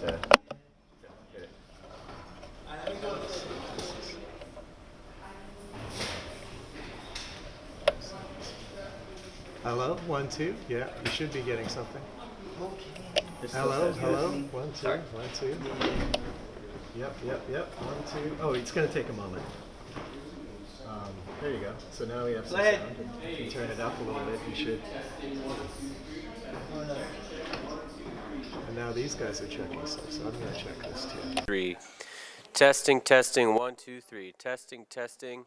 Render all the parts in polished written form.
to hit it. Hello, 1, 2. Yeah, you should be getting something. Okay. Hello, hello. 1, 2, 1, 2. Yep. 1, 2. Oh, it's going to take a moment. There you go. So now we have some sound. And if you turn it up a little bit, you should. And now these guys are checking stuff, so I'm going to check this too. 3. Testing, testing, 1, 2, 3. Testing, testing.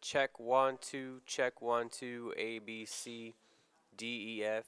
Check 1, 2, check 1, 2, A, B, C, D, E, F.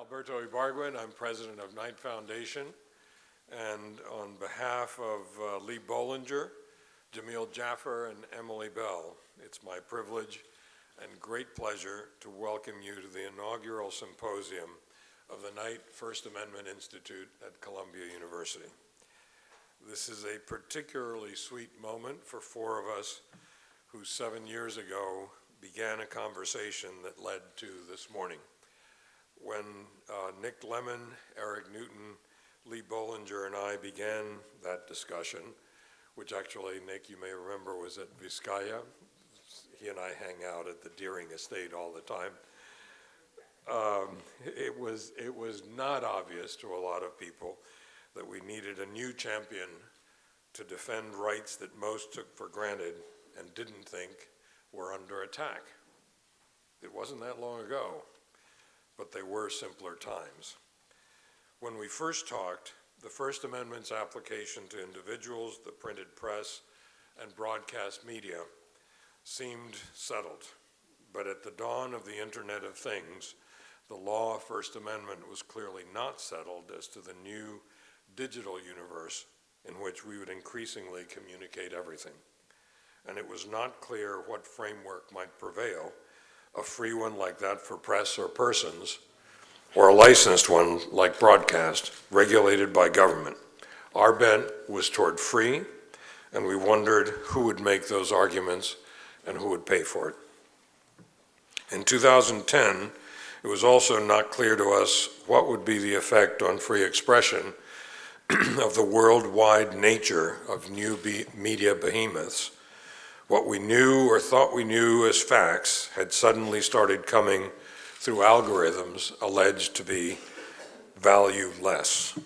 Alberto Ibargüen. I'm president of Knight Foundation. And on behalf of Lee Bollinger, Jamil Jaffer, and Emily Bell, it's my privilege and great pleasure to welcome you to the inaugural symposium of the Knight First Amendment Institute at Columbia University. This is a particularly sweet moment for four of us who 7 years ago began a conversation that led to this morning. When Nick Lemon, Eric Newton, Lee Bollinger, and I began that discussion, which actually, Nick, you may remember, was at Vizcaya. He and I hang out at the Deering Estate all the time. It was not obvious to a lot of people that we needed a new champion to defend rights that most took for granted and didn't think were under attack. It wasn't that long ago, but they were simpler times. When we first talked, the First Amendment's application to individuals, the printed press, and broadcast media seemed settled. But at the dawn of the Internet of Things, the law of First Amendment was clearly not settled as to the new digital universe in which we would increasingly communicate everything. And it was not clear what framework might prevail, a free one like that for press or persons, or a licensed one like broadcast, regulated by government. Our bent was toward free, and we wondered who would make those arguments and who would pay for it. In 2010, it was also not clear to us what would be the effect on free expression of the worldwide nature of new media behemoths. What we knew or thought we knew as facts had suddenly started coming through algorithms alleged to be valueless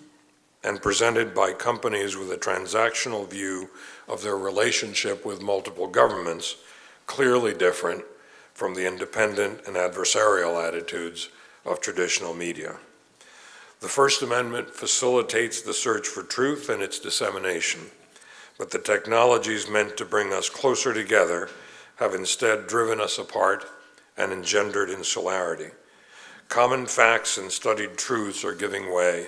and presented by companies with a transactional view of their relationship with multiple governments, clearly different from the independent and adversarial attitudes of traditional media. The First Amendment facilitates the search for truth and its dissemination, but the technologies meant to bring us closer together have instead driven us apart and engendered insularity. Common facts and studied truths are giving way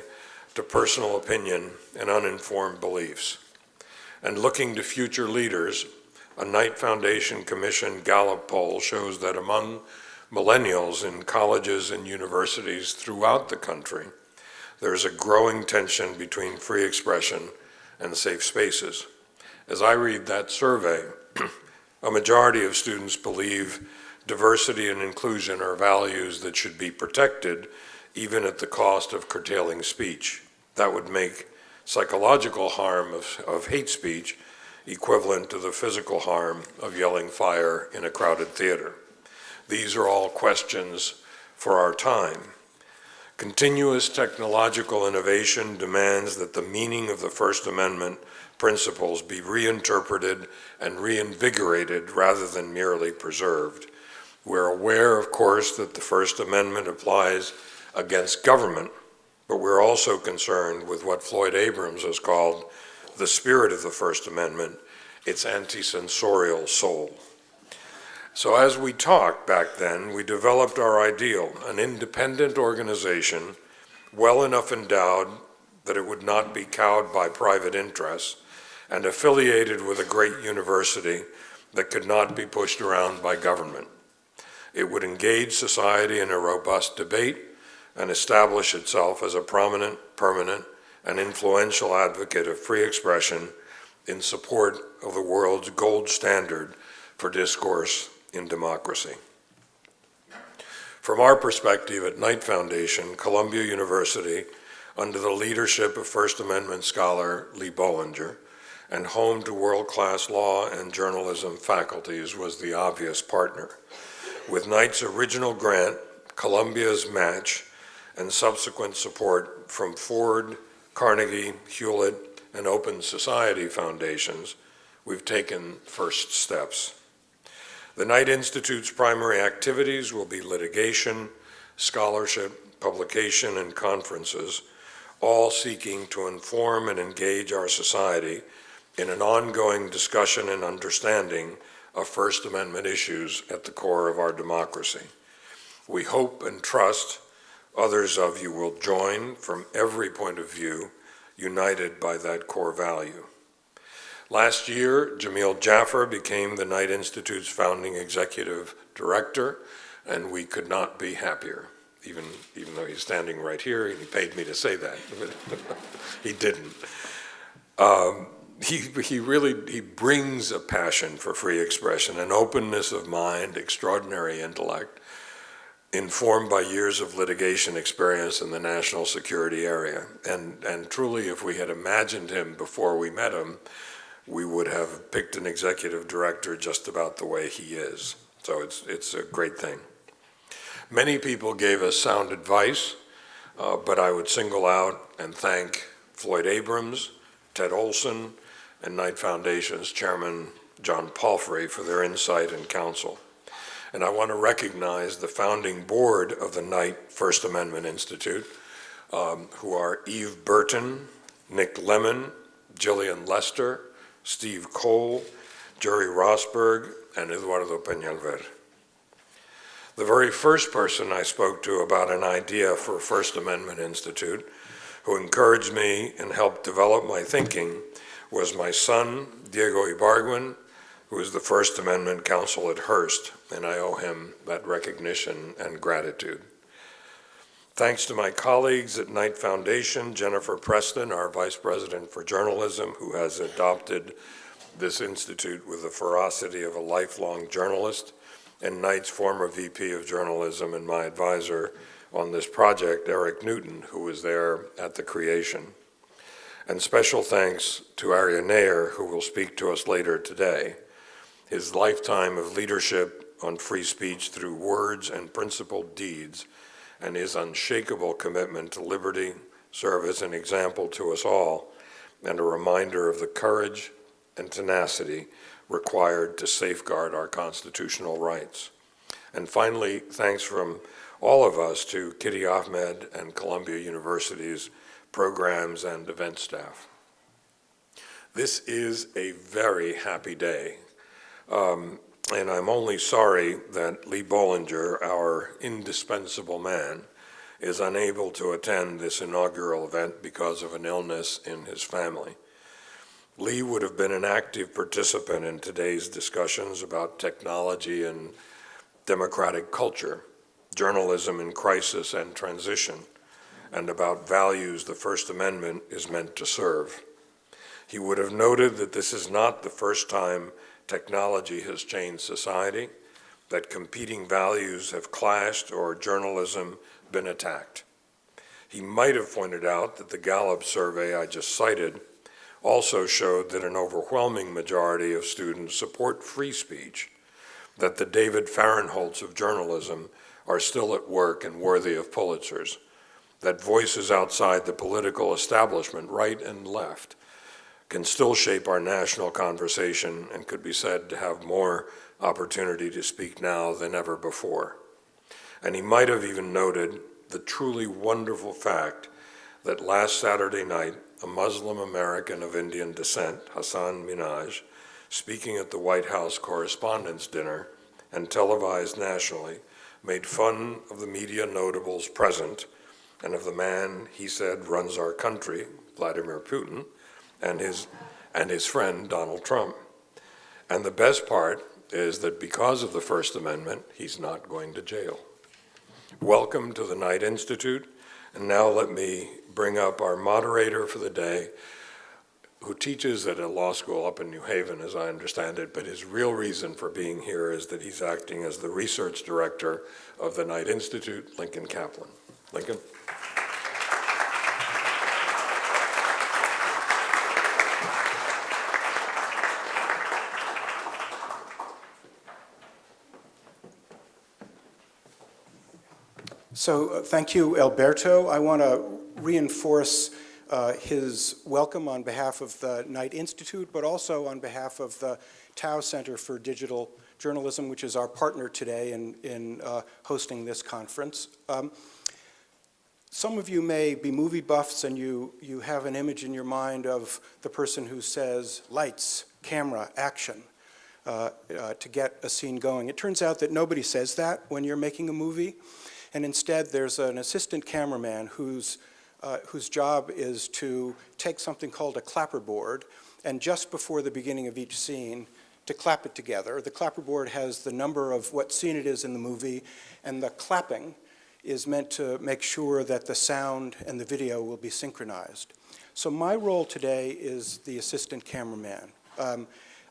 to personal opinion and uninformed beliefs. And looking to future leaders, a Knight Foundation commissioned Gallup poll shows that among millennials in colleges and universities throughout the country, there is a growing tension between free expression and safe spaces. As I read that survey, a majority of students believe diversity and inclusion are values that should be protected, even at the cost of curtailing speech. That would make psychological harm of hate speech equivalent to the physical harm of yelling fire in a crowded theater. These are all questions for our time. Continuous technological innovation demands that the meaning of the First Amendment principles be reinterpreted and reinvigorated rather than merely preserved. We're aware, of course, that the First Amendment applies against government, but we're also concerned with what Floyd Abrams has called the spirit of the First Amendment, its anti-censorial soul. So as we talked back then, we developed our ideal, an independent organization well enough endowed that it would not be cowed by private interests and affiliated with a great university that could not be pushed around by government. It would engage society in a robust debate and establish itself as a prominent, permanent, and influential advocate of free expression in support of the world's gold standard for discourse in democracy. From our perspective at Knight Foundation, Columbia University, under the leadership of First Amendment scholar Lee Bollinger, and home to world-class law and journalism faculties, was the obvious partner. With Knight's original grant, Columbia's match, and subsequent support from Ford, Carnegie, Hewlett, and Open Society foundations, we've taken first steps. The Knight Institute's primary activities will be litigation, scholarship, publication, and conferences, all seeking to inform and engage our society in an ongoing discussion and understanding of First Amendment issues at the core of our democracy. We hope and trust Others of you will join from every point of view, united by that core value. Last year, Jamil Jaffer became the Knight Institute's founding executive director, and we could not be happier, even though he's standing right here, and he paid me to say that. He didn't. He brings a passion for free expression, an openness of mind, extraordinary intellect, informed by years of litigation experience in the national security area. And truly, if we had imagined him before we met him, we would have picked an executive director just about the way he is. So it's a great thing. Many people gave us sound advice, but I would single out and thank Floyd Abrams, Ted Olson, and Knight Foundation's chairman, John Palfrey, for their insight and counsel. And I want to recognize the founding board of the Knight First Amendment Institute, who are Eve Burton, Nick Lemon, Jillian Lester, Steve Cole, Jerry Rosberg, and Eduardo Peñalver. The very first person I spoke to about an idea for a First Amendment Institute, who encouraged me and helped develop my thinking, was my son, Diego Ibargüen, who is the First Amendment counsel at Hearst, and I owe him that recognition and gratitude. Thanks to my colleagues at Knight Foundation, Jennifer Preston, our Vice President for Journalism, who has adopted this institute with the ferocity of a lifelong journalist, and Knight's former VP of Journalism and my advisor on this project, Eric Newton, who was there at the creation. And special thanks to Arya Nair, who will speak to us later today. His lifetime of leadership on free speech through words and principled deeds, and his unshakable commitment to liberty serve as an example to us all and a reminder of the courage and tenacity required to safeguard our constitutional rights. And finally, thanks from all of us to Kitty Ahmed and Columbia University's programs and event staff. This is a very happy day. And I'm only sorry that Lee Bollinger, our indispensable man, is unable to attend this inaugural event because of an illness in his family. Lee would have been an active participant in today's discussions about technology and democratic culture, journalism in crisis and transition, and about values the First Amendment is meant to serve. He would have noted that this is not the first time technology has changed society, that competing values have clashed or journalism been attacked. He might have pointed out that the Gallup survey I just cited also showed that an overwhelming majority of students support free speech, that the David Fahrenholtz of journalism are still at work and worthy of Pulitzers, that voices outside the political establishment, right and left, can still shape our national conversation and could be said to have more opportunity to speak now than ever before. And he might have even noted the truly wonderful fact that last Saturday night, a Muslim American of Indian descent, Hassan Minhaj, speaking at the White House Correspondents' Dinner and televised nationally, made fun of the media notables present and of the man he said runs our country, Vladimir Putin, and his friend Donald Trump. And the best part is that because of the First Amendment, he's not going to jail. Welcome to the Knight Institute, and now let me bring up our moderator for the day, who teaches at a law school up in New Haven, as I understand it, but his real reason for being here is that he's acting as the research director of the Knight Institute, Lincoln Kaplan. Lincoln. So thank you, Alberto. I want to reinforce his welcome on behalf of the Knight Institute, but also on behalf of the Tao Center for Digital Journalism, which is our partner today in hosting this conference. Some of you may be movie buffs and you have an image in your mind of the person who says, lights, camera, action, to get a scene going. It turns out that nobody says that when you're making a movie. And instead, there's an assistant cameraman whose job is to take something called a clapperboard, and just before the beginning of each scene, to clap it together. The clapperboard has the number of what scene it is in the movie, and the clapping is meant to make sure that the sound and the video will be synchronized. So my role today is the assistant cameraman.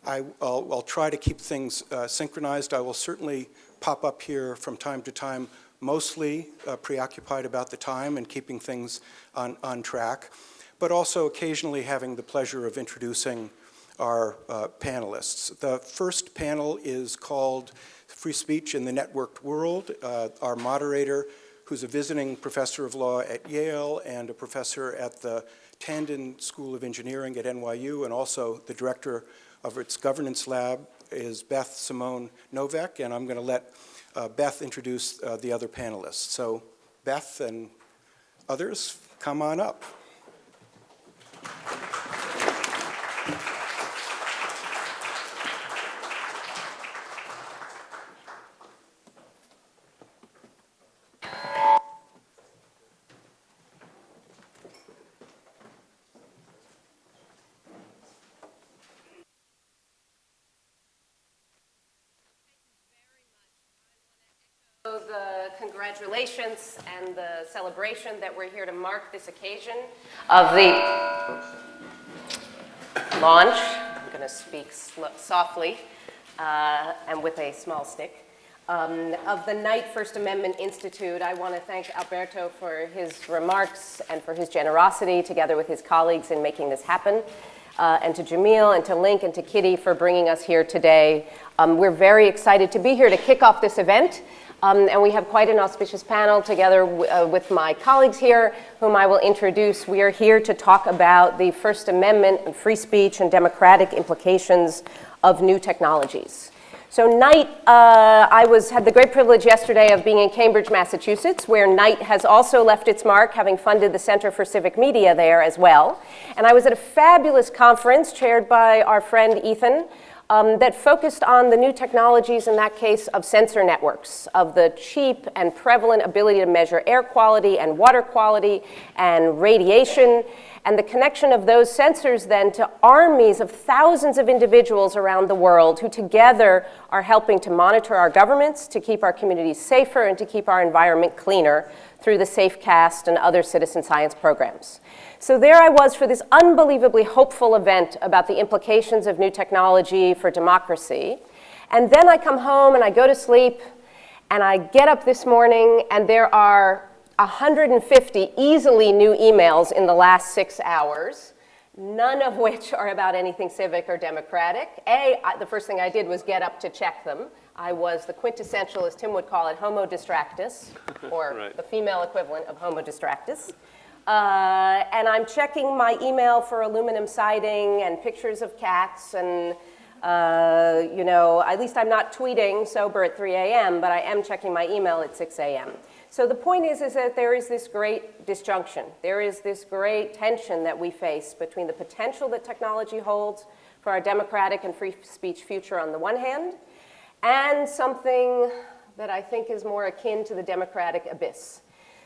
I'll try to keep things synchronized. I will certainly pop up here from time to time, mostly preoccupied about the time and keeping things on track, but also occasionally having the pleasure of introducing our panelists. The first panel is called Free Speech in the Networked World. Our moderator, who's a visiting professor of law at Yale and a professor at the Tandon School of Engineering at NYU, and also the director of its governance lab, is Beth Simone Noveck, and I'm going to let Beth introduce the other panelists. So Beth and others, come on up. The congratulations and the celebration that we're here to mark this occasion of the launch. I'm going to speak softly and with a small stick. Of the Knight First Amendment Institute. I want to thank Alberto for his remarks and for his generosity together with his colleagues in making this happen. And to Jamil and to Link and to Kitty for bringing us here today. We're very excited to be here to kick off this event. And we have quite an auspicious panel together with my colleagues here, whom I will introduce. We are here to talk about the First Amendment and free speech and democratic implications of new technologies. So Knight, I had the great privilege yesterday of being in Cambridge, Massachusetts, where Knight has also left its mark, having funded the Center for Civic Media there as well. And I was at a fabulous conference chaired by our friend Ethan, that focused on the new technologies, in that case, of sensor networks, of the cheap and prevalent ability to measure air quality and water quality and radiation, and the connection of those sensors then to armies of thousands of individuals around the world who together are helping to monitor our governments, to keep our communities safer, and to keep our environment cleaner through the SafeCast and other citizen science programs. So there I was for this unbelievably hopeful event about the implications of new technology for democracy. And then I come home and I go to sleep, and I get up this morning, and there are 150 easily new emails in the last 6 hours, none of which are about anything civic or democratic. The first thing I did was get up to check them. I was the quintessential, as Tim would call it, homo distractus, or right. The female equivalent of homo distractus. And I'm checking my email for aluminum siding and pictures of cats, and at least I'm not tweeting sober at 3 a.m., but I am checking my email at 6 a.m. So the point is that there is this great disjunction. There is this great tension that we face between the potential that technology holds for our democratic and free speech future on the one hand, and something that I think is more akin to the democratic abyss.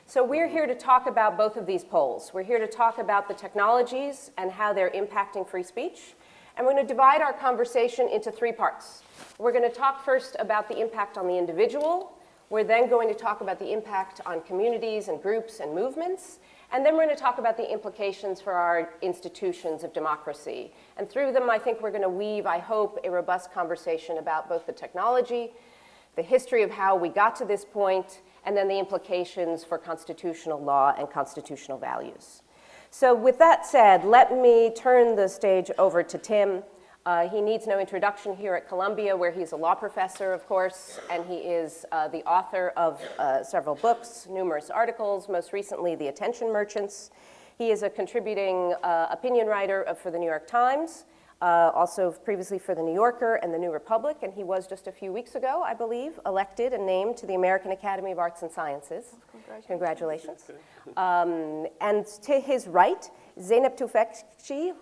So we're here to talk about both of these poles. We're here to talk about the technologies and how they're impacting free speech. And we're going to divide our conversation into 3 parts. We're going to talk first about the impact on the individual. We're then going to talk about the impact on communities and groups and movements. And then we're going to talk about the implications for our institutions of democracy. And through them, I think we're going to weave, I hope, a robust conversation about both the technology, the history of how we got to this point, and then the implications for constitutional law and constitutional values. So with that said, let me turn the stage over to Tim. He needs no introduction here at Columbia, where he's a law professor, of course, and he is the author of several books, numerous articles, most recently The Attention Merchants. He is a contributing opinion writer for the New York Times, also previously for the New Yorker and the New Republic, and he was just a few weeks ago, I believe, elected and named to the American Academy of Arts and Sciences. Congratulations. And to his right, Zeynep Tufekci,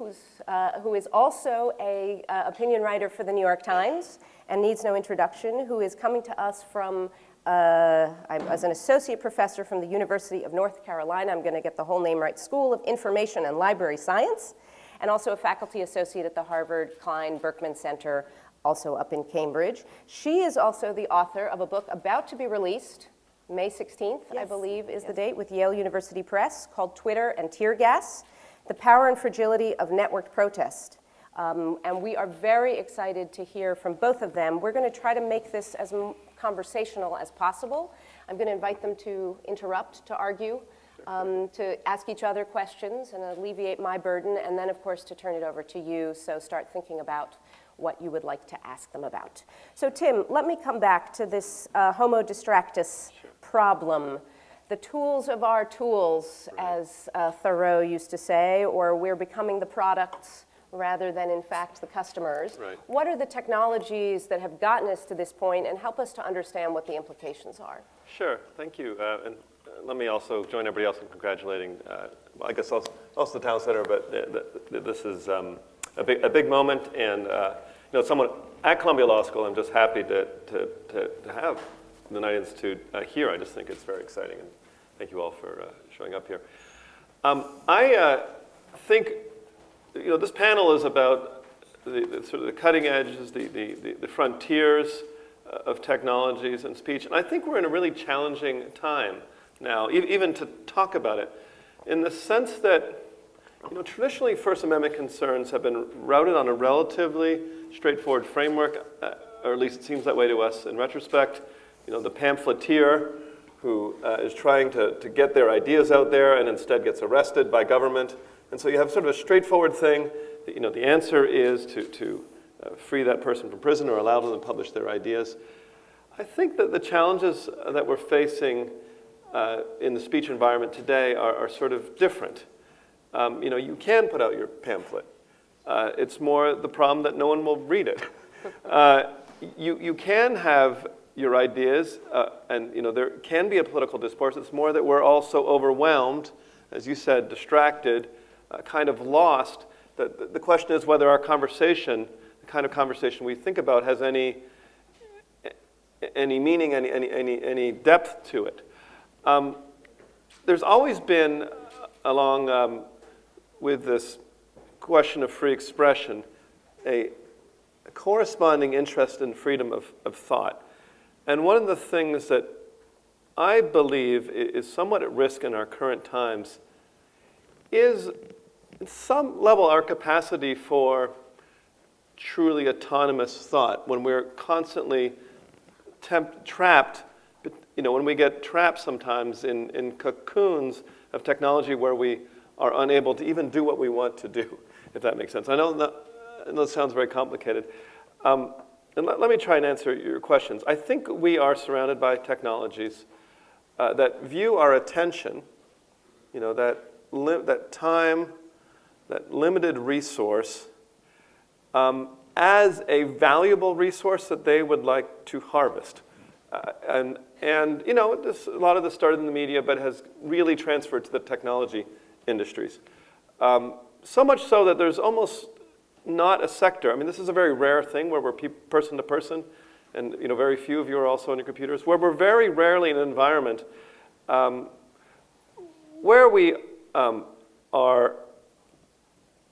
who is also an opinion writer for the New York Times and needs no introduction, who is coming to us from as an associate professor from the University of North Carolina. I'm going to get the whole name right, School of Information and Library Science, and also a faculty associate at the Harvard Klein Berkman Center, also up in Cambridge. She is also the author of a book about to be released, May 16th, I believe is the date, with Yale University Press, called Twitter and Tear Gas, The Power and Fragility of Networked Protest. And we are very excited to hear from both of them. We're going to try to make this as conversational as possible. I'm going to invite them to interrupt, to argue, to ask each other questions and alleviate my burden, and then, of course, to turn it over to you. So start thinking about what you would like to ask them about. So Tim, let me come back to this homo distractus problem. The tools of our tools, as Thoreau used to say, or we're becoming the products rather than, in fact, the customers. Right. What are the technologies that have gotten us to this point, and help us to understand what the implications are? Sure, thank you. And let me also join everybody else in congratulating, well, I guess also the town center, but this is a big moment, and someone at Columbia Law School, I'm just happy to have the Knight Institute here. I just think it's very exciting, and thank you all for showing up here. I think this panel is about the sort of the cutting edges, the frontiers of technologies and speech, and I think we're in a really challenging time now, even to talk about it, in the sense that traditionally First Amendment concerns have been routed on a relatively straightforward framework, or at least it seems that way to us in retrospect. The pamphleteer who is trying to get their ideas out there and instead gets arrested by government. And so you have sort of a straightforward thing. The answer is to free that person from prison or allow them to publish their ideas. I think that the challenges that we're facing in the speech environment today are sort of different. You can put out your pamphlet. It's more the problem that no one will read it. You can have your ideas, and there can be a political discourse. It's more that we're all so overwhelmed, as you said, distracted, kind of lost. The question is whether our conversation, the kind of conversation we think about, has any meaning, any depth to it. There's always been, along with this question of free expression, a corresponding interest in freedom of thought. And one of the things that I believe is somewhat at risk in our current times is, at some level, our capacity for truly autonomous thought, when we're constantly trapped, when we get trapped sometimes in cocoons of technology where we are unable to even do what we want to do, if that makes sense. I know that sounds very complicated. And let me try and answer your questions. I think we are surrounded by technologies that view our attention, that time, that limited resource, as a valuable resource that they would like to harvest. A lot of this started in the media, but has really transferred to the technology industries. So much so that there's almost not a sector. I mean, this is a very rare thing where we're person to person, and very few of you are also on your computers, where we're very rarely in an environment where we are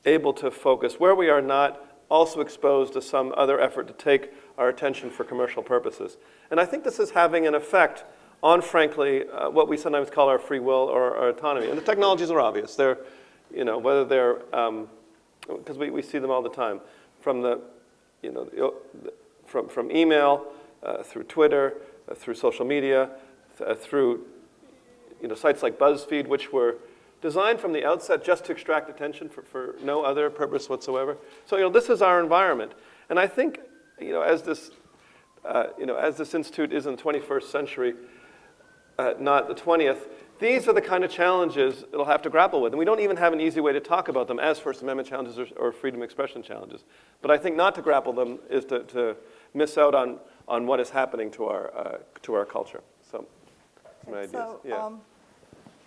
able to focus, where we are not also exposed to some other effort to take our attention for commercial purposes. And I think this is having an effect on, frankly, what we sometimes call our free will or our autonomy. And the technologies are obvious. They're, whether they're, because we see them all the time, from from email, through Twitter, through social media, through sites like BuzzFeed, which were designed from the outset just to extract attention for no other purpose whatsoever. So this is our environment, and I think as this institute is in the 21st century, not the 20th. These are the kind of challenges it'll have to grapple with, and we don't even have an easy way to talk about them as First Amendment challenges or freedom of expression challenges. But I think not to grapple them is to miss out on what is happening to our culture. So, some ideas. So, yeah.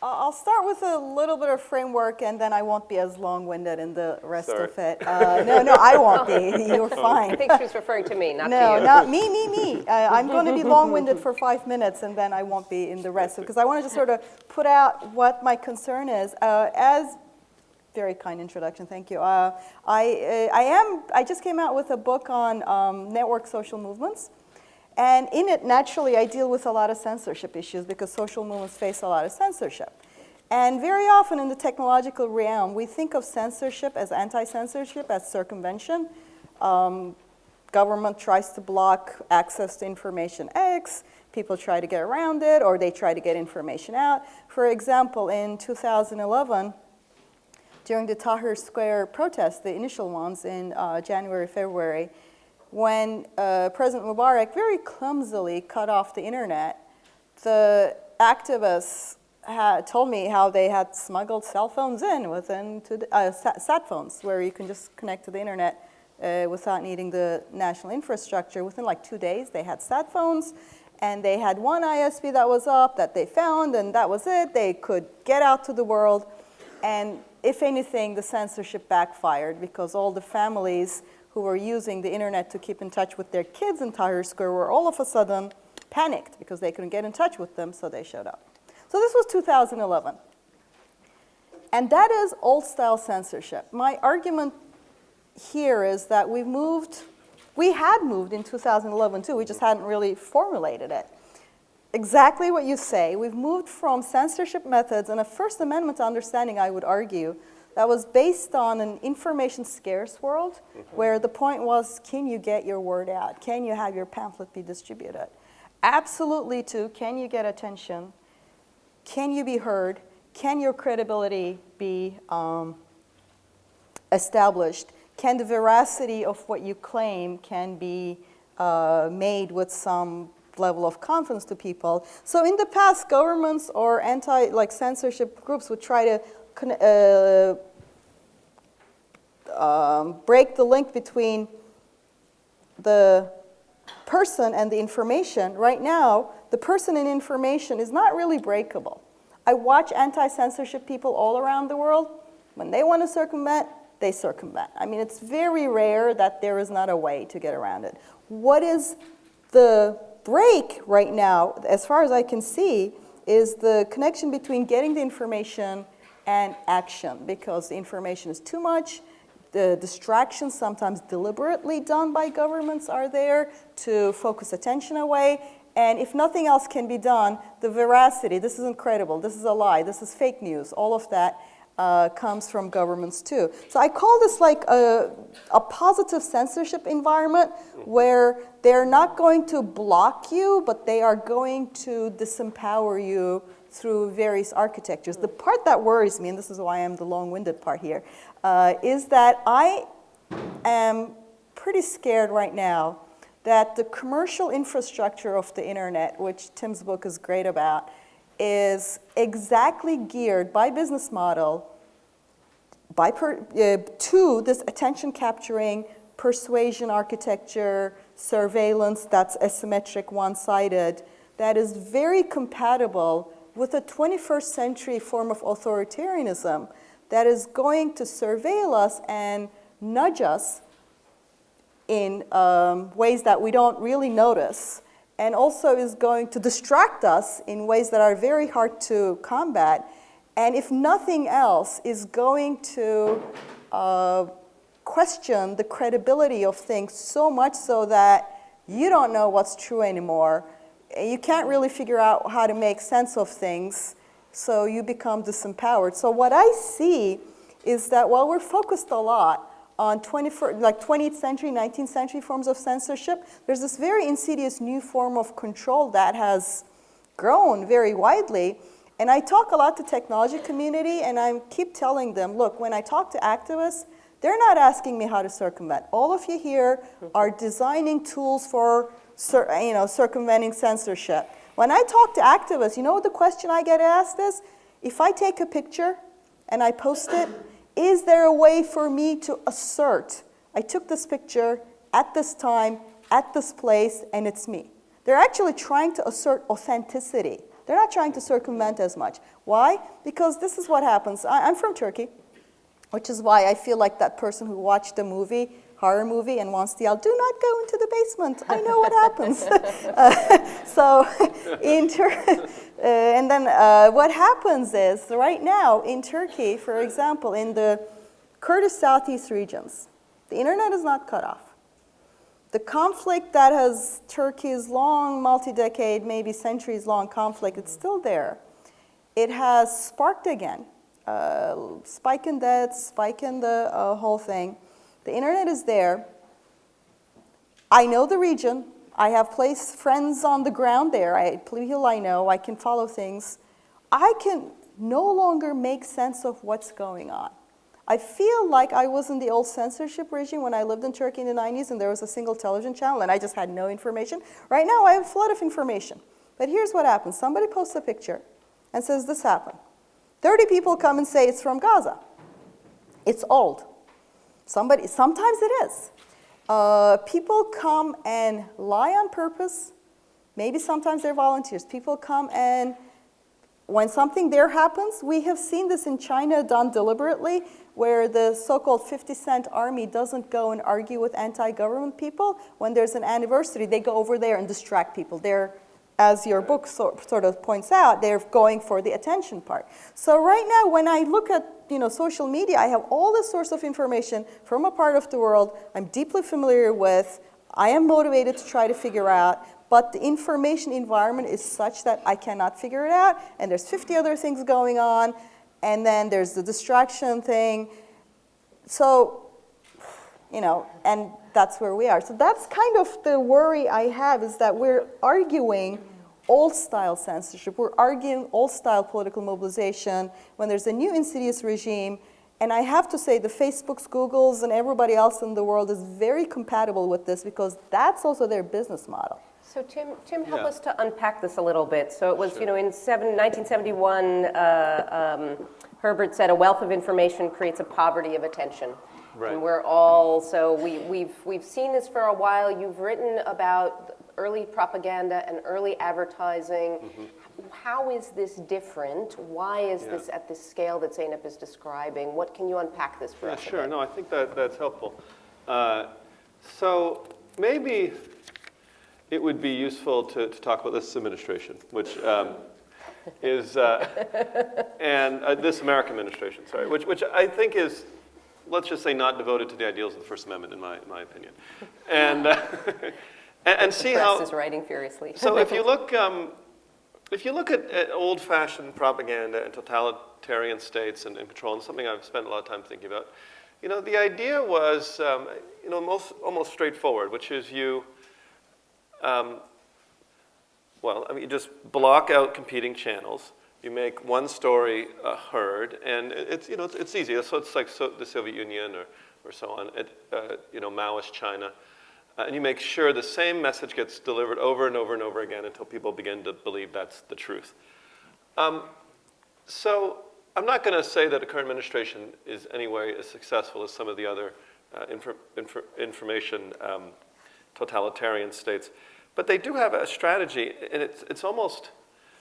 I'll start with a little bit of framework, and then I won't be as long-winded in the rest Sorry. of it. No, I won't be. You're fine. I think she was referring to me, not to No, you. not me. I'm going to be long-winded for 5 minutes, and then I won't be in the rest, because I wanted to sort of put out what my concern is. Very kind introduction, thank you. I just came out with a book on network social movements. And in it, naturally, I deal with a lot of censorship issues because social movements face a lot of censorship. And very often in the technological realm, we think of censorship as anti-censorship, as circumvention. Government tries to block access to information X, people try to get around it, or they try to get information out. For example, in 2011, during the Tahrir Square protests, the initial ones in January, February, when President Mubarak very clumsily cut off the internet, the activists told me how they had smuggled cell phones in sat phones, where you can just connect to the internet without needing the national infrastructure. Within like 2 days, they had sat phones, and they had one ISP that was up that they found, and that was it. They could get out to the world, and if anything, the censorship backfired because all the families who were using the internet to keep in touch with their kids in Tahrir Square were all of a sudden panicked because they couldn't get in touch with them, so they showed up. So this was 2011. And that is old-style censorship. My argument here is that we had moved in 2011 too, we just hadn't really formulated it. Exactly what you say, we've moved from censorship methods and a First Amendment understanding, I would argue, that was based on an information scarce world where the point was, can you get your word out? Can you have your pamphlet be distributed? Absolutely to, can you get attention? Can you be heard? Can your credibility be established? Can the veracity of what you claim can be made with some level of confidence to people? So in the past, governments or censorship groups would try to break the link between the person and the information. Right now, the person and information is not really breakable. I watch anti-censorship people all around the world. When they want to circumvent, they circumvent. I mean, it's very rare that there is not a way to get around it. What is the break right now, as far as I can see, is the connection between getting the information and action, because the information is too much. The distractions, sometimes deliberately done by governments, are there to focus attention away. And if nothing else can be done, the veracity, this is incredible, this is a lie, this is fake news, all of that comes from governments too. So I call this like a positive censorship environment where they're not going to block you, but they are going to disempower you through various architectures. The part that worries me, and this is why I'm the long-winded part here, is that I am pretty scared right now that the commercial infrastructure of the internet, which Tim's book is great about, is exactly geared by business model to this attention capturing, persuasion architecture, surveillance that's asymmetric, one-sided, that is very compatible with a 21st century form of authoritarianism that is going to surveil us and nudge us in ways that we don't really notice, and also is going to distract us in ways that are very hard to combat, and if nothing else, is going to question the credibility of things so much so that you don't know what's true anymore. You can't really figure out how to make sense of things, so you become disempowered. So what I see is that while we're focused a lot on 20th century, 19th century forms of censorship, there's this very insidious new form of control that has grown very widely. And I talk a lot to technology community, and I keep telling them, look, when I talk to activists, they're not asking me how to circumvent. All of you here are designing tools for circumventing censorship. When I talk to activists, you know what the question I get asked is? If I take a picture and I post it, is there a way for me to assert, I took this picture at this time, at this place, and it's me? They're actually trying to assert authenticity They're not trying to circumvent as much. Why? Because this is what happens. I'm from Turkey, which is why I feel like that person who watched a movie, horror movie, and wants to yell, "Do not go into the basement. I know what happens." And then what happens is, right now in Turkey, for example, in the Kurdish southeast regions, the internet is not cut off. The conflict that has Turkey's long, multi-decade, maybe centuries-long conflict, it's still there. It has sparked again. Spike in deaths, spike in the whole thing. The internet is there. I know the region. I have friends on the ground there. People I know. I can follow things. I can no longer make sense of what's going on. I feel like I was in the old censorship regime when I lived in Turkey in the 90s and there was a single television channel and I just had no information. Right now I have a flood of information. But here's what happens. Somebody posts a picture and says this happened. 30 people come and say it's from Gaza. It's old. Sometimes it is. People come and lie on purpose. Maybe sometimes they're volunteers. People come and when something there happens, we have seen this in China done deliberately, where the so-called 50-cent army doesn't go and argue with anti-government people. When there's an anniversary, they go over there and distract people. They're, as your book sort of points out, they're going for the attention part. So right now, when I look at social media, I have all this source of information from a part of the world I'm deeply familiar with. I am motivated to try to figure out. But the information environment is such that I cannot figure it out, and there's 50 other things going on, and then there's the distraction thing. So, and that's where we are. So that's kind of the worry I have, is that we're arguing old-style censorship. We're arguing old-style political mobilization when there's a new insidious regime. And I have to say the Facebooks, Googles, and everybody else in the world is very compatible with this because that's also their business model. So Tim, help us to unpack this a little bit. So it was, in 1971, Herbert said, "A wealth of information creates a poverty of attention." Right. And we're all, so we've seen this for a while. You've written about early propaganda and early advertising. Mm-hmm. How is this different? Why is this at this scale that Zeynep is describing? What can you unpack this for us? Sure. No, I think that's helpful. So maybe it would be useful to talk about this administration, which is, and this American administration, sorry, which I think is, let's just say, not devoted to the ideals of the First Amendment, in my opinion. And and see how. The press is writing furiously. So if you look at old-fashioned propaganda and totalitarian states and control, and something I've spent a lot of time thinking about, the idea was, almost straightforward, which is you just block out competing channels. You make one story heard, and it's easy. So it's like the Soviet Union or so on, Maoist China. And you make sure the same message gets delivered over and over and over again until people begin to believe that's the truth. So I'm not going to say that the current administration is anyway as successful as some of the other information totalitarian states. But they do have a strategy, and it's almost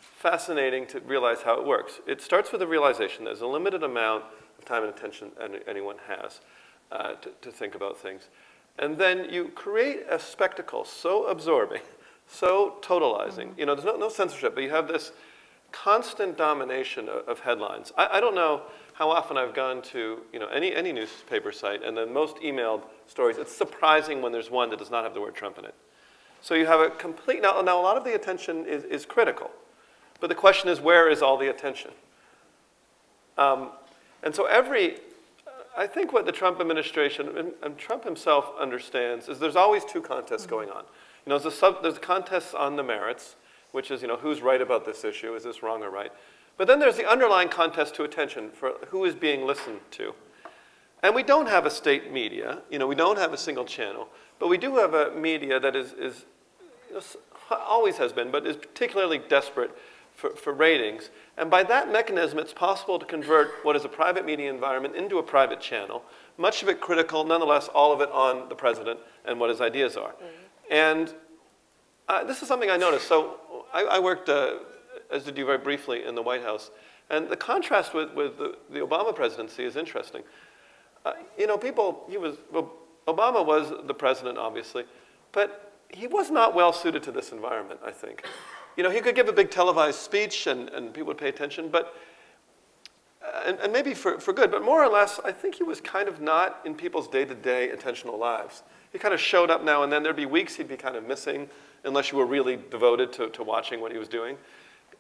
fascinating to realize how it works. It starts with the realization there's a limited amount of time and attention anyone has to think about things. And then you create a spectacle so absorbing, so totalizing. There's no censorship, but you have this constant domination of headlines. I don't know how often I've gone to any newspaper site, and the most emailed stories, it's surprising when there's one that does not have the word Trump in it. So you have a complete, now a lot of the attention is critical, but the question is, where is all the attention? And so I think what the Trump administration, and Trump himself understands, is there's always two contests going on. There's contests on the merits, which is, who's right about this issue, is this wrong or right? But then there's the underlying contest to attention for who is being listened to. And we don't have a state media, we don't have a single channel, but we do have a media that is always has been, but is particularly desperate for ratings. And by that mechanism, it's possible to convert what is a private media environment into a private channel, much of it critical, nonetheless, all of it on the president and what his ideas are. Mm-hmm. And this is something I noticed. So I worked as did you very briefly in the White House. And the contrast with the Obama presidency is interesting. Obama was the president, obviously, but he was not well suited to this environment, I think. He could give a big televised speech and people would pay attention, but, and maybe for good, but more or less, I think he was kind of not in people's day-to-day attentional lives. He kind of showed up now and then. There'd be weeks he'd be kind of missing unless you were really devoted to watching what he was doing.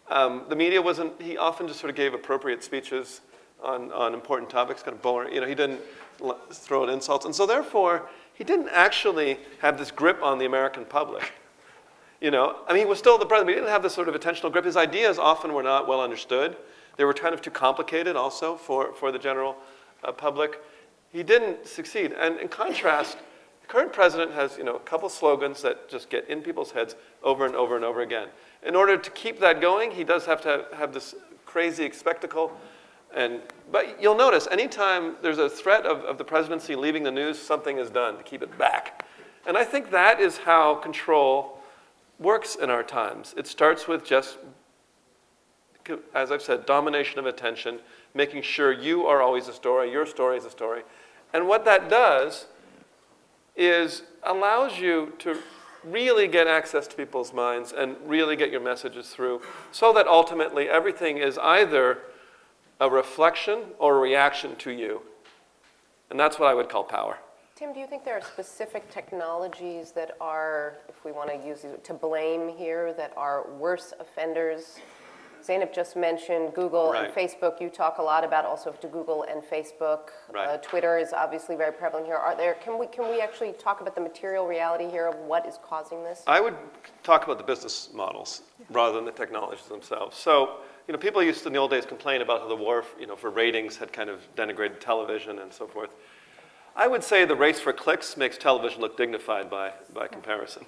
The media he often just sort of gave appropriate speeches on important topics, kind of boring. He didn't throw in insults. And so therefore, he didn't actually have this grip on the American public. He was still the president, but he didn't have this sort of attentional grip. His ideas often were not well understood. They were kind of too complicated also for the general public. He didn't succeed. And in contrast, the current president has a couple slogans that just get in people's heads over and over and over again. In order to keep that going, he does have to have this crazy spectacle. But you'll notice, anytime there's a threat of the presidency leaving the news, something is done to keep it back. And I think that is how control works in our times. It starts with just, as I've said, domination of attention, making sure you are always a story, your story is a story. And what that does is allows you to really get access to people's minds and really get your messages through so that ultimately everything is either a reflection or a reaction to you. And that's what I would call power. Tim, do you think there are specific technologies that are, if we want to use it to blame here, that are worse offenders? Zainab just mentioned Google and Facebook. You talk a lot about also to Google and Facebook. Twitter is obviously very prevalent here. Can we actually talk about the material reality here of what is causing this? I would talk about the business models rather than the technologies themselves. So, people used to in the old days complain about how the war, for ratings had kind of denigrated television and so forth. I would say the race for clicks makes television look dignified by comparison.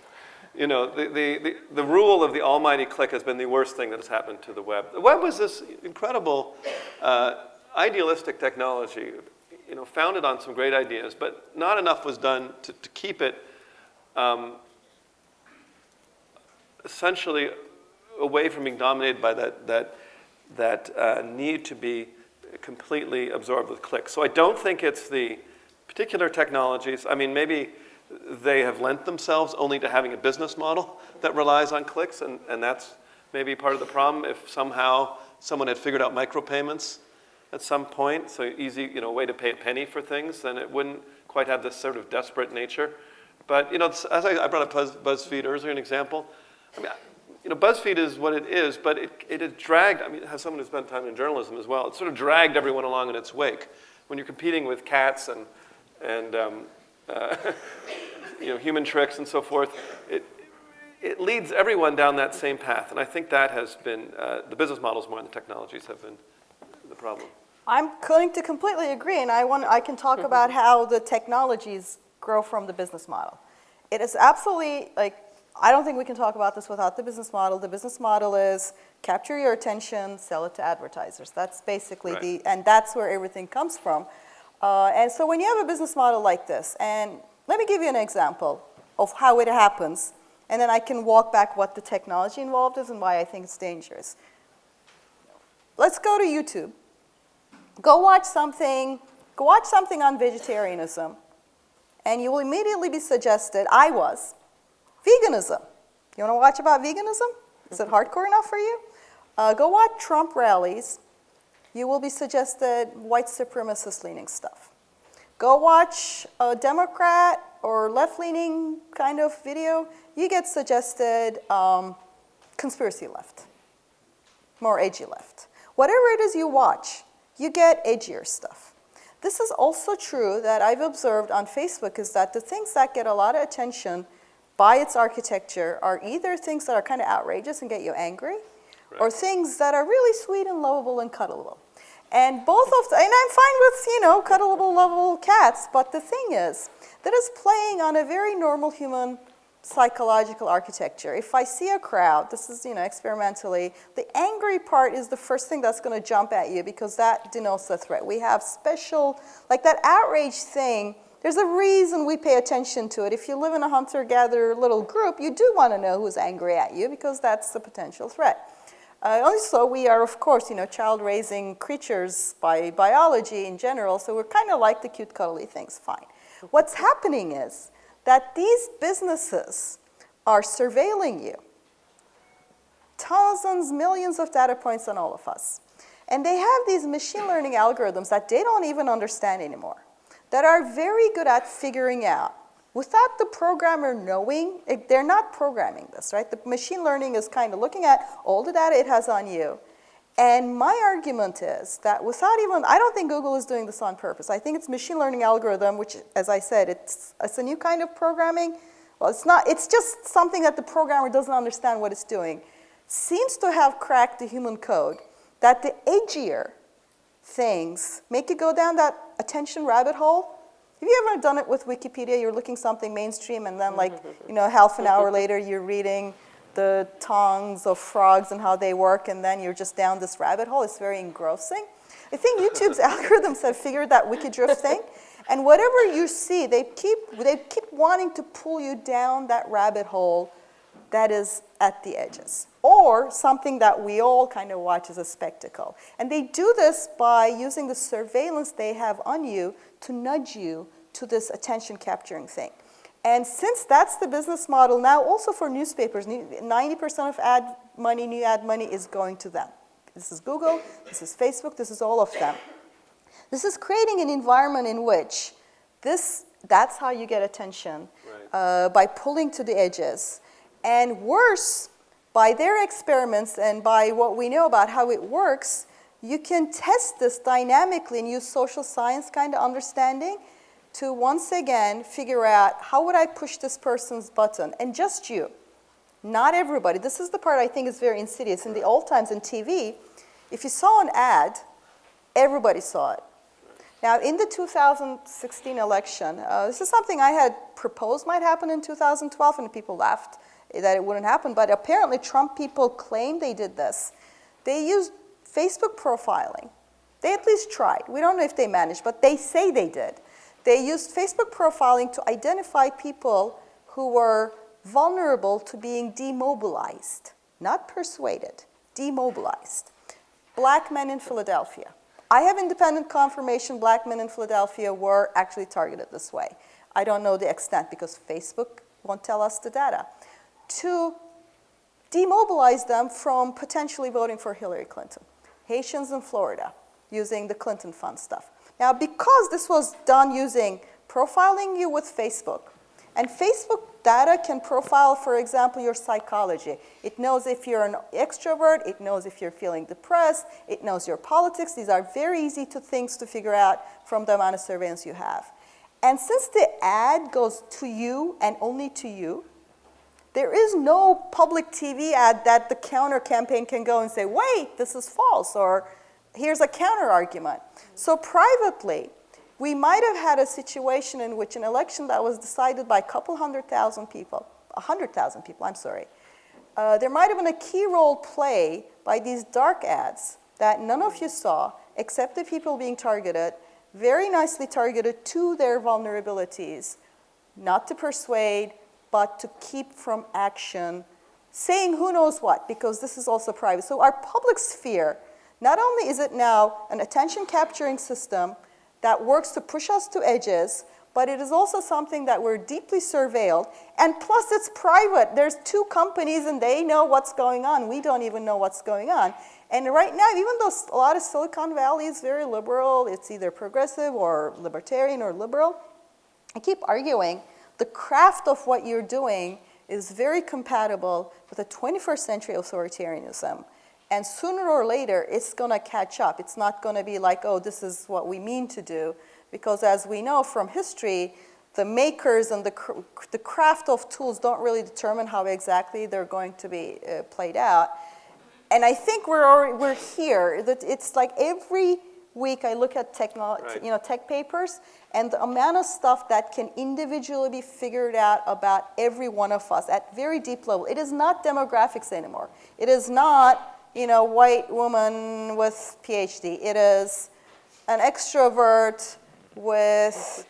The rule of the almighty click has been the worst thing that has happened to the web. The web was this incredible, idealistic technology, founded on some great ideas, but not enough was done to keep it essentially away from being dominated by that need to be completely absorbed with clicks. So I don't think it's the particular technologies. I mean, maybe they have lent themselves only to having a business model that relies on clicks, and that's maybe part of the problem. If somehow someone had figured out micropayments at some point, so easy, way to pay a penny for things, then it wouldn't quite have this sort of desperate nature. But, as I brought up BuzzFeed earlier, an example. I mean, BuzzFeed is what it is, but it has dragged, as someone who spent time in journalism as well, it sort of dragged everyone along in its wake. When you're competing with cats and human tricks and so forth, it leads everyone down that same path. And I think that has been, the business models more than the technologies have been the problem. I'm going to completely agree, and I can talk about how the technologies grow from the business model. It is absolutely, I don't think we can talk about this without the business model. The business model is capture your attention, sell it to advertisers. That's basically and that's where everything comes from. And so when you have a business model like this, and let me give you an example of how it happens, and then I can walk back what the technology involved is and why I think it's dangerous. Let's go to YouTube. Go watch something on vegetarianism, and you will immediately be suggested, veganism. You want to watch about veganism? Is it hardcore enough for you? Go watch Trump rallies. You will be suggested white supremacist leaning stuff. Go watch a Democrat or left-leaning kind of video. You get suggested conspiracy left, more edgy left. Whatever it is you watch, you get edgier stuff. This is also true that I've observed on Facebook is that the things that get a lot of attention by its architecture are either things that are kind of outrageous and get you angry, or things that are really sweet and lovable and cuddleable. And both of them, and I'm fine with, cuddleable, lovable cats, but the thing is that it's playing on a very normal human psychological architecture. If I see a crowd, this is, experimentally, the angry part is the first thing that's going to jump at you because that denotes a threat. We have special, that outrage thing, there's a reason we pay attention to it. If you live in a hunter-gatherer little group, you do want to know who's angry at you because that's the potential threat. Also, we are, of course, child-raising creatures by biology in general, so we're kind of like the cute, cuddly things, fine. What's happening is that these businesses are surveilling you. Thousands, millions of data points on all of us. And they have these machine learning algorithms that they don't even understand anymore, that are very good at figuring out, without the programmer knowing, they're not programming this, right? The machine learning is kind of looking at all the data it has on you. And my argument is that without even, I don't think Google is doing this on purpose. I think it's machine learning algorithm, which, as I said, it's a new kind of programming. Well, it's not, it's just something that the programmer doesn't understand what it's doing. Seems to have cracked the human code, that the edgier things make you go down that attention rabbit hole. Have you ever done it with Wikipedia? You're looking something mainstream, and then half an hour later you're reading the tongues of frogs and how they work, and then you're just down this rabbit hole. It's very engrossing. I think YouTube's algorithms have figured that Wikidrift thing, and whatever you see, they keep wanting to pull you down that rabbit hole that is at the edges, or something that we all kind of watch as a spectacle. And they do this by using the surveillance they have on you to nudge you to this attention capturing thing. And since that's the business model now, also for newspapers, 90% of ad money, new ad money, is going to them. This is Google, this is Facebook, this is all of them. This is creating an environment in which that's how you get attention, by pulling to the edges. And worse, by their experiments and by what we know about how it works, you can test this dynamically and use social science kind of understanding to once again figure out, how would I push this person's button? And just you, not everybody. This is the part I think is very insidious. In the old times in TV, if you saw an ad, everybody saw it. Now, in the 2016 election, this is something I had proposed might happen in 2012, and people laughed that it wouldn't happen, but apparently Trump people claim they did this. They used Facebook profiling. They at least tried. We don't know if they managed, but they say they did. They used Facebook profiling to identify people who were vulnerable to being demobilized, not persuaded, demobilized. Black men in Philadelphia. I have independent confirmation black men in Philadelphia were actually targeted this way. I don't know the extent because Facebook won't tell us the data. To demobilize them from potentially voting for Hillary Clinton. Haitians in Florida, using the Clinton Fund stuff. Now, because this was done using profiling you with Facebook, and Facebook data can profile, for example, your psychology. It knows if you're an extrovert, it knows if you're feeling depressed, it knows your politics. These are very easy things to figure out from the amount of surveillance you have. And since the ad goes to you and only to you, there is no public TV ad that the counter campaign can go and say, wait, this is false, or here's a counter argument. So privately, we might have had a situation in which an election that was decided by a couple 100,000 people, 100,000 people, I'm sorry, there might have been a key role play by these dark ads that none of you saw, except the people being targeted, very nicely targeted to their vulnerabilities, not to persuade, but to keep from action, saying who knows what, because this is also private. So our public sphere, not only is it now an attention capturing system that works to push us to edges, but it is also something that we're deeply surveilled, and plus it's private. There's two companies and they know what's going on. We don't even know what's going on. And right now, even though a lot of Silicon Valley is very liberal, it's either progressive or libertarian or liberal, I keep arguing the craft of what you're doing is very compatible with a 21st century authoritarianism. And sooner or later, it's going to catch up. It's not going to be like, oh, this is what we mean to do. Because as we know from history, the makers and the craft of tools don't really determine how exactly they're going to be played out. And I think we're here. That it's like every week I look at tech papers, and the amount of stuff that can individually be figured out about every one of us at very deep level. It is not demographics anymore. It is not, white woman with PhD. It is an extrovert with,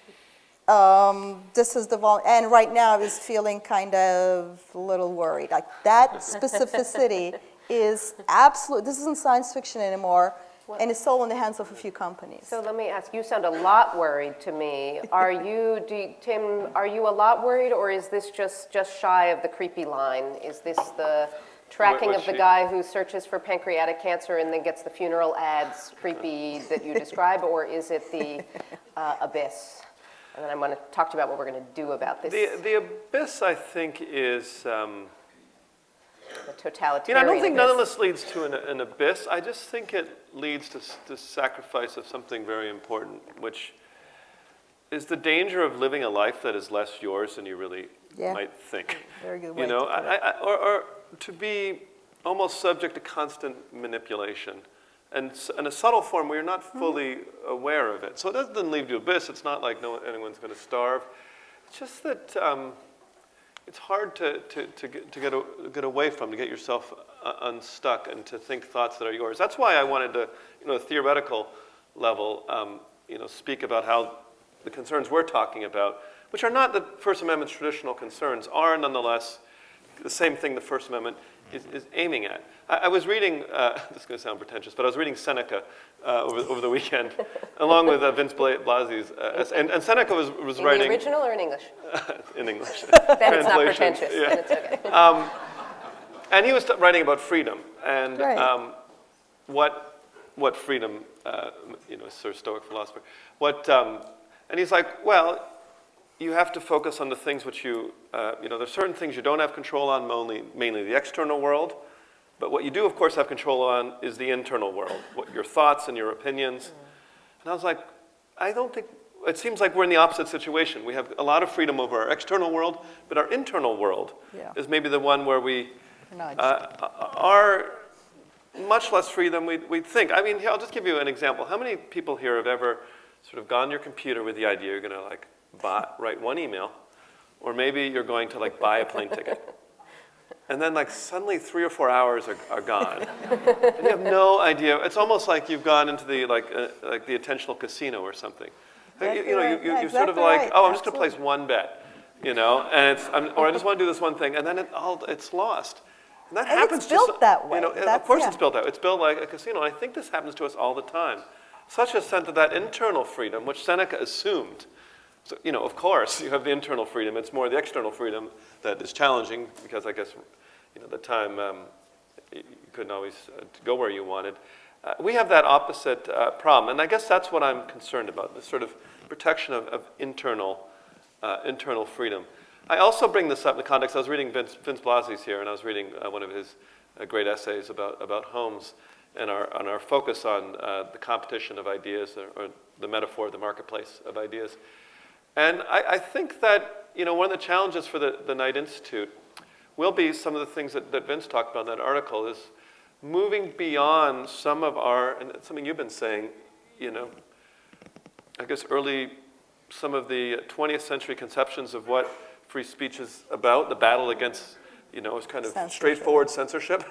this is and right now is feeling kind of a little worried. Like that specificity is absolute. This isn't science fiction anymore, and it's all in the hands of a few companies. So let me ask, you sound a lot worried to me. Are you, Tim, are you a lot worried, or is this just shy of the creepy line? Is this the tracking of the guy who searches for pancreatic cancer and then gets the funeral ads creepy that you describe, or is it the abyss? And then I'm going to talk to you about what we're going to do about this. The abyss, I think, is... the totalitarian I don't think abyss. none of this leads to an abyss. I just think it leads to the sacrifice of something very important, which is the danger of living a life that is less yours than you really might think. Very good way You know, to put it. or to be almost subject to constant manipulation, and in a subtle form where you're not fully aware of it. So it doesn't lead to abyss. It's not like anyone's going to starve. It's just that it's hard to get away from, to get yourself unstuck and to think thoughts that are yours. That's why I wanted to, a theoretical level, speak about how the concerns we're talking about, which are not the First Amendment's traditional concerns, are nonetheless the same thing the First Amendment is aiming at. I was reading, this is going to sound pretentious, but I was reading Seneca over the weekend, along with Vince Blasey's, and Seneca was In writing... the original or in English? In English. Then it's not pretentious, Yeah. then it's okay. And he was writing about freedom, and Right. what freedom, sort of Stoic philosopher, and he's like, well, you have to focus on the things which there's certain things you don't have control on, mainly the external world, but what you do, of course, have control on is the internal world, your thoughts and your opinions. And I was like, I don't think, it seems like we're in the opposite situation. We have a lot of freedom over our external world, but our internal world is maybe the one where we are much less free than we think. I mean, here, I'll just give you an example. How many people here have ever sort of gone to your computer with the idea you're going to write one email, or maybe you're going to buy a plane ticket, and then suddenly 3 or 4 hours are gone, and you have no idea. It's almost like you've gone into the the attentional casino or something. You're sort of like, oh, I'm just going to place one bet, and or I just want to do this one thing, and then it's lost. And that happens. It's built that way. Of course, it's built that way. It's built like a casino, and I think this happens to us all the time. Such a sense of that internal freedom, which Seneca assumed. So, of course, you have the internal freedom. It's more the external freedom that is challenging, because I guess, at the time, you couldn't always go where you wanted. We have that opposite problem, and I guess that's what I'm concerned about, this sort of protection of internal freedom. I also bring this up in the context, I was reading Vince Blasey's here, and I was reading one of his great essays about homes, and our focus on the competition of ideas, or the metaphor of the marketplace of ideas. And I think that, one of the challenges for the Knight Institute will be some of the things that Vince talked about in that article, is moving beyond some of our, and it's something you've been saying, I guess some of the 20th century conceptions of what free speech is about, the battle against, is kind of straightforward censorship.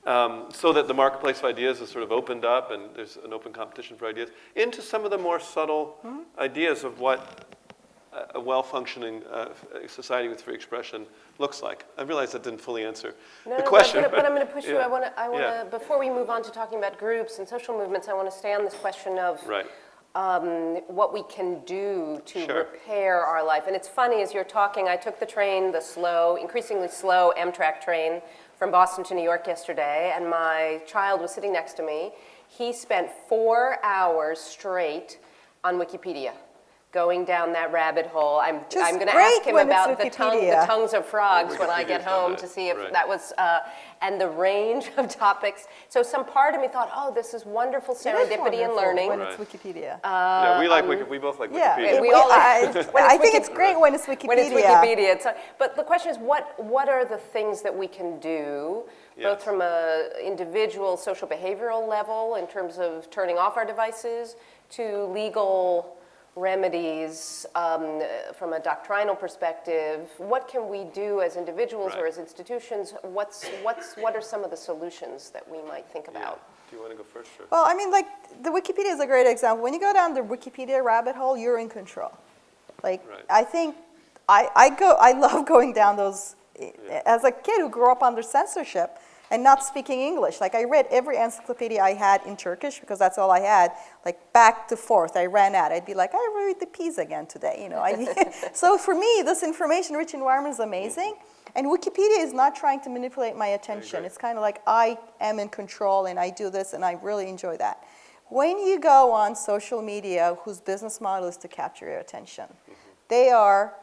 So that the marketplace of ideas is sort of opened up, and there's an open competition for ideas, into some of the more subtle ideas of what a well-functioning society with free expression looks like. I realize that didn't fully answer the question. But I'm going to push you. Yeah. I want to. Before we move on to talking about groups and social movements, I want to stay on this question of what we can do to repair our life. And it's funny, as you're talking, I took the train, the increasingly slow Amtrak train, from Boston to New York yesterday, and my child was sitting next to me. He spent 4 hours straight on Wikipedia, going down that rabbit hole. I'm going to ask him about the tongues of frogs when I get home to see if that was, and the range of topics. So some part of me thought, oh, this is wonderful serendipity and learning. When it's Wikipedia. We both like Wikipedia. I think it's great when it's Wikipedia. When it's Wikipedia. But the question is, what are the things that we can do, both from an individual social behavioral level in terms of turning off our devices, to legal remedies from a doctrinal perspective? What can we do as individuals or as institutions? What are some of the solutions that we might think about? Do you want to go first? Or? Well, I mean, the Wikipedia is a great example. When you go down the Wikipedia rabbit hole, you're in control. I think I love going down those. As a kid who grew up under censorship, and not speaking English. Like I read every encyclopedia I had in Turkish because that's all I had, like back to forth. I ran out. I'd be like, I read the piece again today, you know. So for me, this information-rich environment is amazing. And Wikipedia is not trying to manipulate my attention. It's kind of like I am in control and I do this and I really enjoy that. When you go on social media whose business model is to capture your attention, they are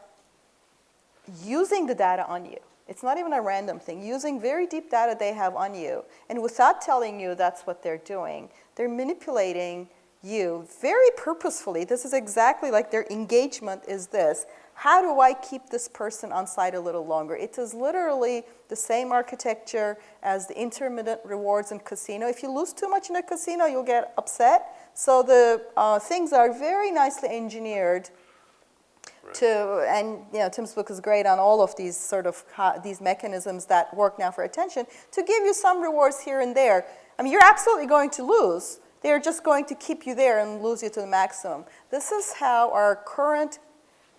using the data on you. It's not even a random thing. Using very deep data they have on you, and without telling you that's what they're doing, they're manipulating you very purposefully. This is exactly like their engagement is this. How do I keep this person on site a little longer? It is literally the same architecture as the intermittent rewards in casino. If you lose too much in a casino, you'll get upset. So the things are very nicely engineered to, and you know, Tim's book is great on all of these sort of these mechanisms that work now for attention, to give you some rewards here and there. I mean, you're absolutely going to lose. They're just going to keep you there and lose you to the maximum. This is how our current,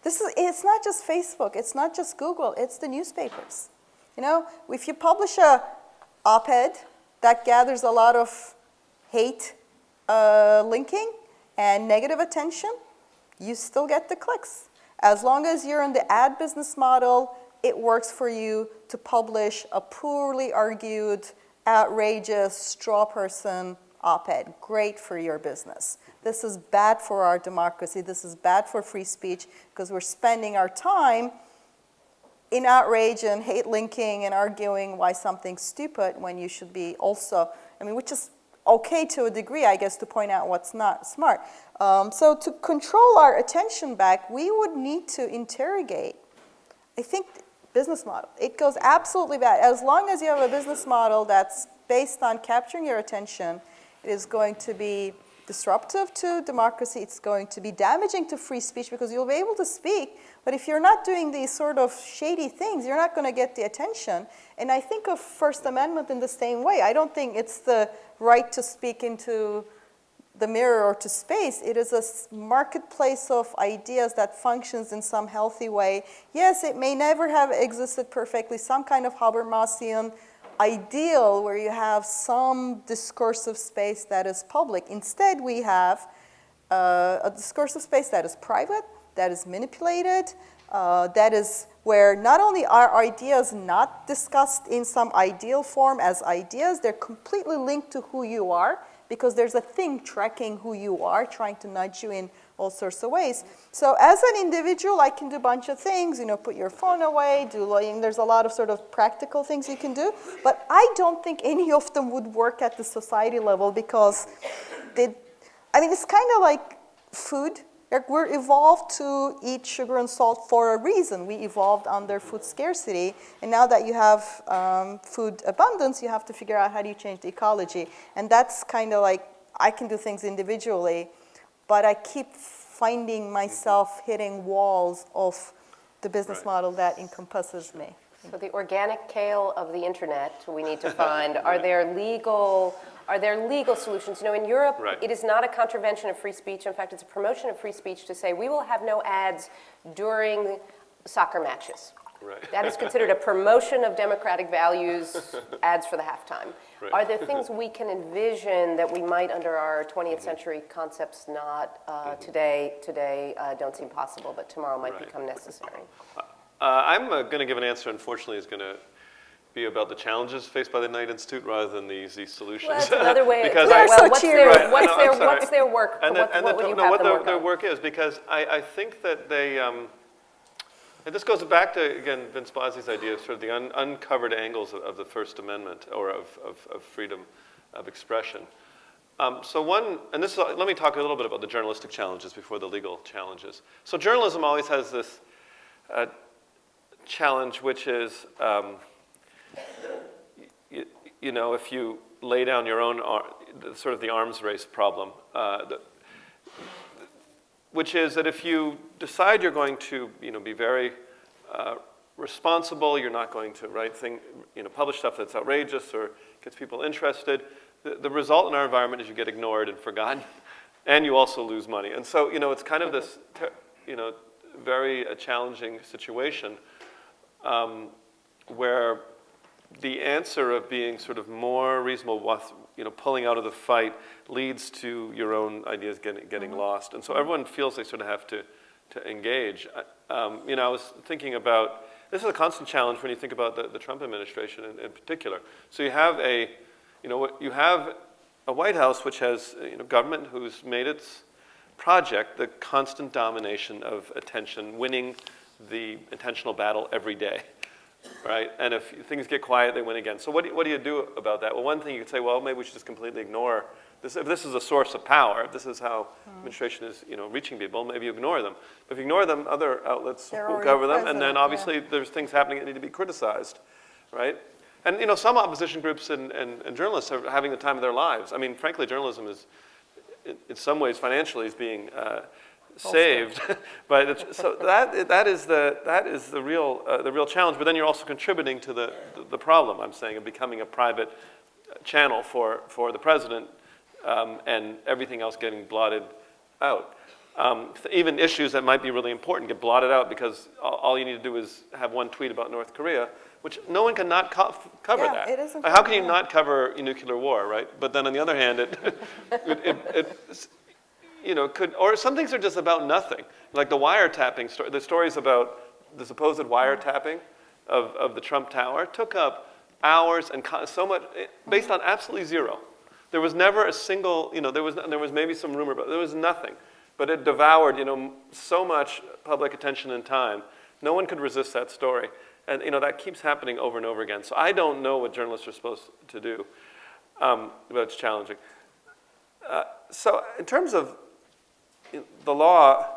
it's not just Facebook, it's not just Google, it's the newspapers. You know, if you publish a op-ed that gathers a lot of hate linking and negative attention, you still get the clicks. As long as you're in the ad business model, it works for you to publish a poorly argued, outrageous, straw person op-ed. Great for your business. This is bad for our democracy. This is bad for free speech because we're spending our time in outrage and hate linking and arguing why something's stupid when you should be also, I mean, which is okay to a degree, I guess, to point out what's not smart. So to control our attention back, we would need to interrogate, I think, business model. It goes absolutely bad. As long as you have a business model that's based on capturing your attention, it is going to be disruptive to democracy. It's going to be damaging to free speech because you'll be able to speak, but if you're not doing these sort of shady things, you're not going to get the attention. And I think of First Amendment in the same way. I don't think it's the right to speak into the mirror or to space. It is a marketplace of ideas that functions in some healthy way. Yes, it may never have existed perfectly, some kind of Habermasian ideal where you have some discursive space that is public. Instead, we have a discursive space that is private, that is manipulated, that is where not only are ideas not discussed in some ideal form as ideas, they're completely linked to who you are because there's a thing tracking who you are, trying to nudge you in all sorts of ways. So as an individual, I can do a bunch of things, you know, put your phone away, there's a lot of sort of practical things you can do, but I don't think any of them would work at the society level because it's kind of like food. Like we're evolved to eat sugar and salt for a reason. We evolved under food scarcity, and now that you have food abundance, you have to figure out how do you change the ecology. And that's kind of like, I can do things individually, but I keep finding myself hitting walls of the business model that encompasses me. So the organic kale of the internet, we need to find, are there legal solutions? You know, in Europe, it is not a contravention of free speech. In fact, it's a promotion of free speech to say we will have no ads during soccer matches. Right. That is considered a promotion of democratic values, ads for the halftime. Right. Are there things we can envision that we might, under our 20th century concepts, not today don't seem possible, but tomorrow might become necessary? I'm going to give an answer, unfortunately, is going to be about the challenges faced by the Knight Institute rather than the easy solutions. Well, that's another way. Because what's their work? What would you have them work their on? work is, because I think that they, and this goes back to, again, Vince Bozzi's idea of sort of the uncovered angles of the First Amendment, or of freedom of expression. So one, and this is, let me talk a little bit about the journalistic challenges before the legal challenges. So journalism always has this challenge, which is, you know, if you lay down your own, sort of the arms race problem, which is that if you decide you're going to, you know, be very responsible, you're not going to publish stuff that's outrageous or gets people interested, the result in our environment is you get ignored and forgotten, and you also lose money. And so, you know, it's kind of this, you know, very challenging situation where the answer of being sort of more reasonable, pulling out of the fight leads to your own ideas getting lost. And so everyone feels they sort of have to engage. I was thinking about, this is a constant challenge when you think about the Trump administration in particular. So you have a White House which has government who's made its project the constant domination of attention, winning the attentional battle every day, right? And if things get quiet, they win again. So what do you do about that? Well, one thing you could say, well, maybe we should just completely ignore this. If this is a source of power, if this is how administration is, reaching people, maybe you ignore them. But if you ignore them, other outlets will cover them, and then obviously there's things happening that need to be criticized, right? And some opposition groups and journalists are having the time of their lives. I mean, frankly, journalism is, in some ways, financially, is being saved. But so that is the real challenge. But then you're also contributing to the problem. I'm saying of becoming a private channel for the president, and everything else getting blotted out. Even issues that might be really important get blotted out because all you need to do is have one tweet about North Korea, which no one can not cover that. It is How can you not cover nuclear war, right? But then on the other hand, it could, or some things are just about nothing. Like the wiretapping story, the stories about the supposed wiretapping of the Trump Tower took up hours and so much, based on absolutely zero. There was never a single, there was maybe some rumor, but there was nothing. But it devoured, so much public attention and time. No one could resist that story. And, that keeps happening over and over again. So I don't know what journalists are supposed to do, but it's challenging. So in terms of the law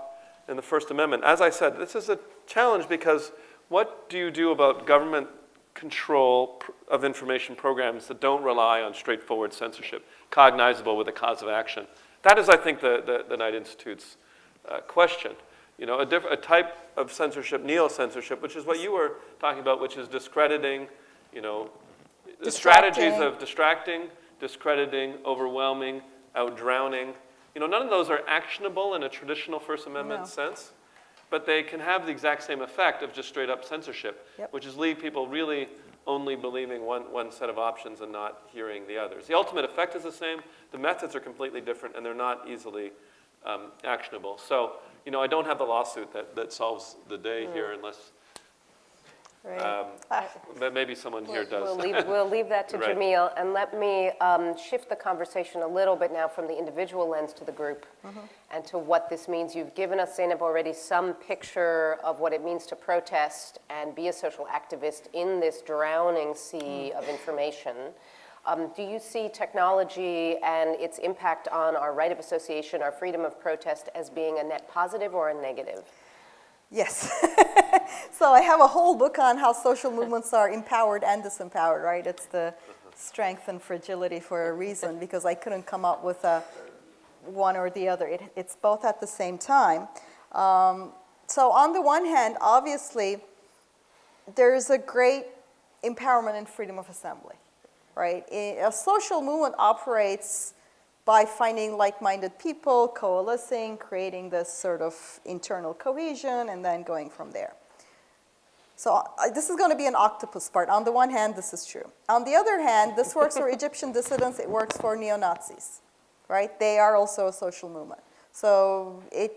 and the First Amendment, as I said, this is a challenge because what do you do about government control of information programs that don't rely on straightforward censorship, cognizable with a cause of action? That is, I think, the Knight Institute's question. A type of censorship, neo-censorship, which is what you were talking about, which is discrediting, the strategies of distracting, discrediting, overwhelming, outdrowning. None of those are actionable in a traditional First Amendment sense, but they can have the exact same effect of just straight up censorship, which is leave people really only believing one set of options and not hearing the others. The ultimate effect is the same. The methods are completely different, and they're not easily actionable. So, I don't have the lawsuit that solves the day here unless but maybe someone here does. We'll leave that to Right. Jamil, and let me shift the conversation a little bit now from the individual lens to the group and to what this means. You've given us, Zainab, already some picture of what it means to protest and be a social activist in this drowning sea of information. Do you see technology and its impact on our right of association, our freedom of protest, as being a net positive or a negative? Yes. So I have a whole book on how social movements are empowered and disempowered, right? It's the strength and fragility for a reason, because I couldn't come up with one or the other. It's both at the same time. So on the one hand, obviously, there's a great empowerment and freedom of assembly, right? A social movement operates by finding like-minded people, coalescing, creating this sort of internal cohesion, and then going from there. So this is going to be an octopus part. On the one hand, this is true. On the other hand, this works for Egyptian dissidents. It works for neo-Nazis, right? They are also a social movement. So the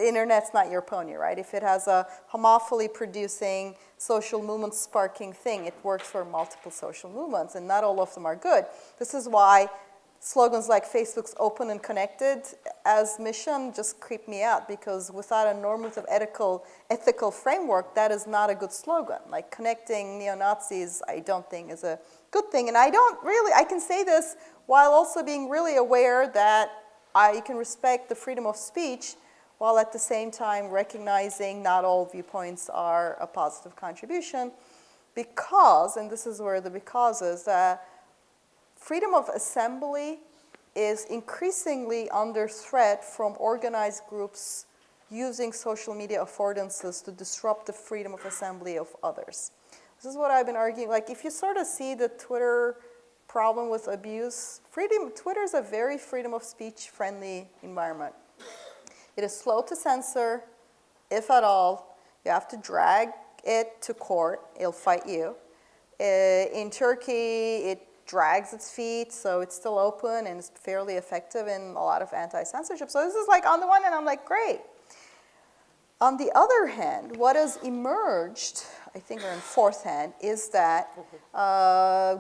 internet's not your pony, right? If it has a homophily producing, social movement sparking thing, it works for multiple social movements, and not all of them are good. This is why slogans like Facebook's open and connected as mission just creep me out, because without a normative ethical framework, that is not a good slogan. Like connecting neo-Nazis, I don't think is a good thing. And I can say this while also being really aware that you can respect the freedom of speech while at the same time recognizing not all viewpoints are a positive contribution, because, and this is where the because is, freedom of assembly is increasingly under threat from organized groups using social media affordances to disrupt the freedom of assembly of others. This is what I've been arguing. Like, if you sort of see the Twitter problem with abuse, Twitter is a very freedom of speech friendly environment. It is slow to censor, if at all. You have to drag it to court. It'll fight you. In Turkey, it drags its feet, so it's still open and it's fairly effective in a lot of anti-censorship. So this is like, on the one hand, I'm like, great. On the other hand, what has emerged, I think on fourth hand, is that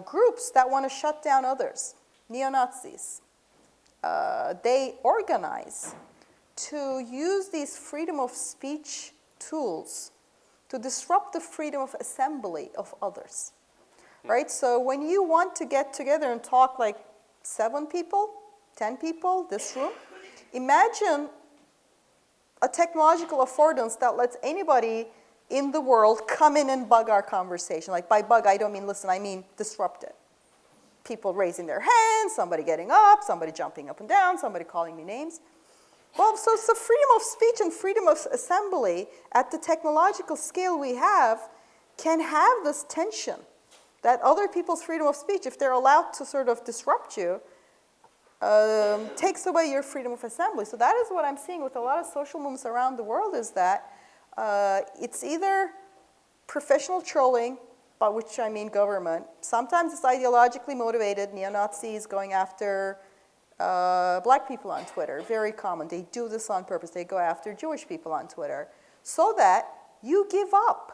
groups that want to shut down others, neo-Nazis, they organize to use these freedom of speech tools to disrupt the freedom of assembly of others, right? So when you want to get together and talk like 7 people, 10 people, this room, imagine a technological affordance that lets anybody in the world come in and bug our conversation. Like by bug, I don't mean listen, I mean disrupt it. People raising their hands, somebody getting up, somebody jumping up and down, somebody calling me names. Well, so freedom of speech and freedom of assembly at the technological scale we have can have this tension that other people's freedom of speech, if they're allowed to sort of disrupt you, takes away your freedom of assembly. So that is what I'm seeing with a lot of social movements around the world, is that it's either professional trolling, by which I mean government. Sometimes it's ideologically motivated, neo-Nazis going after black people on Twitter, very common. They do this on purpose. They go after Jewish people on Twitter so that you give up.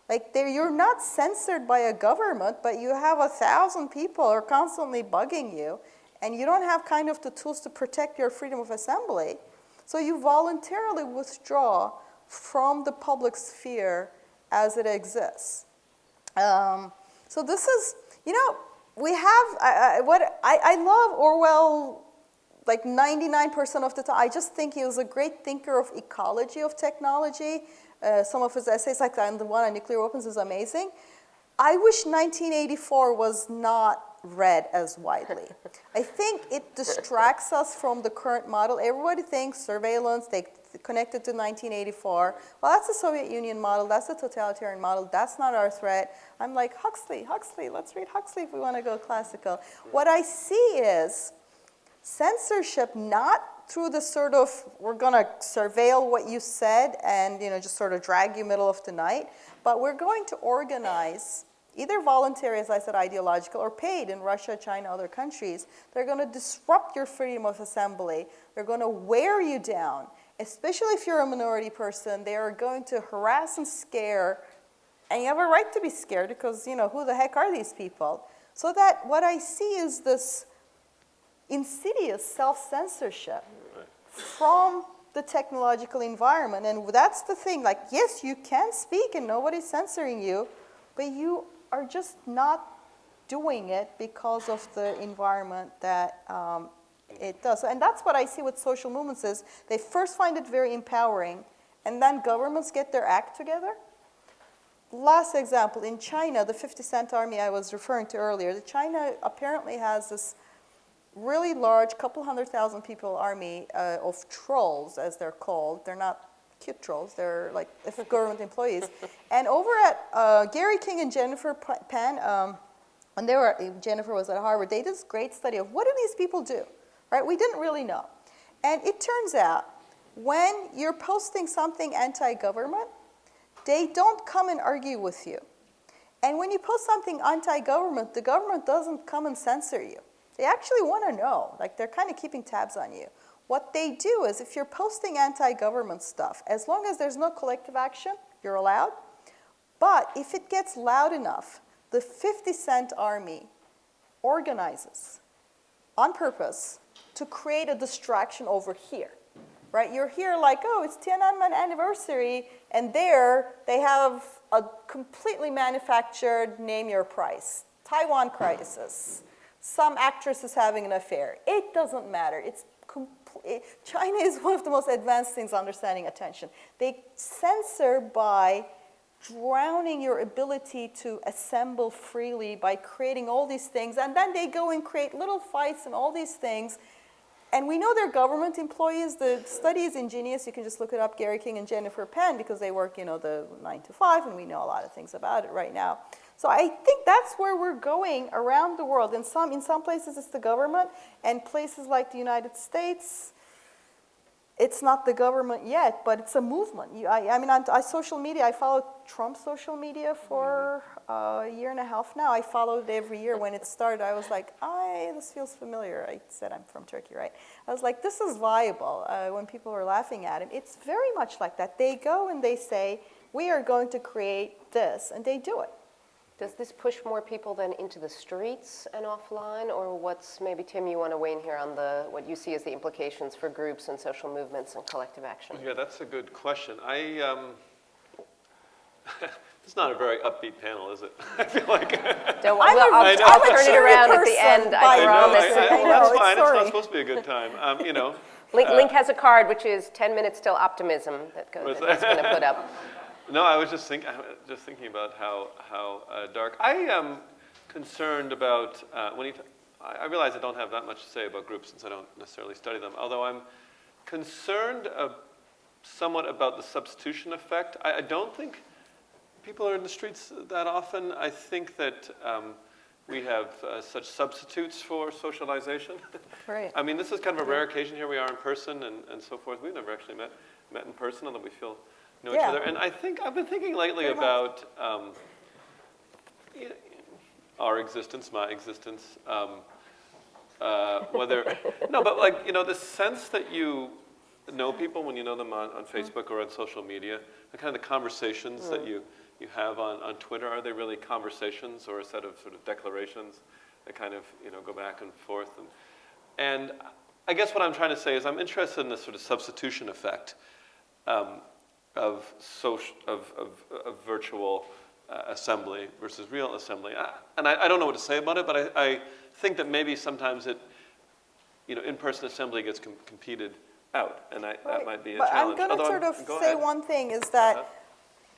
Like you're not censored by a government, but you have 1,000 people who are constantly bugging you, and you don't have kind of the tools to protect your freedom of assembly. So you voluntarily withdraw from the public sphere as it exists. So this is, you know, we have, I love Orwell like 99% of the time. I just think he was a great thinker of ecology of technology. Some of his essays, like the one on nuclear weapons, is amazing. I wish 1984 was not read as widely. I think it distracts us from the current model. Everybody thinks surveillance, they connect it to 1984. Well, that's the Soviet Union model, that's the totalitarian model, that's not our threat. I'm like, Huxley, let's read Huxley if we want to go classical. What I see is censorship not through the sort of, we're going to surveil what you said and just sort of drag you middle of the night, but we're going to organize, either voluntary, as I said, ideological, or paid in Russia, China, other countries. They're going to disrupt your freedom of assembly. They're going to wear you down, especially if you're a minority person. They are going to harass and scare, and you have a right to be scared because, who the heck are these people? So that what I see is this insidious self-censorship from the technological environment. And that's the thing, like, yes, you can speak and nobody's censoring you, but you are just not doing it because of the environment that it does. And that's what I see with social movements is they first find it very empowering, and then governments get their act together. Last example, in China, the 50 Cent Army I was referring to earlier, China apparently has this really large, couple 100,000 people army of trolls, as they're called. They're not cute trolls, they're like government employees. And over at Gary King and Jennifer Pan, when Jennifer was at Harvard, they did this great study of what do these people do, right? We didn't really know. And it turns out when you're posting something anti-government, they don't come and argue with you. And when you post something anti-government, the government doesn't come and censor you. They actually want to know, like they're kind of keeping tabs on you. What they do is if you're posting anti-government stuff, as long as there's no collective action, you're allowed. But if it gets loud enough, the 50 Cent Army organizes on purpose to create a distraction over here, right? You're here like, oh, it's Tiananmen anniversary, and there they have a completely manufactured name your price, Taiwan crisis. Some actress is having an affair. It doesn't matter. China is one of the most advanced things understanding attention. They censor by drowning your ability to assemble freely by creating all these things, and then they go and create little fights and all these things. And we know they're government employees. The study is ingenious. You can just look it up, Gary King and Jennifer Pan, because they work, the 9 to 5, and we know a lot of things about it right now. So I think that's where we're going around the world. In some places it's the government, and places like the United States it's not the government yet, but it's a movement. I mean, on social media, I follow Trump's social media for a year and a half now. I followed it every year. When it started, I was like, this feels familiar. I said I'm from Turkey, right? I was like, this is viable. When people were laughing at him, it's very much like that. They go and they say, we are going to create this, and they do it. Does this push more people then into the streets and offline, or what's, maybe Tim, you want to weigh in here on what you see as the implications for groups and social movements and collective action? Yeah, that's a good question. It's not a very upbeat panel, is it? I feel like. Don't worry, I'll turn it around at the end, I promise. That's fine, it's not supposed to be a good time, you know. Link has a card, which is 10 minutes till optimism, that he's going to put up. No, I was just thinking about how dark. I am concerned about I realize I don't have that much to say about groups since I don't necessarily study them. Although I'm concerned somewhat about the substitution effect. I don't think people are in the streets that often. I think that we have such substitutes for socialization. Right. I mean, this is kind of a rare occasion. Here we are in person and so forth. We've never actually met in person, although we know each other. And I've been thinking lately about our existence, my existence, the sense that you know people when you know them on Facebook or on social media, the kind of the conversations that you have on Twitter, are they really conversations or a set of sort of declarations that kind of go back and forth? And I guess what I'm trying to say is I'm interested in this sort of substitution effect of virtual assembly versus real assembly. I don't know what to say about it, but I think that maybe sometimes in-person assembly gets competed out, and that might be a challenge. I'm going to say one thing is that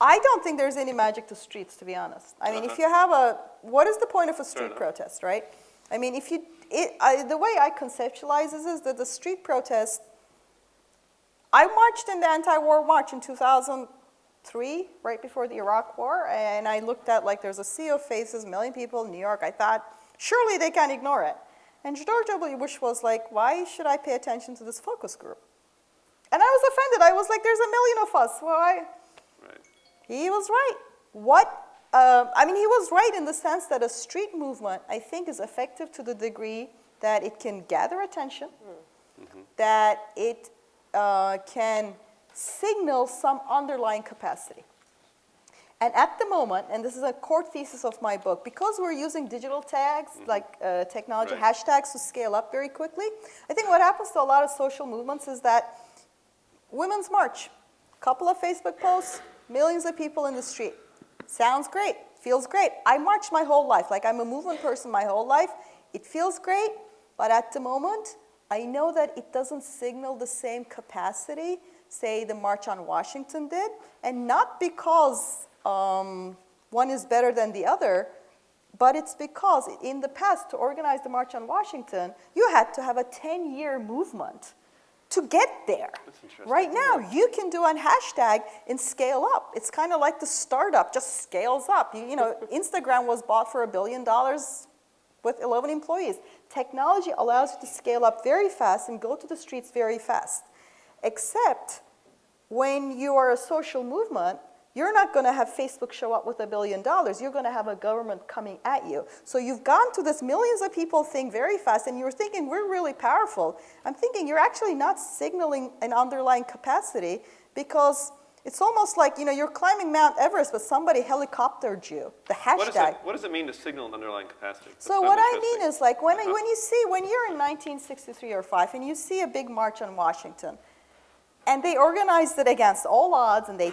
I don't think there's any magic to streets, to be honest. I mean, if you have what is the point of a street protest, right? I mean, the way I conceptualize this is that the street protest, I marched in the anti-war march in 2003, right before the Iraq War, and I looked at, there's a sea of faces, a million people in New York. I thought, surely they can ignore it. And George W. Bush was like, why should I pay attention to this focus group? And I was offended. I was like, there's a million of us. Why? Right. He was right. He was right in the sense that a street movement, I think, is effective to the degree that it can gather attention, that it can signal some underlying capacity. And at the moment, and this is a core thesis of my book, because we're using digital tags, technology hashtags to scale up very quickly, I think what happens to a lot of social movements is that Women's March, couple of Facebook posts, millions of people in the street. Sounds great, feels great. I marched my whole life, I'm a movement person my whole life. It feels great, but at the moment, I know that it doesn't signal the same capacity, say the March on Washington did, and not because one is better than the other, but it's because in the past, to organize the March on Washington, you had to have a 10-year movement to get there. Right now, you can do a hashtag and scale up. It's kind of like the startup just scales up. Instagram was bought for $1 billion with 11 employees. Technology allows you to scale up very fast and go to the streets very fast. Except when you are a social movement, you're not going to have Facebook show up with $1 billion. You're going to have a government coming at you. So you've gone to this millions of people thing very fast, and you're thinking, we're really powerful. I'm thinking you're actually not signaling an underlying capacity, because it's almost like, you're climbing Mount Everest, but somebody helicoptered you. The hashtag. What does it mean to signal an underlying capacity? So what I mean is, when you're in 1963 or 5, and you see a big march on Washington, and they organized it against all odds, and they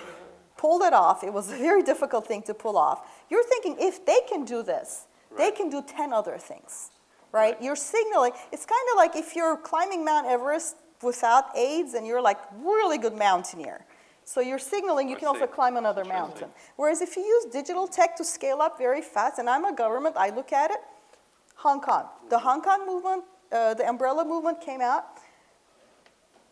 pulled it off. It was a very difficult thing to pull off. You're thinking, if they can do this, they can do 10 other things, right? You're signaling. It's kind of like if you're climbing Mount Everest without aids, and you're really good mountaineer. So you're signaling you can also climb another mountain. Whereas if you use digital tech to scale up very fast, and I'm a government, I look at it, Hong Kong. The Hong Kong movement, the umbrella movement came out.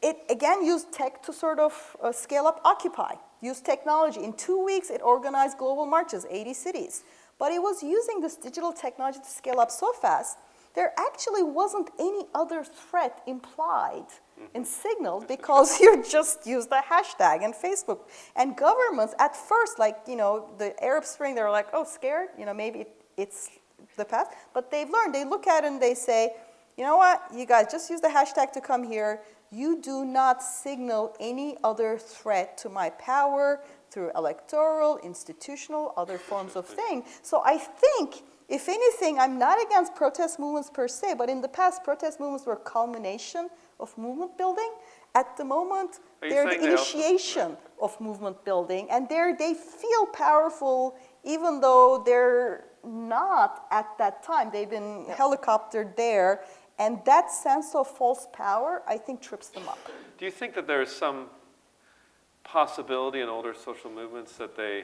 It, again, used tech to sort of scale up Occupy, used technology. In 2 weeks, it organized global marches, 80 cities. But it was using this digital technology to scale up so fast, there actually wasn't any other threat implied in Signal because you just use the hashtag and Facebook. And governments at first, like, you know, the Arab Spring, they were like, oh, scared, you know, maybe it's the past. But they've learned, they look at it and they say, you know what, you guys just use the hashtag to come here. You do not signal any other threat to my power through electoral, institutional, other forms of thing. So I think, if anything, I'm not against protest movements per se, but in the past, protest movements were a culmination of movement building. At the moment, they're the initiation of movement building, and they feel powerful even though they're not at that time. They've been helicoptered there, and that sense of false power, I think, trips them up. Do you think that there is some possibility in older social movements that they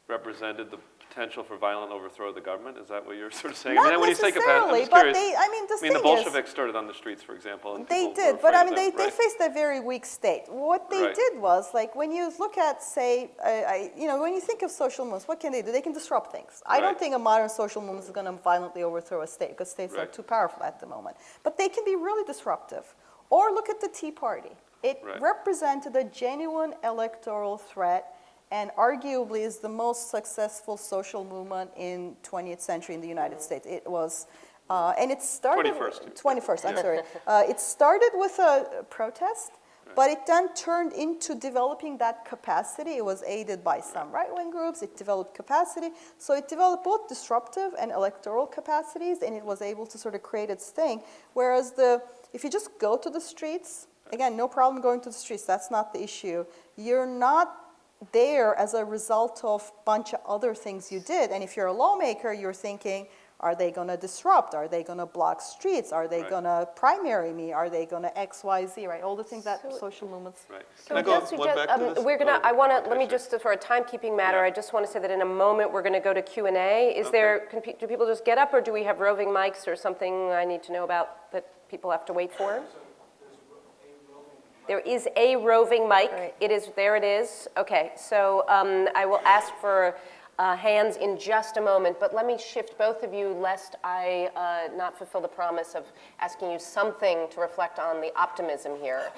represented the potential for violent overthrow of the government? Is that what you're sort of saying? Not I mean, when you say necessarily, capacity, but they, I mean, the Bolsheviks started on the streets, for example. And they people did, were but I afraid mean, of them, they right? faced a very weak state. What they Right. did was, like, when you look at, say, you know, when you think of social movements, what can they do? They can disrupt things. I don't Right. think a modern social movement is going to violently overthrow a state because states are Right. too powerful at the moment. But they can be really disruptive. Or look at the Tea Party. It Right. represented a genuine electoral threat and arguably is the most successful social movement in 20th century in the United States. It was, and it started... 21st, I'm sorry. It started with a protest, but it then turned into developing that capacity. It was aided by some right-wing groups. It developed capacity. So it developed both disruptive and electoral capacities, and it was able to sort of create its thing. Whereas if you just go to the streets, again, no problem going to the streets. That's not the issue. You're not there as a result of a bunch of other things you did. And if you're a lawmaker, you're thinking, are they going to disrupt? Are they going to block streets? Are they Right. going to primary me? Are they going to X, Y, Z, right? All the things that social movements. Right. Can I we go just one back to this? we're gonna, Oh, I want to, okay, let me sure. just, for a timekeeping matter, Yeah. I just want to say that in a moment, we're going to go to Q&A. Is there, do people just get up, or do we have roving mics or something I need to know about that people have to wait for? There is a roving mic. Right. There it is. Okay, so I will ask for hands in just a moment, but let me shift both of you lest I not fulfill the promise of asking you something to reflect on the optimism here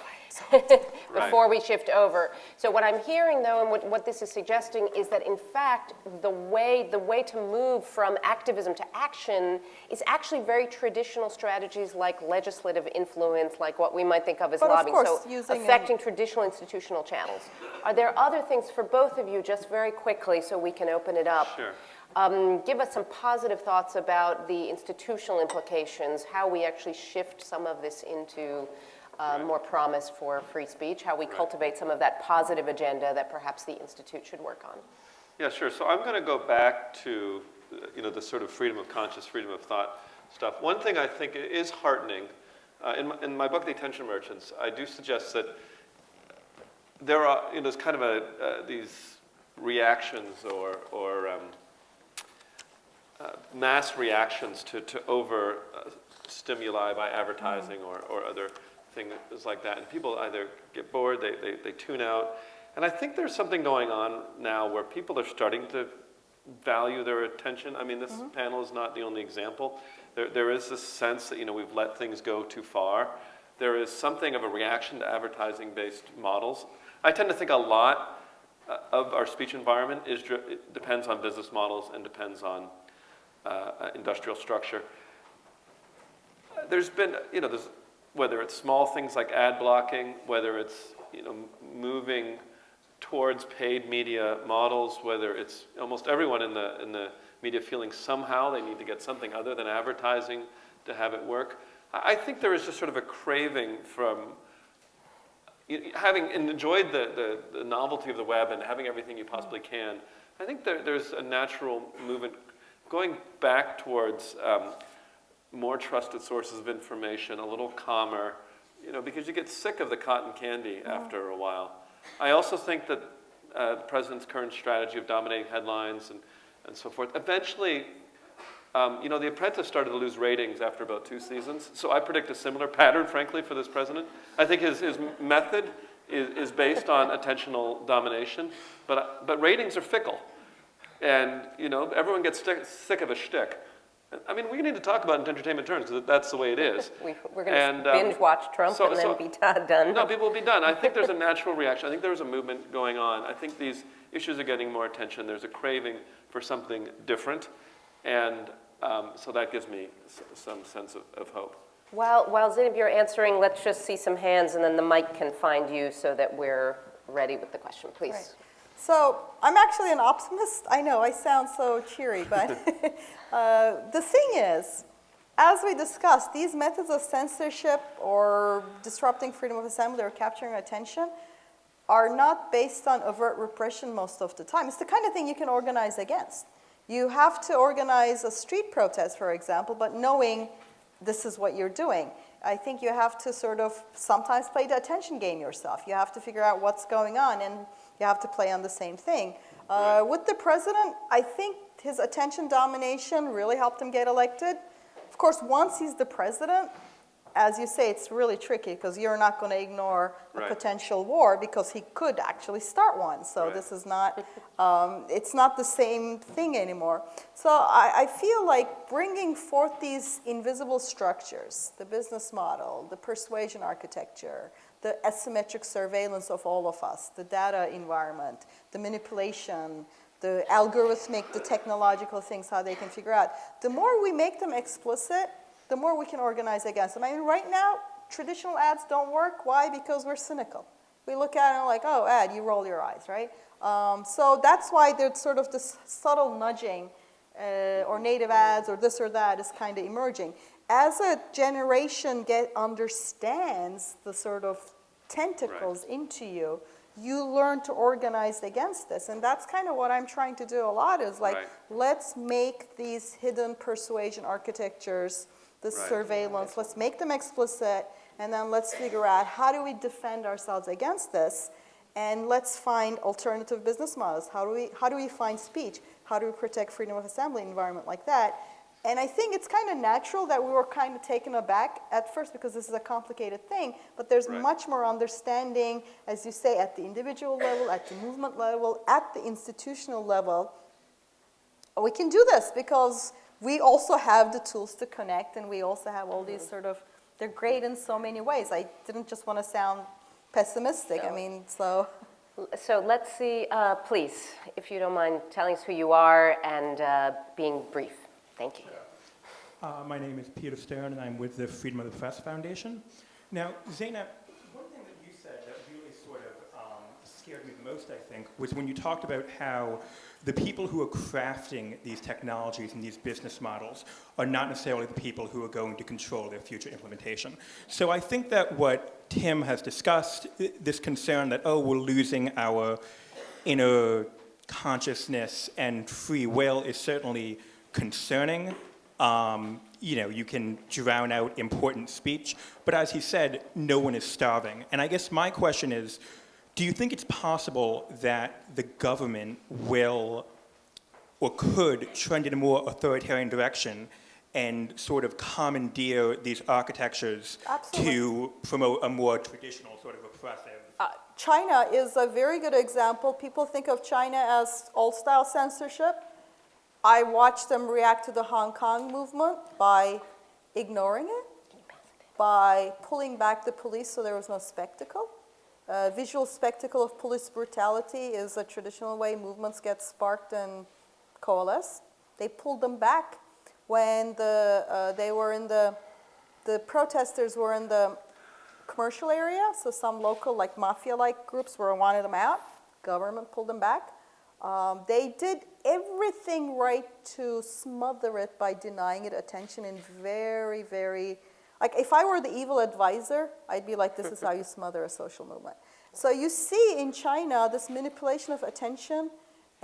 before we shift over. So what I'm hearing, though, and what this is suggesting is that, in fact, the way to move from activism to action is actually very traditional strategies like legislative influence, like what we might think of as But of lobbying, course, so using affecting traditional institutional channels. Are there other things for both of you, just very quickly, so we can open it up? Sure. Give us some positive thoughts about the institutional implications, how we actually shift some of this into more promise for free speech, how we cultivate some of that positive agenda that perhaps the Institute should work on. Yeah, sure. So I'm going to go back to, the sort of freedom of conscience, freedom of thought stuff. One thing I think is heartening, in my book, The Attention Merchants, I do suggest that there are, there's kind of these reactions or mass reactions to over stimuli by advertising or other things like that. And people either get bored, they tune out. And I think there's something going on now where people are starting to value their attention. I mean, this panel is not the only example. There is this sense that, we've let things go too far. There is something of a reaction to advertising-based models. I tend to think a lot of our speech environment it depends on business models and depends on industrial structure. There's been, whether it's small things like ad blocking, whether it's, moving towards paid media models, whether it's almost everyone in the media feeling somehow they need to get something other than advertising to have it work. I think there is just sort of a craving from having enjoyed the novelty of the web and having everything you possibly can. I think there's a natural movement going back towards more trusted sources of information, a little calmer, because you get sick of the cotton candy after a while. I also think that the president's current strategy of dominating headlines and so forth, eventually, The Apprentice started to lose ratings after about 2 seasons, so I predict a similar pattern, frankly, for this president. I think his method is based on attentional domination, but ratings are fickle. And, everyone gets sick of a shtick. I mean, we need to talk about it in entertainment terms, because that's the way it is. We're going to binge watch Trump and then be done. No, people will be done. I think there's a natural reaction. I think there's a movement going on. I think these issues are getting more attention. There's a craving for something different, and so that gives me some sense of hope. While Zainab, you're answering, let's just see some hands, and then the mic can find you so that we're ready with the question, please. Right. So I'm actually an optimist. I know I sound so cheery, but the thing is, as we discussed, these methods of censorship or disrupting freedom of assembly or capturing attention are not based on overt repression most of the time. It's the kind of thing you can organize against. You have to organize a street protest, for example, but knowing this is what you're doing. I think you have to sort of sometimes play the attention game yourself. You have to figure out what's going on, and you have to play on the same thing. With the president, I think his attention domination really helped him get elected. Of course, once he's the president, as you say, it's really tricky because you're not going to ignore a potential war because he could actually start one. So this is not, it's not the same thing anymore. So I feel like bringing forth these invisible structures, the business model, the persuasion architecture, the asymmetric surveillance of all of us, the data environment, the manipulation, the algorithmic, the technological things, how they can figure out. The more we make them explicit, the more we can organize against them. I mean, right now, traditional ads don't work. Why? Because we're cynical. We look at it and we're like, oh, ad, you roll your eyes, right? So that's why there's sort of this subtle nudging or native ads or this or that is kind of emerging. As a generation understands the sort of tentacles into you, you learn to organize against this. And that's kind of what I'm trying to do a lot is like, let's make these hidden persuasion architectures, the surveillance, let's make them explicit, and then let's figure out how do we defend ourselves against this, and let's find alternative business models. How do we find speech? How do we protect freedom of assembly environment like that? And I think it's kind of natural that we were kind of taken aback at first because this is a complicated thing, but there's much more understanding, as you say, at the individual level, at the movement level, at the institutional level. We can do this because we also have the tools to connect, and we also have all these sort of, they're great in so many ways. I didn't just want to sound pessimistic. I mean, so. So let's see, please, if you don't mind telling us who you are and being brief. Thank you. My name is Peter Stern, and I'm with the Freedom of the Press Foundation. Now, Zainab, one thing that you said that really sort of scared me the most, I think, was when you talked about how the people who are crafting these technologies and these business models are not necessarily the people who are going to control their future implementation. So I think that what Tim has discussed, this concern that, oh, we're losing our inner consciousness and free will is certainly concerning. You know, you can drown out important speech, but as he said, no one is starving. And I guess my question is, do you think it's possible that the government will or could trend in a more authoritarian direction and sort of commandeer these architectures to promote a more traditional sort of oppressive? China is a very good example. People think of China as old-style censorship. I watched them react to the Hong Kong movement by ignoring it, by pulling back the police so there was no spectacle. Visual spectacle of police brutality is a traditional way movements get sparked and coalesce. They pulled them back when they were in the protesters were in the commercial area, so some local like mafia-like groups wanted them out. Government pulled them back. They did everything right to smother it by denying it attention in very, very, like if I were the evil advisor, I'd be like, this is how you smother a social movement. So you see in China this manipulation of attention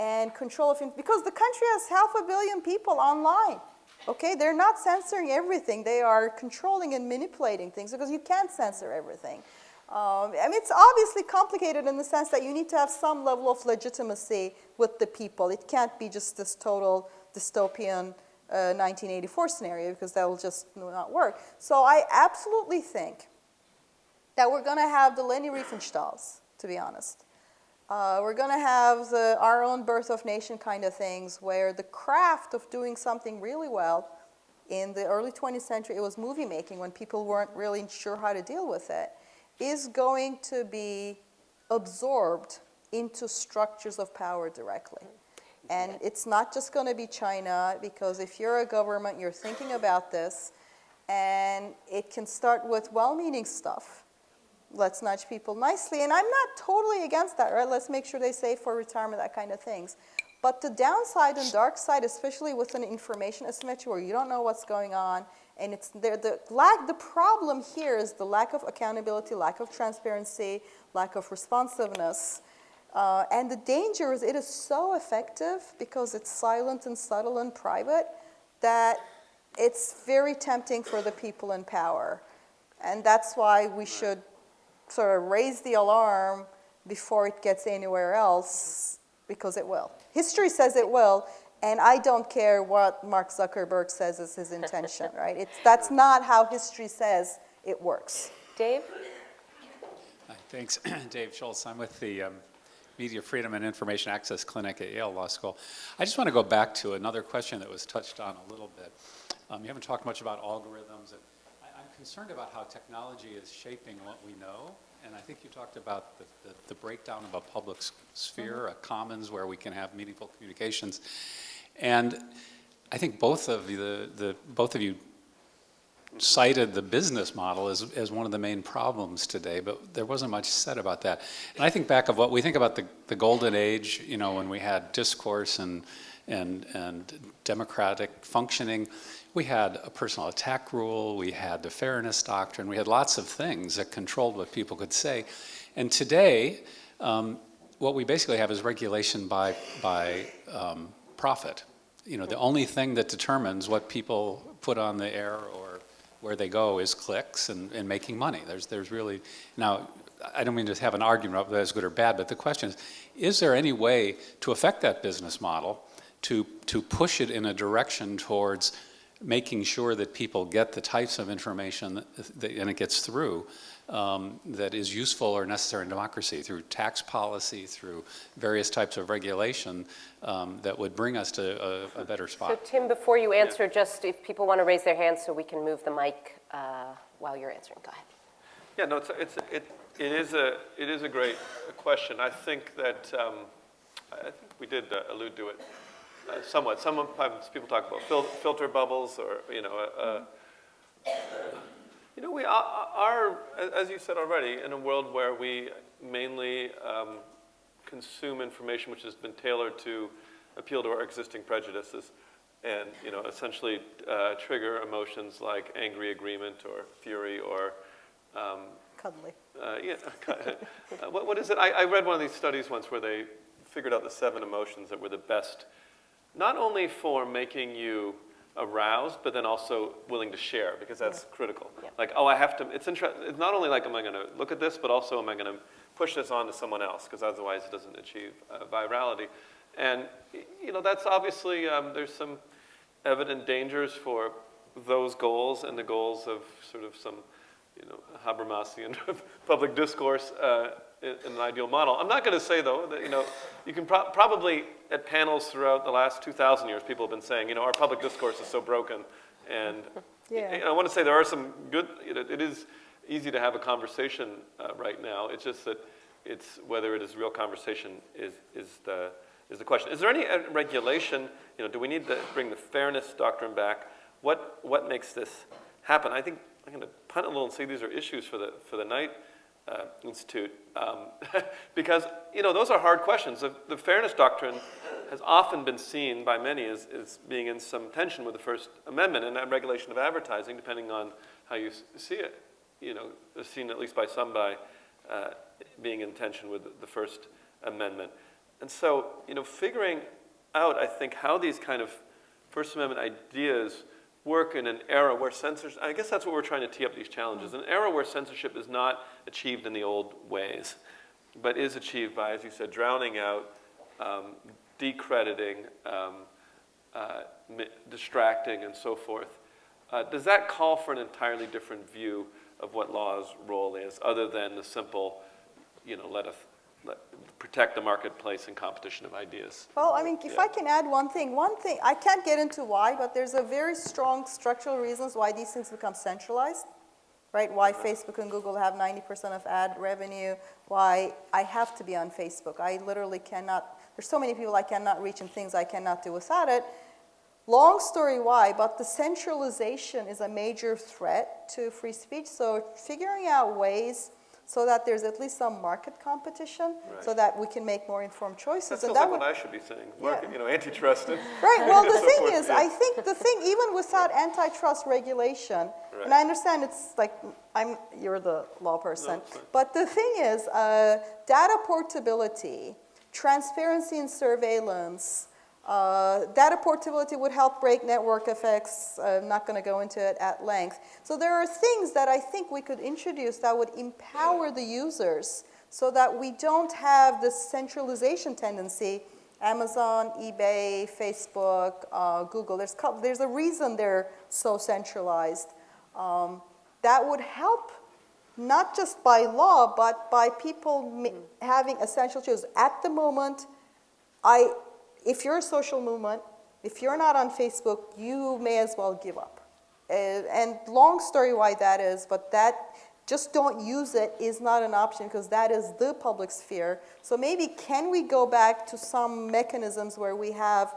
and control of, because the country has 500 million people online. Okay, they're not censoring everything. They are controlling and manipulating things because you can't censor everything. I mean, it's obviously complicated in the sense that you need to have some level of legitimacy with the people. It can't be just this total dystopian 1984 scenario because that will just not work. So I absolutely think that we're going to have the Leni Riefenstahls, to be honest. We're going to have our own birth of nation kind of things where the craft of doing something really well in the early 20th century, it was movie making when people weren't really sure how to deal with it, is going to be absorbed into structures of power directly. And it's not just going to be China, because if you're a government, you're thinking about this, and it can start with well-meaning stuff. Let's nudge people nicely, and I'm not totally against that, right? Let's make sure they save for retirement, that kind of things. But the downside and dark side, especially with an information asymmetry where you don't know what's going on, and it's there, the problem here is the lack of accountability, lack of transparency, lack of responsiveness. And the danger is it is so effective because it's silent and subtle and private that it's very tempting for the people in power. And that's why we should sort of raise the alarm before it gets anywhere else, because it will. History says it will, and I don't care what Mark Zuckerberg says is his intention, right? That's not how history says it works. Dave? Hi, thanks. Dave Schultz. I'm with the Media Freedom and Information Access Clinic at Yale Law School. I just want to go back to another question that was touched on a little bit. You haven't talked much about algorithms. I'm concerned about how technology is shaping what we know. And I think you talked about the breakdown of a public sphere, a commons where we can have meaningful communications. And I think both of you cited the business model as one of the main problems today, but there wasn't much said about that. And I think back of what we think about the golden age, you know, when we had discourse and democratic functioning. We had a personal attack rule, we had the fairness doctrine, we had lots of things that controlled what people could say. And today, what we basically have is regulation by profit. You know, the only thing that determines what people put on the air or where they go is clicks and making money. There's really, now, I don't mean to have an argument about whether that's good or bad, but the question is there any way to affect that business model to push it in a direction towards making sure that people get the types of information and it gets through that is useful or necessary in democracy through tax policy, through various types of regulation that would bring us to a better spot. So Tim, before you answer, just if people want to raise their hands so we can move the mic while you're answering, go ahead. Yeah, no, it is a great question. I think that I think we did allude to it somewhat. Sometimes people talk about filter bubbles, or we are, as you said already, in a world where we mainly consume information which has been tailored to appeal to our existing prejudices, and essentially trigger emotions like angry agreement or fury or Cuddly. What is it? I read one of these studies once where they figured out the 7 emotions that were the best, not only for making you aroused, but then also willing to share, because that's critical. Yeah. Like, oh, I have to, it's not only like, am I going to look at this, but also am I going to push this on to someone else, because otherwise it doesn't achieve virality. And, that's obviously, there's some evident dangers for those goals and the goals of sort of some, Habermasian public discourse in an ideal model. I'm not going to say, though, that, you can probably at panels throughout the last 2,000 years, people have been saying, our public discourse is so broken. And I want to say there are some good, it is easy to have a conversation right now. It's just that it's whether it is real conversation is the question. Is there any regulation, do we need to bring the fairness doctrine back? What makes this happen? I think I'm going to punt a little and say these are issues for the Knight Institute, because those are hard questions. The fairness doctrine has often been seen by many as being in some tension with the First Amendment and regulation of advertising, depending on how you see it. Seen at least by some by being in tension with the First Amendment, and so figuring out, I think, how these kind of First Amendment ideas work in an era where censorship, I guess that's what we're trying to tee up these challenges, an era where censorship is not achieved in the old ways, but is achieved by, as you said, drowning out, decrediting, distracting, and so forth. Does that call for an entirely different view of what law's role is, other than the simple, let a protect the marketplace and competition of ideas. Well, I mean, if I can add one thing, I can't get into why, but there's a very strong structural reasons why these things become centralized, right? Why Facebook and Google have 90% of ad revenue, why I have to be on Facebook. I literally cannot, there's so many people I cannot reach and things I cannot do without it. Long story why, but the centralization is a major threat to free speech, so figuring out ways so that there's at least some market competition, so that we can make more informed choices. That sounds like what I should be saying, antitrust. Right, well, the thing is, I think the thing, even without antitrust regulation, and I understand it's like, you're the law person, but the thing is, data portability, transparency and surveillance, data portability would help break network effects. I'm not going to go into it at length. So there are things that I think we could introduce that would empower the users so that we don't have this centralization tendency. Amazon, eBay, Facebook, Google, there's a reason they're so centralized. That would help not just by law, but by people having essential choices. At the moment, if you're a social movement, if you're not on Facebook, you may as well give up. And long story why that is, but that just don't use it is not an option because that is the public sphere. So maybe can we go back to some mechanisms where we have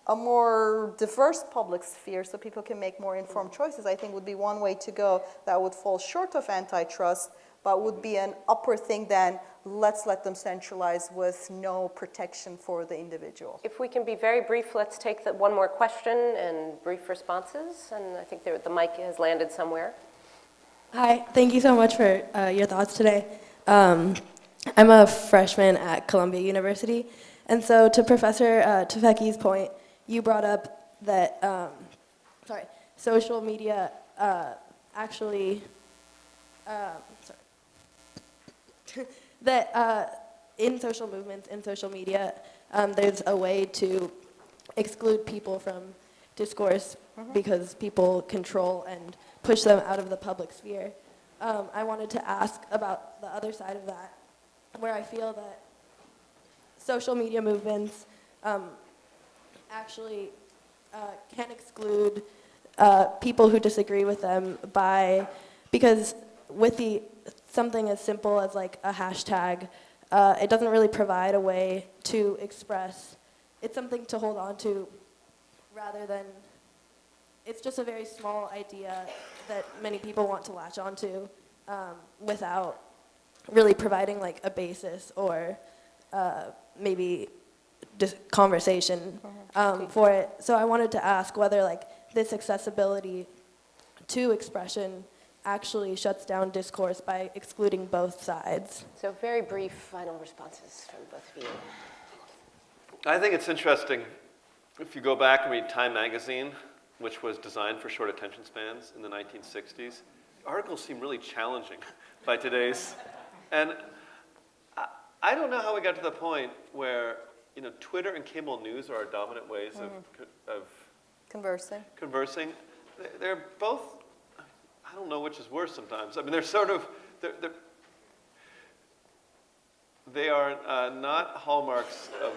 a more diverse public sphere so people can make more informed choices, I think would be one way to go that would fall short of antitrust, but would be an upper thing than let's let them centralize with no protection for the individual. If we can be very brief, let's take one more question and brief responses. And I think the mic has landed somewhere. Hi, thank you so much for your thoughts today. I'm a freshman at Columbia University. And so to Professor Tufekci's point, you brought up that, social media actually, that in social movements, in social media, there's a way to exclude people from discourse because people control and push them out of the public sphere. I wanted to ask about the other side of that, where I feel that social media movements actually can exclude people who disagree with them because with something as simple as like a hashtag, it doesn't really provide a way to express. It's something to hold on to rather than, it's just a very small idea that many people want to latch onto without really providing like a basis or maybe just conversation for it. So I wanted to ask whether like this accessibility to expression actually shuts down discourse by excluding both sides. So very brief final responses from both of you. I think it's interesting. If you go back and read Time magazine, which was designed for short attention spans in the 1960s, articles seem really challenging by today's. And I don't know how we got to the point where Twitter and cable news are our dominant ways of conversing. They're both, I don't know which is worse sometimes. I mean, they're sort of, they are not hallmarks of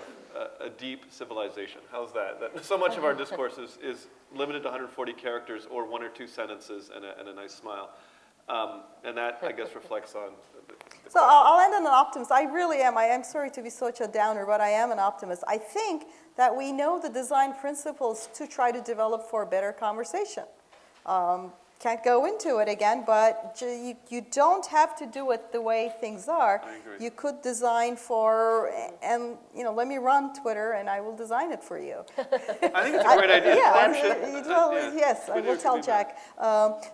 a deep civilization. How's that? So much of our discourse is limited to 140 characters or one or two sentences and a nice smile. And that, I guess, reflects on So I'll end on an optimist. I really am. I am sorry to be such a downer, but I am an optimist. I think that we know the design principles to try to develop for a better conversation. Can't go into it again, but you don't have to do it the way things are. I agree. You could design for, and let me run Twitter and I will design it for you. I think it's a great idea. Yes, I will tell Jack.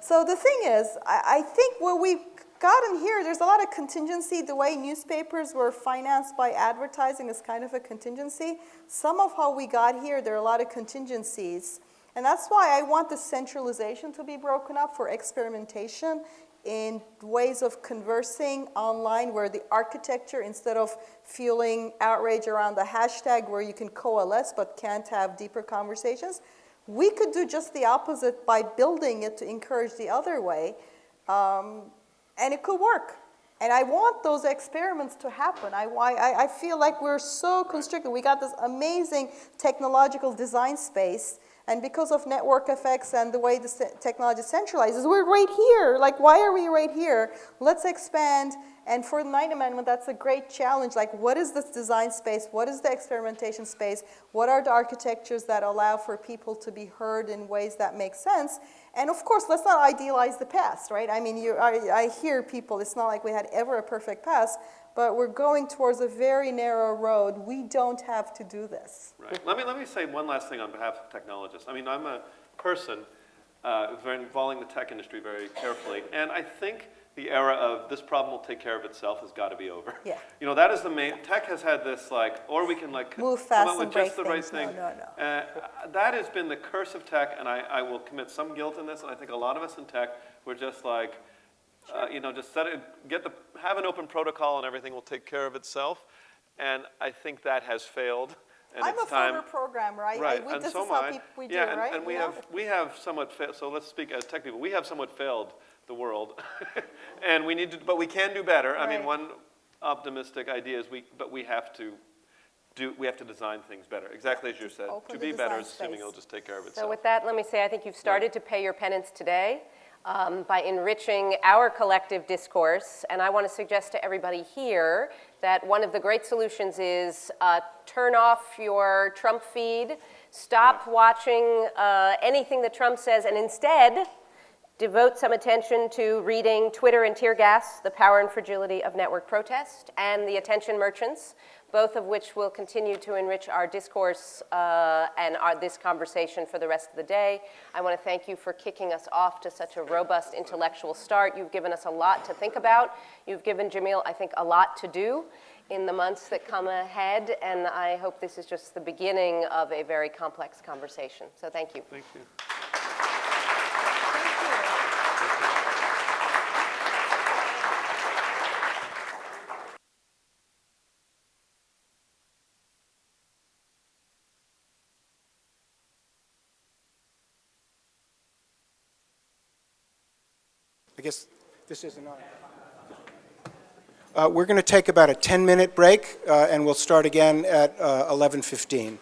So the thing is, I think what we've gotten here, there's a lot of contingency. The way newspapers were financed by advertising is kind of a contingency. Some of how we got here, there are a lot of contingencies. And that's why I want the centralization to be broken up for experimentation in ways of conversing online where the architecture, instead of fueling outrage around the hashtag where you can coalesce but can't have deeper conversations, we could do just the opposite by building it to encourage the other way. And it could work. And I want those experiments to happen. I feel like we're so constricted. We got this amazing technological design space, and because of network effects and the way the technology centralizes, we're right here. Like, why are we right here? Let's expand. And for the Ninth Amendment, that's a great challenge. Like, what is this design space? What is the experimentation space? What are the architectures that allow for people to be heard in ways that make sense? And of course, let's not idealize the past, right? I mean, I hear people, it's not like we had ever a perfect past, but we're going towards a very narrow road. We don't have to do this. Right. Let me say one last thing on behalf of technologists. I mean, I'm a person who's been following the tech industry very carefully, and I think the era of this problem will take care of itself has got to be over. Yeah. You know, that is the main, tech has had this like, or we can like move come fast up with and break just the right things. thing. No. That has been the curse of tech, and I will commit some guilt in this, and I think a lot of us in tech, we're just like, you know, just have an open protocol and everything will take care of itself. And I think that has failed. And I'm it's a time, former programmer. right, This so is how am I. we do, yeah, right? and we have somewhat failed, so let's speak as tech people, we have somewhat failed the world. And we need to, but we can do better. I mean, one optimistic idea is we have to design things better. Exactly as you said. Open To the be better, design assuming space. it'll just take care of itself. So with that, let me say I think you've started to pay your penance today by enriching our collective discourse. And I want to suggest to everybody here that one of the great solutions is turn off your Trump feed, stop watching anything that Trump says, and instead devote some attention to reading Twitter and Tear Gas, The Power and Fragility of Network Protest, and The Attention Merchants, both of which will continue to enrich our discourse and this conversation for the rest of the day. I want to thank you for kicking us off to such a robust intellectual start. You've given us a lot to think about. You've given Jamil, I think, a lot to do in the months that come ahead, and I hope this is just the beginning of a very complex conversation. So thank you. Thank you. I guess this isn't on. We're going to take about a 10-minute break, and we'll start again at 11:15.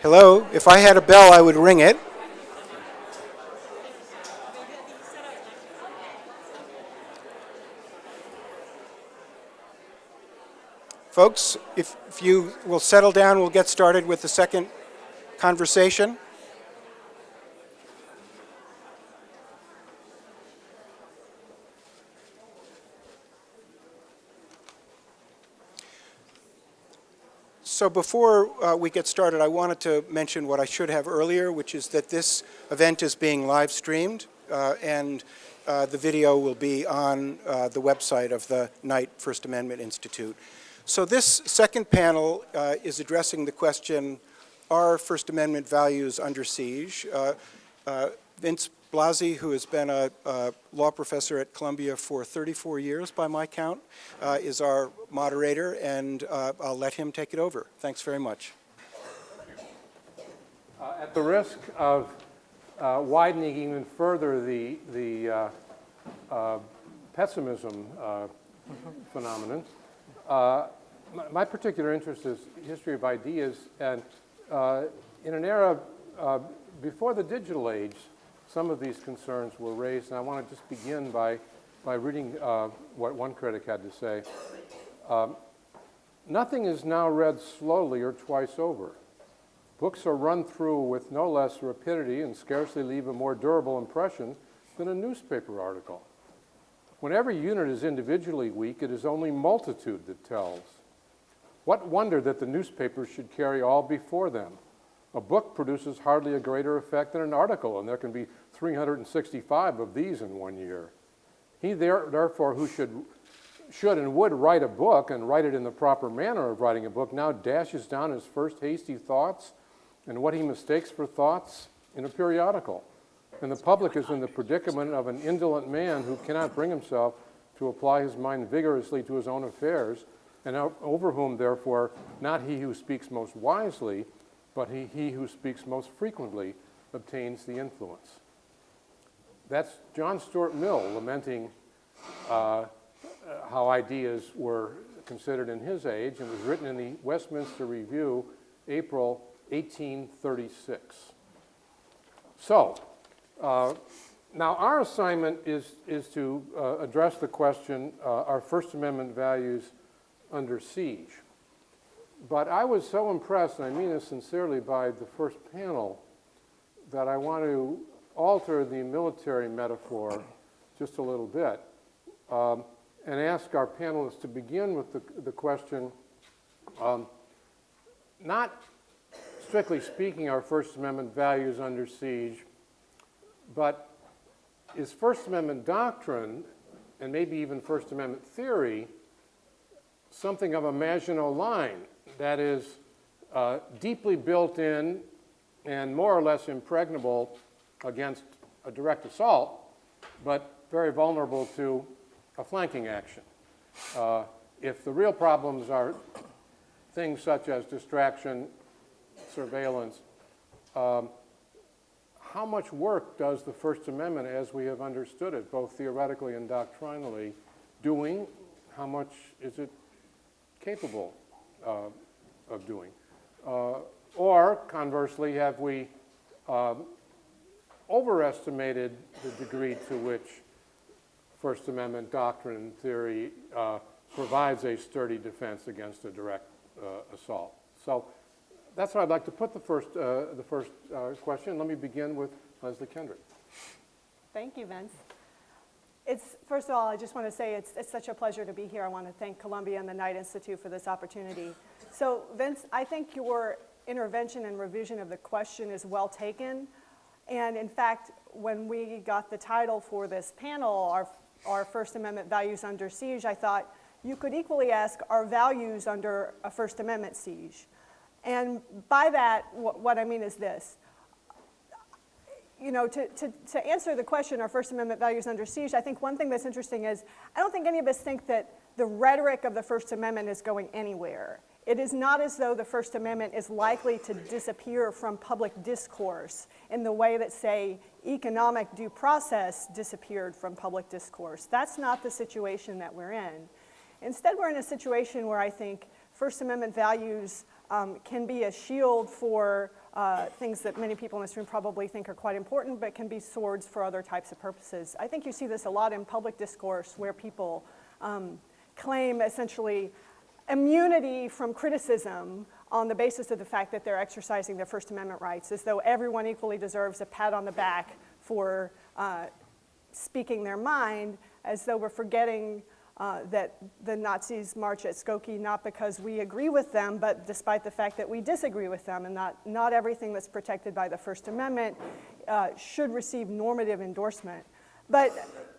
Hello? If I had a bell, I would ring it. Folks, if you will settle down, we'll get started with the second conversation. So before we get started, I wanted to mention what I should have earlier, which is that this event is being live streamed, and the video will be on the website of the Knight First Amendment Institute. So this second panel is addressing the question, are First Amendment values under siege? Vince Blasi, who has been a law professor at Columbia for 34 years by my count, is our moderator, and I'll let him take it over. Thanks very much. At the risk of widening even further the pessimism phenomenon, my particular interest is history of ideas, and in an era before the digital age, some of these concerns were raised, and I want to just begin by reading what one critic had to say. Nothing is now read slowly or twice over. Books are run through with no less rapidity and scarcely leave a more durable impression than a newspaper article. When every unit is individually weak, it is only multitude that tells. What wonder that the newspapers should carry all before them? A book produces hardly a greater effect than an article, and there can be 365 of these in 1 year. He therefore who should and would write a book and write it in the proper manner of writing a book now dashes down his first hasty thoughts and what he mistakes for thoughts in a periodical. And the public is in the predicament of an indolent man who cannot bring himself to apply his mind vigorously to his own affairs, and over whom, therefore, not he who speaks most wisely, but he who speaks most frequently obtains the influence. That's John Stuart Mill lamenting how ideas were considered in his age, and was written in the Westminster Review, April 1836. So, now our assignment is to address the question, are First Amendment values under siege? But I was so impressed, and I mean this sincerely, by the first panel that I want to alter the military metaphor just a little bit and ask our panelists to begin with the question, not strictly speaking are First Amendment values under siege, but is First Amendment doctrine, and maybe even First Amendment theory, something of a Maginot Line that is deeply built in and more or less impregnable against a direct assault, but very vulnerable to a flanking action? If the real problems are things such as distraction, surveillance, how much work does the First Amendment, as we have understood it, both theoretically and doctrinally, doing? How much is it capable of doing? Or, conversely, have we overestimated the degree to which First Amendment doctrine and theory provides a sturdy defense against a direct assault? So that's how I'd like to put the first question. Let me begin with Leslie Kendrick. Thank you, Vince. First of all, I just want to say it's such a pleasure to be here. I want to thank Columbia and the Knight Institute for this opportunity. So, Vince, I think your intervention and revision of the question is well taken. And in fact, when we got the title for this panel, our First Amendment values under siege, I thought you could equally ask, are values under a First Amendment siege? And by that, what I mean is this. You know, to answer the question, are First Amendment values under siege, I think one thing that's interesting is I don't think any of us think that the rhetoric of the First Amendment is going anywhere. It is not as though the First Amendment is likely to disappear from public discourse in the way that, say, economic due process disappeared from public discourse. That's not the situation that we're in. Instead, we're in a situation where I think First Amendment values can be a shield for things that many people in this room probably think are quite important, but can be swords for other types of purposes. I think you see this a lot in public discourse where people claim essentially immunity from criticism on the basis of the fact that they're exercising their First Amendment rights, as though everyone equally deserves a pat on the back for speaking their mind, as though we're forgetting that the Nazis march at Skokie not because we agree with them, but despite the fact that we disagree with them, and not everything that's protected by the First Amendment should receive normative endorsement. But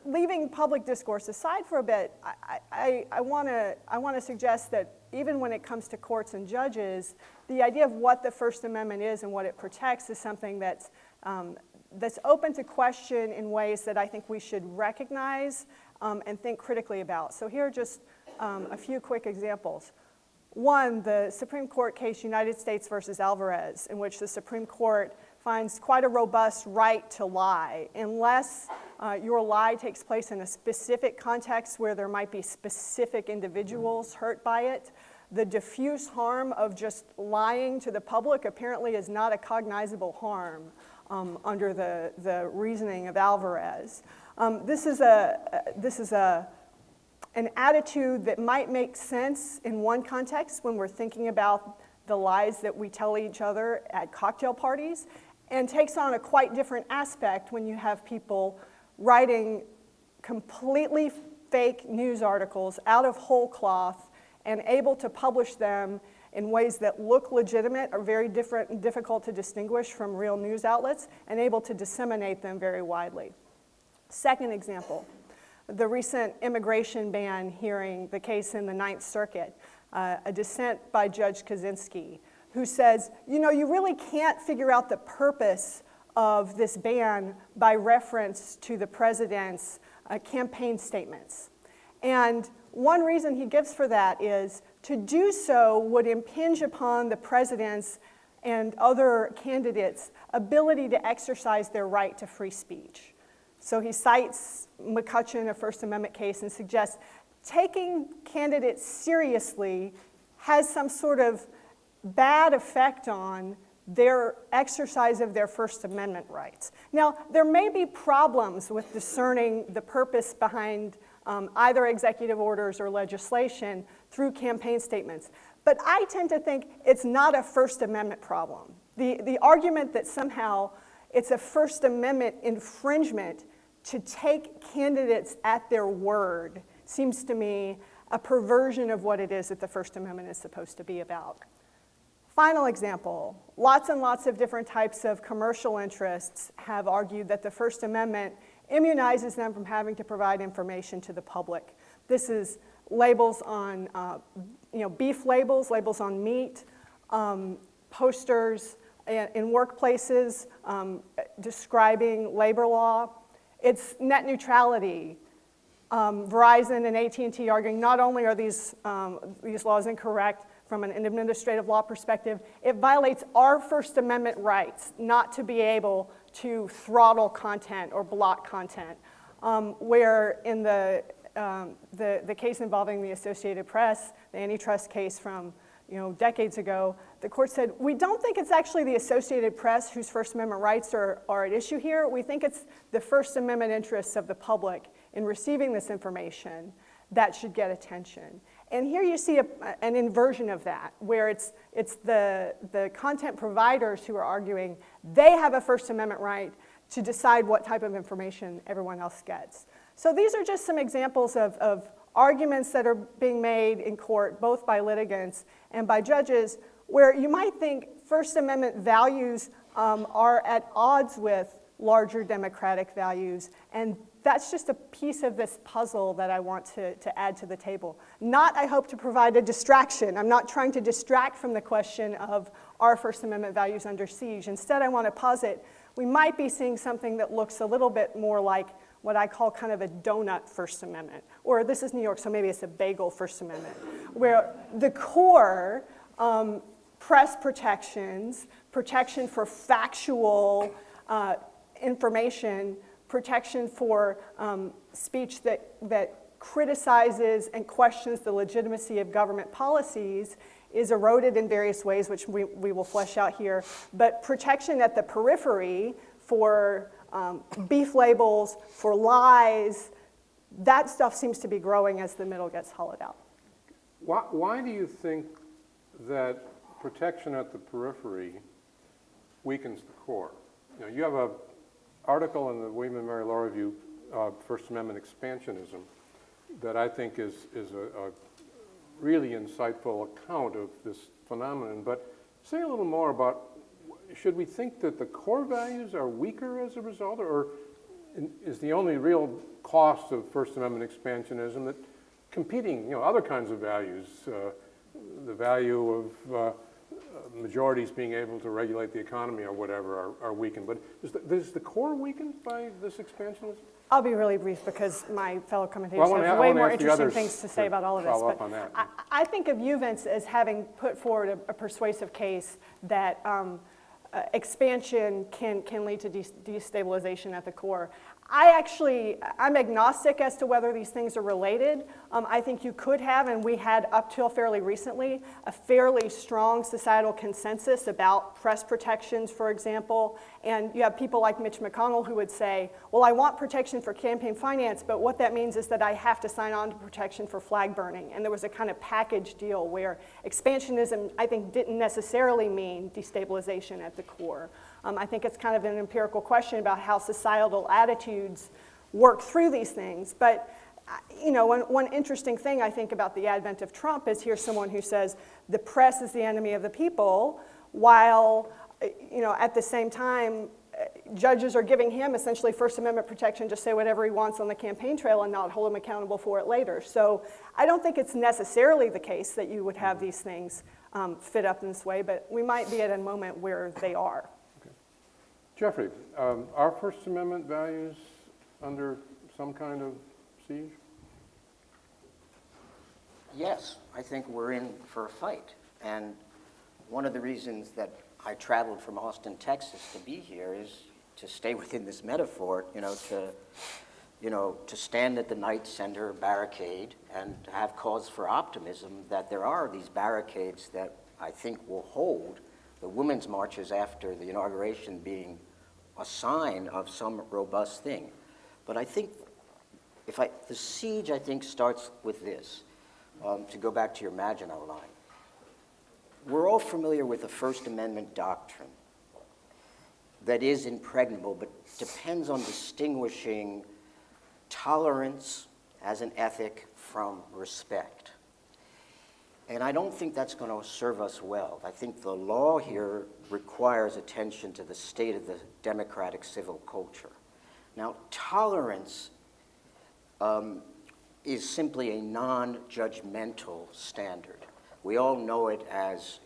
leaving public discourse aside for a bit, I want to suggest that even when it comes to courts and judges, the idea of what the First Amendment is and what it protects is something that's open to question in ways that I think we should recognize and think critically about. So here are just a few quick examples. One, the Supreme Court case United States versus Alvarez, in which the Supreme Court finds quite a robust right to lie, unless your lie takes place in a specific context where there might be specific individuals hurt by it. The diffuse harm of just lying to the public apparently is not a cognizable harm under the reasoning of Alvarez. This is an attitude that might make sense in one context when we're thinking about the lies that we tell each other at cocktail parties, and takes on a quite different aspect when you have people writing completely fake news articles out of whole cloth and able to publish them in ways that look legitimate, are very different and difficult to distinguish from real news outlets, and able to disseminate them very widely. Second example, the recent immigration ban hearing, the case in the Ninth Circuit, a dissent by Judge Kaczynski, who says, you know, you really can't figure out the purpose of this ban by reference to the president's campaign statements. And one reason he gives for that is to do so would impinge upon the president's and other candidates' ability to exercise their right to free speech. So he cites McCutcheon, a First Amendment case, and suggests taking candidates seriously has some sort of bad effect on their exercise of their First Amendment rights. Now, there may be problems with discerning the purpose behind either executive orders or legislation through campaign statements, but I tend to think it's not a First Amendment problem. The argument that somehow it's a First Amendment infringement to take candidates at their word seems to me a perversion of what it is that the First Amendment is supposed to be about. Final example, lots and lots of different types of commercial interests have argued that the First Amendment immunizes them from having to provide information to the public. This is labels on, beef labels, labels on meat, posters in workplaces describing labor law. It's net neutrality. Verizon and AT&T arguing not only are these laws incorrect from an administrative law perspective, it violates our First Amendment rights not to be able to throttle content or block content. Where in the case involving the Associated Press, the antitrust case from decades ago, the court said, we don't think it's actually the Associated Press whose First Amendment rights are at issue here. We think it's the First Amendment interests of the public in receiving this information that should get attention. And here you see an inversion of that, where it's the content providers who are arguing they have a First Amendment right to decide what type of information everyone else gets. So these are just some examples of arguments that are being made in court, both by litigants and by judges, where you might think First Amendment values are at odds with larger democratic values, and that's just a piece of this puzzle that I want to add to the table. Not, I hope, to provide a distraction. I'm not trying to distract from the question of are First Amendment values under siege. Instead, I want to posit we might be seeing something that looks a little bit more like what I call kind of a donut First Amendment. Or this is New York, so maybe it's a bagel First Amendment, where the core press protections, protection for factual information, protection for speech that criticizes and questions the legitimacy of government policies is eroded in various ways, which we will flesh out here, but protection at the periphery for beef labels, for lies, that stuff seems to be growing as the middle gets hollowed out. Why do you think that protection at the periphery weakens the core? You know, you have an article in the William and Mary Law Review, First Amendment Expansionism, that I think is a really insightful account of this phenomenon. But say a little more about, should we think that the core values are weaker as a result, or is the only real cost of First Amendment expansionism that competing, you know, other kinds of values, the value of majorities being able to regulate the economy or whatever are weakened? But is the core weakened by this expansionism? I'll be really brief because my fellow commentators have way more interesting things to say about all of this. Follow up on that. I think of you, Vince, as having put forward a persuasive case that expansion can lead to destabilization at the core. I'm agnostic as to whether these things are related. I think you could have, and we had up till fairly recently, a fairly strong societal consensus about press protections, for example. And you have people like Mitch McConnell who would say, well, I want protection for campaign finance, but what that means is that I have to sign on to protection for flag burning. And there was a kind of package deal where expansionism, I think, didn't necessarily mean destabilization at the core. I think it's kind of an empirical question about how societal attitudes work through these things. But you know, one interesting thing I think about the advent of Trump is here's someone who says the press is the enemy of the people, while you know, at the same time, judges are giving him essentially First Amendment protection to say whatever he wants on the campaign trail and not hold him accountable for it later. So I don't think it's necessarily the case that you would have these things fit up in this way, but we might be at a moment where they are. Jeffrey, are First Amendment values under some kind of siege? Yes, I think we're in for a fight. And one of the reasons that I traveled from Austin, Texas to be here is to stay within this metaphor, to stand at the Knight Center barricade and to have cause for optimism that there are these barricades that I think will hold the women's marches after the inauguration being a sign of some robust thing. But I think the siege, I think, starts with this. To go back to your Maginot line. We're all familiar with the First Amendment doctrine that is impregnable, but depends on distinguishing tolerance as an ethic from respect. And I don't think that's going to serve us well. I think the law here requires attention to the state of the democratic civil culture. Now, tolerance is simply a non-judgmental standard. We all know it as,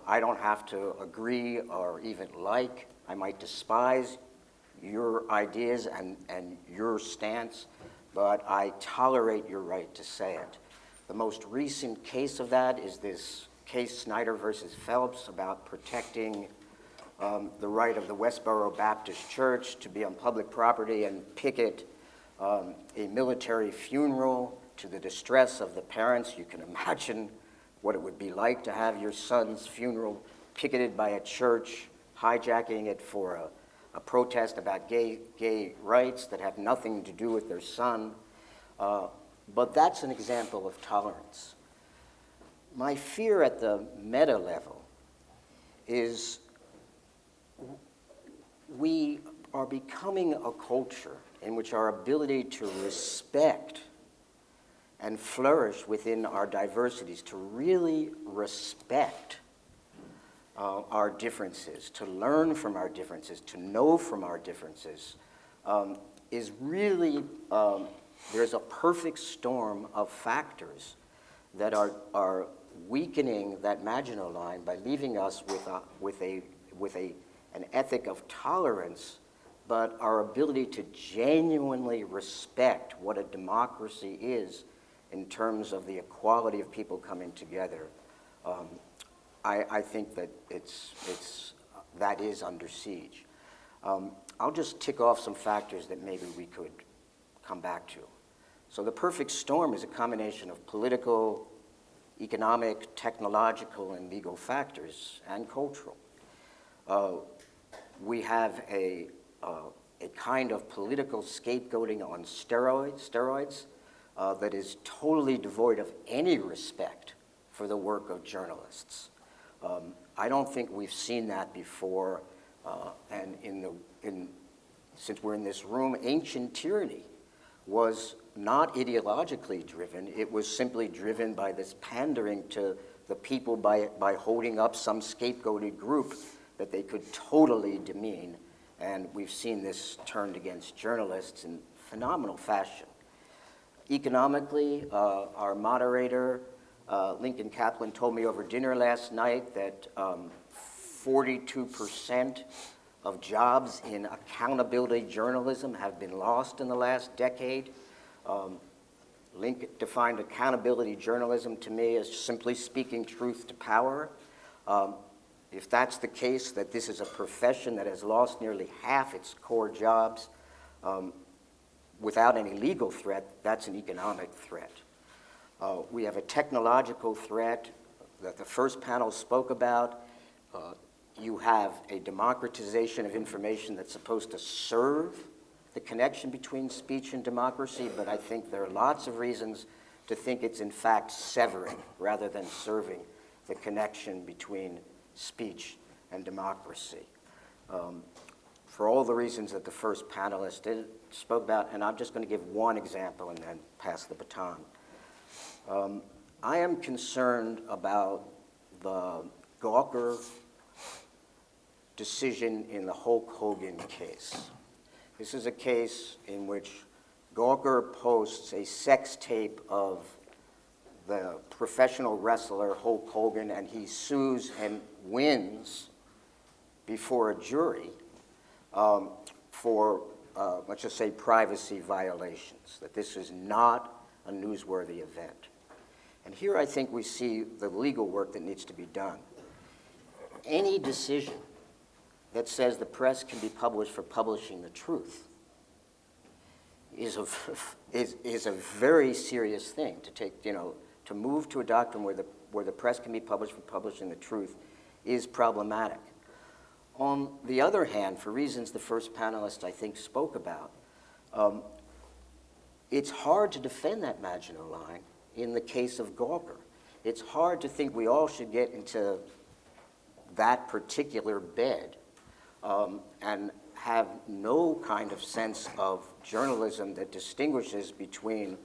I don't have to agree or even like. I might despise your ideas and your stance, but I tolerate your right to say it. The most recent case of that is this case, Snyder versus Phelps, about protecting the right of the Westboro Baptist Church to be on public property and picket a military funeral to the distress of the parents. You can imagine what it would be like to have your son's funeral picketed by a church, hijacking it for a protest about gay rights that have nothing to do with their son. But that's an example of tolerance. My fear at the meta level is we are becoming a culture in which our ability to respect and flourish within our diversities, to really respect our differences, to learn from our differences, to know from our differences, is really, there's a perfect storm of factors that are weakening that Maginot line by leaving us with an ethic of tolerance, but our ability to genuinely respect what a democracy is in terms of the equality of people coming together. I think that that is under siege. I'll just tick off some factors that maybe we could come back to. So the perfect storm is a combination of political economic, technological, and legal factors, and cultural. We have a kind of political scapegoating on steroids that is totally devoid of any respect for the work of journalists. I don't think we've seen that before, and since we're in this room, ancient tyranny was not ideologically driven. It was simply driven by this pandering to the people by holding up some scapegoated group that they could totally demean. And we've seen this turned against journalists in phenomenal fashion. Economically, our moderator, Lincoln Kaplan, told me over dinner last night that 42% of jobs in accountability journalism have been lost in the last decade. Lincoln defined accountability journalism to me as simply speaking truth to power. If that's the case, that this is a profession that has lost nearly half its core jobs without any legal threat, that's an economic threat. We have a technological threat that the first panel spoke about. You have a democratization of information that's supposed to serve the connection between speech and democracy, but I think there are lots of reasons to think it's in fact severing rather than serving the connection between speech and democracy. For all the reasons that the first panelist spoke about, and I'm just going to give one example and then pass the baton. I am concerned about the Gawker decision in the Hulk Hogan case. This is a case in which Gawker posts a sex tape of the professional wrestler Hulk Hogan, and he sues and wins before a jury for, let's just say, privacy violations, that this is not a newsworthy event. And here I think we see the legal work that needs to be done. Any decision that says the press can be published for publishing the truth is a very serious thing to take, to move to a doctrine where the press can be published for publishing the truth is problematic. On the other hand, for reasons the first panelist I think spoke about, it's hard to defend that Maginot Line in the case of Gawker. It's hard to think we all should get into that particular bed and have no kind of sense of journalism that distinguishes between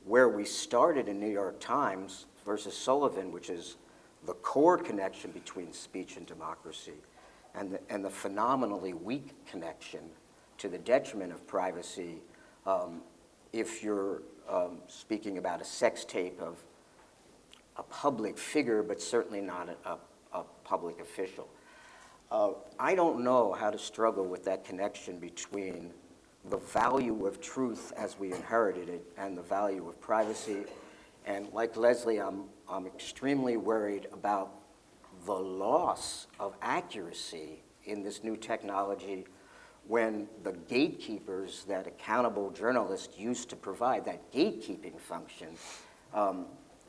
where we started in New York Times versus Sullivan, which is the core connection between speech and democracy, and the phenomenally weak connection to the detriment of privacy if you're speaking about a sex tape of a public figure, but certainly not a public official. I don't know how to struggle with that connection between the value of truth as we inherited it and the value of privacy. And like Leslie, I'm extremely worried about the loss of accuracy in this new technology when the gatekeepers that accountable journalists used to provide, that gatekeeping function,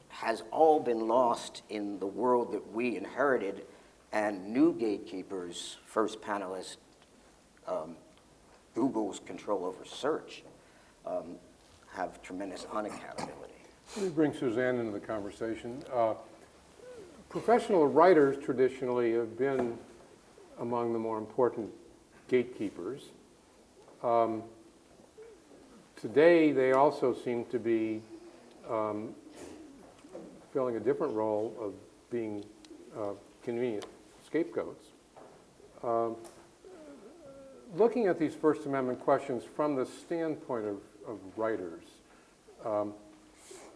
has all been lost in the world that we inherited, and new gatekeepers, first panelist, Google's control over search, have tremendous unaccountability. Let me bring Suzanne into the conversation. Professional writers traditionally have been among the more important gatekeepers. Today, they also seem to be filling a different role of being convenient scapegoats. Looking at these First Amendment questions from the standpoint of writers,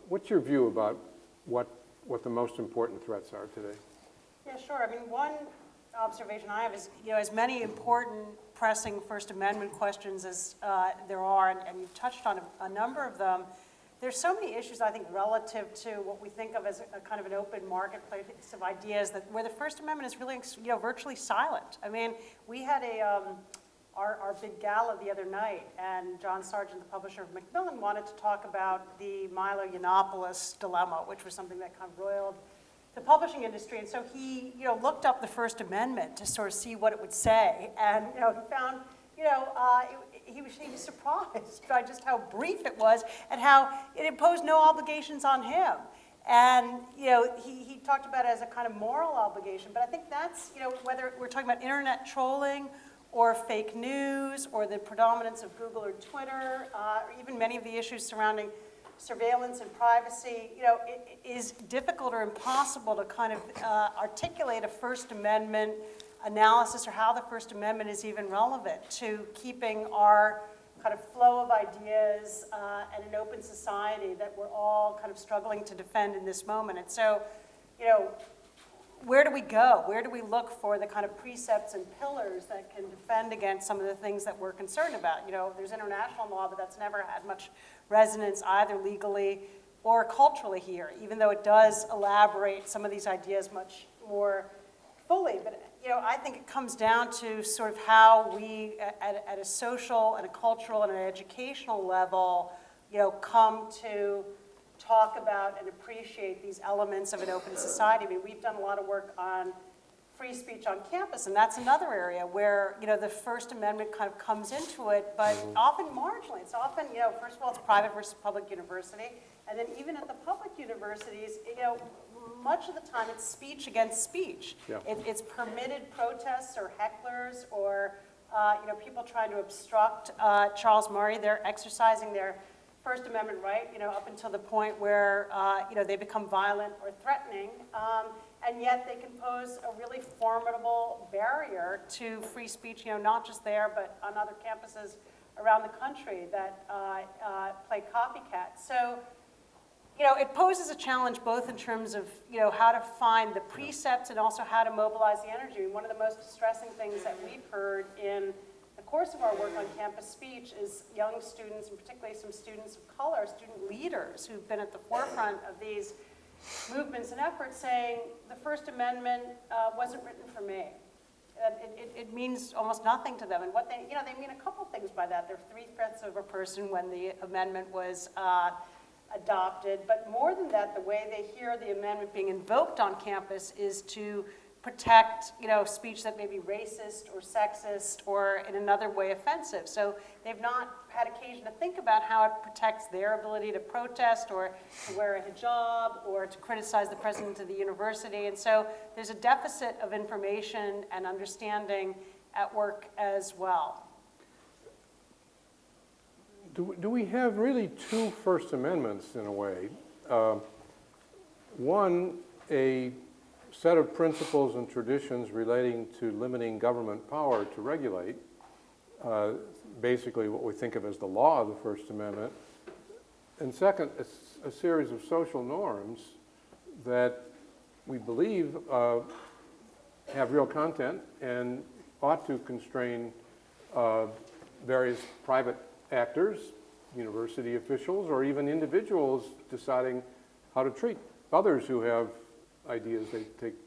what's your view about what the most important threats are today? Yeah, sure. I mean, one observation I have is, as many important, pressing First Amendment questions as there are, and you've touched on a number of them, there's so many issues, I think, relative to what we think of as a kind of an open marketplace of ideas where the First Amendment is really, virtually silent. I mean, we had our big gala the other night, and John Sargent, the publisher of Macmillan, wanted to talk about the Milo Yiannopoulos dilemma, which was something that kind of roiled the publishing industry. And so he, looked up the First Amendment to sort of see what it would say, and he found, he was surprised by just how brief it was and how it imposed no obligations on him. And he talked about it as a kind of moral obligation, but I think that's whether we're talking about internet trolling or fake news or the predominance of Google or Twitter, or even many of the issues surrounding surveillance and privacy, it is difficult or impossible to kind of articulate a First Amendment analysis or how the First Amendment is even relevant to keeping our kind of flow of ideas and an open society that we're all kind of struggling to defend in this moment. And so, where do we go? Where do we look for the kind of precepts and pillars that can defend against some of the things that we're concerned about? There's international law, but that's never had much resonance either legally or culturally here, even though it does elaborate some of these ideas much more fully. But I think it comes down to sort of how we, at a social and a cultural and an educational level, come to talk about and appreciate these elements of an open society. I mean, we've done a lot of work on free speech on campus, and that's another area where, the First Amendment kind of comes into it, but often marginally. It's often, first of all, it's private versus public university, and then even at the public universities, much of the time it's speech against speech. Yeah. It's permitted protests or hecklers or, people trying to obstruct Charles Murray. They're exercising their First Amendment right, up until the point where, they become violent or threatening, and yet they can pose a really formidable barrier to free speech, not just there, but on other campuses around the country that play copycat. So, it poses a challenge both in terms of, how to find the precepts and also how to mobilize the energy. One of the most distressing things that we've heard in the course of our work on campus speech is young students, and particularly some students of color, student leaders who've been at the forefront of these movements and efforts saying the First Amendment wasn't written for me. It means almost nothing to them. And what they mean a couple things by that. They're 3/5 of a person when the amendment was adopted. But more than that, the way they hear the amendment being invoked on campus is to protect, speech that may be racist or sexist or in another way offensive. So they've not had occasion to think about how it protects their ability to protest or to wear a hijab or to criticize the president of the university. And so there's a deficit of information and understanding at work as well. Do we have really two First Amendments in a way? One, a set of principles and traditions relating to limiting government power to regulate, basically what we think of as the law of the First Amendment. And second, a series of social norms that we believe have real content and ought to constrain various private actors, university officials, or even individuals deciding how to treat others who have ideas they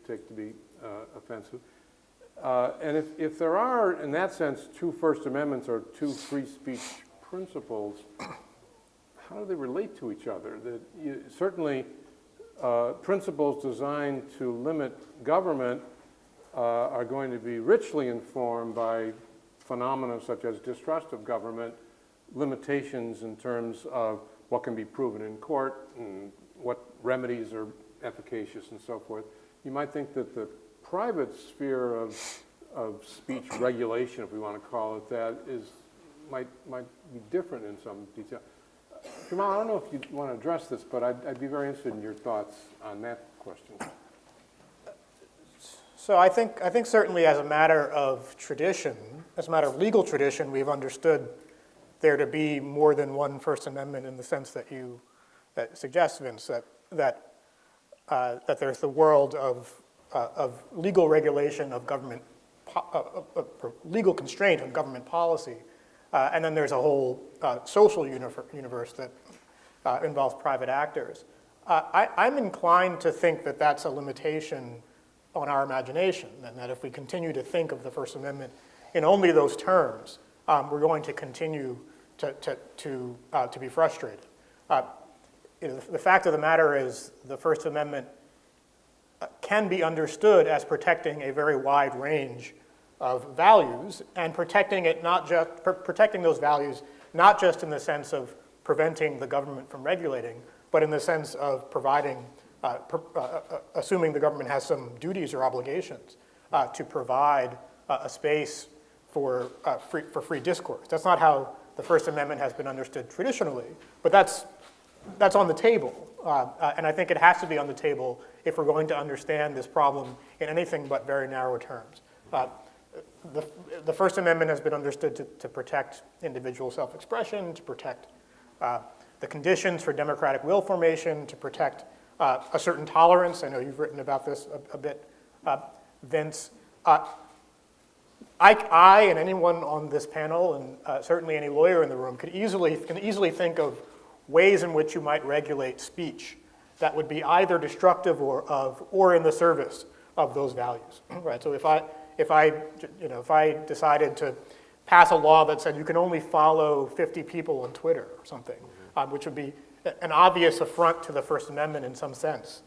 take to be offensive. And if there are, in that sense, two First Amendments or two free speech principles, how do they relate to each other? Certainly, principles designed to limit government are going to be richly informed by phenomena such as distrust of government, limitations in terms of what can be proven in court and what remedies are efficacious and so forth. You might think that the private sphere of speech regulation, if we want to call it that, might be different in some detail. Jamal, I don't know if you want to address this, but I'd be very interested in your thoughts on that question. So I think certainly as a matter of tradition, as a matter of legal tradition, we've understood there to be more than one First Amendment in the sense that that suggests, Vince, that there's the world of legal regulation of government, legal constraint of government policy, and then there's a whole social universe that involves private actors. I'm inclined to think that that's a limitation on our imagination, and that if we continue to think of the First Amendment in only those terms, we're going to continue to be frustrated. The fact of the matter is the First Amendment can be understood as protecting a very wide range of values, and protecting those values not just in the sense of preventing the government from regulating, but in the sense of providing, assuming the government has some duties or obligations to provide a space for free discourse. That's not how the First Amendment has been understood traditionally, but that's on the table. And I think it has to be on the table if we're going to understand this problem in anything but very narrow terms. The First Amendment has been understood to protect individual self-expression, to protect the conditions for democratic will formation, to protect a certain tolerance. I know you've written about this a bit, Vince. I and anyone on this panel, and certainly any lawyer in the room, can easily think of ways in which you might regulate speech that would be either destructive or in the service of those values. Right. So if I decided to pass a law that said you can only follow 50 people on Twitter or something, which would be an obvious affront to the First Amendment in some sense,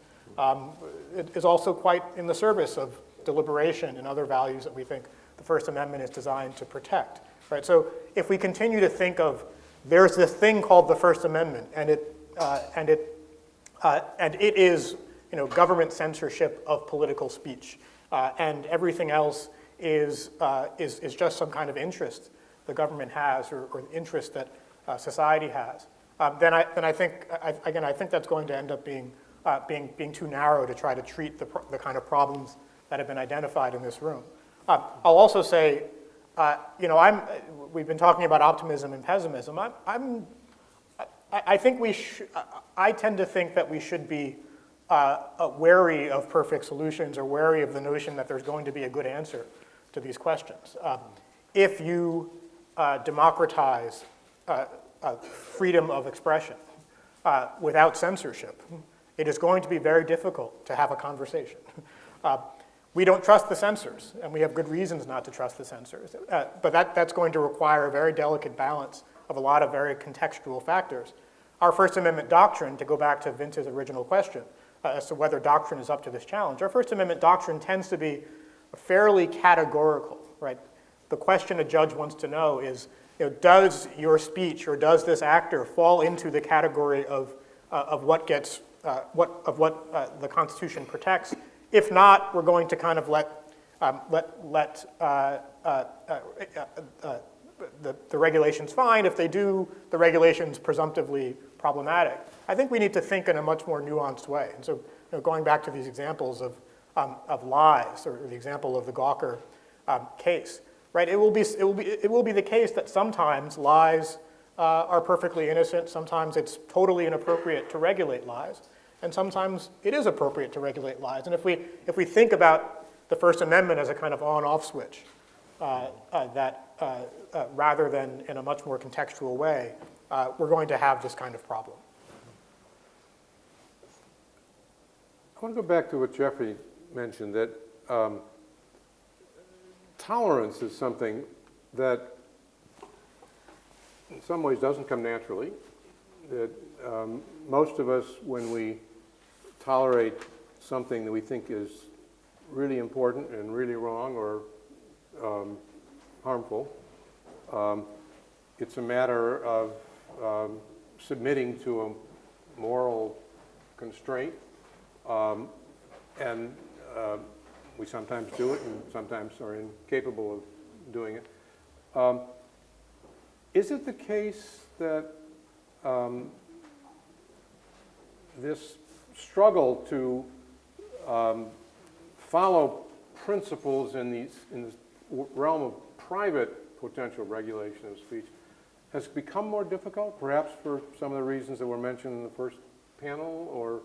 it is also quite in the service of deliberation and other values that we think the First Amendment is designed to protect. Right. So if we continue to think of there's this thing called the First Amendment, and it is government censorship of political speech, and everything else is just some kind of interest the government has or interest that society has, then I think that's going to end up being too narrow to try to treat the kind of problems that have been identified in this room. I'll also say, we've been talking about optimism and pessimism. I tend to think that we should be wary of perfect solutions, or wary of the notion that there's going to be a good answer to these questions. If you democratize freedom of expression without censorship, it is going to be very difficult to have a conversation. We don't trust the censors, and we have good reasons not to trust the censors. But that's going to require a very delicate balance of a lot of very contextual factors. Our First Amendment doctrine, to go back to Vince's original question as to whether doctrine is up to this challenge, our First Amendment doctrine tends to be fairly categorical, right? The question a judge wants to know is, does your speech or does this actor fall into the category of what the Constitution protects? If not, we're going to kind of let the regulations fine. If they do, the regulations presumptively problematic. I think we need to think in a much more nuanced way. And so, going back to these examples of lies, or the example of the Gawker case, right? It will be the case that sometimes lies are perfectly innocent. Sometimes it's totally inappropriate to regulate lies. And sometimes it is appropriate to regulate lies. And if we think about the First Amendment as a kind of on-off switch, rather than in a much more contextual way, we're going to have this kind of problem. I want to go back to what Jeffrey mentioned, that tolerance is something that in some ways doesn't come naturally. That most of us, when we tolerate something that we think is really important and really wrong or harmful, it's a matter of submitting to a moral constraint, and we sometimes do it and sometimes are incapable of doing it. Is it the case that this struggle to follow principles in this realm of private potential regulation of speech has become more difficult, perhaps for some of the reasons that were mentioned in the first panel, or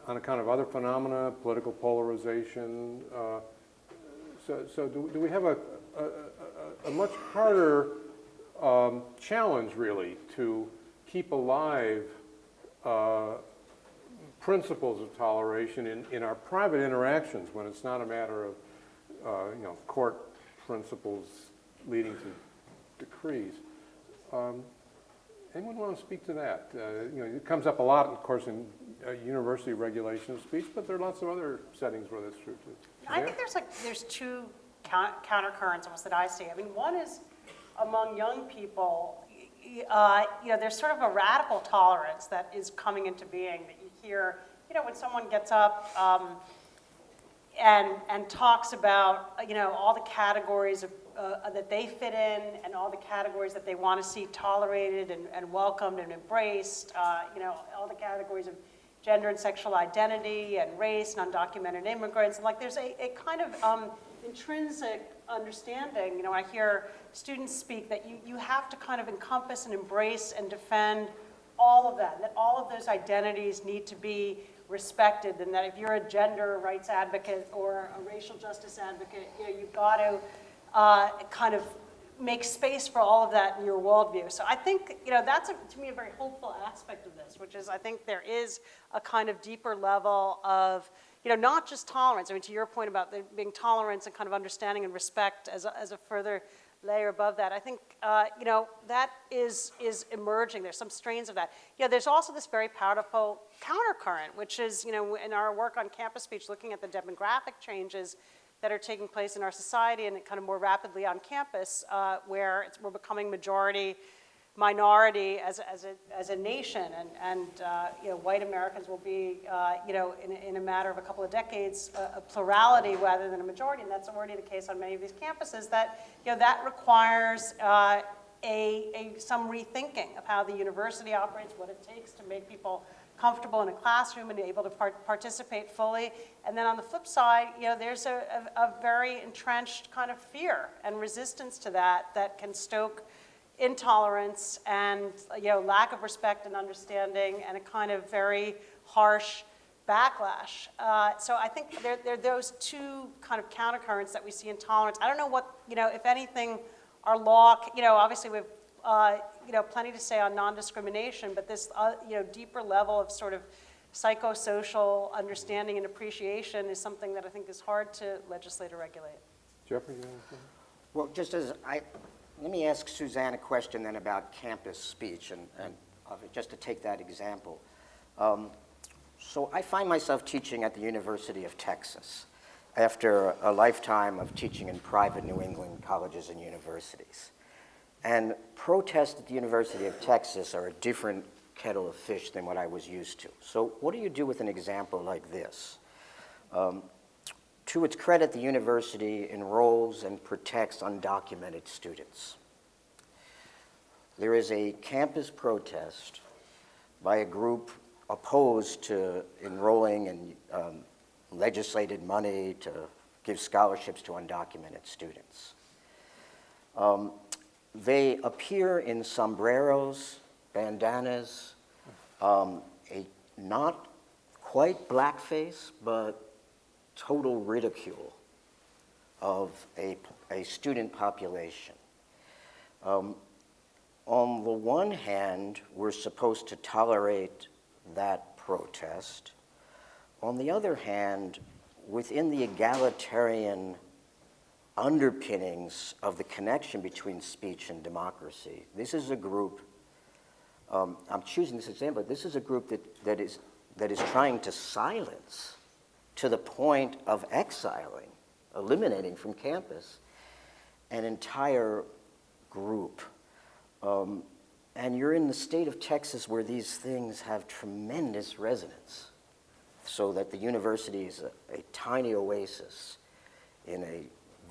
on account of other phenomena, political polarization? So do we have a much harder challenge, really, to keep alive principles of toleration in our private interactions, when it's not a matter of court principles leading to decrees. Anyone want to speak to that? It comes up a lot, of course, in university regulation of speech, but there are lots of other settings where that's true too. I think there's two countercurrents almost that I see. I mean, one is among young people, there's sort of a radical tolerance that is coming into being that you hear, when someone gets up and talks about, all the categories of, that they fit in and all the categories that they want to see tolerated and welcomed and embraced, all the categories of gender and sexual identity and race and undocumented immigrants. And there's a kind of intrinsic understanding, I hear students speak that you have to kind of encompass and embrace and defend all of that all of those identities need to be respected, and that if you're a gender rights advocate or a racial justice advocate, you've got to kind of make space for all of that in your worldview. So I think, that's, to me, a very hopeful aspect of this, which is I think there is a kind of deeper level of, not just tolerance. I mean, to your point about there being tolerance and kind of understanding and respect as a further layer above that, I think, that is emerging. There's some strains of that. There's also this very powerful countercurrent, which is, in our work on campus speech, looking at the demographic changes that are taking place in our society and kind of more rapidly on campus, where we're becoming minority as a nation, and white Americans will be, in a matter of a couple of decades, a plurality rather than a majority, and that's already the case on many of these campuses. That that requires some rethinking of how the university operates, what it takes to make people comfortable in a classroom and able to participate fully. And then on the flip side, there's a very entrenched kind of fear and resistance to that can stoke intolerance and lack of respect and understanding and a kind of very harsh backlash. So I think there are those two kind of countercurrents that we see in tolerance. I don't know what, if anything, our law, obviously we've plenty to say on non-discrimination, but this, deeper level of sort of psychosocial understanding and appreciation is something that I think is hard to legislate or regulate. Jeffrey, you have anything? Well, let me ask Suzanne a question then about campus speech, and just to take that example. So I find myself teaching at the University of Texas after a lifetime of teaching in private New England colleges and universities. And protests at the University of Texas are a different kettle of fish than what I was used to. So what do you do with an example like this? To its credit, the university enrolls and protects undocumented students. There is a campus protest by a group opposed to enrolling and legislated money to give scholarships to undocumented students. They appear in sombreros, bandanas, a not quite blackface, but total ridicule of a student population. On the one hand, we're supposed to tolerate that protest. On the other hand, within the egalitarian underpinnings of the connection between speech and democracy, this is a group, I'm choosing this example, this is a group that is trying to silence to the point of exiling, eliminating from campus, an entire group. And you're in the state of Texas where these things have tremendous resonance, so that the university is a tiny oasis in a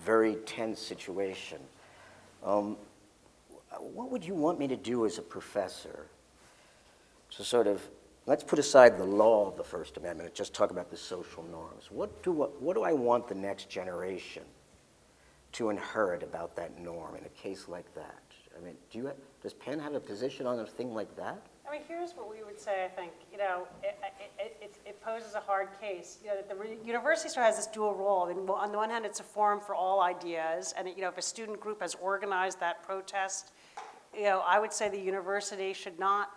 very tense situation. What would you want me to do as a professor to sort of, let's put aside the law of the First Amendment and just talk about the social norms. What do I want the next generation to inherit about that norm in a case like that? I mean, does Penn have a position on a thing like that? I mean, here's what we would say, I think. It poses a hard case. The university sort of has this dual role. I mean, on the one hand, it's a forum for all ideas, and if a student group has organized that protest, I would say the university should not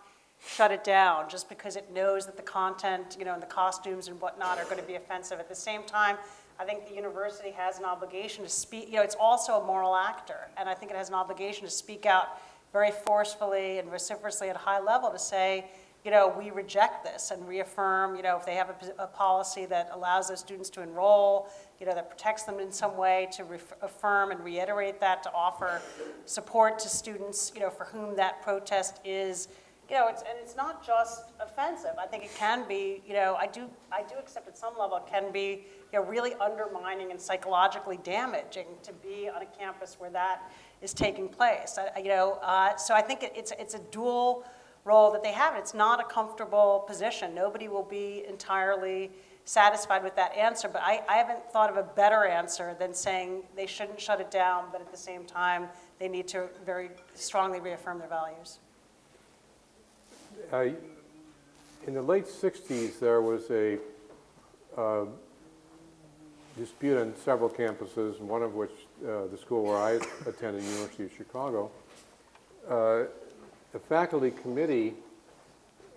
shut it down just because it knows that the content, and the costumes and whatnot are going to be offensive. At the same time, I think the university has an obligation to speak, it's also a moral actor, and I think it has an obligation to speak out very forcefully and vociferously at a high level to say, we reject this, and reaffirm, if they have a policy that allows those students to enroll, that protects them in some way, to affirm and reiterate that, to offer support to students, for whom that protest is, and it's not just offensive. I think it can be, I do accept at some level it can be, really undermining and psychologically damaging to be on a campus where that is taking place. So I think it's a dual role that they have. It's not a comfortable position. Nobody will be entirely satisfied with that answer, but I haven't thought of a better answer than saying they shouldn't shut it down, but at the same time, they need to very strongly reaffirm their values. In the late 60s, there was a dispute on several campuses, one of which the school where I attended, University of Chicago. The faculty committee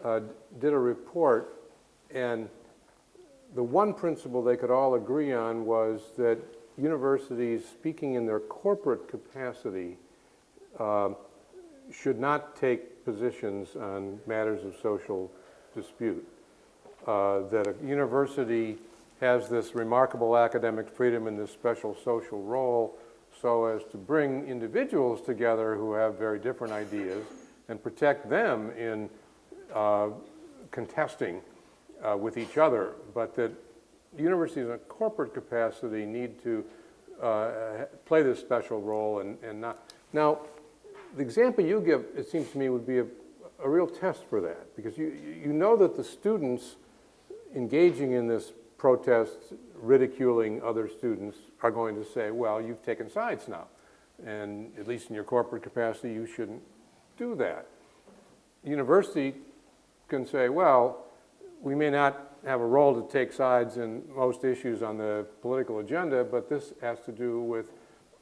did a report, and the one principle they could all agree on was that universities, speaking in their corporate capacity, should not take positions on matters of social dispute. That a university has this remarkable academic freedom and this special social role so as to bring individuals together who have very different ideas and protect them in contesting with each other, but that universities in a corporate capacity need to play this special role and not. Now, the example you give, it seems to me, would be a real test for that, because you know that the students engaging in this protest, ridiculing other students, are going to say, well, you've taken sides now, and at least in your corporate capacity, you shouldn't do that. The university can say, well, we may not have a role to take sides in most issues on the political agenda, but this has to do with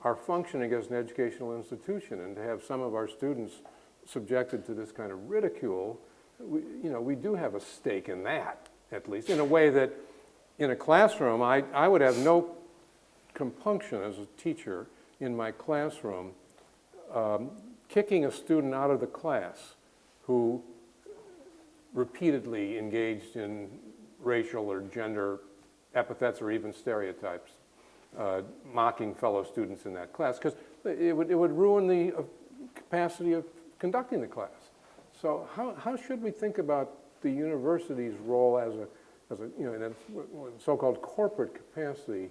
our functioning as an educational institution, and to have some of our students subjected to this kind of ridicule, we do have a stake in that, at least, in a way that in a classroom, I would have no compunction as a teacher in my classroom kicking a student out of the class who repeatedly engaged in racial or gender epithets or even stereotypes, mocking fellow students in that class, because it would ruin the capacity of conducting the class. So how should we think about the university's role as a in a so-called corporate capacity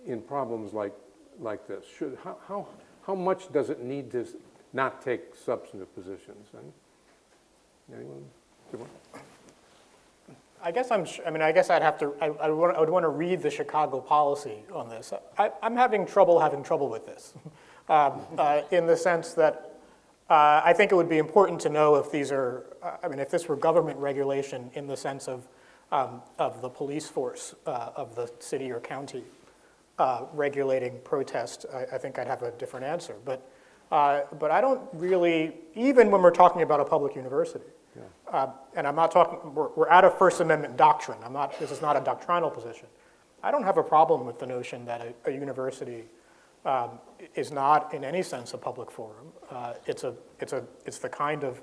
in problems like this? How much does it need to not take substantive positions? And anyone? I guess I guess I'd have to. I would want to read the Chicago policy on this. I'm having trouble with this, in the sense that I think it would be important to know if these are. If this were government regulation in the sense of the police force of the city or county regulating protest, I think I'd have a different answer. But I don't really, even when we're talking about a public university. And I'm not talking, we're out of First Amendment doctrine. This is not a doctrinal position. I don't have a problem with the notion that a university is not in any sense a public forum. It's the kind of,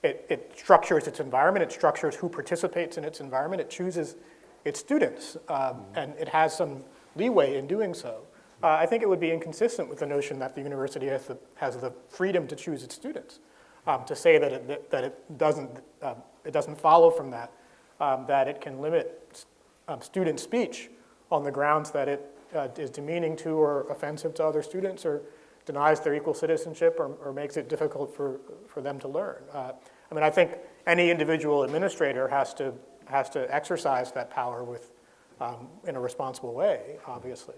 it structures its environment, it structures who participates in its environment, it chooses its students, and it has some leeway in doing so. I think it would be inconsistent with the notion that the university has the freedom to choose its students. To say that it doesn't follow from that, that it can limit student speech on the grounds that it is demeaning to or offensive to other students, or denies their equal citizenship, or makes it difficult for them to learn. I think any individual administrator has to exercise that power in a responsible way, obviously.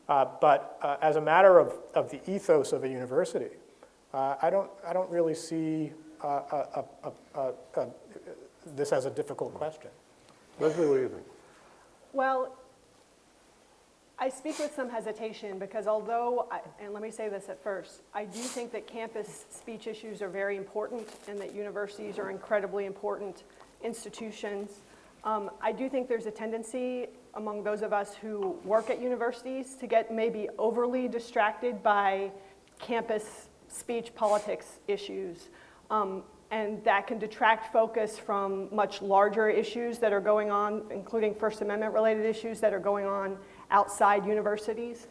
But as a matter of the ethos of a university, I don't really see this as a difficult question. Leslie, what do you think? Well, I speak with some hesitation because and let me say this at first, I do think that campus speech issues are very important and that universities are incredibly important institutions. I do think there's a tendency among those of us who work at universities to get maybe overly distracted by campus speech politics issues. And that can detract focus from much larger issues that are going on, including First Amendment related issues that are going on outside universities.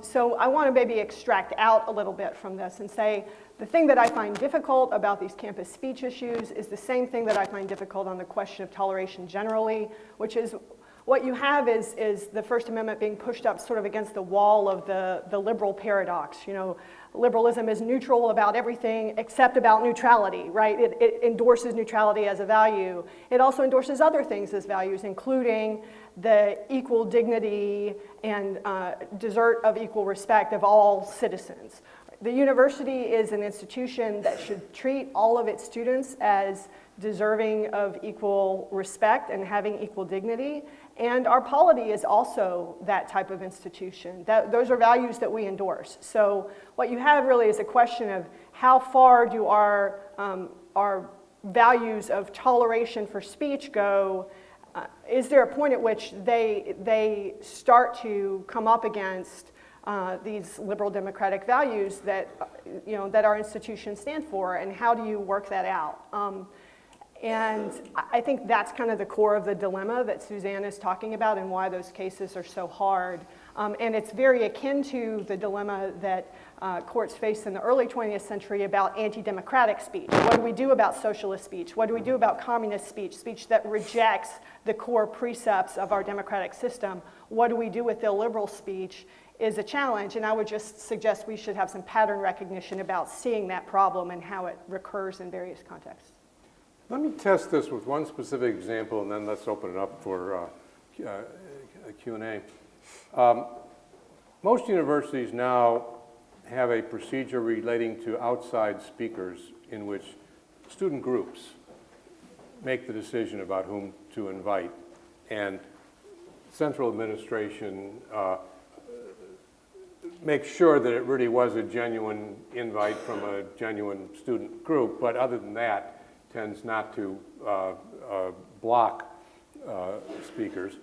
So I want to maybe extract out a little bit from this and say the thing that I find difficult about these campus speech issues is the same thing that I find difficult on the question of toleration generally, which is what you have is the First Amendment being pushed up sort of against the wall of the liberal paradox. You know, liberalism is neutral about everything except about neutrality, right? It endorses neutrality as a value. It also endorses other things as values, including the equal dignity and desert of equal respect of all citizens. The university is an institution that should treat all of its students as deserving of equal respect and having equal dignity. And our polity is also that type of institution. Those are values that we endorse. So what you have really is a question of how far do our values of toleration for speech go? Is there a point at which they start to come up against these liberal democratic values that, that our institutions stand for, and how do you work that out? And I think that's kind of the core of the dilemma that Suzanne is talking about and why those cases are so hard. And it's very akin to the dilemma that courts faced in the early 20th century about anti-democratic speech. What do we do about socialist speech? What do we do about communist speech, speech that rejects the core precepts of our democratic system? What do we do with illiberal speech is a challenge, and I would just suggest we should have some pattern recognition about seeing that problem and how it recurs in various contexts. Let me test this with one specific example, and then let's open it up for Q&A. Most universities now have a procedure relating to outside speakers in which student groups make the decision about whom to invite, and central administration makes sure that it really was a genuine invite from a genuine student group, but other than that, tends not to block speakers.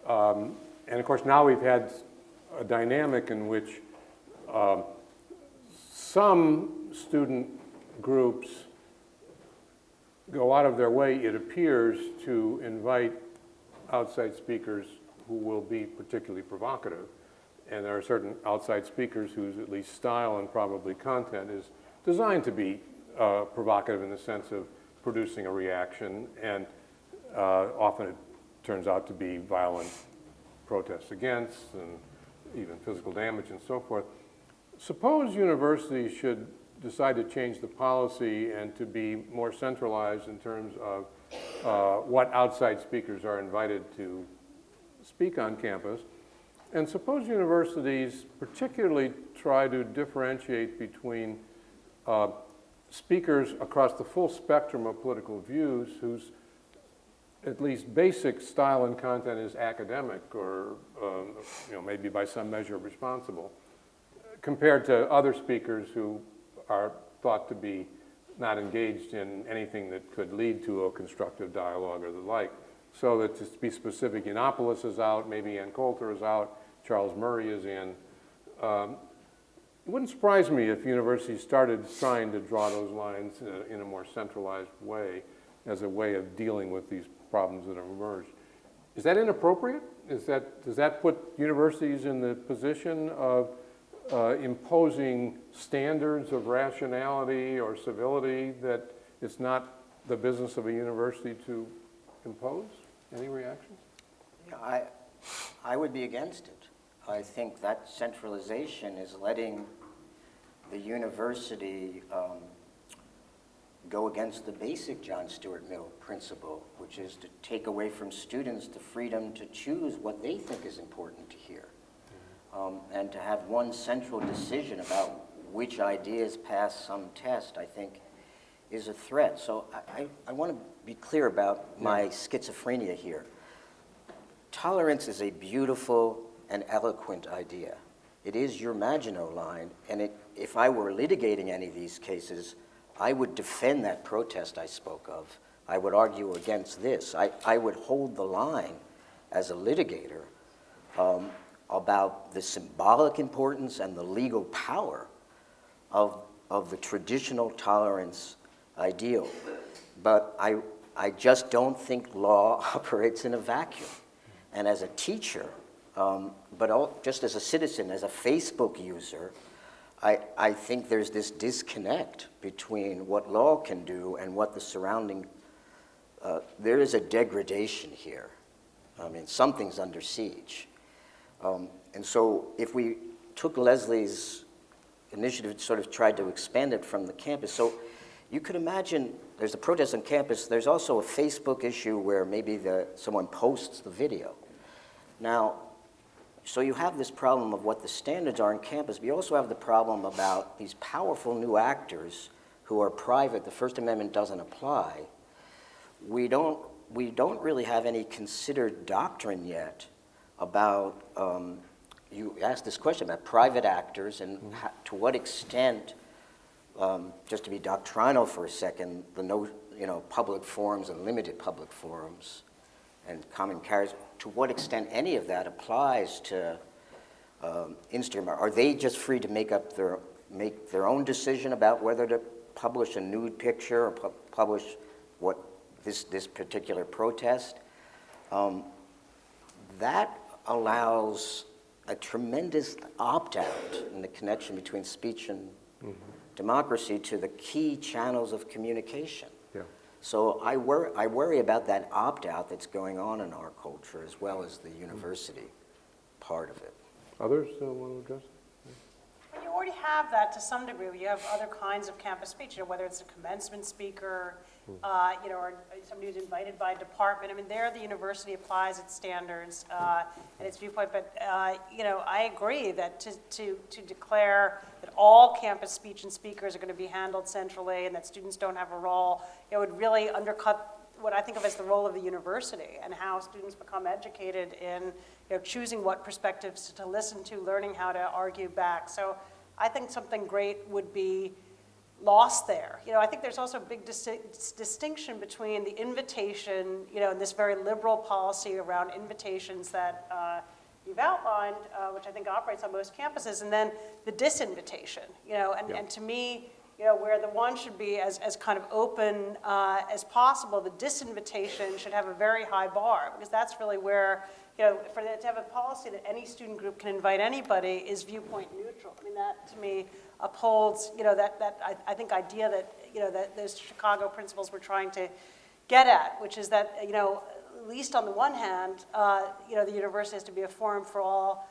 And of course, now we've had a dynamic in which some student groups go out of their way, it appears, to invite outside speakers who will be particularly provocative. And there are certain outside speakers whose at least style and probably content is designed to be provocative in the sense of producing a reaction, and often it turns out to be violent protests against and even physical damage and so forth. Suppose universities should decide to change the policy and to be more centralized in terms of what outside speakers are invited to speak on campus. And suppose universities particularly try to differentiate between speakers across the full spectrum of political views whose at least basic style and content is academic or maybe by some measure responsible, compared to other speakers who are thought to be not engaged in anything that could lead to a constructive dialogue or the like. So that, to be specific, Yiannopoulos is out, maybe Ann Coulter is out, Charles Murray is in. It wouldn't surprise me if universities started trying to draw those lines in a more centralized way as a way of dealing with these problems that have emerged. Is that inappropriate? Does that put universities in the position of imposing standards of rationality or civility that it's not the business of a university to impose? Any reactions? Yeah, I would be against it. I think that centralization is letting the university go against the basic John Stuart Mill principle, which is to take away from students the freedom to choose what they think is important to hear. And to have one central decision about which ideas pass some test, I think, is a threat. So I want to be clear about my schizophrenia here. Tolerance is a beautiful and eloquent idea. It is your Maginot Line, and if I were litigating any of these cases, I would defend that protest I spoke of I would argue against this. I would hold the line as a litigator about the symbolic importance and the legal power of the traditional tolerance ideal. But I just don't think law operates in a vacuum. And as a teacher, just as a citizen, as a Facebook user, I think there's this disconnect between what law can do and what the surrounding, there is a degradation here. I mean, something's under siege. And so if we took Leslie's initiative and sort of tried to expand it from the campus, so you could imagine there's a protest on campus, there's also a Facebook issue where maybe someone posts the video. Now, so you have this problem of what the standards are on campus, but you also have the problem about these powerful new actors who are private. The First Amendment doesn't apply. We don't really have any considered doctrine yet about, you asked this question about private actors and to what extent, just to be doctrinal for a second, public forums and limited public forums and common carriers, to what extent any of that applies to Instagram. Are they just free to make their own decision about whether to publish a nude picture or publish what this particular protest? That allows a tremendous opt-out in the connection between speech and democracy to the key channels of communication. Yeah. So I worry about that opt-out that's going on in our culture as well as the university part of it. Others want to address it? Well, you already have that to some degree. You have other kinds of campus speech, whether it's a commencement speaker, or somebody who's invited by a department. I mean, there the university applies its standards and its viewpoint. But I agree that to declare that all campus speech and speakers are going to be handled centrally and that students don't have a role, it would really undercut what I think of as the role of the university and how students become educated in choosing what perspectives to listen to, learning how to argue back. So I think something great would be lost there. I think there's also a big distinction between the invitation, and this very liberal policy around invitations that you've outlined, which I think operates on most campuses, and then the disinvitation, and to me, where the one should be as kind of open as possible, the disinvitation should have a very high bar, because that's really where, to have a policy that any student group can invite anybody is viewpoint neutral. I mean, that to me upholds, I think idea that those Chicago principles we're trying to get at, which is that, at least on the one hand, the university has to be a forum for all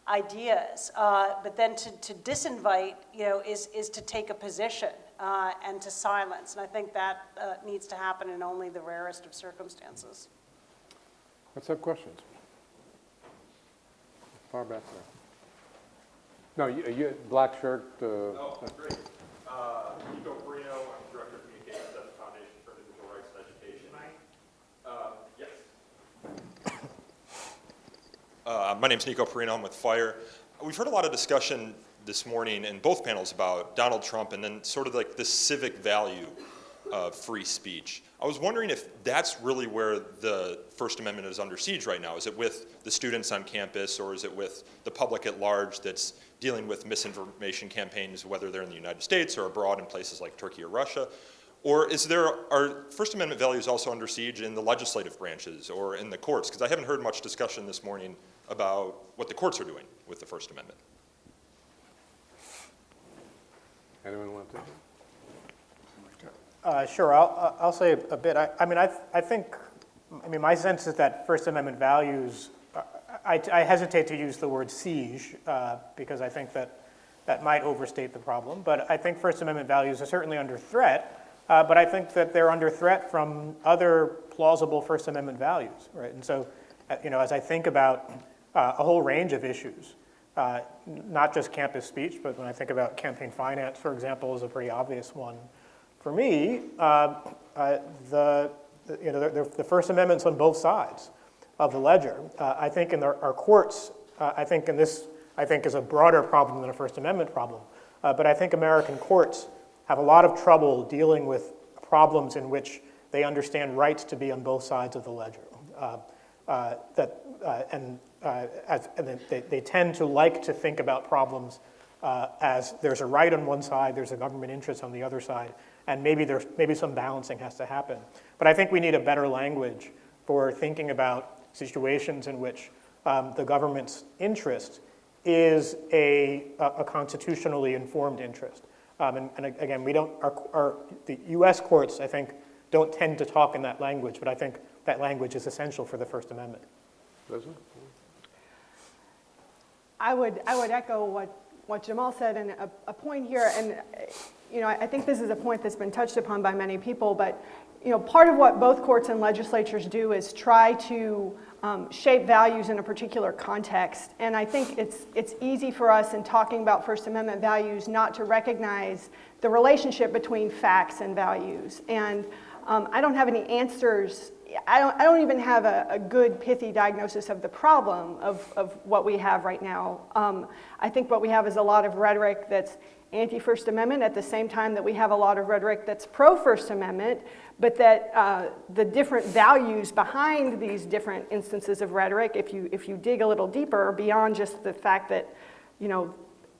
ideas, but then to disinvite, is to take a position and to silence, and I think that needs to happen in only the rarest of circumstances. Let's have questions. Far back there. No, you black shirt. Oh, great. Nico Perino, I'm Director of Communications at the Foundation for Individual Rights and Education. Yes. My name's Nico Perino, I'm with FIRE. We've heard a lot of discussion this morning in both panels about Donald Trump and then sort of like the civic value of free speech. I was wondering if that's really where the First Amendment is under siege right now. Is it with the students on campus, or is it with the public at large that's dealing with misinformation campaigns, whether they're in the United States or abroad in places like Turkey or Russia? Or are First Amendment values also under siege in the legislative branches or in the courts? Because I haven't heard much discussion this morning about what the courts are doing with the First Amendment. Anyone want to? Sure, I'll say a bit. I think my sense is that First Amendment values, I hesitate to use the word siege because I think that might overstate the problem, but I think First Amendment values are certainly under threat, but I think that they're under threat from other plausible First Amendment values, right? And so, as I think about a whole range of issues, not just campus speech, but when I think about campaign finance, for example, is a pretty obvious one. For me, the First Amendment's on both sides of the ledger. I think in our courts, I think is a broader problem than a First Amendment problem. But I think American courts have a lot of trouble dealing with problems in which they understand rights to be on both sides of the ledger. They tend to like to think about problems as there's a right on one side, there's a government interest on the other side, and maybe some balancing has to happen. But I think we need a better language for thinking about situations in which the government's interest is a constitutionally informed interest. And again, the US courts, I think, don't tend to talk in that language, but I think that language is essential for the First Amendment. I would echo what Jamal said, and a point here, and I think this is a point that's been touched upon by many people, but part of what both courts and legislatures do is try to shape values in a particular context. And I think it's easy for us in talking about First Amendment values not to recognize the relationship between facts and values. And I don't have any answers. I don't even have a good pithy diagnosis of the problem of what we have right now. I think what we have is a lot of rhetoric that's anti-First Amendment at the same time that we have a lot of rhetoric that's pro-First Amendment, but that the different values behind these different instances of rhetoric, if you dig a little deeper beyond just the fact that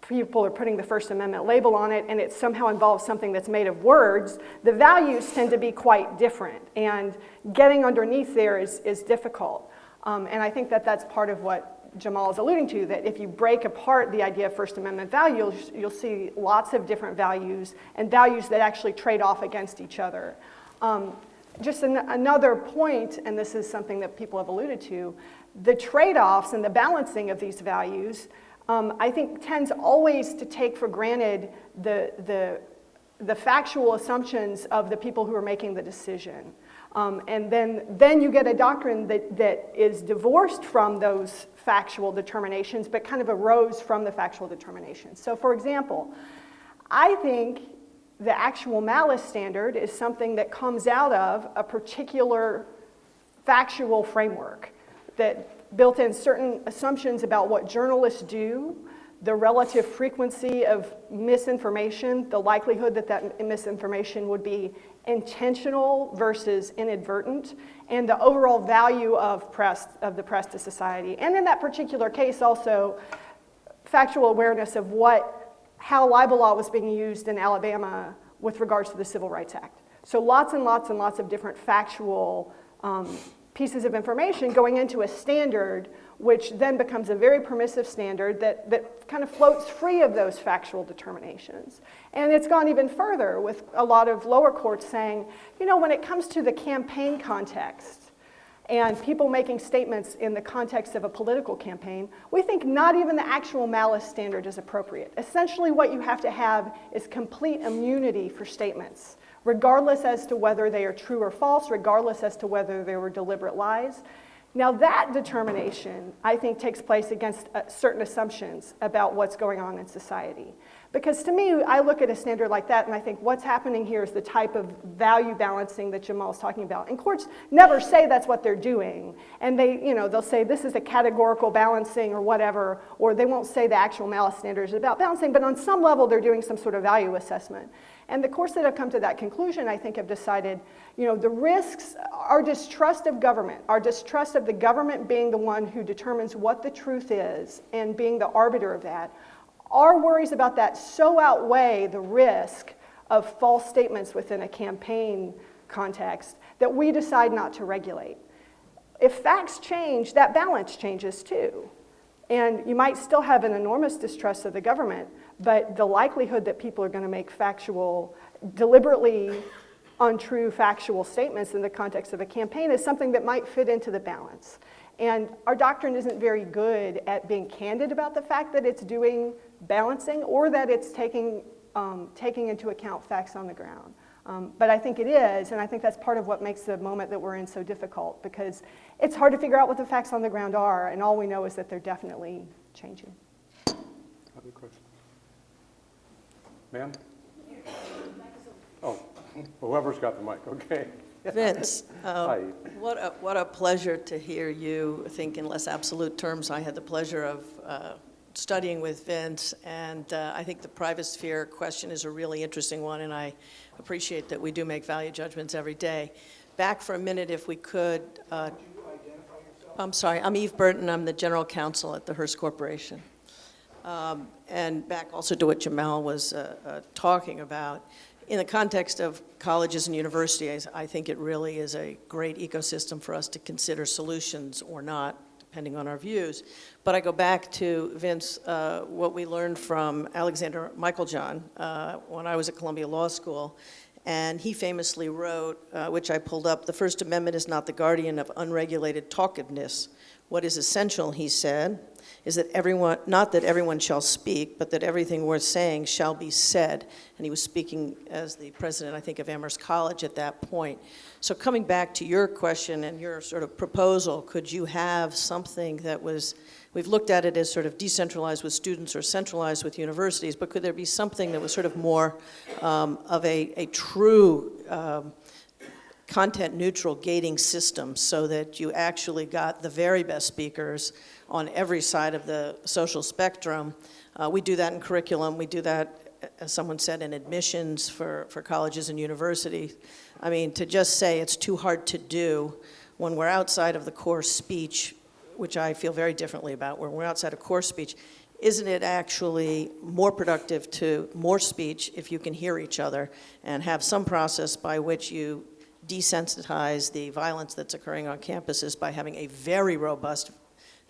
people are putting the First Amendment label on it and it somehow involves something that's made of words, the values tend to be quite different. And getting underneath there is difficult. And I think that that's part of what Jamal is alluding to, that if you break apart the idea of First Amendment values, you'll see lots of different values and values that actually trade off against each other. Just another point, and this is something that people have alluded to, the trade-offs and the balancing of these values I think tends always to take for granted the factual assumptions of the people who are making the decision. And then you get a doctrine that is divorced from those factual determinations, but kind of arose from the factual determinations. So for example, I think the actual malice standard is something that comes out of a particular factual framework that built in certain assumptions about what journalists do, the relative frequency of misinformation, the likelihood that misinformation would be intentional versus inadvertent, and the overall value of the press to society. And in that particular case also, factual awareness of how libel law was being used in Alabama with regards to the Civil Rights Act. So lots and lots and lots of different factual pieces of information going into a standard, which then becomes a very permissive standard that kind of floats free of those factual determinations. And it's gone even further with a lot of lower courts saying, when it comes to the campaign context and people making statements in the context of a political campaign, we think not even the actual malice standard is appropriate. Essentially what you have to have is complete immunity for statements, regardless as to whether they are true or false, regardless as to whether they were deliberate lies. Now that determination, I think, takes place against certain assumptions about what's going on in society. Because to me, I look at a standard like that and I think what's happening here is the type of value balancing that Jamal's talking about. And courts never say that's what they're doing. And they'll say this is a categorical balancing or whatever, or they won't say the actual malice standard is about balancing, but on some level they're doing some sort of value assessment. And the courts that have come to that conclusion, I think, have decided, the risks, our distrust of government, our distrust of the government being the one who determines what the truth is and being the arbiter of that, our worries about that so outweigh the risk of false statements within a campaign context that we decide not to regulate. If facts change, that balance changes too. And you might still have an enormous distrust of the government, but the likelihood that people are going to make deliberately untrue factual statements in the context of a campaign is something that might fit into the balance. And our doctrine isn't very good at being candid about the fact that it's doing balancing or that it's taking into account facts on the ground. But I think it is, and I think that's part of what makes the moment that we're in so difficult, because it's hard to figure out what the facts on the ground are, and all we know is that they're definitely changing. Other questions? Ma'am? Oh, whoever's got the mic, okay. Vince, Hi. what a pleasure to hear you think in less absolute terms. I had the pleasure of studying with Vince, and I think the private sphere question is a really interesting one, and I appreciate that we do make value judgments every day. back for a minute if we could. I'm sorry, I'm Eve Burton, I'm the general counsel at the Hearst Corporation. And back also to what Jamal was talking about. In the context of colleges and universities, I think it really is a great ecosystem for us to consider solutions or not, depending on our views. But I go back to, Vince, what we learned from Alexander Michaeljohn when I was at Columbia Law School. And he famously wrote, which I pulled up, "The First Amendment is not the guardian of unregulated talkativeness. What is essential," he said, "is that everyone, not that everyone shall speak, but that everything worth saying shall be said." And he was speaking as the president, I think, of Amherst College at that point. So coming back to your question and your sort of proposal, could you have something that was, we've looked at it as sort of decentralized with students or centralized with universities, but could there be something that was sort of more of a true content-neutral gating system so that you actually got the very best speakers on every side of the social spectrum? We do that in curriculum. We do that, as someone said, in admissions for colleges and universities. I mean, to just say it's too hard to do when we're outside of the core speech, which I feel very differently about, when we're outside of core speech, isn't it actually more productive to more speech if you can hear each other and have some process by which you desensitize the violence that's occurring on campuses by having a very robust,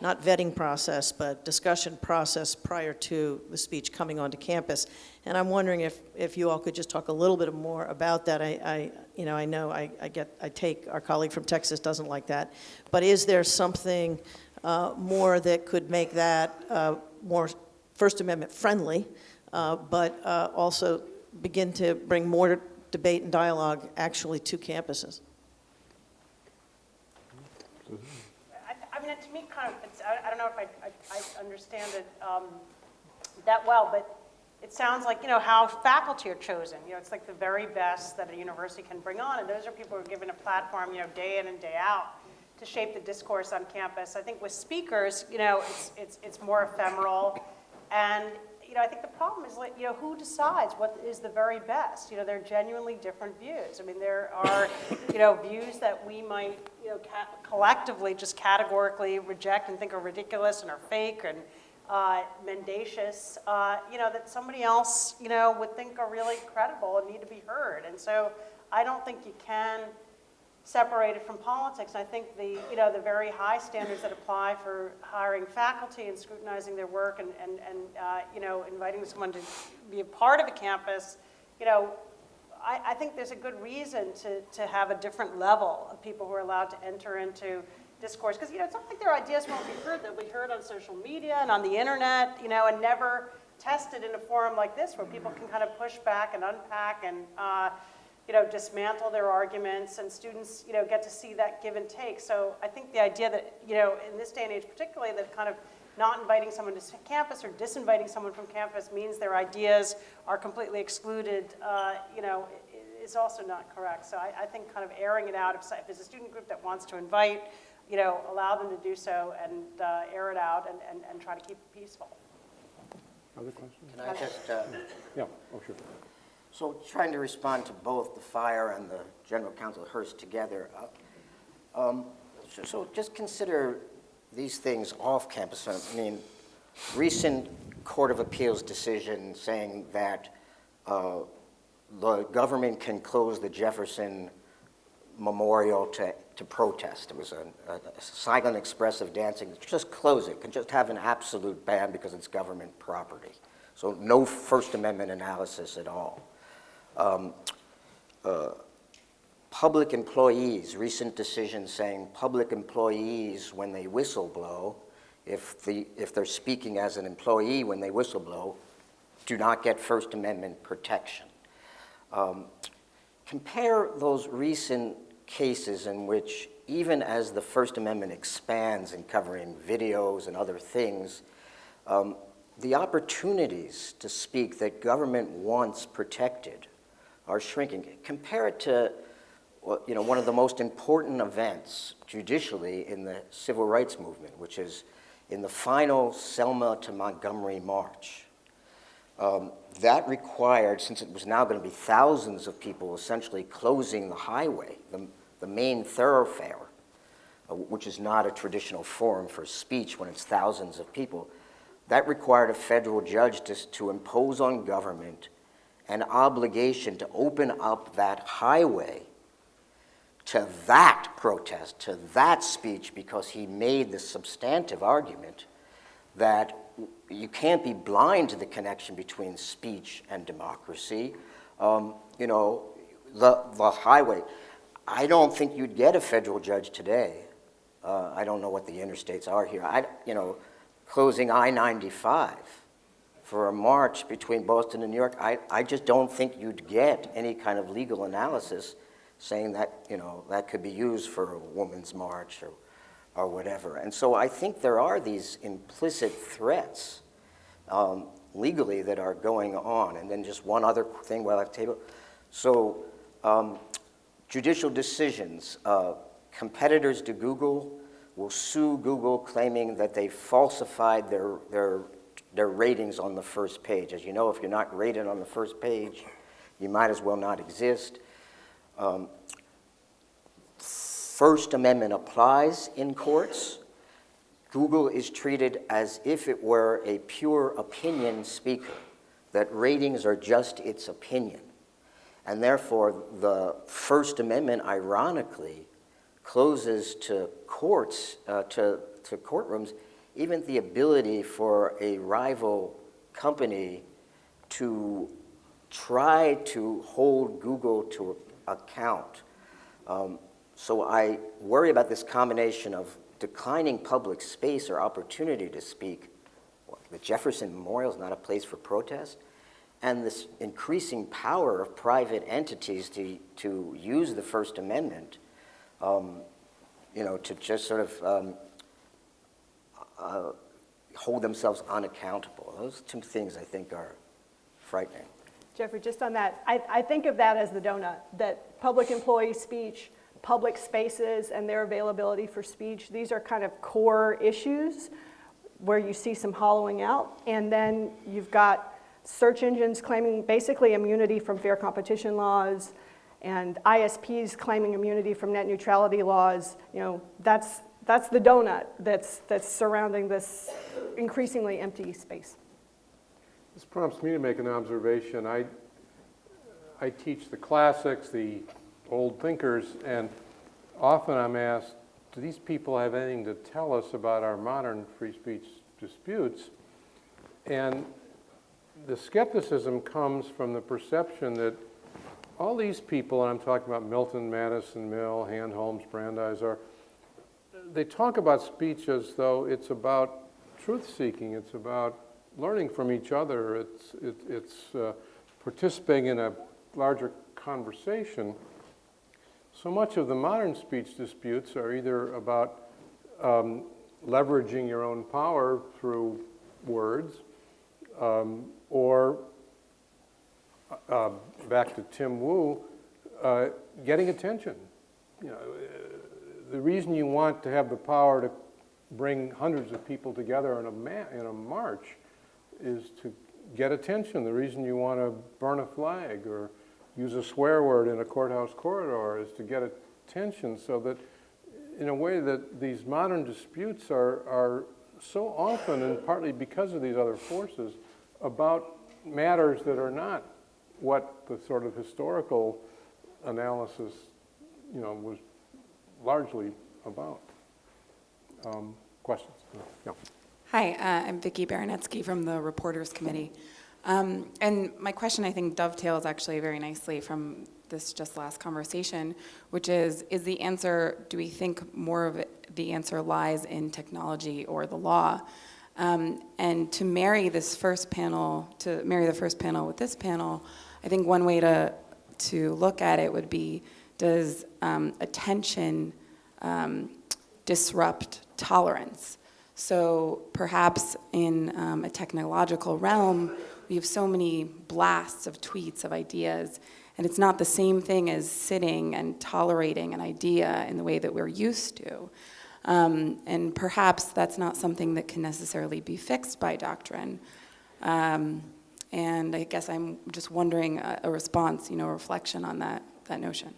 not vetting process, but discussion process prior to the speech coming onto campus? And I'm wondering if you all could just talk a little bit more about that. I take our colleague from Texas doesn't like that, but is there something more that could make that more First Amendment friendly, but also begin to bring more debate and dialogue actually to campuses? I mean, to me, kind of, I don't know if I understand it that well, but it sounds like, how faculty are chosen. It's like the very best that a university can bring on, and those are people who are given a platform, day in and day out to shape the discourse on campus. I think with speakers, it's more ephemeral, and I think the problem is, who decides what is the very best? There are genuinely different views. I mean, there are, views that we might, collectively just categorically reject and think are ridiculous and are fake and mendacious, that somebody else, would think are really credible and need to be heard. And so I don't think you can separate it from politics. And I think the very high standards that apply for hiring faculty and scrutinizing their work and inviting someone to be a part of a campus, I think there's a good reason to have a different level of people who are allowed to enter into discourse. Because, it's not like their ideas won't be heard. They'll be heard on social media and on the internet, and never tested in a forum like this where people can kind of push back and unpack and, dismantle their arguments, and students, get to see that give and take. So I think the idea that, in this day and age particularly, that kind of not inviting someone to campus or disinviting someone from campus means their ideas are completely excluded, is also not correct. So I think kind of airing it out, if there's a student group that wants to invite, allow them to do so and air it out and try to keep it peaceful. Other questions? Can I just... Yeah, oh, sure. So trying to respond to both the fire and the general counsel Hearst together, so just consider these things off campus. I mean, recent Court of Appeals decision saying that the government can close the Jefferson Memorial to protest. It was a silent expressive dancing. Just close it. Can just have an absolute ban because it's government property. So no First Amendment analysis at all. Public employees, recent decision saying public employees, when they whistleblow, if they're speaking as an employee when they whistleblow, do not get First Amendment protection. Compare those recent cases in which, even as the First Amendment expands in covering videos and other things, the opportunities to speak that government wants protected are shrinking. Compare it to one of the most important events judicially in the civil rights movement, which is in the final Selma to Montgomery March. That required, since it was now going to be thousands of people essentially closing the highway, the main thoroughfare, which is not a traditional forum for speech when it's thousands of people, that required a federal judge to impose on government an obligation to open up that highway to that protest, to that speech, because he made the substantive argument that you can't be blind to the connection between speech and democracy. You know, the highway. I don't think you'd get a federal judge today. I don't know what the interstates are here. You know, closing I-95 for a march between Boston and New York, I just don't think you'd get any kind of legal analysis saying that, you know, that could be used for a women's march or whatever. And so I think there are these implicit threats legally that are going on. And then just one other thing while I've tabled. So judicial decisions. Competitors to Google will sue Google claiming that they falsified their ratings on the first page. As you know, if you're not rated on the first page, you might as well not exist. First Amendment applies in courts. Google is treated as if it were a pure opinion speaker, that ratings are just its opinion. And therefore, the First Amendment, ironically, closes to courts, to courtrooms, even the ability for a rival company to try to hold Google to account. So I worry about this combination of declining public space or opportunity to speak. The Jefferson Memorial is not a place for protest. And this increasing power of private entities to use the First Amendment, you know, to just sort of hold themselves unaccountable. Those two things, I think, are frightening. Jeffrey, just on that, I think of that as the donut, that public employee speech, public spaces, and their availability for speech, these are kind of core issues where you see some hollowing out. And then you've got search engines claiming basically immunity from fair competition laws, and ISPs claiming immunity from net neutrality laws. You know, that's the donut that's surrounding this increasingly empty space. This prompts me to make an observation. I teach the classics, the old thinkers, and often I'm asked, do these people have anything to tell us about our modern free speech disputes? And the skepticism comes from the perception that all these people, and I'm talking about Milton, Madison, Mill, Hand, Holmes, Brandeis, they talk about speech as though it's about truth-seeking, it's about learning from each other, it's participating in a larger conversation. So much of the modern speech disputes are either about leveraging your own power through words, or back to Tim Wu, getting attention. You know, the reason you want to have the power to bring hundreds of people together in a march is to get attention. The reason you want to burn a flag or use a swear word in a courthouse corridor is to get attention, so that in a way that these modern disputes are so often, and partly because of these other forces, about matters that are not what the sort of historical analysis, you know, was largely about. Questions? No. Hi, I'm Vicki Baranetsky from the Reporters Committee. And my question, I think, dovetails actually very nicely from this just last conversation, which is the answer, do we think more of the answer lies in technology or the law? And to marry this first panel, to marry the first panel with this panel, I think one way to look at it would be, does attention disrupt tolerance? So perhaps in a technological realm, we have so many blasts of tweets, of ideas, and it's not the same thing as sitting and tolerating an idea in the way that we're used to. And perhaps that's not something that can necessarily be fixed by doctrine. And I guess I'm just wondering a response, a reflection on that notion.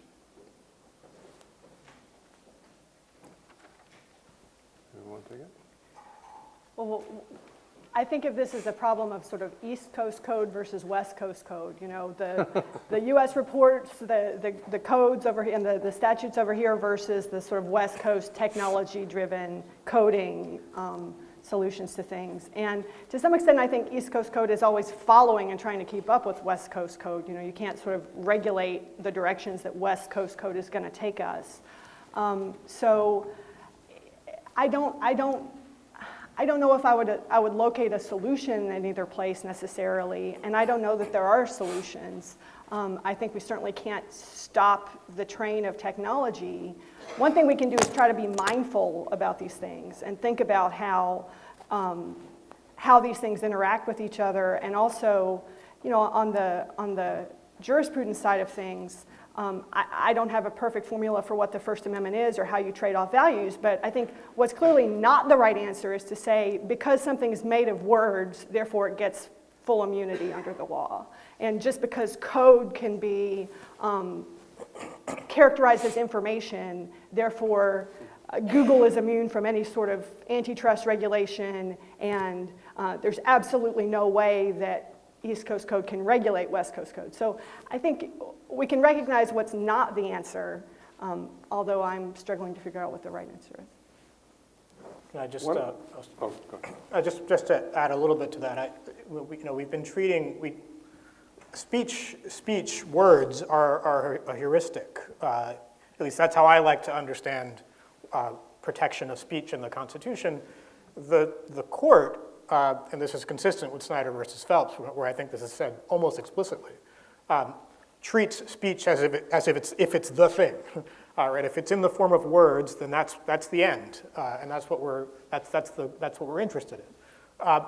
take it? Well, I think of this as a problem of sort of East Coast code versus West Coast code. You know, the U.S. reports the codes over here and the statutes over here versus the sort of West Coast technology-driven coding solutions to things. And to some extent, I think East Coast code is always following and trying to keep up with West Coast code. You know, you can't sort of regulate the directions that West Coast code is going to take us. So I don't know if I would locate a solution in either place necessarily, and I don't know that there are solutions. I think we certainly can't stop the train of technology. One thing we can do is try to be mindful about these things and think about how these things interact with each other, and also, you know, on the jurisprudence side of things. I don't have a perfect formula for what the First Amendment is or how you trade off values, but I think what's clearly not the right answer is to say because something is made of words, therefore it gets full immunity under the law. And just because code can be characterized as information, therefore Google is immune from any sort of antitrust regulation, and there's absolutely no way that East Coast code can regulate West Coast code. So I think we can recognize what's not the answer, although I'm struggling to figure out what the right answer is. Can I just, just to add a little bit to that, we've been treating, speech words are a heuristic. At least that's how I like to understand protection of speech in the Constitution. The court, and this is consistent with Snyder versus Phelps, where I think this is said almost explicitly, treats speech as if it's the thing. Right? If it's in the form of words, then that's the end, and that's what we're interested in. And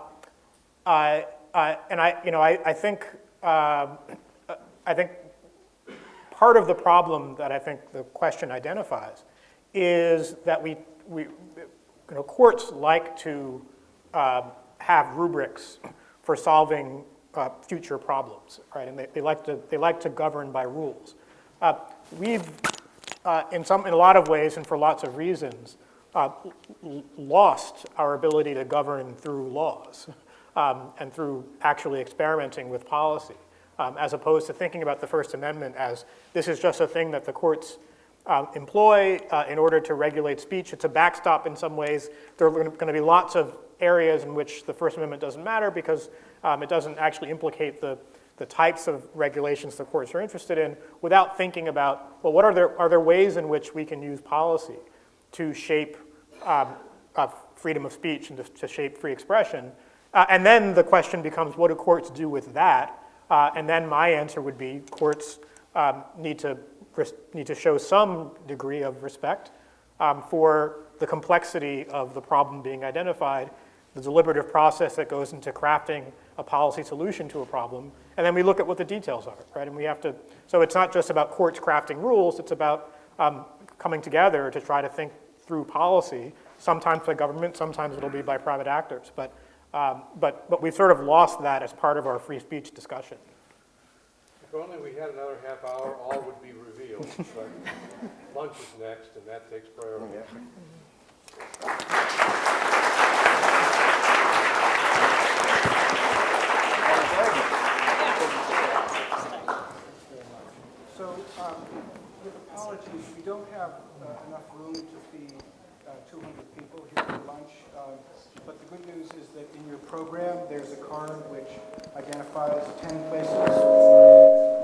I think part of the problem that I think the question identifies is that courts like to have rubrics for solving future problems, right? And they like to govern by rules. We've in a lot of ways and for lots of reasons lost our ability to govern through laws and through actually experimenting with policy, as opposed to thinking about the First Amendment as this is just a thing that the courts employ in order to regulate speech. It's a backstop in some ways. There are going to be lots of areas in which the First Amendment doesn't matter because it doesn't actually implicate the types of regulations the courts are interested in, without thinking about, well, are there ways in which we can use policy to shape freedom of speech and to shape free expression? And then the question becomes, what do courts do with that? And then my answer would be, courts need to show some degree of respect for the complexity of the problem being identified, the deliberative process that goes into crafting a policy solution to a problem, and then we look at what the details are, right? And we have to, so it's not just about courts crafting rules, it's about coming together to try to think through policy, sometimes by government, sometimes it'll be by private actors, but we've sort of lost that as part of our free speech discussion. If only we had another half hour, all would be revealed, but lunch is next, and that takes priority. So, with apologies, we don't have enough room to feed 200 people here for lunch, but the good news is that in your program, there's a card which identifies 10 places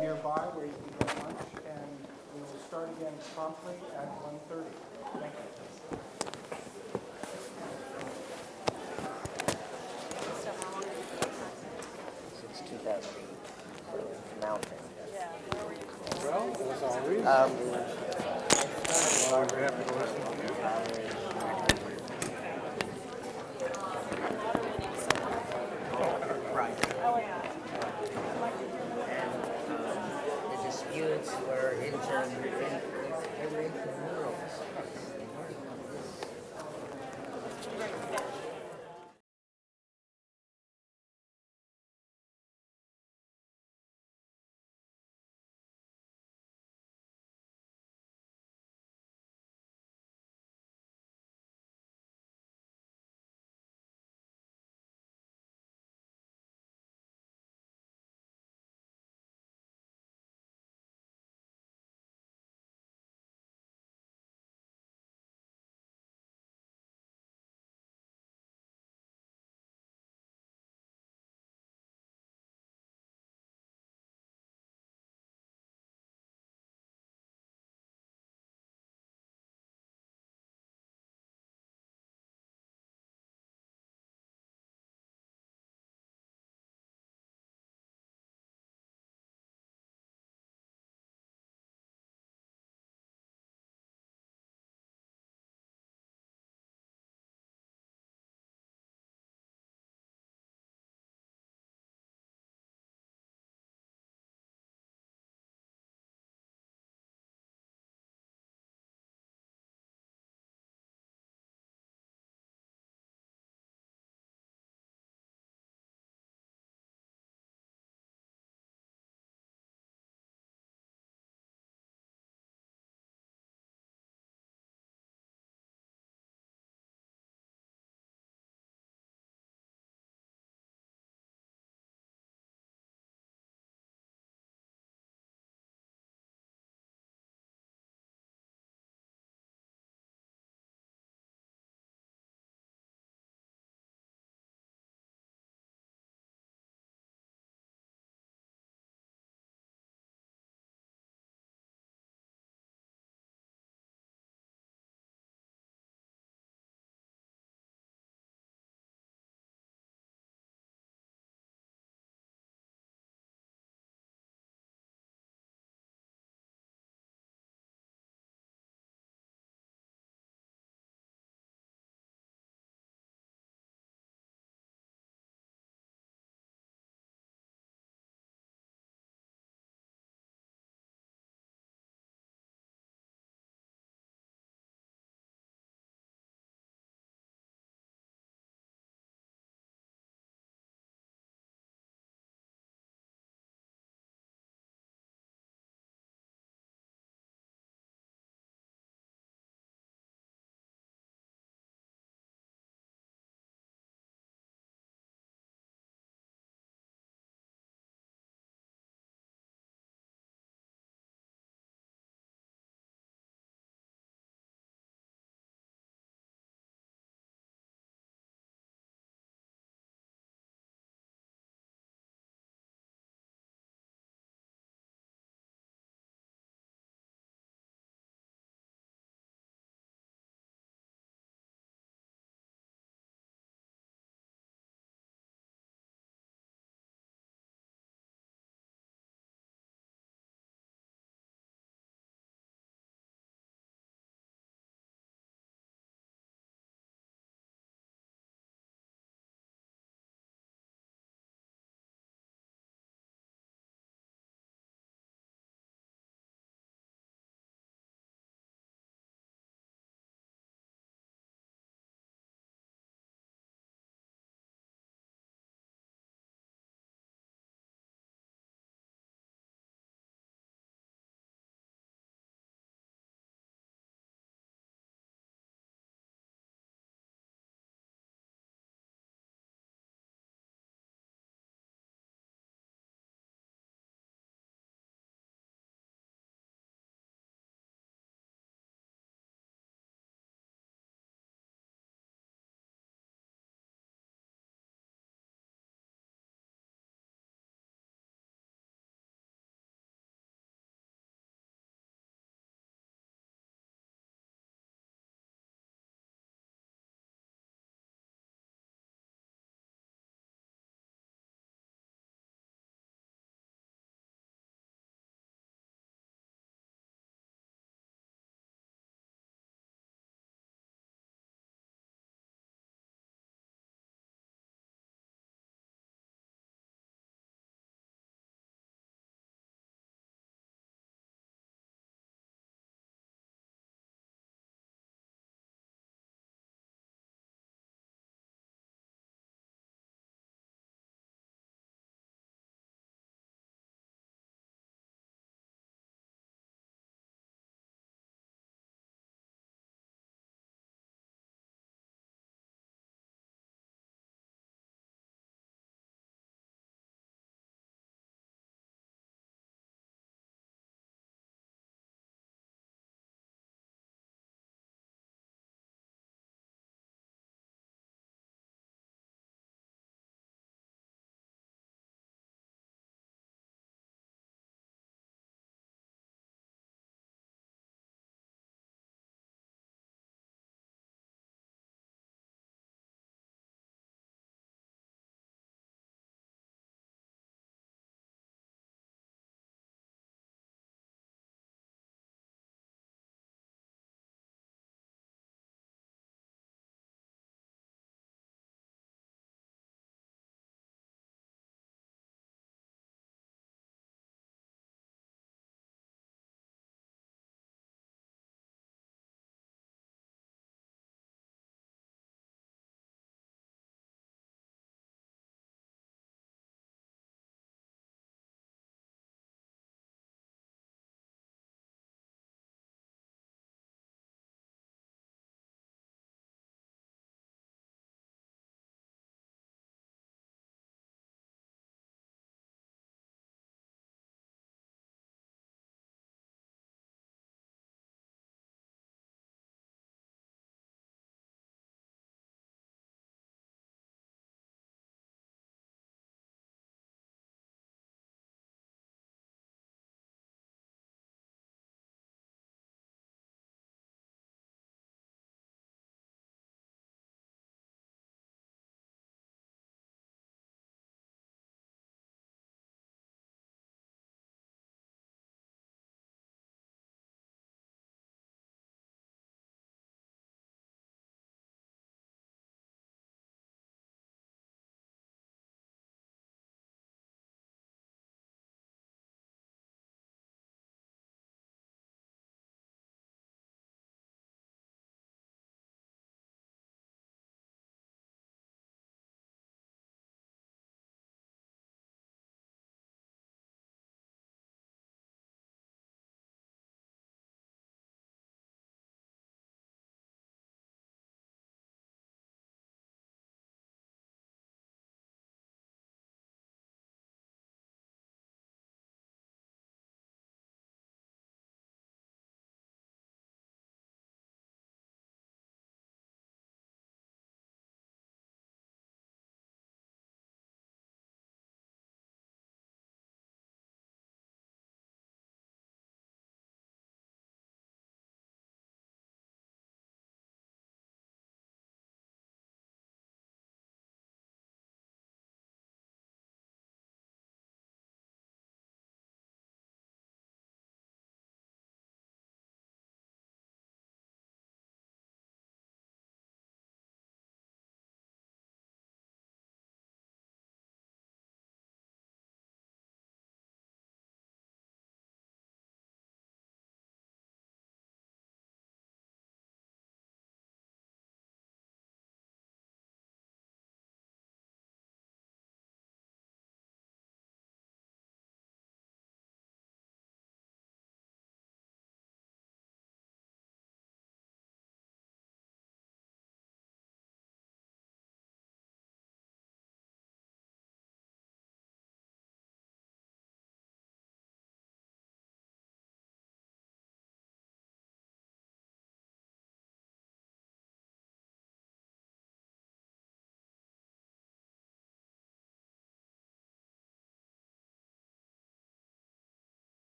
nearby where you can get lunch, and we will start again promptly at 1:30. Thank you. Since 2008, mountain. Well, as always, we have to go listen to you. Right. And the disputes were intramural.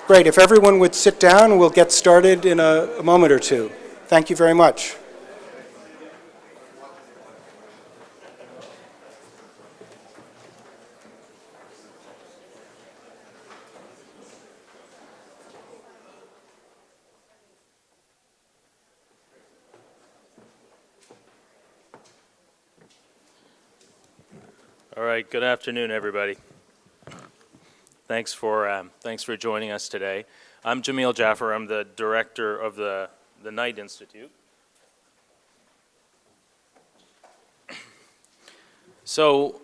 Great. If everyone would sit down, we'll get started in a moment or two. Thank you very much. All right, good afternoon, everybody. Thanks for joining us today. I'm Jamil Jaffer. I'm the director of the Knight Institute. So,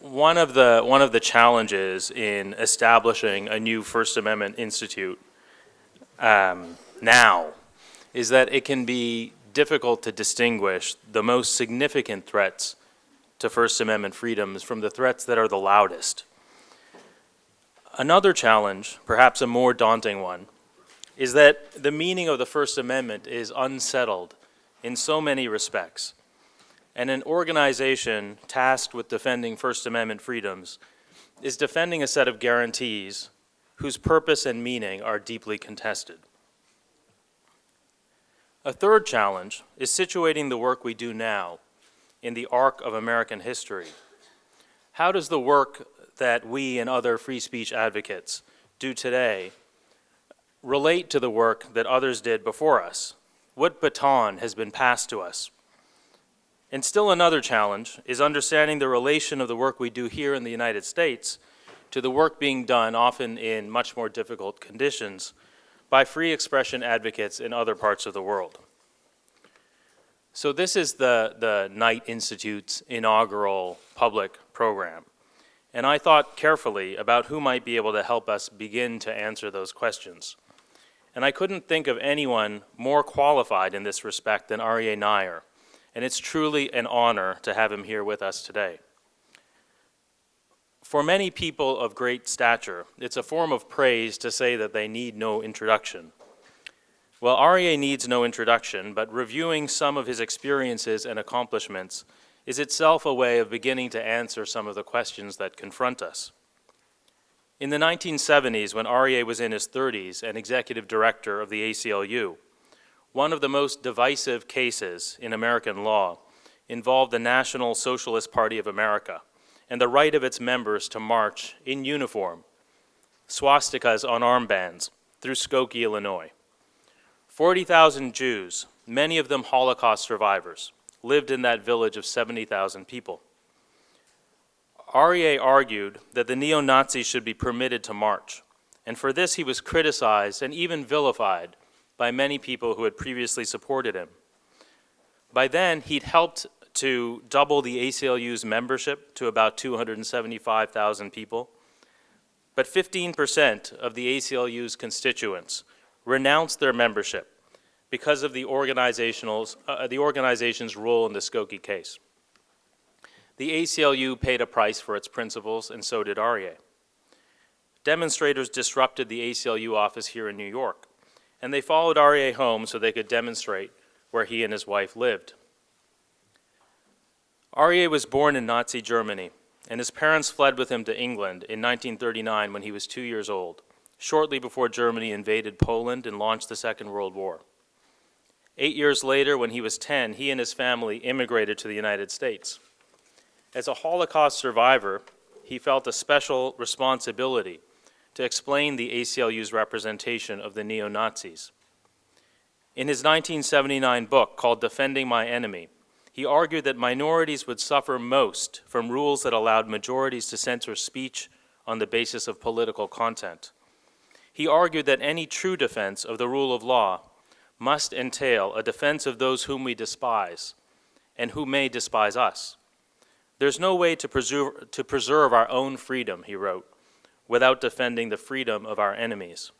one of the challenges in establishing a new First Amendment Institute now is that it can be difficult to distinguish the most significant threats to First Amendment freedoms from the threats that are the loudest. Another challenge, perhaps a more daunting one, is that the meaning of the First Amendment is unsettled in so many respects. And an organization tasked with defending First Amendment freedoms is defending a set of guarantees whose purpose and meaning are deeply contested. A third challenge is situating the work we do now in the arc of American history. How does the work that we and other free speech advocates do today relate to the work that others did before us? What baton has been passed to us? And still another challenge is understanding the relation of the work we do here in the United States to the work being done, often in much more difficult conditions, by free expression advocates in other parts of the world. So this is the Knight Institute's inaugural public program. And I thought carefully about who might be able to help us begin to answer those questions. And I couldn't think of anyone more qualified in this respect than Aryeh Nair. And it's truly an honor to have him here with us today. For many people of great stature, it's a form of praise to say that they need no introduction. Well, Aryeh needs no introduction, but reviewing some of his experiences and accomplishments is itself a way of beginning to answer some of the questions that confront us. In the 1970s, when Aryeh was in his 30s and executive director of the ACLU, one of the most divisive cases in American law involved the National Socialist Party of America and the right of its members to march in uniform, swastikas on armbands, through Skokie, Illinois. 40,000 Jews, many of them Holocaust survivors, lived in that village of 70,000 people. Aryeh argued that the neo-Nazis should be permitted to march, and for this he was criticized and even vilified by many people who had previously supported him. By then, he'd helped to double the ACLU's membership to about 275,000 people, but 15% of the ACLU's constituents renounced their membership because of the organization's role in the Skokie case. The ACLU paid a price for its principles, and so did Aryeh. Demonstrators disrupted the ACLU office here in New York, and they followed Aryeh home so they could demonstrate where he and his wife lived. Aryeh was born in Nazi Germany, and his parents fled with him to England in 1939 when he was 2 years old, shortly before Germany invaded Poland and launched the Second World War. 8 years later, when he was 10, he and his family immigrated to the United States. As a Holocaust survivor, he felt a special responsibility to explain the ACLU's representation of the neo-Nazis. In his 1979 book called Defending My Enemy, he argued that minorities would suffer most from rules that allowed majorities to censor speech on the basis of political content. He argued that any true defense of the rule of law must entail a defense of those whom we despise and who may despise us. There's no way to preserve our own freedom, he wrote, without defending the freedom of our enemies.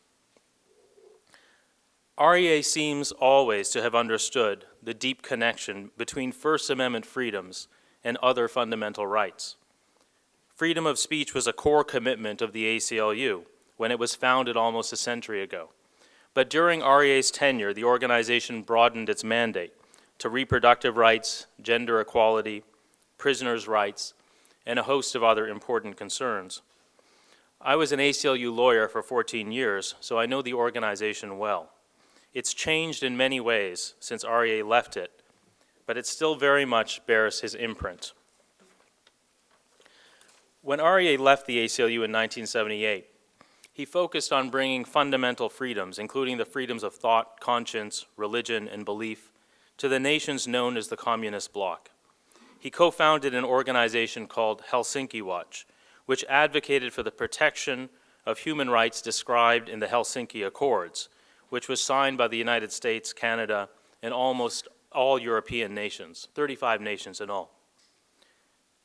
Aryeh seems always to have understood the deep connection between First Amendment freedoms and other fundamental rights. Freedom of speech was a core commitment of the ACLU when it was founded almost a century ago. But during Aryeh's tenure, the organization broadened its mandate to reproductive rights, gender equality, prisoners' rights, and a host of other important concerns. I was an ACLU lawyer for 14 years, so I know the organization well. It's changed in many ways since REA left it, but it still very much bears his imprint. When REA left the ACLU in 1978, he focused on bringing fundamental freedoms, including the freedoms of thought, conscience, religion, and belief, to the nations known as the Communist Bloc. He co-founded an organization called Helsinki Watch, which advocated for the protection of human rights described in the Helsinki Accords, which was signed by the United States, Canada, and almost all European nations, 35 nations in all.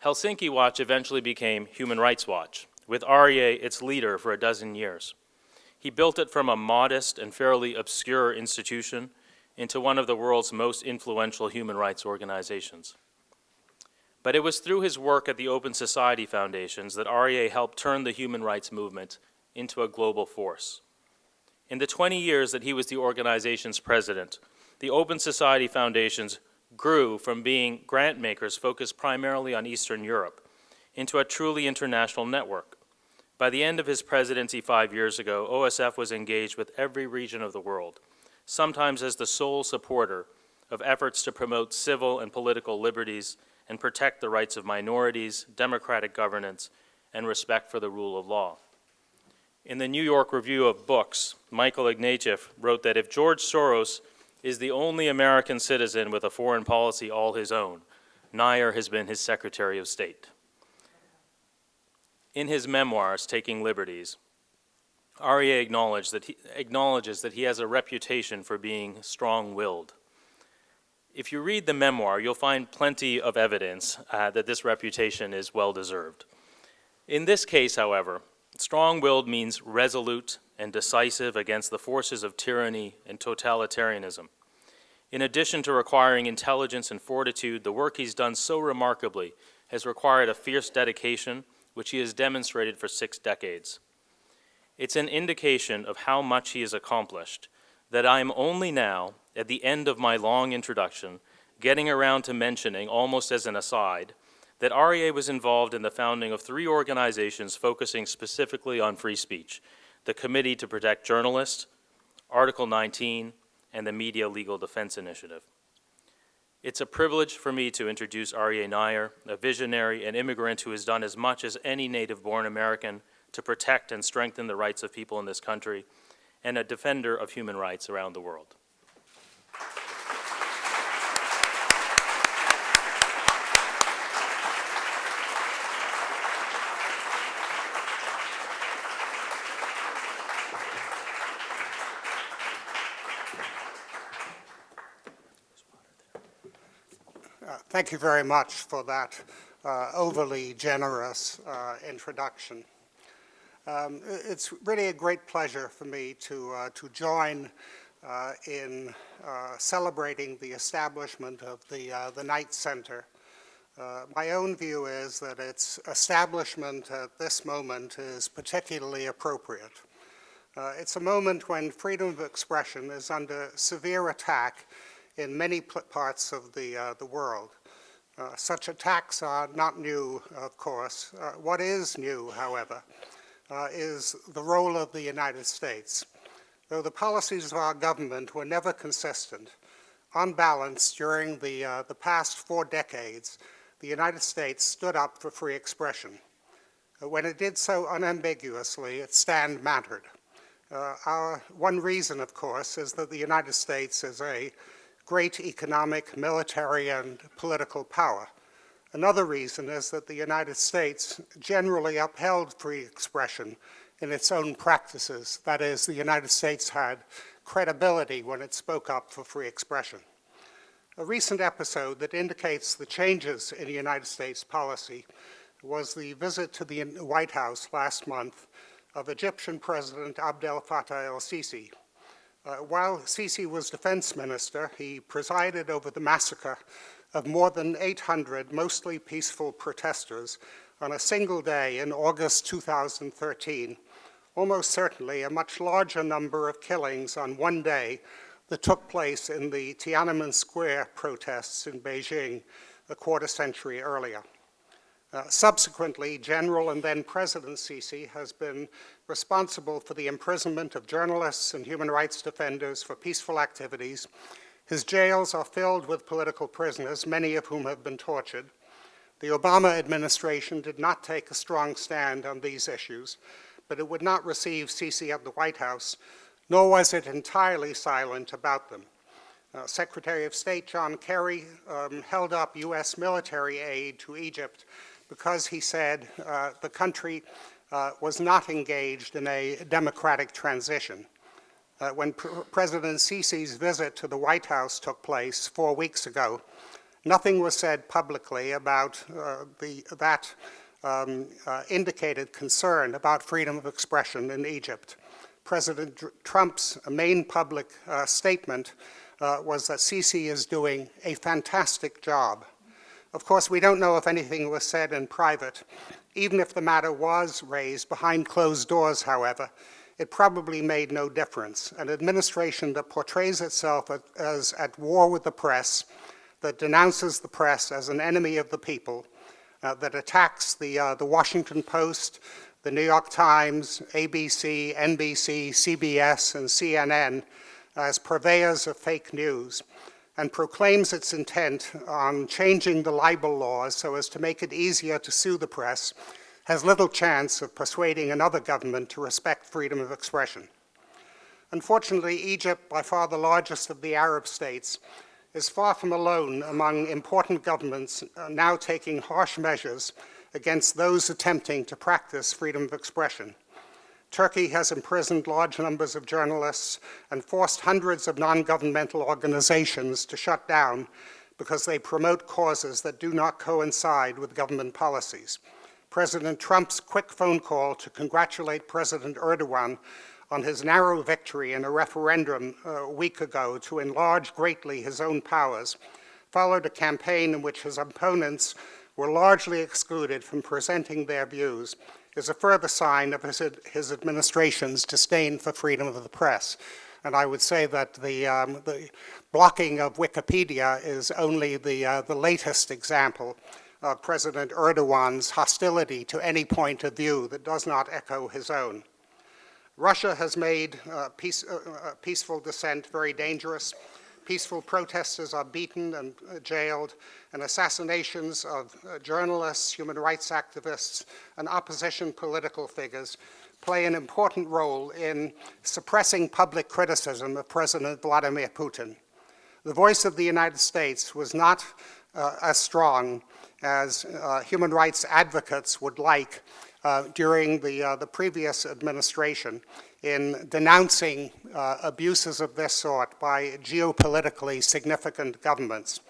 Helsinki Watch eventually became Human Rights Watch, with REA its leader for a dozen years. He built it from a modest and fairly obscure institution into one of the world's most influential human rights organizations. But it was through his work at the Open Society Foundations that REA helped turn the human rights movement into a global force. In the 20 years that he was the organization's president, the Open Society Foundations grew from being grant makers focused primarily on Eastern Europe into a truly international network. By the end of his presidency 5 years ago, OSF was engaged with every region of the world, sometimes as the sole supporter of efforts to promote civil and political liberties and protect the rights of minorities, democratic governance, and respect for the rule of law. In the New York Review of Books, Michael Ignatieff wrote that if George Soros is the only American citizen with a foreign policy all his own, Nair has been his Secretary of State. In his memoirs, Taking Liberties, REA acknowledges that he has a reputation for being strong-willed. If you read the memoir, you'll find plenty of evidence that this reputation is well-deserved. In this case, however, strong-willed means resolute and decisive against the forces of tyranny and totalitarianism. In addition to requiring intelligence and fortitude, the work he's done so remarkably has required a fierce dedication, which he has demonstrated for 6 decades. It's an indication of how much he has accomplished that I am only now, at the end of my long introduction, getting around to mentioning, almost as an aside, that REA was involved in the founding of 3 organizations focusing specifically on free speech: the Committee to Protect Journalists, Article 19, and the Media Legal Defense Initiative. It's a privilege for me to introduce REA Nair, a visionary and immigrant who has done as much as any native-born American to protect and strengthen the rights of people in this country, and a defender of human rights around the world. Thank you very much for that overly generous introduction. It's really a great pleasure for me to join in celebrating the establishment of the Knight Center. My own view is that its establishment at this moment is particularly appropriate. It's a moment when freedom of expression is under severe attack in many parts of the world. Such attacks are not new, of course. What is new, however, is the role of the United States. Though the policies of our government were never consistent, on balance, during the past 4 decades, the United States stood up for free expression. When it did so unambiguously, its stand mattered. Our one reason, of course, is that the United States is a great economic, military, and political power. Another reason is that the United States generally upheld free expression in its own practices. That is, the United States had credibility when it spoke up for free expression. A recent episode that indicates the changes in the United States policy was the visit to the White House last month of Egyptian President Abdel Fattah el-Sisi. While Sisi was defense minister, he presided over the massacre of more than 800 mostly peaceful protesters on a single day in August 2013, almost certainly a much larger number of killings on one day that took place in the Tiananmen Square protests in Beijing a quarter century earlier. Subsequently, General and then President Sisi has been responsible for the imprisonment of journalists and human rights defenders for peaceful activities. His jails are filled with political prisoners, many of whom have been tortured. The Obama administration did not take a strong stand on these issues, but it would not receive Sisi at the White House, nor was it entirely silent about them. Secretary of State John Kerry held up U.S. military aid to Egypt because he said the country was not engaged in a democratic transition. When President Sisi's visit to the White House took place 4 weeks ago, nothing was said publicly about that indicated concern about freedom of expression in Egypt. President Trump's main public statement was that Sisi is doing a fantastic job. Of course, we don't know if anything was said in private. Even if the matter was raised behind closed doors, however, it probably made no difference. An administration that portrays itself as at war with the press, that denounces the press as an enemy of the people, that attacks the Washington Post, the New York Times, ABC, NBC, CBS, and CNN as purveyors of fake news, and proclaims its intent on changing the libel laws so as to make it easier to sue the press, has little chance of persuading another government to respect freedom of expression. Unfortunately, Egypt, by far the largest of the Arab states, is far from alone among important governments now taking harsh measures against those attempting to practice freedom of expression. Turkey has imprisoned large numbers of journalists and forced hundreds of non-governmental organizations to shut down because they promote causes that do not coincide with government policies. President Trump's quick phone call to congratulate President Erdogan on his narrow victory in a referendum a week ago to enlarge greatly his own powers followed a campaign in which his opponents were largely excluded from presenting their views, is a further sign of his administration's disdain for freedom of the press. And I would say that the blocking of Wikipedia is only the latest example of President Erdogan's hostility to any point of view that does not echo his own. Russia has made peaceful dissent very dangerous. Peaceful protesters are beaten and jailed, and assassinations of journalists, human rights activists, and opposition political figures play an important role in suppressing public criticism of President Vladimir Putin. The voice of the United States was not as strong as human rights advocates would like during the previous administration in denouncing abuses of this sort by geopolitically significant governments.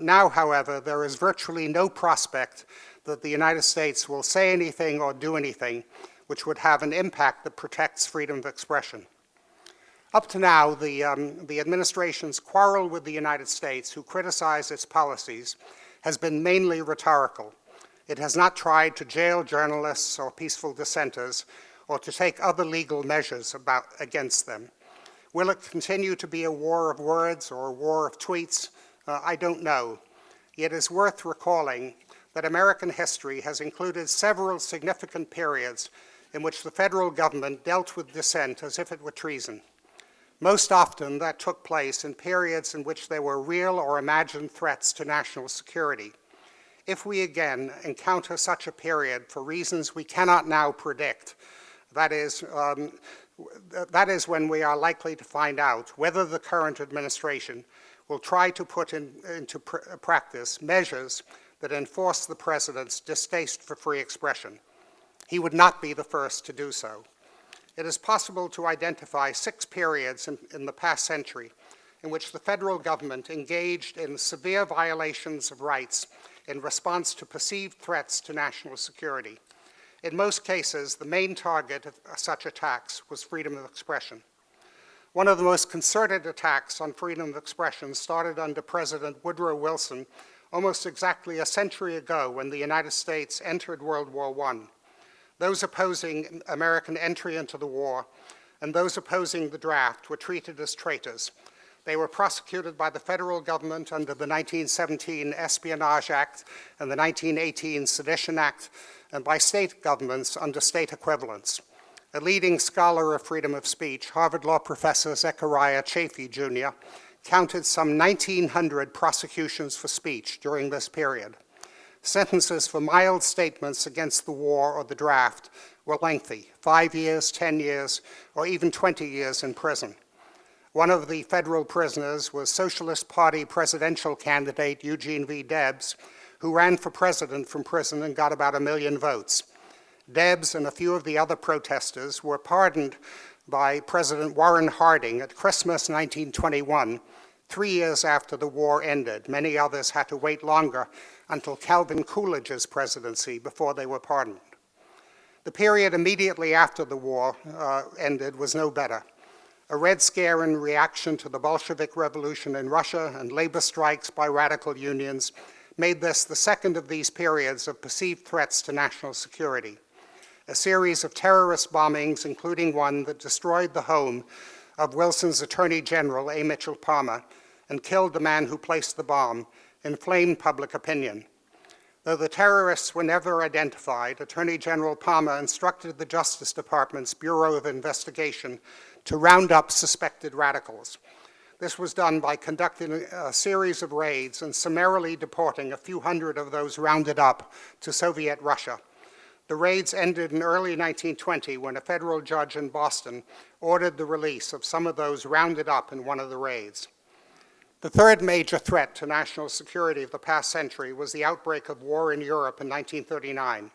Now, however, there is virtually no prospect that the United States will say anything or do anything which would have an impact that protects freedom of expression. Up to now, the administration's quarrel with the United States, who criticize its policies, has been mainly rhetorical. It has not tried to jail journalists or peaceful dissenters or to take other legal measures against them. Will it continue to be a war of words or a war of tweets? I don't know. Yet it is worth recalling that American history has included several significant periods in which the federal government dealt with dissent as if it were treason. Most often, that took place in periods in which there were real or imagined threats to national security. If we again encounter such a period for reasons we cannot now predict, that is when we are likely to find out whether the current administration will try to put into practice measures that enforce the president's distaste for free expression. He would not be the first to do so. It is possible to identify 6 periods in the past century in which the federal government engaged in severe violations of rights in response to perceived threats to national security. In most cases, the main target of such attacks was freedom of expression. One of the most concerted attacks on freedom of expression started under President Woodrow Wilson almost exactly a century ago when the United States entered World War I. Those opposing American entry into the war and those opposing the draft were treated as traitors. They were prosecuted by the federal government under the 1917 Espionage Act and the 1918 Sedition Act, and by state governments under state equivalents. A leading scholar of freedom of speech, Harvard Law professor Zechariah Chafee, Jr., counted some 1,900 prosecutions for speech during this period. Sentences for mild statements against the war or the draft were lengthy, 5 years, 10 years, or even 20 years in prison. One of the federal prisoners was Socialist Party presidential candidate Eugene V. Debs, who ran for president from prison and got about 1 million votes. Debs and a few of the other protesters were pardoned by President Warren Harding at Christmas 1921, 3 years after the war ended. Many others had to wait longer until Calvin Coolidge's presidency before they were pardoned. The period immediately after the war ended was no better. A Red Scare in reaction to the Bolshevik Revolution in Russia and labor strikes by radical unions made this the second of these periods of perceived threats to national security. A series of terrorist bombings, including one that destroyed the home of Wilson's Attorney General, A. Mitchell Palmer, and killed the man who placed the bomb, inflamed public opinion. Though the terrorists were never identified, Attorney General Palmer instructed the Justice Department's Bureau of Investigation to round up suspected radicals. This was done by conducting a series of raids and summarily deporting a few hundred of those rounded up to Soviet Russia. The raids ended in early 1920 when a federal judge in Boston ordered the release of some of those rounded up in one of the raids. The third major threat to national security of the past century was the outbreak of war in Europe in 1939.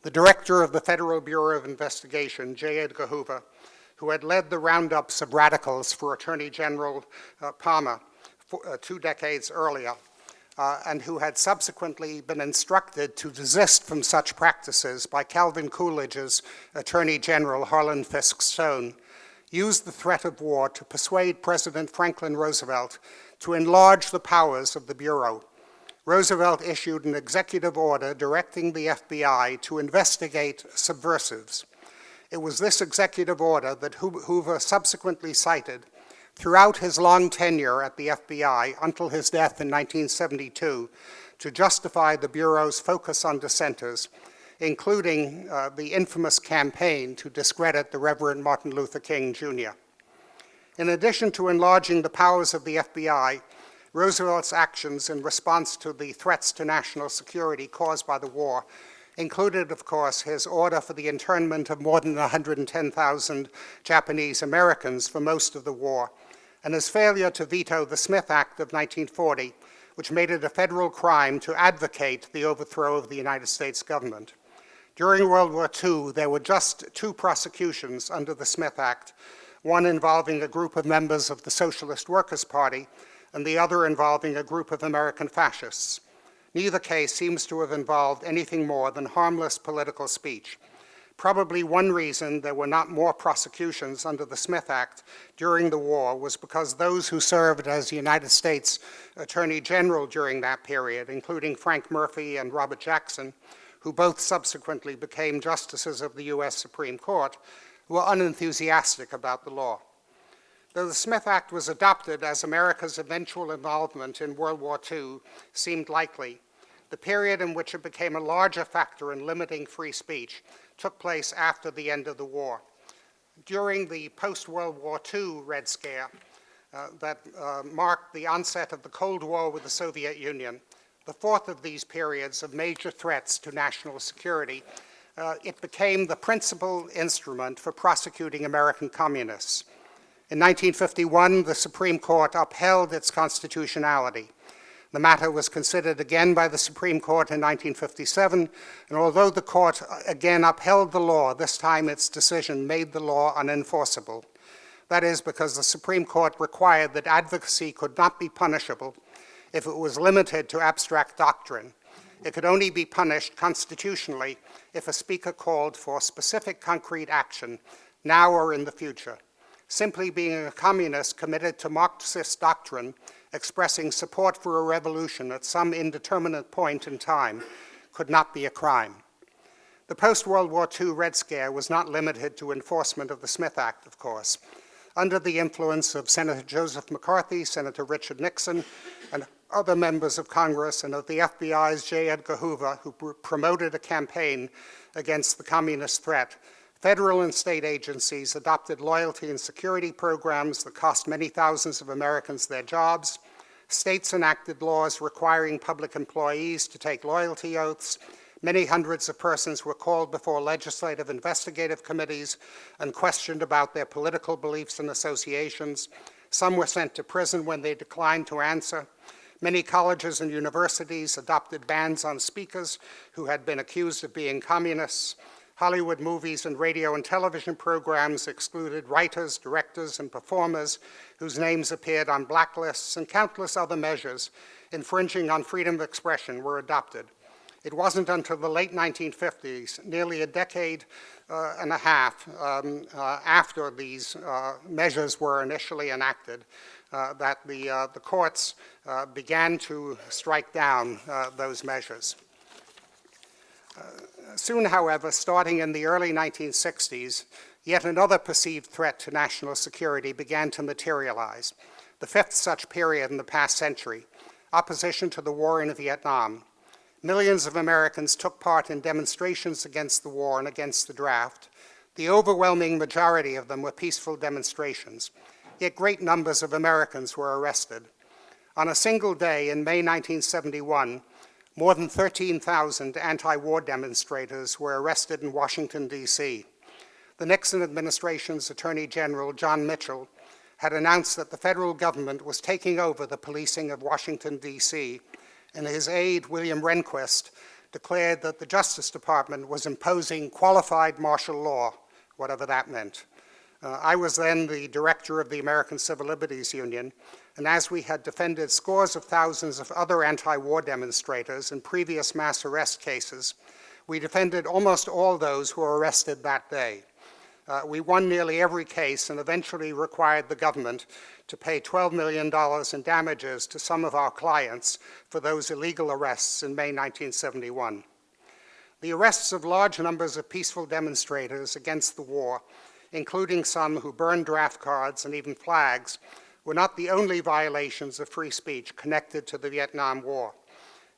The director of the Federal Bureau of Investigation, J. Edgar Hoover, who had led the roundups of radicals for Attorney General Palmer 2 decades earlier, and who had subsequently been instructed to desist from such practices by Calvin Coolidge's Attorney General Harlan Fiske Stone, used the threat of war to persuade President Franklin Roosevelt to enlarge the powers of the Bureau. Roosevelt issued an executive order directing the FBI to investigate subversives. It was this executive order that Hoover subsequently cited throughout his long tenure at the FBI until his death in 1972 to justify the Bureau's focus on dissenters, including the infamous campaign to discredit the Reverend Martin Luther King, Jr. In addition to enlarging the powers of the FBI, Roosevelt's actions in response to the threats to national security caused by the war included, of course, his order for the internment of more than 110,000 Japanese Americans for most of the war, and his failure to veto the Smith Act of 1940, which made it a federal crime to advocate the overthrow of the United States government. During World War II, there were just 2 prosecutions under the Smith Act, one involving a group of members of the Socialist Workers' Party, and the other involving a group of American fascists. Neither case seems to have involved anything more than harmless political speech. Probably one reason there were not more prosecutions under the Smith Act during the war was because those who served as United States Attorney General during that period, including Frank Murphy and Robert Jackson, who both subsequently became justices of the U.S. Supreme Court, were unenthusiastic about the law. Though the Smith Act was adopted as America's eventual involvement in World War II seemed likely, the period in which it became a larger factor in limiting free speech took place after the end of the war. During the post-World War II Red Scare that marked the onset of the Cold War with the Soviet Union, the fourth of these periods of major threats to national security, it became the principal instrument for prosecuting American communists. In 1951, the Supreme Court upheld its constitutionality. The matter was considered again by the Supreme Court in 1957, and although the court again upheld the law, this time its decision made the law unenforceable. That is because the Supreme Court required that advocacy could not be punishable if it was limited to abstract doctrine. It could only be punished constitutionally if a speaker called for specific concrete action, now or in the future. Simply being a communist committed to Marxist doctrine, expressing support for a revolution at some indeterminate point in time, could not be a crime. The post-World War II Red Scare was not limited to enforcement of the Smith Act, of course. under the influence of Senator Joseph McCarthy, Senator Richard Nixon, and other members of Congress, and of the FBI's J. Edgar Hoover, who promoted a campaign against the communist threat, federal and state agencies adopted loyalty and security programs that cost many thousands of Americans their jobs. States enacted laws requiring public employees to take loyalty oaths. Many hundreds of persons were called before legislative investigative committees and questioned about their political beliefs and associations. Some were sent to prison when they declined to answer. Many colleges and universities adopted bans on speakers who had been accused of being communists. Hollywood movies and radio and television programs excluded writers, directors, and performers whose names appeared on blacklists, and countless other measures infringing on freedom of expression were adopted. It wasn't until the late 1950s, nearly a decade and a half after these measures were initially enacted, that the courts began to strike down those measures. Soon, however, starting in the early 1960s, yet another perceived threat to national security began to materialize, the fifth such period in the past century, opposition to the war in Vietnam. Millions of Americans took part in demonstrations against the war and against the draft. The overwhelming majority of them were peaceful demonstrations, yet great numbers of Americans were arrested. On a single day in May 1971, more than 13,000 anti-war demonstrators were arrested in Washington, D.C. The Nixon administration's Attorney General, John Mitchell, had announced that the federal government was taking over the policing of Washington, D.C., and his aide, William Rehnquist, declared that the Justice Department was imposing qualified martial law, whatever that meant. I was then the director of the American Civil Liberties Union, and as we had defended scores of thousands of other anti-war demonstrators in previous mass arrest cases, we defended almost all those who were arrested that day. We won nearly every case and eventually required the government to pay $12 million in damages to some of our clients for those illegal arrests in May 1971. The arrests of large numbers of peaceful demonstrators against the war, including some who burned draft cards and even flags, were not the only violations of free speech connected to the Vietnam War.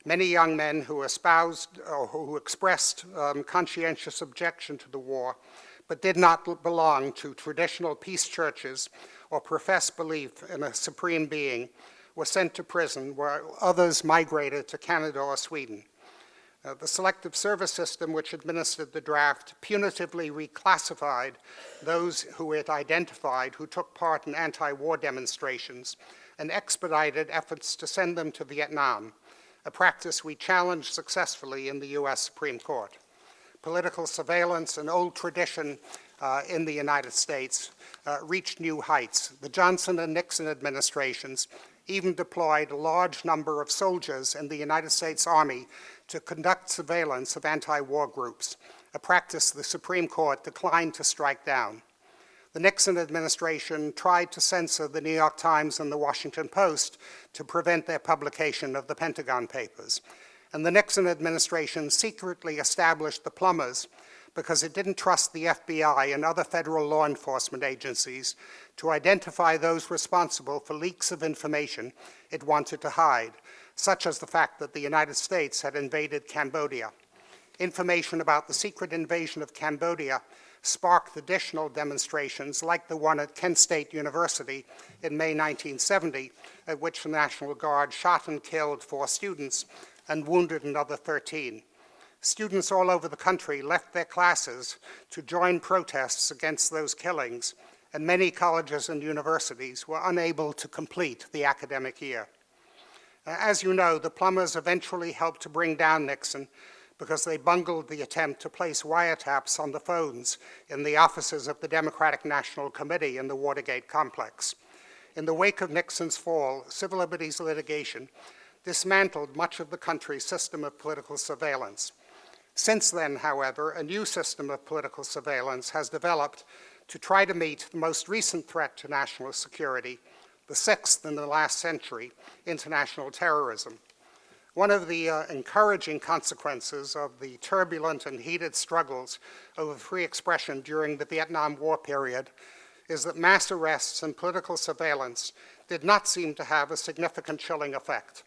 Many young men who espoused or who expressed conscientious objection to the war, but did not belong to traditional peace churches or profess belief in a supreme being, were sent to prison, while others migrated to Canada or Sweden. The Selective Service System, which administered the draft, punitively reclassified those who it identified who took part in anti-war demonstrations and expedited efforts to send them to Vietnam, a practice we challenged successfully in the U.S. Supreme Court. Political surveillance, an old tradition in the United States, reached new heights. The Johnson and Nixon administrations even deployed a large number of soldiers in the United States Army to conduct surveillance of anti-war groups, a practice the Supreme Court declined to strike down. The Nixon administration tried to censor the New York Times and the Washington Post to prevent their publication of the Pentagon Papers. And the Nixon administration secretly established the Plumbers because it didn't trust the FBI and other federal law enforcement agencies to identify those responsible for leaks of information it wanted to hide, such as the fact that the United States had invaded Cambodia. Information about the secret invasion of Cambodia sparked additional demonstrations like the one at Kent State University in May 1970, at which the National Guard shot and killed 4 students and wounded another 13. Students all over the country left their classes to join protests against those killings, and many colleges and universities were unable to complete the academic year. As you know, the Plumbers eventually helped to bring down Nixon because they bungled the attempt to place wiretaps on the phones in the offices of the Democratic National Committee in the Watergate complex. In the wake of Nixon's fall, civil liberties litigation dismantled much of the country's system of political surveillance. Since then, however, a new system of political surveillance has developed to try to meet the most recent threat to national security, the sixth in the last century, international terrorism. One of the encouraging consequences of the turbulent and heated struggles over free expression during the Vietnam War period is that mass arrests and political surveillance did not seem to have a significant chilling effect.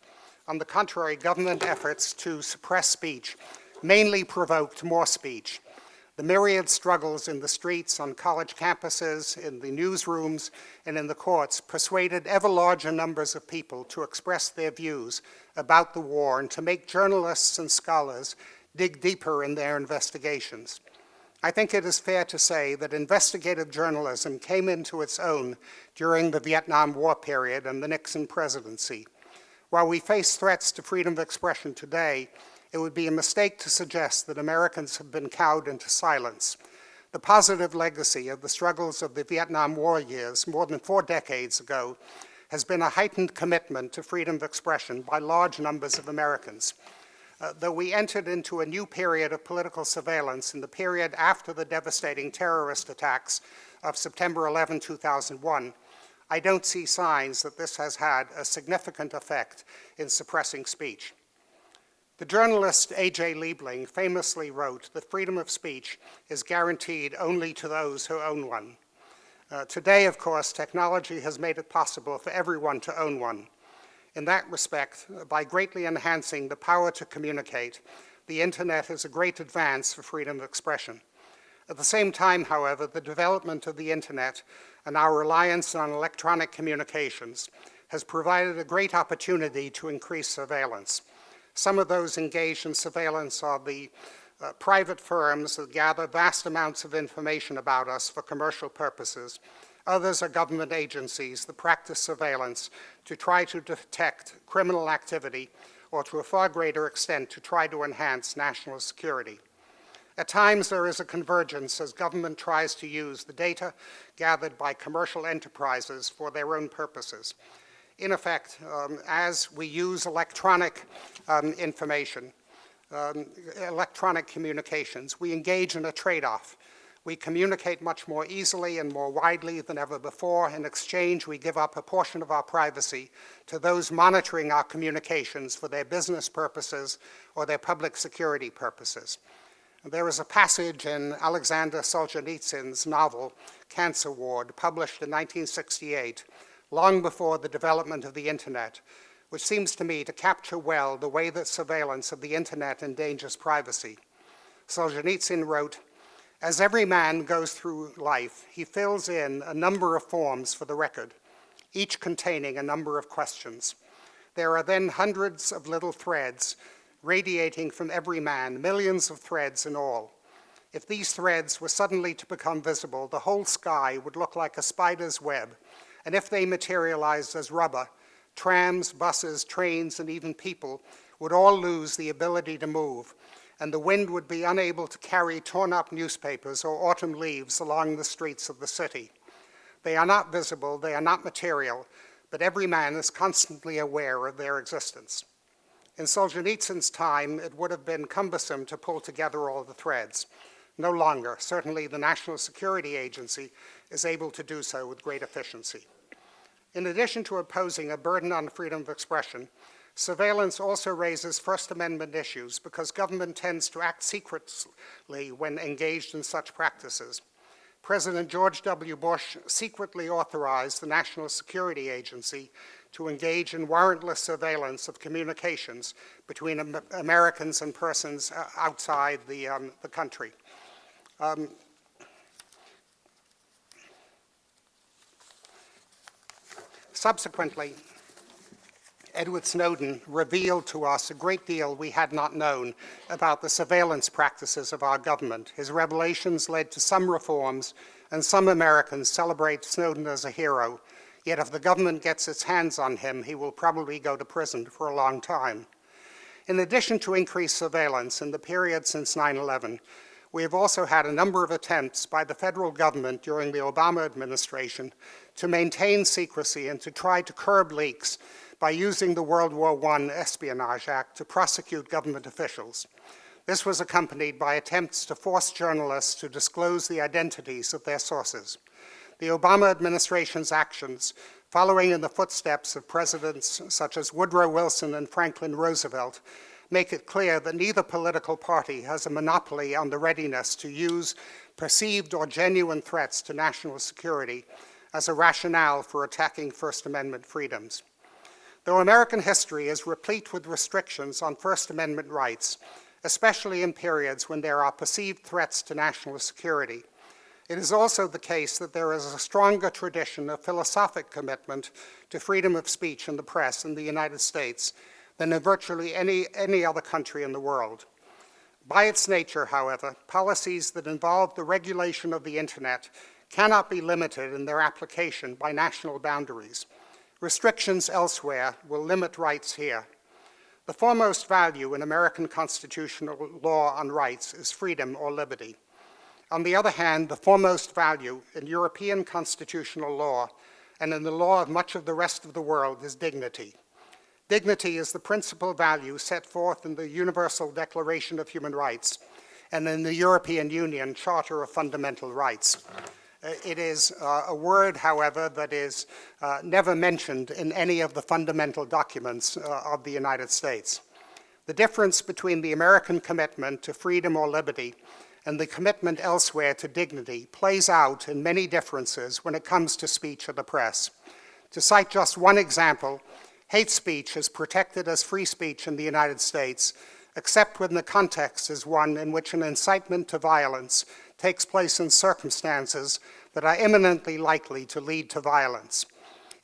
On the contrary, government efforts to suppress speech mainly provoked more speech. The myriad struggles in the streets, on college campuses, in the newsrooms, and in the courts persuaded ever larger numbers of people to express their views about the war and to make journalists and scholars dig deeper in their investigations. I think it is fair to say that investigative journalism came into its own during the Vietnam War period and the Nixon presidency. While we face threats to freedom of expression today, it would be a mistake to suggest that Americans have been cowed into silence. The positive legacy of the struggles of the Vietnam War years, more than 4 decades ago, has been a heightened commitment to freedom of expression by large numbers of Americans. Though we entered into a new period of political surveillance in the period after the devastating terrorist attacks of September 11, 2001, I don't see signs that this has had a significant effect in suppressing speech. The journalist A.J. Liebling famously wrote that freedom of speech is guaranteed only to those who own one. Today, of course, technology has made it possible for everyone to own one. In that respect, by greatly enhancing the power to communicate, the internet is a great advance for freedom of expression. At the same time, however, the development of the internet and our reliance on electronic communications has provided a great opportunity to increase surveillance. Some of those engaged in surveillance are the private firms that gather vast amounts of information about us for commercial purposes. Others are government agencies that practice surveillance to try to detect criminal activity or to a far greater extent to try to enhance national security. At times there is a convergence as government tries to use the data gathered by commercial enterprises for their own purposes. In effect, as we use electronic information, electronic communications, we engage in a trade-off. We communicate much more easily and more widely than ever before. In exchange, we give up a portion of our privacy to those monitoring our communications for their business purposes or their public security purposes. There is a passage in Alexander Solzhenitsyn's novel, Cancer Ward, published in 1968, long before the development of the internet, which seems to me to capture well the way that surveillance of the internet endangers privacy. Solzhenitsyn wrote, "As every man goes through life, he fills in a number of forms for the record, each containing a number of questions. There are then hundreds of little threads radiating from every man, millions of threads in all. If these threads were suddenly to become visible, the whole sky would look like a spider's web, and if they materialized as rubber, trams, buses, trains, and even people would all lose the ability to move, and the wind would be unable to carry torn-up newspapers or autumn leaves along the streets of the city. They are not visible, they are not material, but every man is constantly aware of their existence." In Solzhenitsyn's time, it would have been cumbersome to pull together all the threads. No longer. Certainly, the National Security Agency is able to do so with great efficiency. In addition to imposing a burden on freedom of expression, surveillance also raises First Amendment issues because government tends to act secretly when engaged in such practices. President George W. Bush secretly authorized the National Security Agency to engage in warrantless surveillance of communications between Americans and persons outside the country. Subsequently, Edward Snowden revealed to us a great deal we had not known about the surveillance practices of our government. His revelations led to some reforms, and some Americans celebrate Snowden as a hero. Yet if the government gets its hands on him, he will probably go to prison for a long time. In addition to increased surveillance in the period since 9/11, we have also had a number of attempts by the federal government during the Obama administration to maintain secrecy and to try to curb leaks by using the World War I Espionage Act to prosecute government officials. This was accompanied by attempts to force journalists to disclose the identities of their sources. The Obama administration's actions, following in the footsteps of presidents such as Woodrow Wilson and Franklin Roosevelt, make it clear that neither political party has a monopoly on the readiness to use perceived or genuine threats to national security as a rationale for attacking First Amendment freedoms. Though American history is replete with restrictions on First Amendment rights, especially in periods when there are perceived threats to national security, it is also the case that there is a stronger tradition of philosophic commitment to freedom of speech and the press in the United States than in virtually any other country in the world. By its nature, however, policies that involve the regulation of the internet cannot be limited in their application by national boundaries. Restrictions elsewhere will limit rights here. The foremost value in American constitutional law on rights is freedom or liberty. On the other hand, the foremost value in European constitutional law and in the law of much of the rest of the world is dignity. Dignity is the principal value set forth in the Universal Declaration of Human Rights and in the European Union Charter of Fundamental Rights. It is a word, however, that is never mentioned in any of the fundamental documents of the United States. The difference between the American commitment to freedom or liberty and the commitment elsewhere to dignity plays out in many differences when it comes to speech or the press. To cite just one example, hate speech is protected as free speech in the United States, except when the context is one in which an incitement to violence takes place in circumstances that are imminently likely to lead to violence.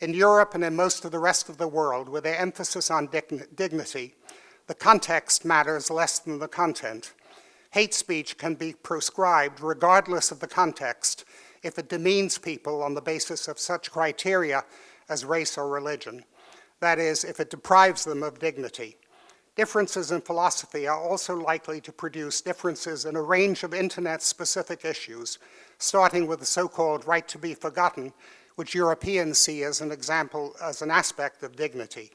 In Europe and in most of the rest of the world, with their emphasis on dignity, the context matters less than the content. Hate speech can be proscribed regardless of the context if it demeans people on the basis of such criteria as race or religion. That is, if it deprives them of dignity. Differences in philosophy are also likely to produce differences in a range of internet-specific issues, starting with the so-called right to be forgotten, which Europeans see as an example, as an aspect of dignity.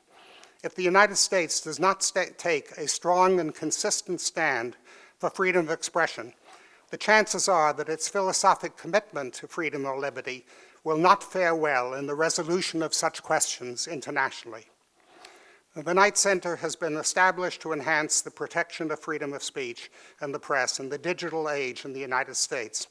If the United States does not take a strong and consistent stand for freedom of expression, the chances are that its philosophic commitment to freedom or liberty will not fare well in the resolution of such questions internationally. The Knight Center has been established to enhance the protection of freedom of speech and the press in the digital age in the United States.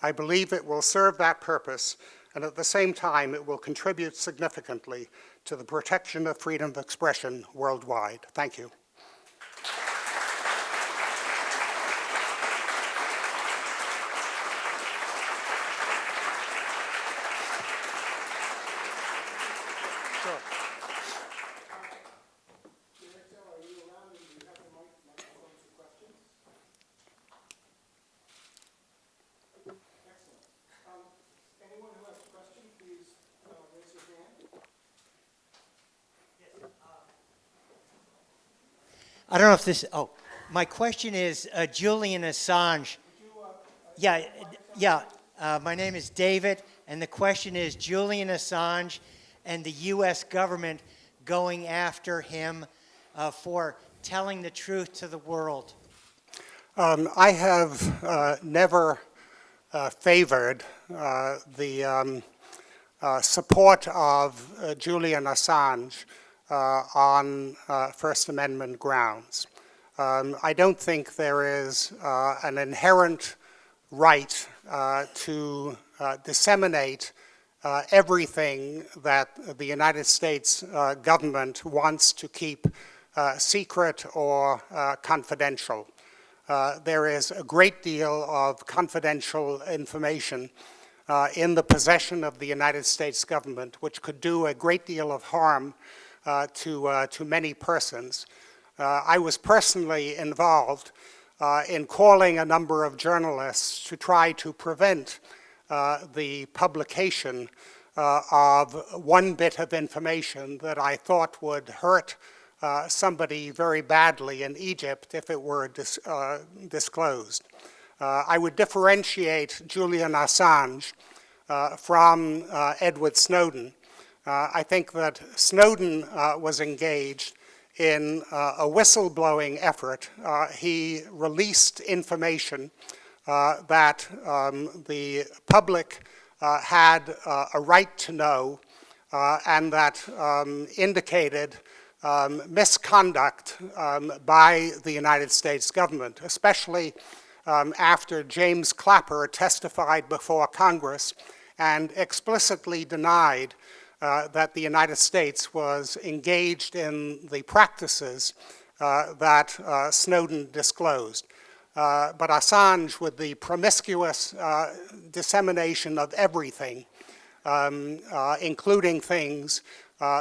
I believe it will serve that purpose, and at the same time, it will contribute significantly to the protection of freedom of expression worldwide. Thank you. I don't know if this, my question is Julian Assange. My name is David, and the question is Julian Assange and the U.S. government going after him for telling the truth to the world. I have never favored the support of Julian Assange on First Amendment grounds. I don't think there is an inherent right to disseminate everything that the United States government wants to keep secret or confidential. There is a great deal of confidential information in the possession of the United States government, which could do a great deal of harm to many persons. I was personally involved in calling a number of journalists to try to prevent the publication of one bit of information that I thought would hurt somebody very badly in Egypt if it were disclosed. I would differentiate Julian Assange from Edward Snowden. I think that Snowden was engaged in a whistleblowing effort. He released information that the public had a right to know and that indicated misconduct by the United States government, especially after James Clapper testified before Congress and explicitly denied that the United States was engaged in the practices that Snowden disclosed. But Assange, with the promiscuous dissemination of everything, including things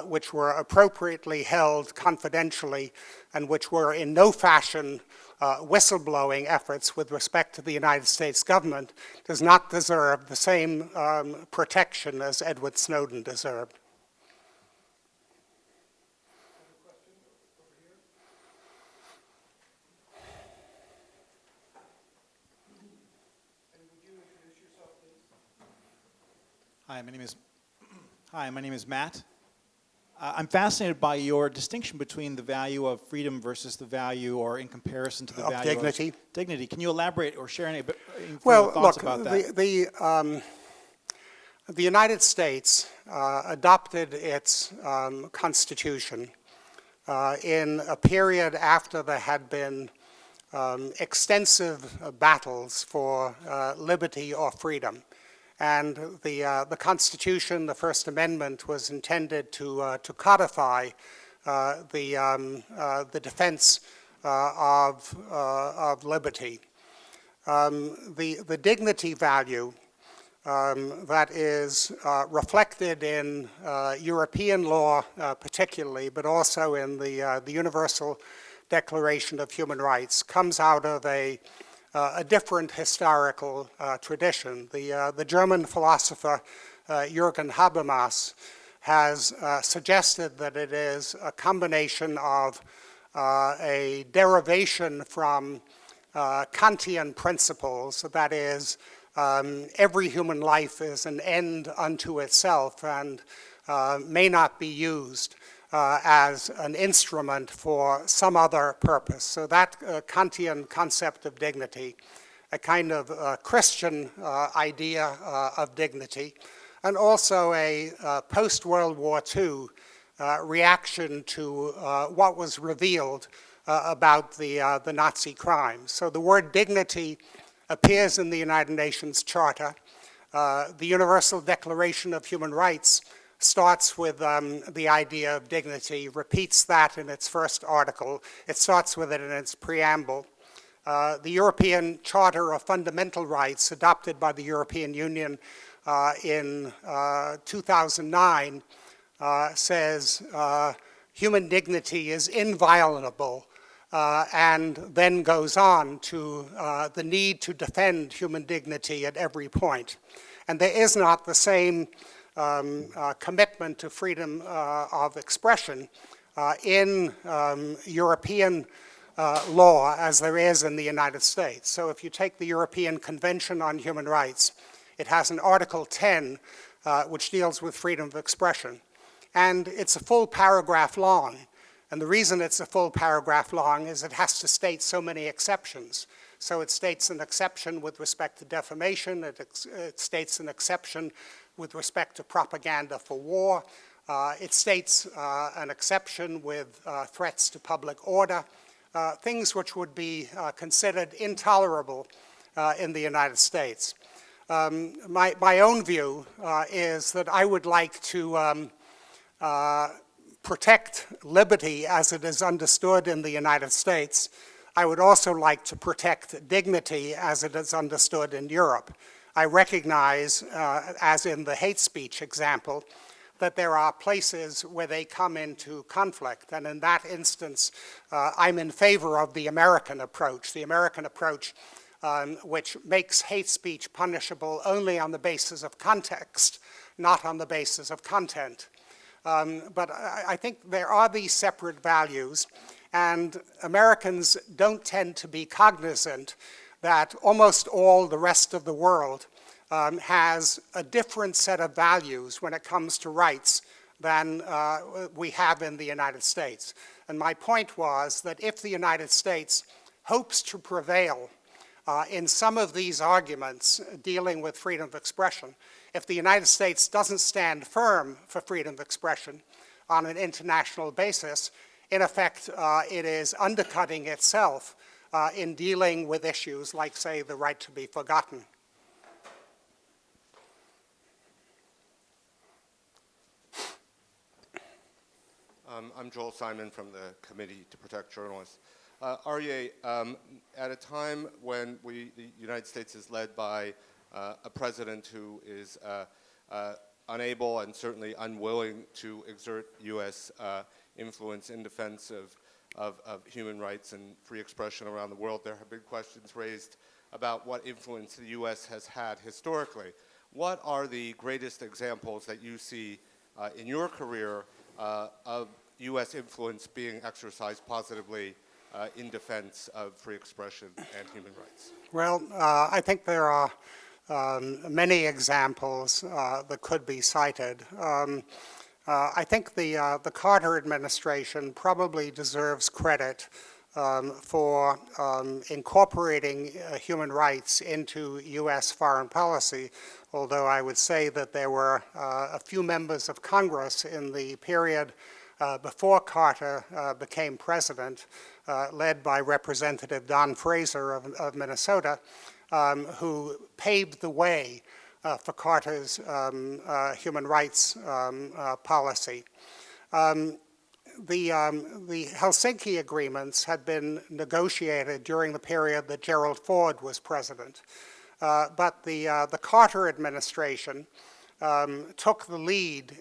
which were appropriately held confidentially and which were in no fashion whistleblowing efforts with respect to the United States government, does not deserve the same protection as Edward Snowden deserved. Hi, my name is Matt. I'm fascinated by your distinction between the value of freedom versus the value, or in comparison to the value dignity. of dignity. Can you elaborate or share any Well, thoughts look, about that? The United States adopted its Constitution in a period after there had been extensive battles for liberty or freedom. And the Constitution, the First Amendment, was intended to codify the defense of liberty. The dignity value that is reflected in European law particularly, but also in the Universal Declaration of Human Rights, comes out of a different historical tradition. The German philosopher Jürgen Habermas has suggested that it is a combination of a derivation from Kantian principles, that is, every human life is an end unto itself and may not be used as an instrument for some other purpose. So that Kantian concept of dignity, a kind of Christian idea of dignity, and also a post-World War II reaction to what was revealed about the Nazi crimes. So the word dignity appears in the United Nations Charter. The Universal Declaration of Human Rights starts with the idea of dignity, repeats that in its first article. It starts with it in its preamble. The European Charter of Fundamental Rights, adopted by the European Union in 2009, says human dignity is inviolable, and then goes on to the need to defend human dignity at every point. And there is not the same commitment to freedom of expression in European law as there is in the United States. So if you take the European Convention on Human Rights, it has an Article 10 which deals with freedom of expression. And it's a full paragraph long. And the reason it's a full paragraph long is it has to state so many exceptions. So it states an exception with respect to defamation. It states an exception with respect to propaganda for war. It states an exception with threats to public order, things which would be considered intolerable in the United States. My own view is that I would like to protect liberty as it is understood in the United States. I would also like to protect dignity as it is understood in Europe. I recognize, as in the hate speech example, that there are places where they come into conflict. And in that instance, I'm in favor of the American approach which makes hate speech punishable only on the basis of context, not on the basis of content. But I think there are these separate values, and Americans don't tend to be cognizant that almost all the rest of the world has a different set of values when it comes to rights than we have in the United States. And my point was that if the United States hopes to prevail in some of these arguments dealing with freedom of expression, if the United States doesn't stand firm for freedom of expression on an international basis, in effect, it is undercutting itself in dealing with issues like, say, the right to be forgotten. I'm Joel Simon from the Committee to Protect Journalists. Aryeh, at a time when the United States is led by a president who is unable and certainly unwilling to exert U.S. influence in defense of human rights and free expression around the world, there have been questions raised about what influence the U.S. has had historically. What are the greatest examples that you see in your career of U.S. influence being exercised positively in defense of free expression and human rights? Well, I think there are many examples that could be cited. I think the Carter administration probably deserves credit for incorporating human rights into U.S. foreign policy, although I would say that there were a few members of Congress in the period before Carter became president, led by Representative Don Fraser of Minnesota, who paved the way for Carter's human rights policy. The Helsinki agreements had been negotiated during the period that Gerald Ford was president, but the Carter administration took the lead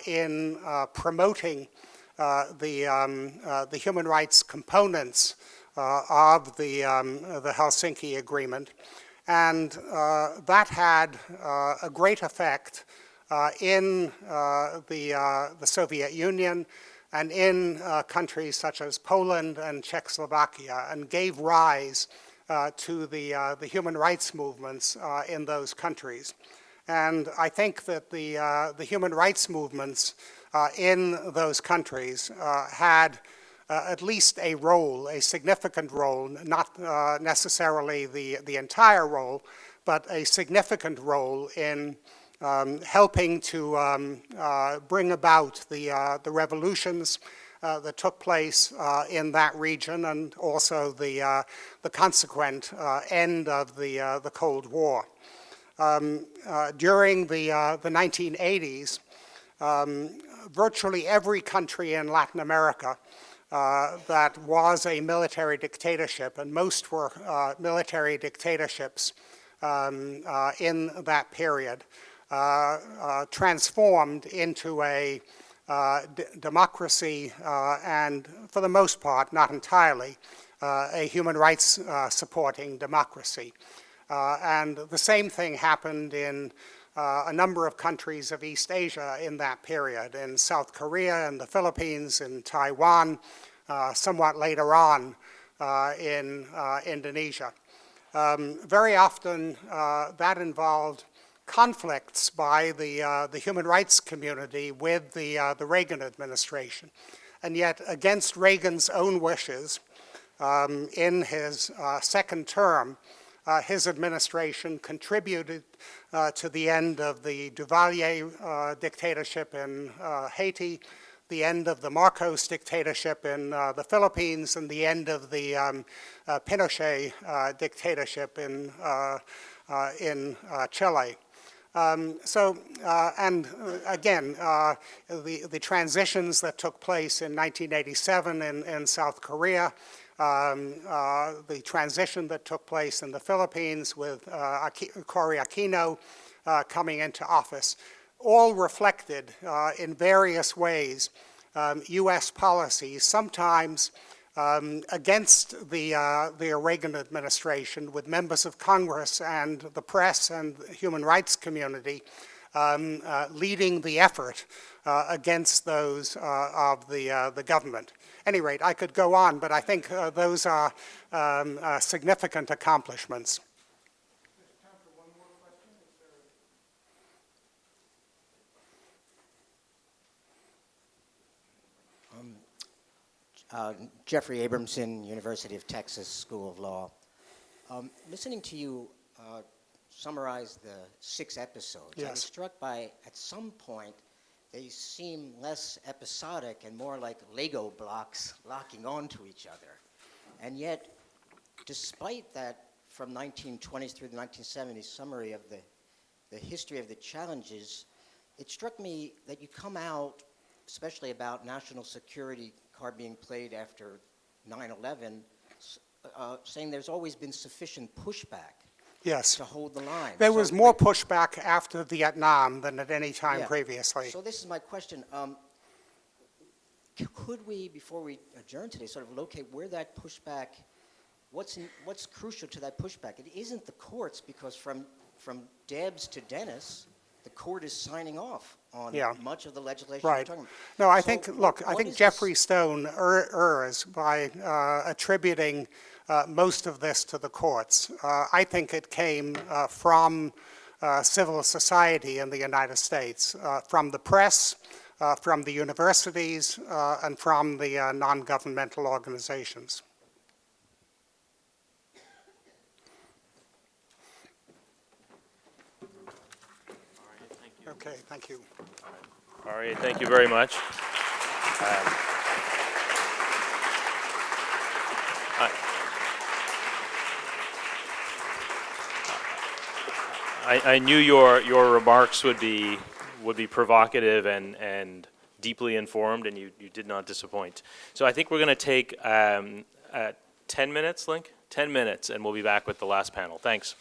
in promoting the human rights components of the Helsinki Agreement, and that had a great effect in the Soviet Union and in countries such as Poland and Czechoslovakia, and gave rise to the human rights movements in those countries. And I think that the human rights movements in those countries had at least a role, a significant role, not necessarily the entire role, but a significant role in helping to bring about the revolutions that took place in that region, and also the consequent end of the Cold War. During the 1980s, virtually every country in Latin America that was a military dictatorship, and most were military dictatorships in that period, transformed into a democracy and, for the most part, not entirely, a human rights supporting democracy. And the same thing happened in a number of countries of East Asia in that period, in South Korea and the Philippines, in Taiwan, somewhat later on in Indonesia. Very often that involved conflicts by the human rights community with the Reagan administration. And yet, against Reagan's own wishes, in his second term, his administration contributed to the end of the Duvalier dictatorship in Haiti, the end of the Marcos dictatorship in the Philippines, and the end of the Pinochet dictatorship in Chile. And again, the transitions that took place in 1987 in South Korea, the transition that took place in the Philippines with Cory Aquino coming into office, all reflected in various ways U.S. policies, sometimes against the Reagan administration, with members of Congress and the press and the human rights community leading the effort against those of the government. At any rate, I could go on, but I think those are significant accomplishments. Jeffrey Abramson, University of Texas School of Law. Listening to you summarize the 6 episodes, yes. I was struck by, at some point, they seem less episodic and more like Lego blocks locking onto each other. And yet, despite that, from 1920s through the 1970s summary of the history of the challenges, it struck me that you come out, especially about national security card being played after 9/11, saying there's always been sufficient pushback Yes. to hold the line. There So, was more pushback after Vietnam than at any time Yeah. previously. So this is my question. Could we, before we adjourn today, sort of locate where that pushback, what's crucial to that pushback? It isn't the courts, because from Debs to Dennis, the court is signing off on much of the legislation we're Right. talking about. No, I So think, what- look, I what think is Jeffrey this- Stone errs by attributing most of this to the courts. I think it came from civil society in the United States, from the press, from the universities, and from the non-governmental organizations. Okay, thank you. All right, thank you very much. I knew your remarks would be provocative and deeply informed, and you did not disappoint. So I think we're going to take 10 minutes, Link? 10 minutes, and we'll be back with the last panel. Thanks.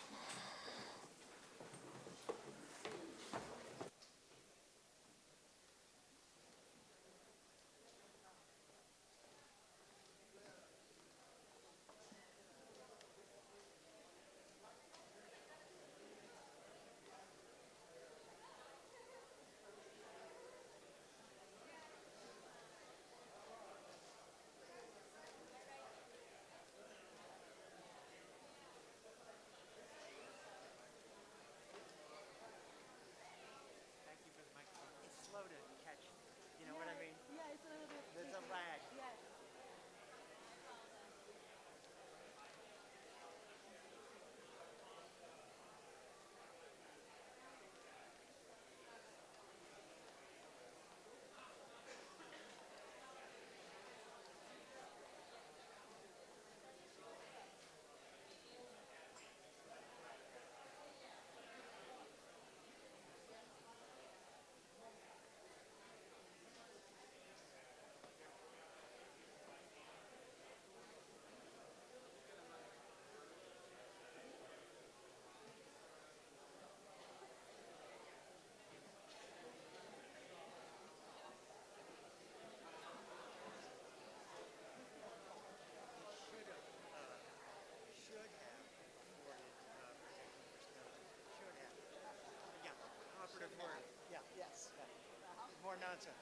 More nonsense.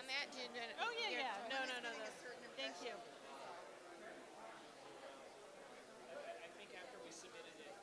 that? Oh, yeah. No. Thank you. I think after we submitted it.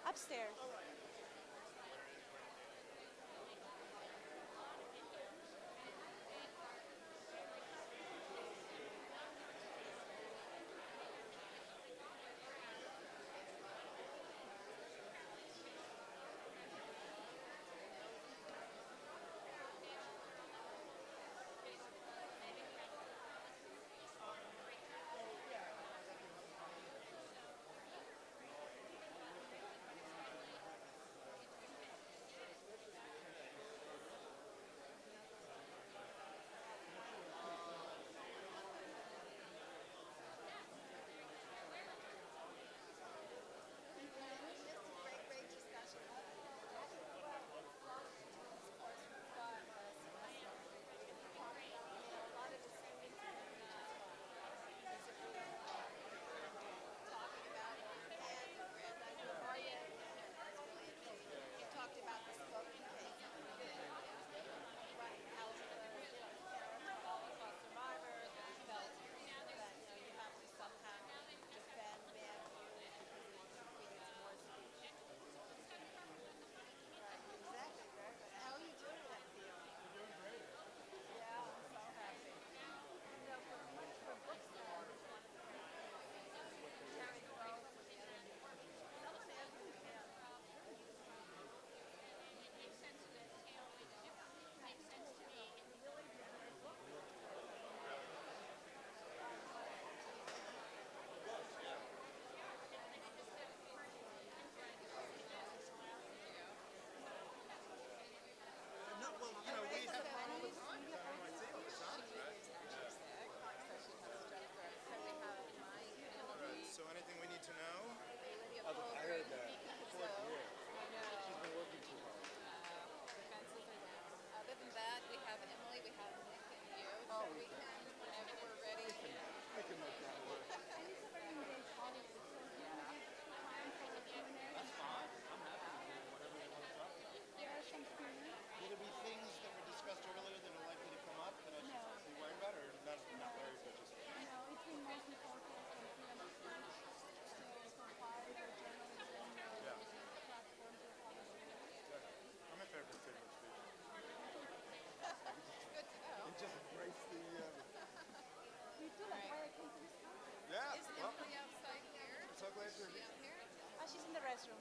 Upstairs. She's in the restroom.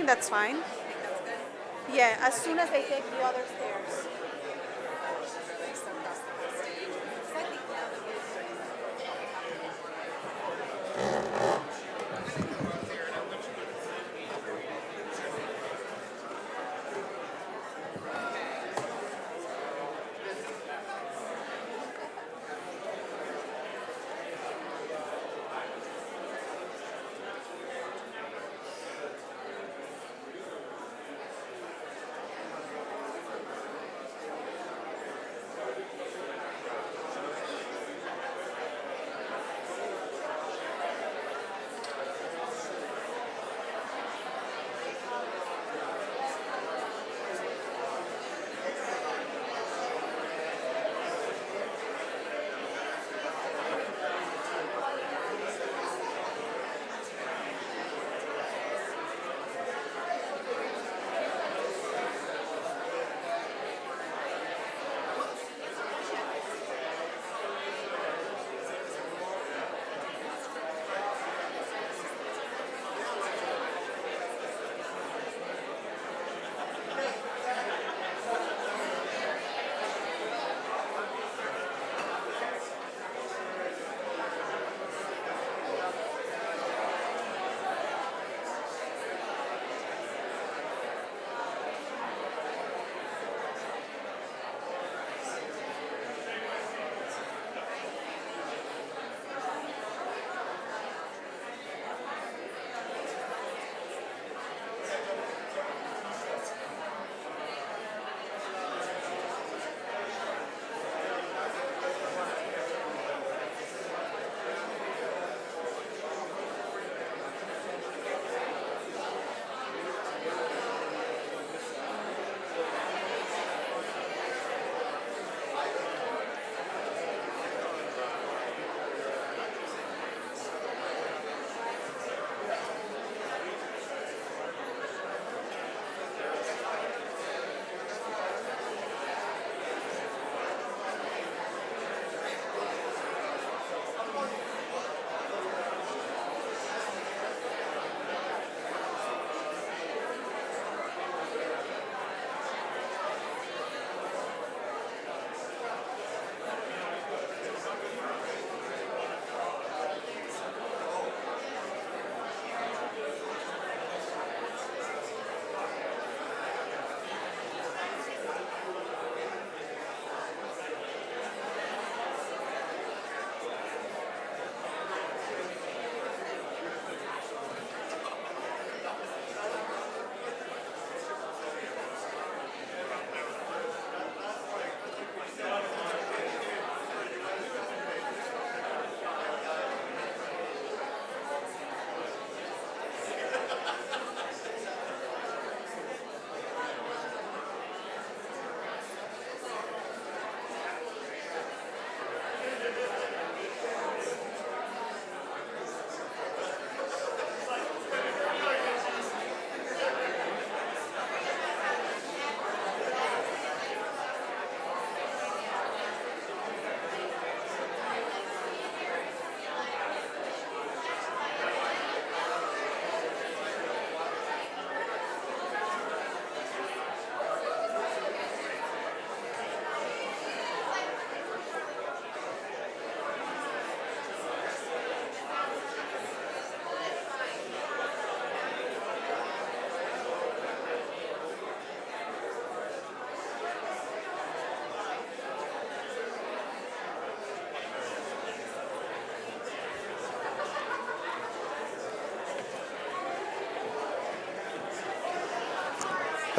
that's fine. Yeah, as soon as they take the other stairs.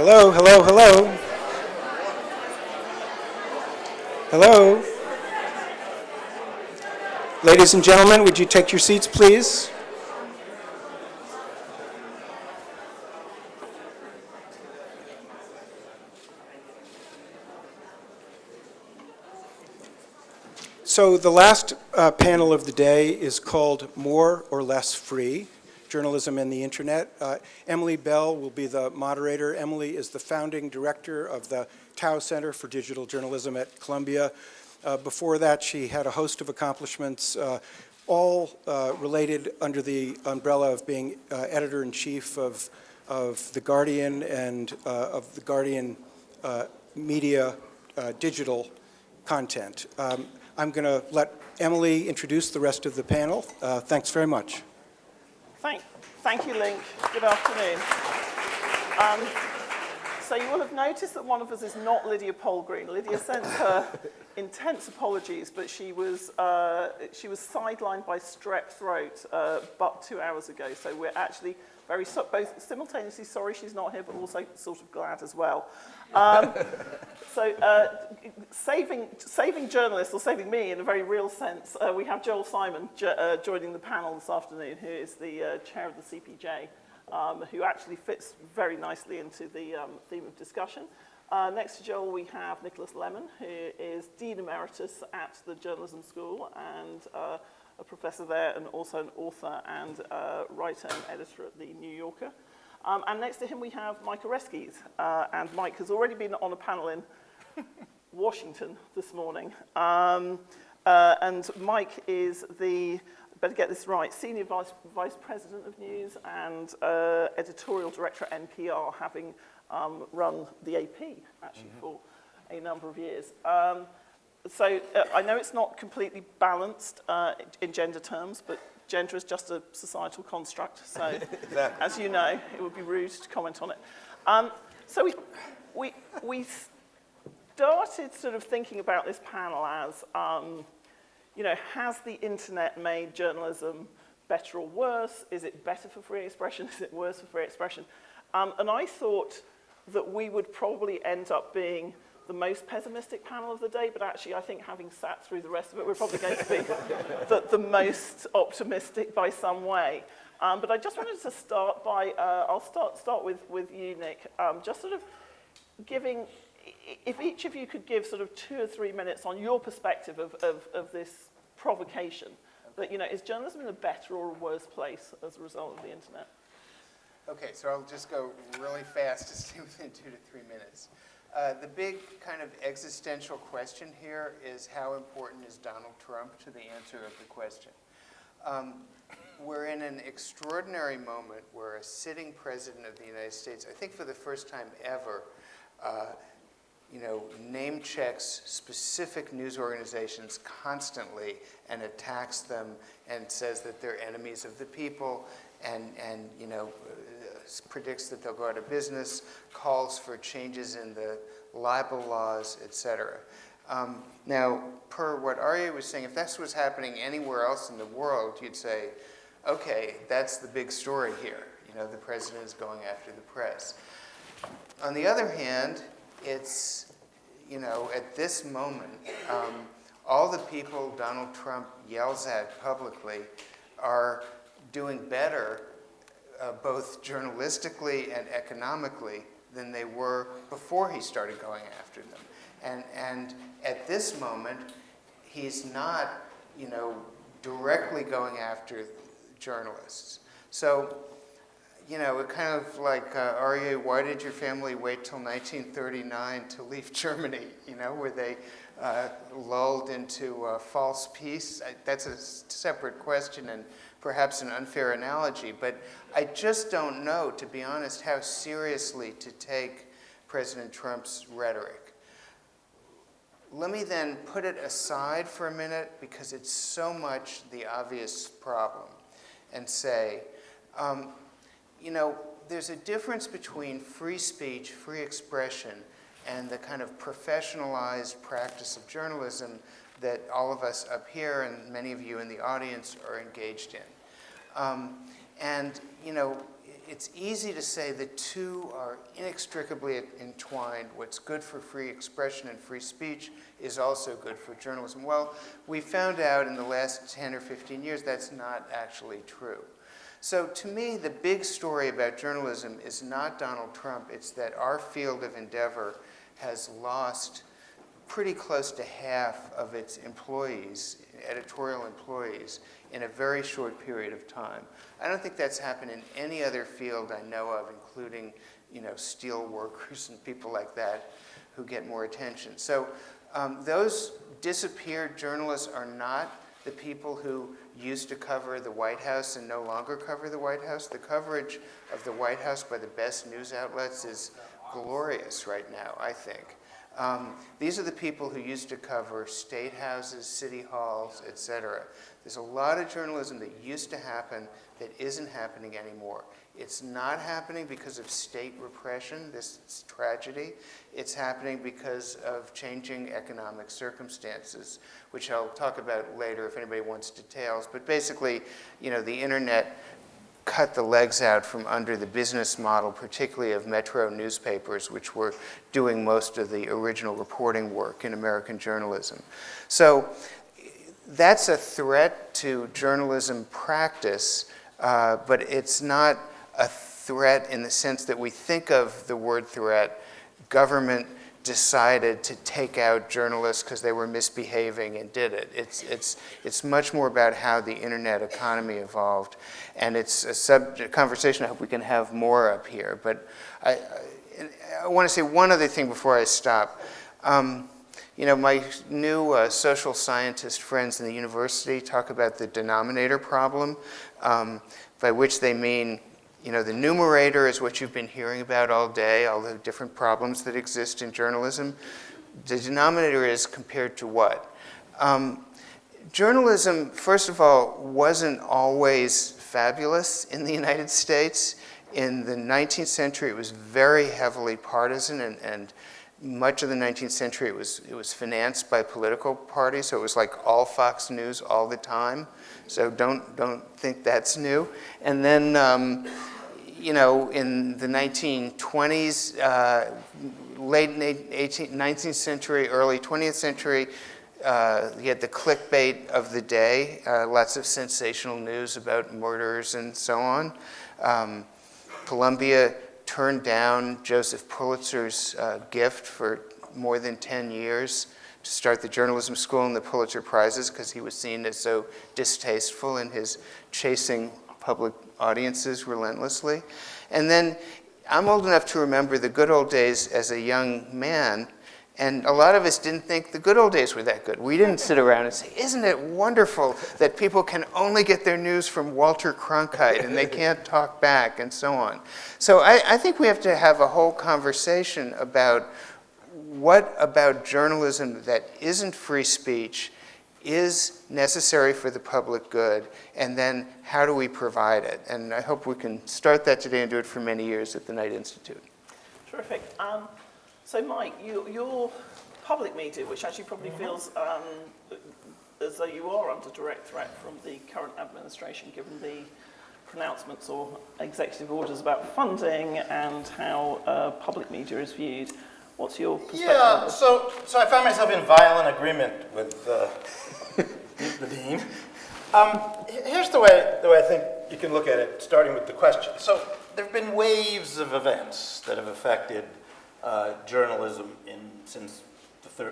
Hello, hello, hello. Hello. Ladies and gentlemen, would you take your seats, please? So the last panel of the day is called More or Less Free, Journalism and the Internet. Emily Bell will be the moderator. Emily is the founding director of the Tao Center for Digital Journalism at Columbia. Before that, she had a host of accomplishments, all related under the umbrella of being editor-in-chief of of The Guardian and of The Guardian media digital content. I'm going to let Emily introduce the rest of the panel. Thanks very much. Thank you, Link. Good afternoon. So you will have noticed that one of us is not Lydia Polgreen. Lydia sent her intense apologies, but she was sidelined by strep throat but 2 hours ago. So we're actually both simultaneously sorry she's not here, but also sort of glad as well. Saving journalists, or saving me in a very real sense, we have Joel Simon joining the panel this afternoon, who is the chair of the CPJ. Who actually fits very nicely into the theme of discussion. Next to Joel, we have Nicholas Lemon, who is Dean Emeritus at the Journalism School and a professor there, and also an author and writer and editor at The New Yorker. And next to him, we have Mike Oreskes. And Mike has already been on a panel in Washington this morning. And Mike is the better get this right, Senior Vice President of News and Editorial Director at NPR, having run the AP, actually, for a number of years. So I know it's not completely balanced in gender terms, but gender is just a societal construct. So exactly. As you know, it would be rude to comment on it. So we started sort of thinking about this panel as, you know, has the internet made journalism better or worse? Is it better for free expression? Is it worse for free expression? And I thought that we would probably end up being the most pessimistic panel of the day, but actually I think having sat through the rest of it, we're probably going to be the most optimistic by some way. But I just wanted to start by, I'll start with you, Nick, just sort of giving, if each of you could give sort of 2 or 3 minutes on your perspective of this provocation, that, you know, is journalism in a better or a worse place as a result of the internet? Okay, so I'll just go really fast to stay within 2 to 3 minutes. The big kind of existential question here is how important is Donald Trump to the answer of the question? We're in an extraordinary moment where a sitting president of the United States, I think for the first time ever, you know, name checks specific news organizations constantly and attacks them and says that they're enemies of the people and you know, predicts that they'll go out of business, calls for changes in the libel laws, etc. Now, per what Arya was saying, if this was happening anywhere else in the world, you'd say, okay, that's the big story here. You know, the president is going after the press. On the other hand, it's, you know, at this moment, all the people Donald Trump yells at publicly are doing better, both journalistically and economically, than they were before he started going after them. And at this moment, he's not, you know, directly going after journalists. So, you know, it kind of like, Arya, why did your family wait till 1939 to leave Germany? You know, were they lulled into false peace? That's a separate question and perhaps an unfair analogy, but I just don't know, to be honest, how seriously to take President Trump's rhetoric. Let me then put it aside for a minute, because it's so much the obvious problem, and say, you know, there's a difference between free speech, free expression, and the kind of professionalized practice of journalism that all of us up here and many of you in the audience are engaged in. And, you know, it's easy to say the two are inextricably entwined. What's good for free expression and free speech is also good for journalism. Well, we found out in the last 10 or 15 years that's not actually true. So to me, the big story about journalism is not Donald Trump. It's that our field of endeavor has lost pretty close to half of its employees, editorial employees, in a very short period of time. I don't think that's happened in any other field I know of, including, you know, steel workers and people like that who get more attention. So those disappeared journalists are not the people who used to cover the White House and no longer cover the White House. The coverage of the White House by the best news outlets is glorious right now, I think. These are the people who used to cover state houses, city halls, etc. There's a lot of journalism that used to happen that isn't happening anymore. It's not happening because of state repression, this tragedy. It's happening because of changing economic circumstances, which I'll talk about later if anybody wants details. But basically, you know, the internet cut the legs out from under the business model, particularly of metro newspapers, which were doing most of the original reporting work in American journalism. So that's a threat to journalism practice, but it's not a threat in the sense that we think of the word threat. Government decided to take out journalists because they were misbehaving and did it. It's much more about how the internet economy evolved, and it's a conversation I hope we can have more up here. But I want to say one other thing before I stop. You know, my new social scientist friends in the university talk about the denominator problem, by which they mean, you know, the numerator is what you've been hearing about all day, all the different problems that exist in journalism. The denominator is compared to what? Journalism, first of all, wasn't always fabulous in the United States. In the 19th century, it was very heavily partisan, and much of the 19th century, it was financed by political parties, so it was like all Fox News all the time. So don't think that's new. And then, you know, in the 1920s, late 19th century, early 20th century, you had the clickbait of the day, lots of sensational news about murders and so on. Columbia turned down Joseph Pulitzer's gift for more than 10 years to start the journalism school and the Pulitzer Prizes because he was seen as so distasteful in his chasing public audiences relentlessly. And then I'm old enough to remember the good old days as a young man, and a lot of us didn't think the good old days were that good. We didn't sit around and say, isn't it wonderful that people can only get their news from Walter Cronkite and they can't talk back and so on. So I think we have to have a whole conversation about what about journalism that isn't free speech is necessary for the public good, and then how do we provide it? And I hope we can start that today and do it for many years at the Knight Institute. Terrific. So Mike, your public media, which actually probably feels as though you are under direct threat from the current administration, given the pronouncements or executive orders about funding and how public media is viewed. What's your perspective? Yeah, so I find myself in violent agreement with the Dean. Here's the way I think you can look at it, starting with the question. So there have been waves of events that have affected journalism since the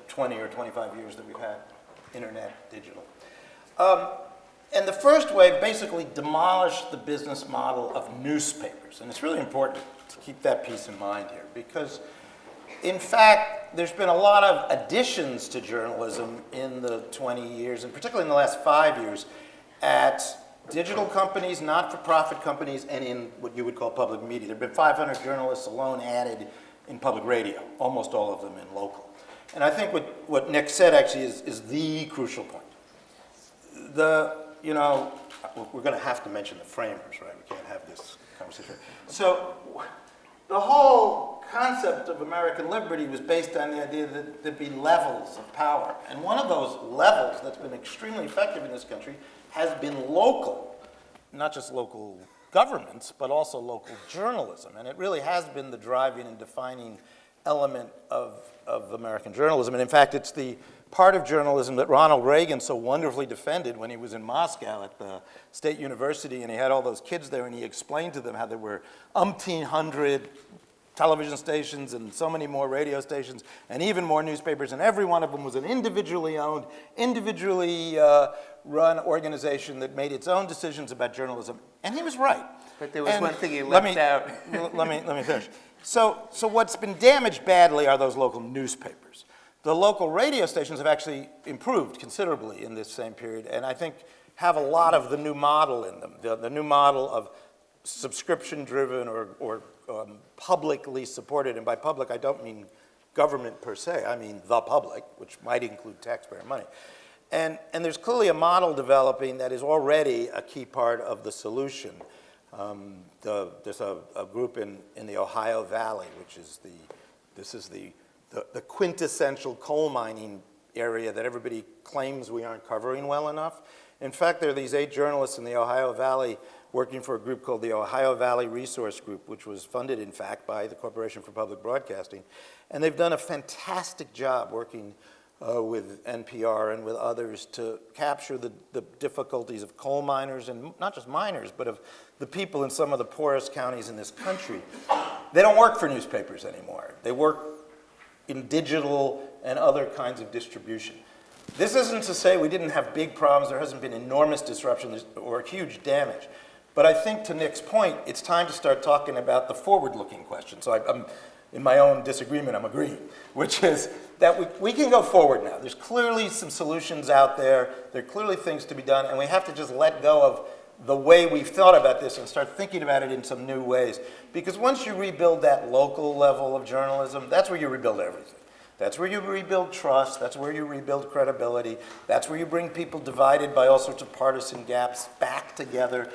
20 or 25 years that we've had internet, digital. And the first wave basically demolished the business model of newspapers. And it's really important to keep that piece in mind here, because in fact, there's been a lot of additions to journalism in the 20 years, and particularly in the last 5 years, at digital companies, not-for-profit companies, and in what you would call public media. There have been 500 journalists alone added in public radio, almost all of them in local. And I think what Nick said actually is the crucial point. You know, we're going to have to mention the framers, right? We can't have this conversation. So the whole concept of American liberty was based on the idea that there'd be levels of power. And one of those levels that's been extremely effective in this country has been local, not just local governments, but also local journalism. And it really has been the driving and defining element of American journalism. And in fact, it's the part of journalism that Ronald Reagan so wonderfully defended when he was in Moscow at the State University, and he had all those kids there, and he explained to them how there were umpteen hundred television stations and so many more radio stations and even more newspapers, and every one of them was an individually owned, individually run organization that made its own decisions about journalism. And he was right. But there was one thing he left out. Let me finish. So what's been damaged badly are those local newspapers. The local radio stations have actually improved considerably in this same period, and I think have a lot of the new model in them, the new model of subscription-driven or publicly supported, and by public I don't mean government per se, I mean the public, which might include taxpayer money. And there's clearly a model developing that is already a key part of the solution. There's a group in the Ohio Valley, which is the quintessential coal mining area that everybody claims we aren't covering well enough. In fact, there are these 8 journalists in the Ohio Valley working for a group called the Ohio Valley Resource Group, which was funded, in fact, by the Corporation for Public Broadcasting. And they've done a fantastic job working with NPR and with others to capture the difficulties of coal miners, and not just miners, but of the people in some of the poorest counties in this country. They don't work for newspapers anymore. They work in digital and other kinds of distribution. This isn't to say we didn't have big problems, there hasn't been enormous disruption or huge damage. But I think to Nick's point, it's time to start talking about the forward-looking question. So I'm, in my own disagreement, I'm agreeing, which is that we can go forward now. There's clearly some solutions out there, there are clearly things to be done, and we have to just let go of the way we've thought about this and start thinking about it in some new ways. Because once you rebuild that local level of journalism, that's where you rebuild everything. That's where you rebuild trust, that's where you rebuild credibility, that's where you bring people divided by all sorts of partisan gaps back together.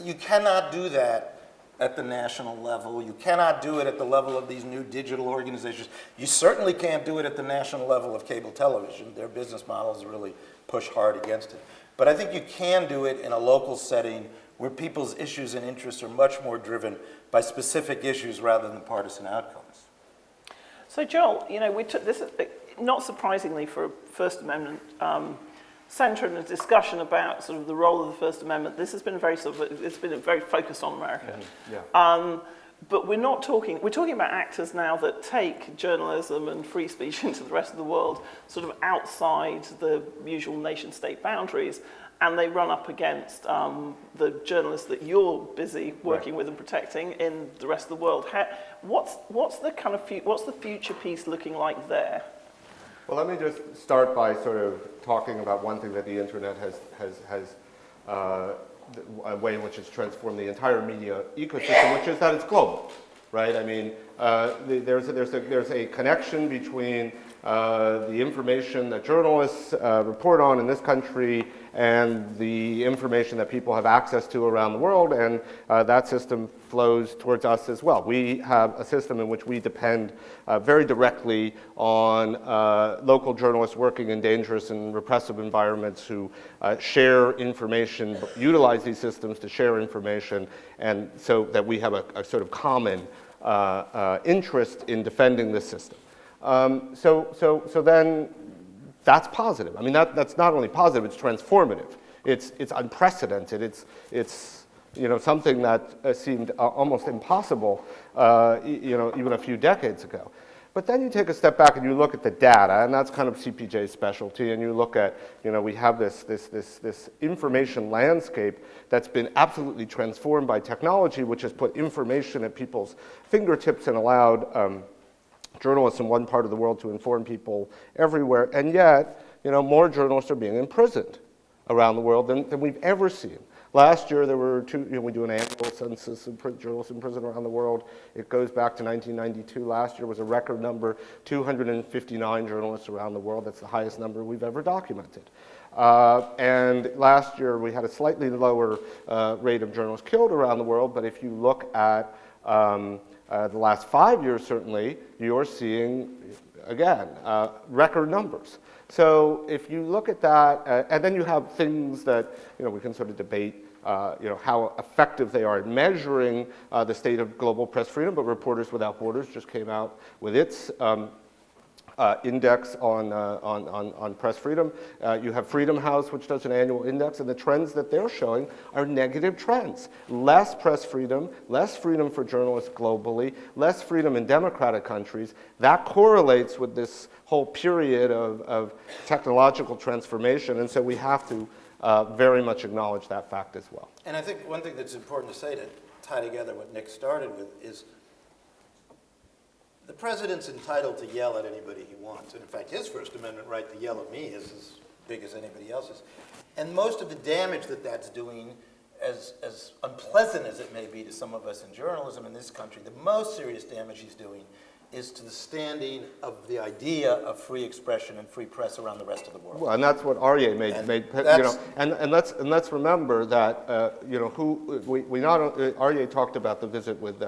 You cannot do that at the national level. You cannot do it at the level of these new digital organizations. You certainly can't do it at the national level of cable television. Their business models really push hard against it. But I think you can do it in a local setting where people's issues and interests are much more driven by specific issues rather than partisan outcomes. So Joel, you know, we took this, not surprisingly for a First Amendment center in a discussion about sort of the role of the First Amendment. This has been very sort of, it's been very focused on America. Yeah. But we're talking about actors now that take journalism and free speech into the rest of the world, sort of outside the usual nation-state boundaries, and they run up against the journalists that you're busy working with and protecting in the rest of the world. What's the kind of what's the future piece looking like there? Well, let me just start by sort of talking about one thing that the internet has a way in which it's transformed the entire media ecosystem, which is that it's global, right? I mean, there's a connection between the information that journalists report on in this country and the information that people have access to around the world, and that system flows towards us as well. We have a system in which we depend very directly on local journalists working in dangerous and repressive environments who share information, utilize these systems to share information, and so that we have a sort of common interest in defending this system. So then that's positive. I mean, that's not only positive, it's transformative. It's unprecedented. It's you know, something that seemed almost impossible, you know, even a few decades ago. But then you take a step back and you look at the data, and that's kind of CPJ's specialty, and you look at, you know, we have this information landscape that's been absolutely transformed by technology, which has put information at people's fingertips and allowed journalists in one part of the world to inform people everywhere, and yet, you know, more journalists are being imprisoned around the world than we've ever seen. Last year, there were we do an annual census of journalists in prison around the world. It goes back to 1992. Last year was a record number, 259 journalists around the world. That's the highest number we've ever documented. And last year, we had a slightly lower rate of journalists killed around the world, but if you look at the last 5 years, certainly, you're seeing, again, record numbers. So if you look at that, and then you have things that, you know, we can sort of debate, you know, how effective they are at measuring the state of global press freedom, but Reporters Without Borders just came out with its index on press freedom. You have Freedom House, which does an annual index, and the trends that they're showing are negative trends. Less press freedom, less freedom for journalists globally, less freedom in democratic countries. That correlates with this whole period of technological transformation, and so we have to very much acknowledge that fact as well. And I think one thing that's important to say to tie together what Nick started with is the president's entitled to yell at anybody he wants. And in fact, his First Amendment right to yell at me is as big as anybody else's. And most of the damage that that's doing, as unpleasant as it may be to some of us in journalism in this country, the most serious damage he's doing is to the standing of the idea of free expression and free press around the rest of the world. Well, and that's what Aryeh made. And let's remember that Aryeh talked about the visit with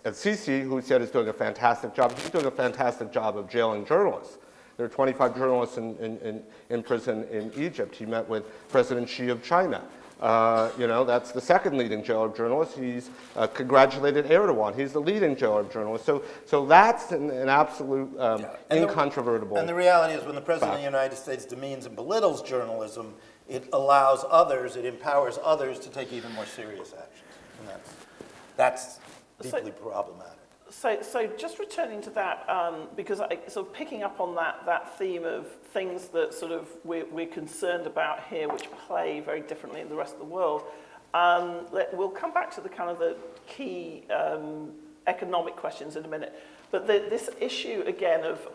Sisi, who said is doing a fantastic job. He's doing a fantastic job of jailing journalists. There are 25 journalists in prison in Egypt. He met with President Xi of China. That's the second leading jailer of journalists. He's congratulated Erdogan. He's the leading jailer of journalists. So that's an absolute incontrovertible And the reality is when the President of the United States demeans and belittles journalism, it allows others, it empowers others to take even more serious action. And that's deeply problematic. So just returning to that, because sort of picking up on that theme of things that sort of we're concerned about here, which play very differently in the rest of the world, we'll come back to the kind of the key economic questions in a minute. But this issue again of,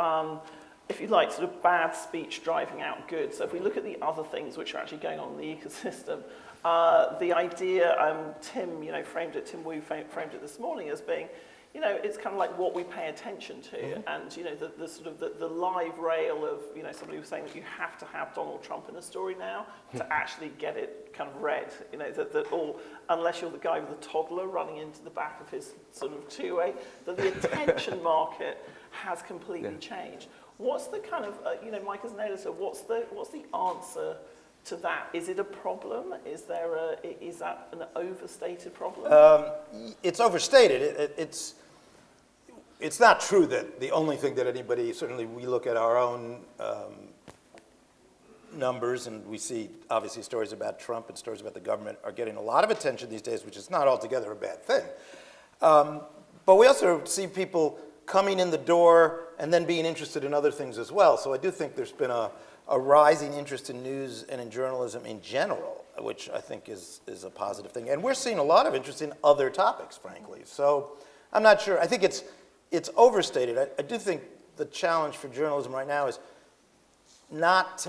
if you like, sort of bad speech driving out good. So if we look at the other things which are actually going on in the ecosystem, the idea, Tim Wu framed it this morning as being, it's kind of like what we pay attention to, and the sort of the live rail of somebody was saying that you have to have Donald Trump in a story now to actually get it kind of read. Or unless you're the guy with the toddler running into the back of his sort of 2A, that the attention market has completely changed. What's the kind of Mike as an editor? What's the answer to that? Is it a problem? Is that an overstated problem? It's overstated. It's not true that the only thing that anybody, certainly we look at our own numbers and we see obviously stories about Trump and stories about the government are getting a lot of attention these days, which is not altogether a bad thing. But we also see people coming in the door and then being interested in other things as well. So I do think there's been a rising interest in news and in journalism in general, which I think is a positive thing. And we're seeing a lot of interest in other topics, frankly. So I'm not sure. I think it's overstated. I do think the challenge for journalism right now is not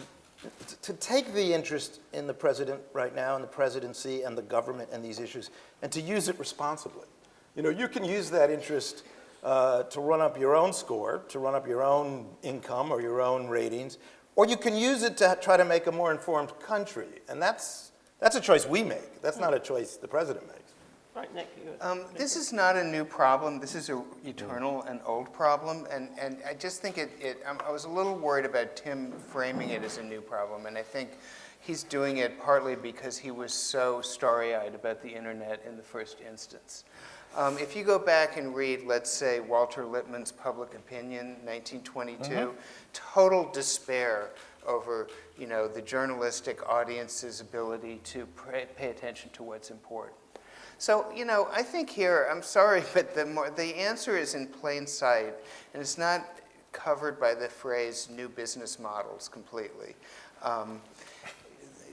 to take the interest in the president right now and the presidency and the government and these issues and to use it responsibly. You can use that interest to run up your own score, to run up your own income or your own ratings, or you can use it to try to make a more informed country. And that's a choice we make. That's not a choice the president makes. Right, Nick. This is not a new problem. This is an eternal and old problem. And I just think I was a little worried about Tim framing it as a new problem. And I think he's doing it partly because he was so starry-eyed about the internet in the first instance. If you go back and read, let's say, Walter Lippmann's Public Opinion, 1922, total despair over, the journalistic audience's ability to pay attention to what's important. So, I think here, I'm sorry, but the answer is in plain sight, and it's not covered by the phrase new business models completely.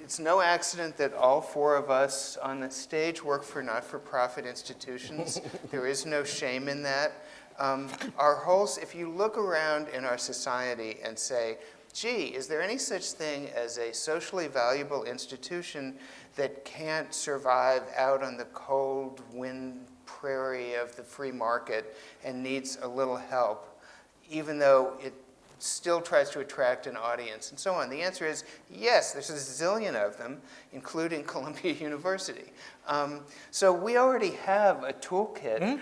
It's no accident that all four of us on the stage work for not-for-profit institutions. There is no shame in that. If you look around in our society and say, gee, is there any such thing as a socially valuable institution that can't survive out on the cold wind prairie of the free market and needs a little help, even though it still tries to attract an audience and so on? The answer is yes, there's a zillion of them, including Columbia University. So we already have a toolkit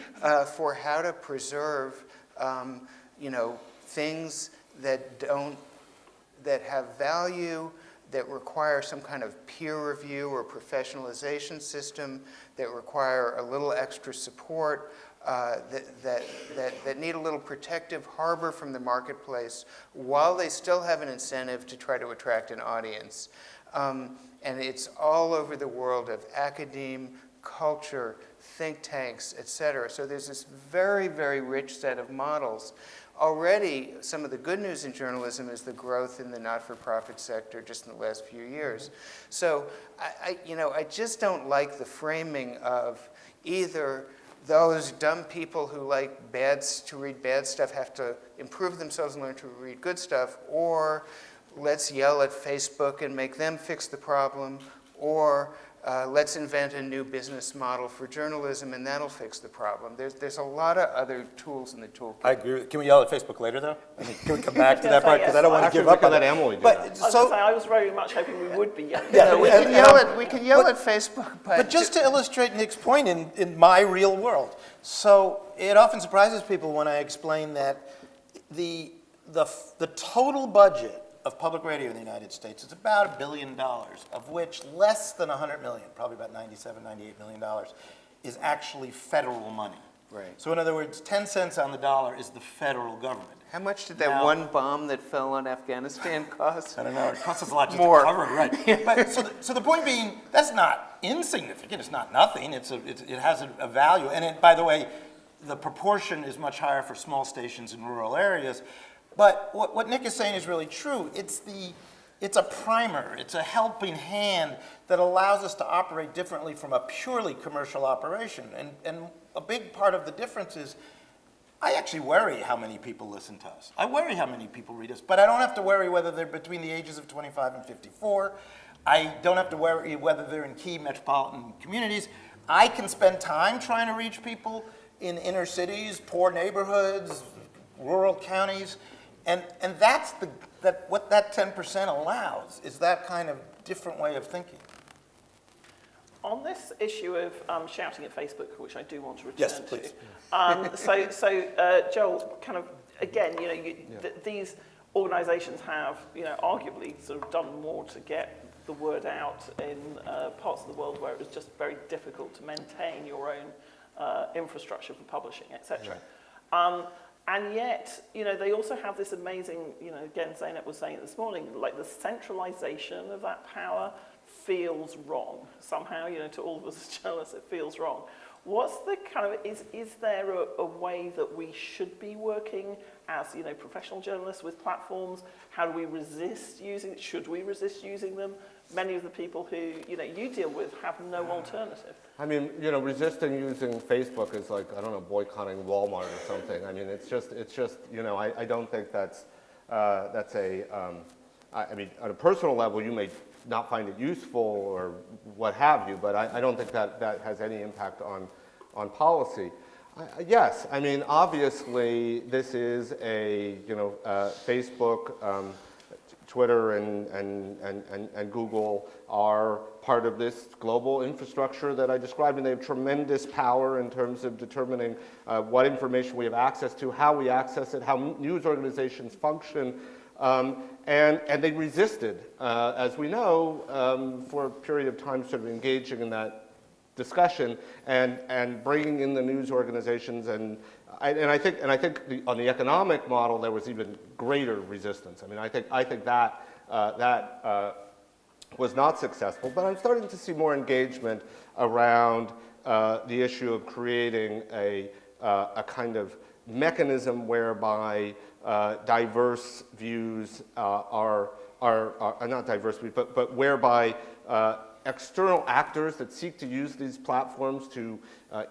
for how to preserve things that have value, that require some kind of peer review or professionalization system, that require a little extra support, that need a little protective harbor from the marketplace while they still have an incentive to try to attract an audience. And it's all over the world of academe, culture, think tanks, et cetera. So there's this very, very rich set of models. Already, some of the good news in journalism is the growth in the not-for-profit sector just in the last few years. So I just don't like the framing of either those dumb people who like to read bad stuff have to improve themselves and learn to read good stuff, or let's yell at Facebook and make them fix the problem, or let's invent a new business model for journalism and that'll fix the problem. There's a lot of other tools in the toolkit. I agree. Can we yell at Facebook later, though? I mean, can we come back to that part? Because I don't want to give up on that. I was very much hoping we would be yelling. Yeah, we can yell at Facebook. But just to illustrate Nick's point in my real world. So it often surprises people when I explain that the total budget of public radio in the United States is about $1 billion, of which less than 100 million, probably about $97, $98 million, is actually federal money. Right. So in other words, 10 cents on the dollar is the federal government. How much did that one bomb that fell on Afghanistan cost? I don't know. It costs us a lot just More. to cover it, right? But so the point being, that's not insignificant. It's not nothing. It has a value. And by the way, the proportion is much higher for small stations in rural areas. But what Nick is saying is really true. It's a primer. It's a helping hand that allows us to operate differently from a purely commercial operation. And a big part of the difference is I actually worry how many people listen to us. I worry how many people read us. But I don't have to worry whether they're between the ages of 25 and 54. I don't have to worry whether they're in key metropolitan communities. I can spend time trying to reach people in inner cities, poor neighborhoods, rural counties. And that's what that 10% allows, is that kind of different way of thinking. On this issue of shouting at Facebook, which I do want to return yes, please. to, Joel, kind of, again, these organizations have, arguably sort of done more to get the word out in parts of the world where it was just very difficult to maintain your own infrastructure for publishing, etc. Right. And yet, they also have this amazing, again, Zeynep was saying it this morning, like the centralization of that power feels wrong. Somehow, to all of us as journalists, it feels wrong. What's the kind of, is there a way that we should be working as, professional journalists with platforms? How do we resist should we resist using them? Many of the people who, you deal with have no alternative. I mean, resisting using Facebook is like, I don't know, boycotting Walmart or something. I mean, it's just, I don't think that's I mean, on a personal level, you may not find it useful or what have you, but I don't think that has any impact on policy. Yes, I mean, obviously, this is a, Facebook, Twitter and Google are part of this global infrastructure that I described, and they have tremendous power in terms of determining what information we have access to, how we access it, how news organizations function, and they resisted, as we know, for a period of time sort of engaging in that discussion and bringing in the news organizations and I think on the economic model there was even greater resistance. I mean, I think that was not successful, but I'm starting to see more engagement around the issue of creating a kind of mechanism whereby diverse views are not diverse, but whereby external actors that seek to use these platforms to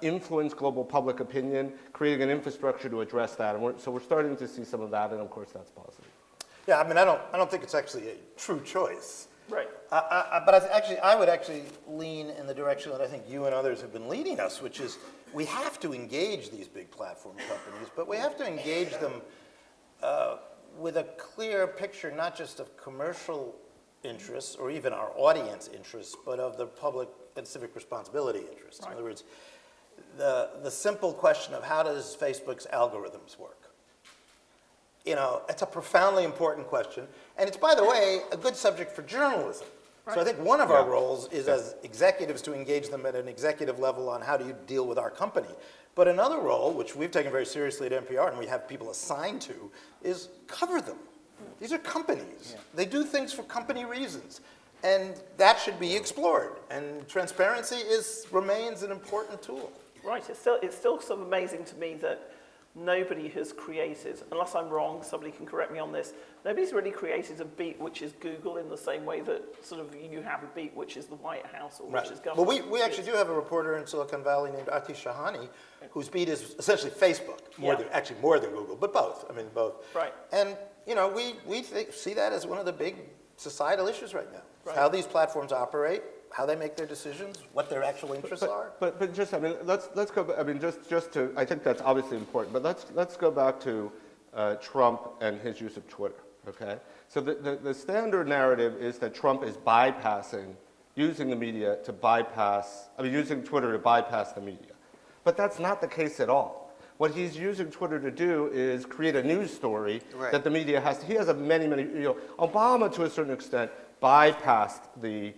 influence global public opinion, creating an infrastructure to address that. And so we're starting to see some of that, and of course that's positive. Yeah, I mean, I don't think it's actually a true choice. Right. But I would actually lean in the direction that I think you and others have been leading us, which is we have to engage these big platform companies, but we have to engage them with a clear picture, not just of commercial interests or even our audience interests, but of the public and civic responsibility interests. Right. In other words, the simple question of how does Facebook's algorithms work? It's a profoundly important question, and it's, by the way, a good subject for journalism. Right. So I think one of our roles is as executives to engage them at an executive level on how do you deal with our company. But another role, which we've taken very seriously at NPR and we have people assigned to, is cover them. These are companies. Yeah. They do things for company reasons. And that should be explored. And transparency remains an important tool. Right. It's still sort of amazing to me that nobody has created, unless I'm wrong, somebody can correct me on this, nobody's really created a beat which is Google in the same way that sort of you have a beat which is the White House or Right. which is government. Well, we actually do have a reporter in Silicon Valley named Atish Shahani, whose beat is essentially Facebook, more than Google, but both. I mean, both. Right. And, you know, we see that as one of the big societal issues right now. Right. How these platforms operate, how they make their decisions, what their actual interests are. But just, I mean, let's go, I mean, just to, I think that's obviously important, but let's go back to Trump and his use of Twitter, okay? So the standard narrative is that Trump is using the media to bypass, using Twitter to bypass the media. But that's not the case at all. What he's using Twitter to do is create a news story that the media has to, he has many, Obama to a certain extent bypassed the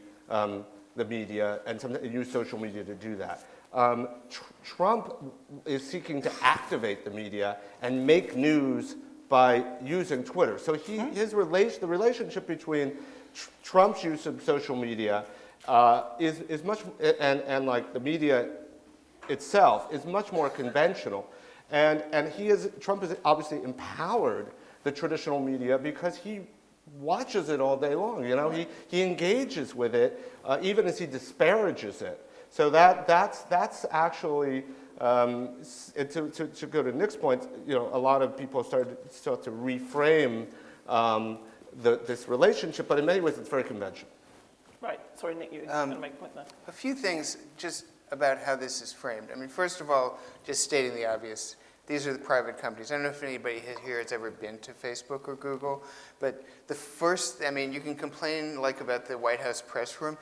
media and used social media to do that. Trump is seeking to activate the media and make news by using Twitter. So the relationship between Trump's use of social media is much, and like the media itself is much more conventional. And Trump has obviously empowered the traditional media because he watches it all day long. You know, he engages with it even as he disparages it. So that's actually to go to Nick's point. You know, a lot of people start to reframe this relationship, but in many ways it's very conventional. Right. Sorry, Nick, you were going to make a point there. A few things just about how this is framed. I mean, first of all, just stating the obvious, these are the private companies. I don't know if anybody here has ever been to Facebook or Google, but the first, I mean, you can complain like about the White House press room.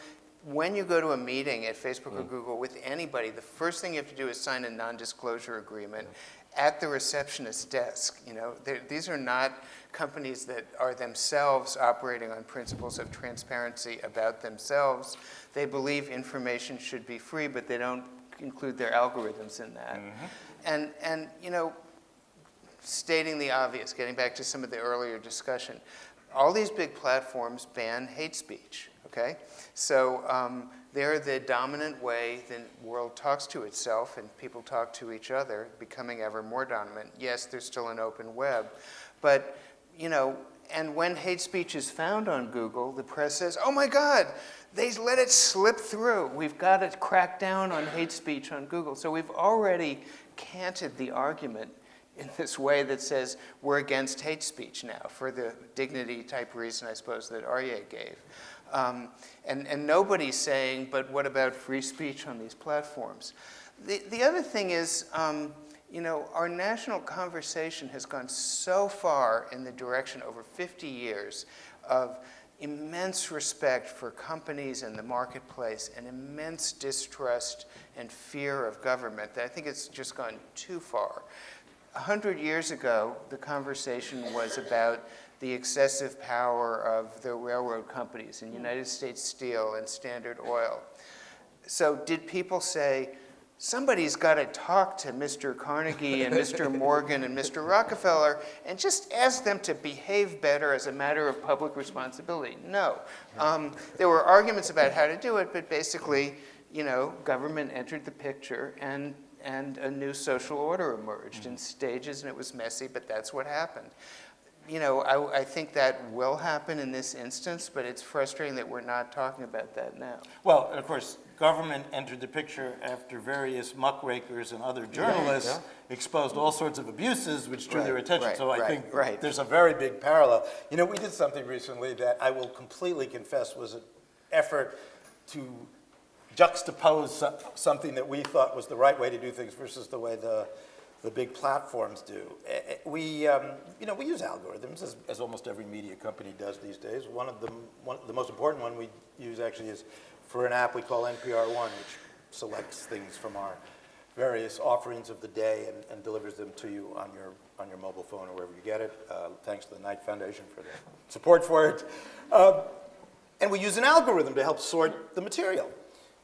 When you go to a meeting at Facebook or Google with anybody, the first thing you have to do is sign a non-disclosure agreement at the receptionist's desk. You know, these are not companies that are themselves operating on principles of transparency about themselves. They believe information should be free, but they don't include their algorithms in that. And you know, stating the obvious, getting back to some of the earlier discussion, all these big platforms ban hate speech, okay? So they're the dominant way the world talks to itself and people talk to each other, becoming ever more dominant. Yes, there's still an open web, but you know, and when hate speech is found on Google, the press says, oh my God, they let it slip through. We've got to crack down on hate speech on Google. So we've already canted the argument in this way that says we're against hate speech now for the dignity type reason, I suppose, that Aryeh gave. And nobody's saying, but what about free speech on these platforms? The other thing is, you know, our national conversation has gone so far in the direction over 50 years of immense respect for companies and the marketplace and immense distrust and fear of government that I think it's just gone too far. 100 years ago, the conversation was about the excessive power of the railroad companies and United States Steel and Standard Oil. So did people say, somebody's got to talk to Mr. Carnegie and Mr. Morgan and Mr. Rockefeller and just ask them to behave better as a matter of public responsibility? No. There were arguments about how to do it, but basically, you know, government entered the picture and a new social order emerged in stages, and it was messy, but that's what happened. You know, I think that will happen in this instance, but it's frustrating that we're not talking about that now. Well, of course, government entered the picture after various muckrakers and other journalists exposed all sorts of abuses which drew their attention. So I think there's a very big parallel. You know, we did something recently that I will completely confess was an effort to juxtapose something that we thought was the right way to do things versus the way the big platforms do. We, you know, we use algorithms as almost every media company does these days. The most important one we use actually is for an app we call NPR One, which selects things from our various offerings of the day and delivers them to you on your mobile phone or wherever you get it. Thanks to the Knight Foundation for the support for it. And we use an algorithm to help sort the material.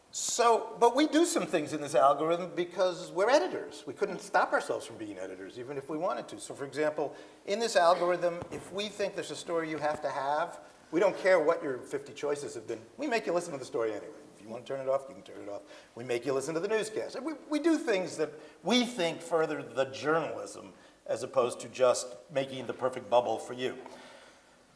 So, but we do some things in this algorithm because we're editors. We couldn't stop ourselves from being editors, even if we wanted to. So, for example, in this algorithm, if we think there's a story you have to have, we don't care what your 50 choices have been. We make you listen to the story anyway. If you want to turn it off, you can turn it off. We make you listen to the newscast. And we do things that we think further the journalism as opposed to just making the perfect bubble for you.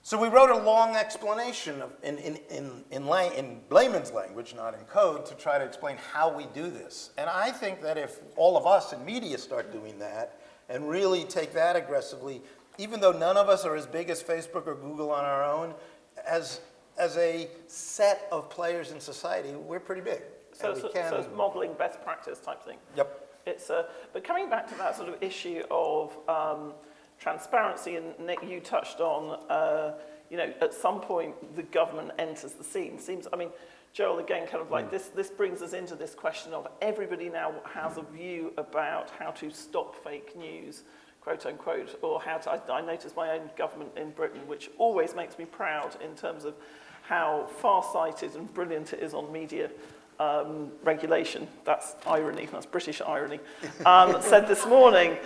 So we wrote a long explanation in layman's language, not in code, to try to explain how we do this. And I think that if all of us in media start doing that and really take that aggressively, even though none of us are as big as Facebook or Google on our own, as a set of players in society, we're pretty big. So it's modeling best practice type thing. Yep. But coming back to that sort of issue of transparency, and Nick, you touched on, at some point the government enters the scene. Joel, again, kind of like this brings us into this question of everybody now has a view about how to stop fake news, quote unquote, or how to, I notice my own government in Britain, which always makes me proud in terms of how far-sighted and brilliant it is on media regulation. That's irony, that's British irony. Said this morning,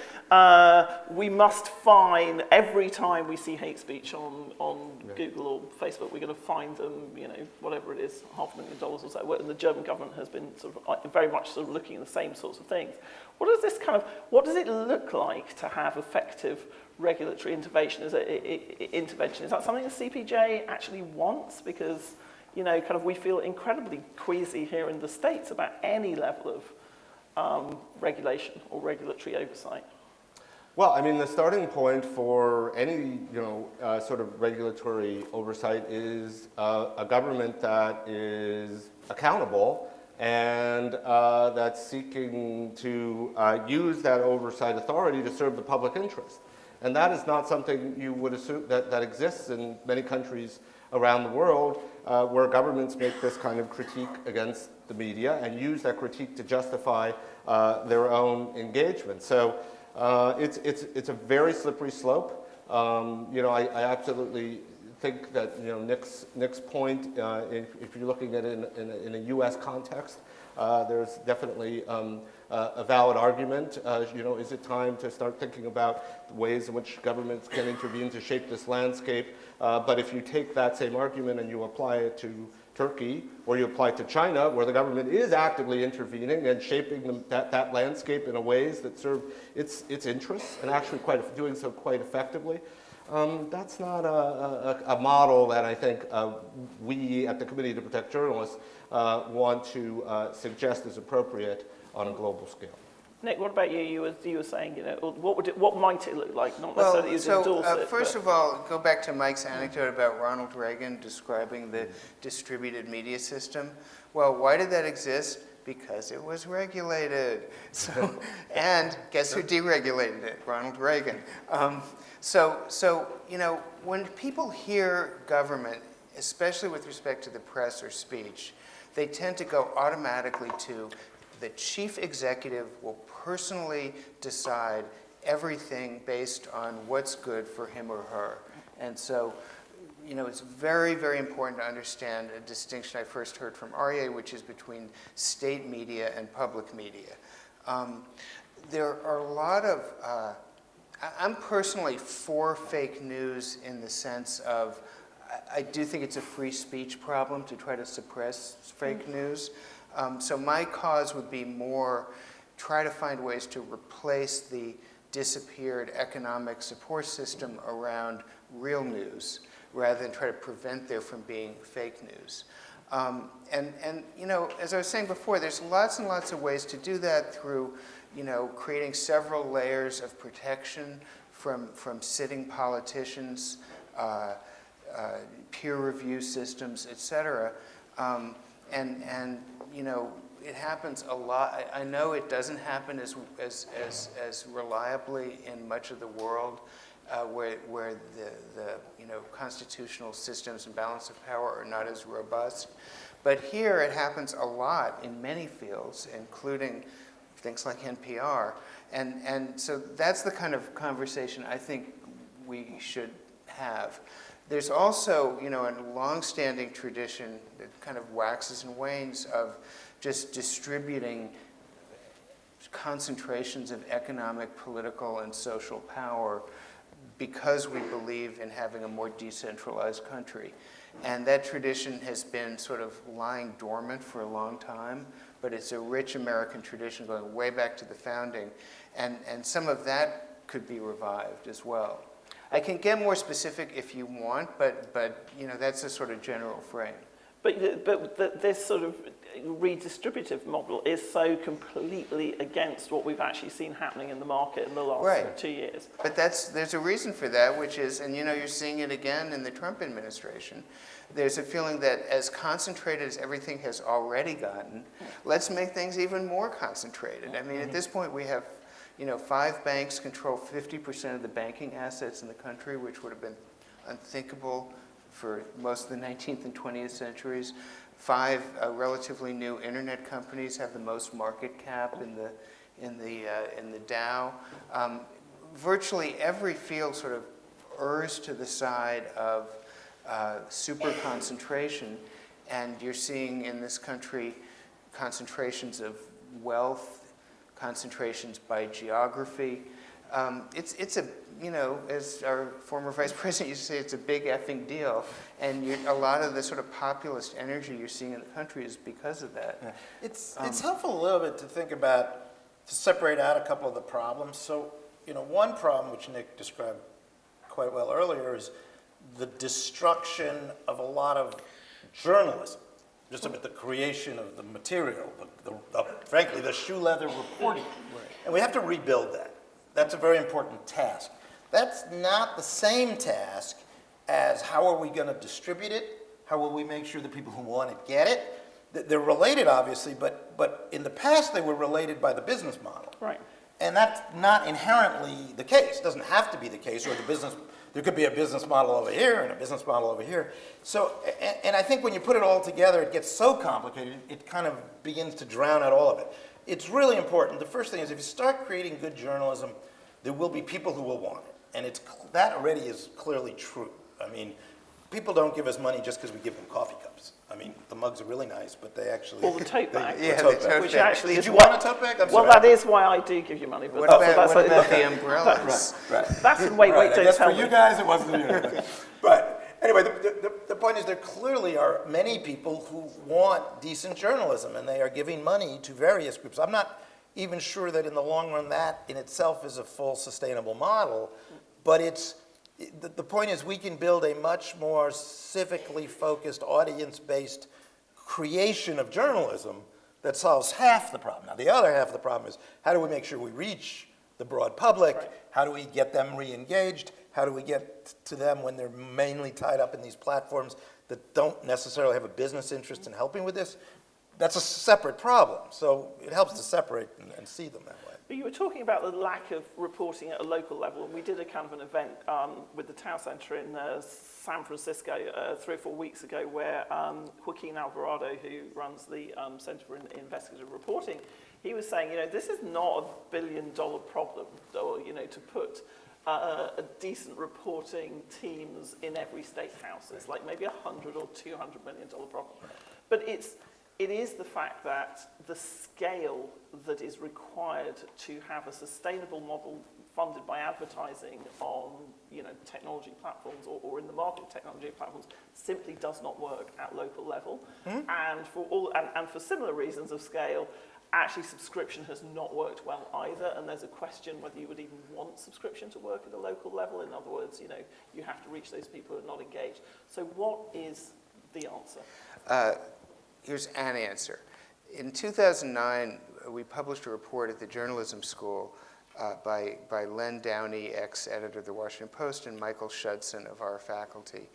we must fine, every time we see hate speech on Google or Facebook, we're going to fine them, whatever it is, $500,000 or so. And the German government has been sort of very much sort of looking at the same sorts of things. What does it look like to have effective regulatory intervention? Is that something the CPJ actually wants? Because we feel incredibly queasy here in the States about any level of regulation or regulatory oversight. Well, the starting point for any, sort of regulatory oversight is a government that is accountable and that's seeking to use that oversight authority to serve the public interest. And that is not something you would assume that exists in many countries around the world where governments make this kind of critique against the media and use that critique to justify their own engagement. So it's a very slippery slope. I absolutely think that Nick's point, if you're looking at it in a U.S. context, there's definitely a valid argument. Is it time to start thinking about ways in which governments can intervene to shape this landscape? But if you take that same argument and you apply it to Turkey, or you apply it to China, where the government is actively intervening and shaping that landscape in a ways that serve its interests, and actually doing so quite effectively, that's not a model that I think we at the Committee to Protect Journalists want to suggest is appropriate on a global scale. Nick, what about you? You were saying, what might it look like? Not necessarily you endorse it. First of all, go back to Mike's anecdote about Ronald Reagan describing the distributed media system. Well, why did that exist? Because it was regulated. And guess who deregulated it? Ronald Reagan. When people hear government, especially with respect to the press or speech, they tend to go automatically to the chief executive will personally decide everything based on what's good for him or her. And so, it's very, very important to understand a distinction I first heard from Aryeh, which is between state media and public media. There are a lot of, I'm personally for fake news in the sense of, I do think it's a free speech problem to try to suppress fake news. So my cause would be more try to find ways to replace the disappeared economic support system around real news rather than try to prevent there from being fake news. As I was saying before, there's lots and lots of ways to do that through, creating several layers of protection from sitting politicians, peer review systems, et cetera. It happens a lot. I know it doesn't happen as reliably in much of the world where the constitutional systems and balance of power are not as robust. But here it happens a lot in many fields, including things like NPR. And so that's the kind of conversation I think we should have. There's also, a long-standing tradition that kind of waxes and wanes of just distributing concentrations of economic, political, and social power because we believe in having a more decentralized country. And that tradition has been sort of lying dormant for a long time, but it's a rich American tradition going way back to the founding. And some of that could be revived as well. I can get more specific if you want, but you know, that's a sort of general frame. But this sort of redistributive model is so completely against what we've actually seen happening in the market in the last 2 years. But there's a reason for that, which is, and you know, you're seeing it again in the Trump administration. There's a feeling that as concentrated as everything has already gotten, let's make things even more concentrated. I mean, at this point we have, you know, 5 banks control 50% of the banking assets in the country, which would have been unthinkable for most of the 19th and 20th centuries. 5 relatively new internet companies have the most market cap in the Dow. Virtually every field sort of errs to the side of super concentration, and you're seeing in this country concentrations of wealth, concentrations by geography. It's a, you know, as our former vice president used to say, it's a big effing deal. And a lot of the sort of populist energy you're seeing in the country is because of that. Yeah. It's helpful a little bit to think about, to separate out a couple of the problems. So, you know, one problem, which Nick described quite well earlier, is the destruction of a lot of journalism. Just about the creation of the material, frankly, the shoe leather reporting. Right. And we have to rebuild that. That's a very important task. That's not the same task as how are we going to distribute it? How will we make sure the people who want it get it? They're related, obviously, but in the past they were related by the business model. Right. And that's not inherently the case. It doesn't have to be the case, or there could be a business model over here and a business model over here. So, and I think when you put it all together, it gets so complicated, it kind of begins to drown out all of it. It's really important. The first thing is if you start creating good journalism, there will be people who will want it. And that already is clearly true. I mean, people don't give us money just because we give them coffee cups. I mean, the mugs are really nice, but they actually... Or the tote bag. The tote bag. Which actually Did you want a tote bag? Well, that is why I do give you money. But what about the umbrellas? Right. That's wait, don't tell me. For you guys, it wasn't you. But anyway, the point is there clearly are many people who want decent journalism, and they are giving money to various groups. I'm not even sure that in the long run that in itself is a full sustainable model, but the point is we can build a much more civically focused, audience-based creation of journalism that solves half the problem. Now, the other half of the problem is how do we make sure we reach the broad public? Right. How do we get them re-engaged? How do we get to them when they're mainly tied up in these platforms that don't necessarily have a business interest in helping with this? That's a separate problem. So it helps to separate and see them that way. But you were talking about the lack of reporting at a local level, and we did a kind of an event with the Town Center in San Francisco 3 or 4 weeks ago where Joaquin Alberto, who runs the Center for Investigative Reporting, he was saying, you know, this is not $1 billion problem, or, you know, to put a decent reporting teams in every state house. It's like maybe $100 or $200 million problem. But it is the fact that the scale that is required to have a sustainable model funded by advertising on, you know, technology platforms or in the market technology platforms simply does not work at local level. Mm-hmm. And for similar reasons of scale, actually subscription has not worked well either, and there's a question whether you would even want subscription to work at a local level. In other words, you know, you have to reach those people who are not engaged. So what is the answer? Here's an answer. In 2009, we published a report at the journalism school by Len Downey, ex-editor of the Washington Post, and Michael Shudson of our faculty,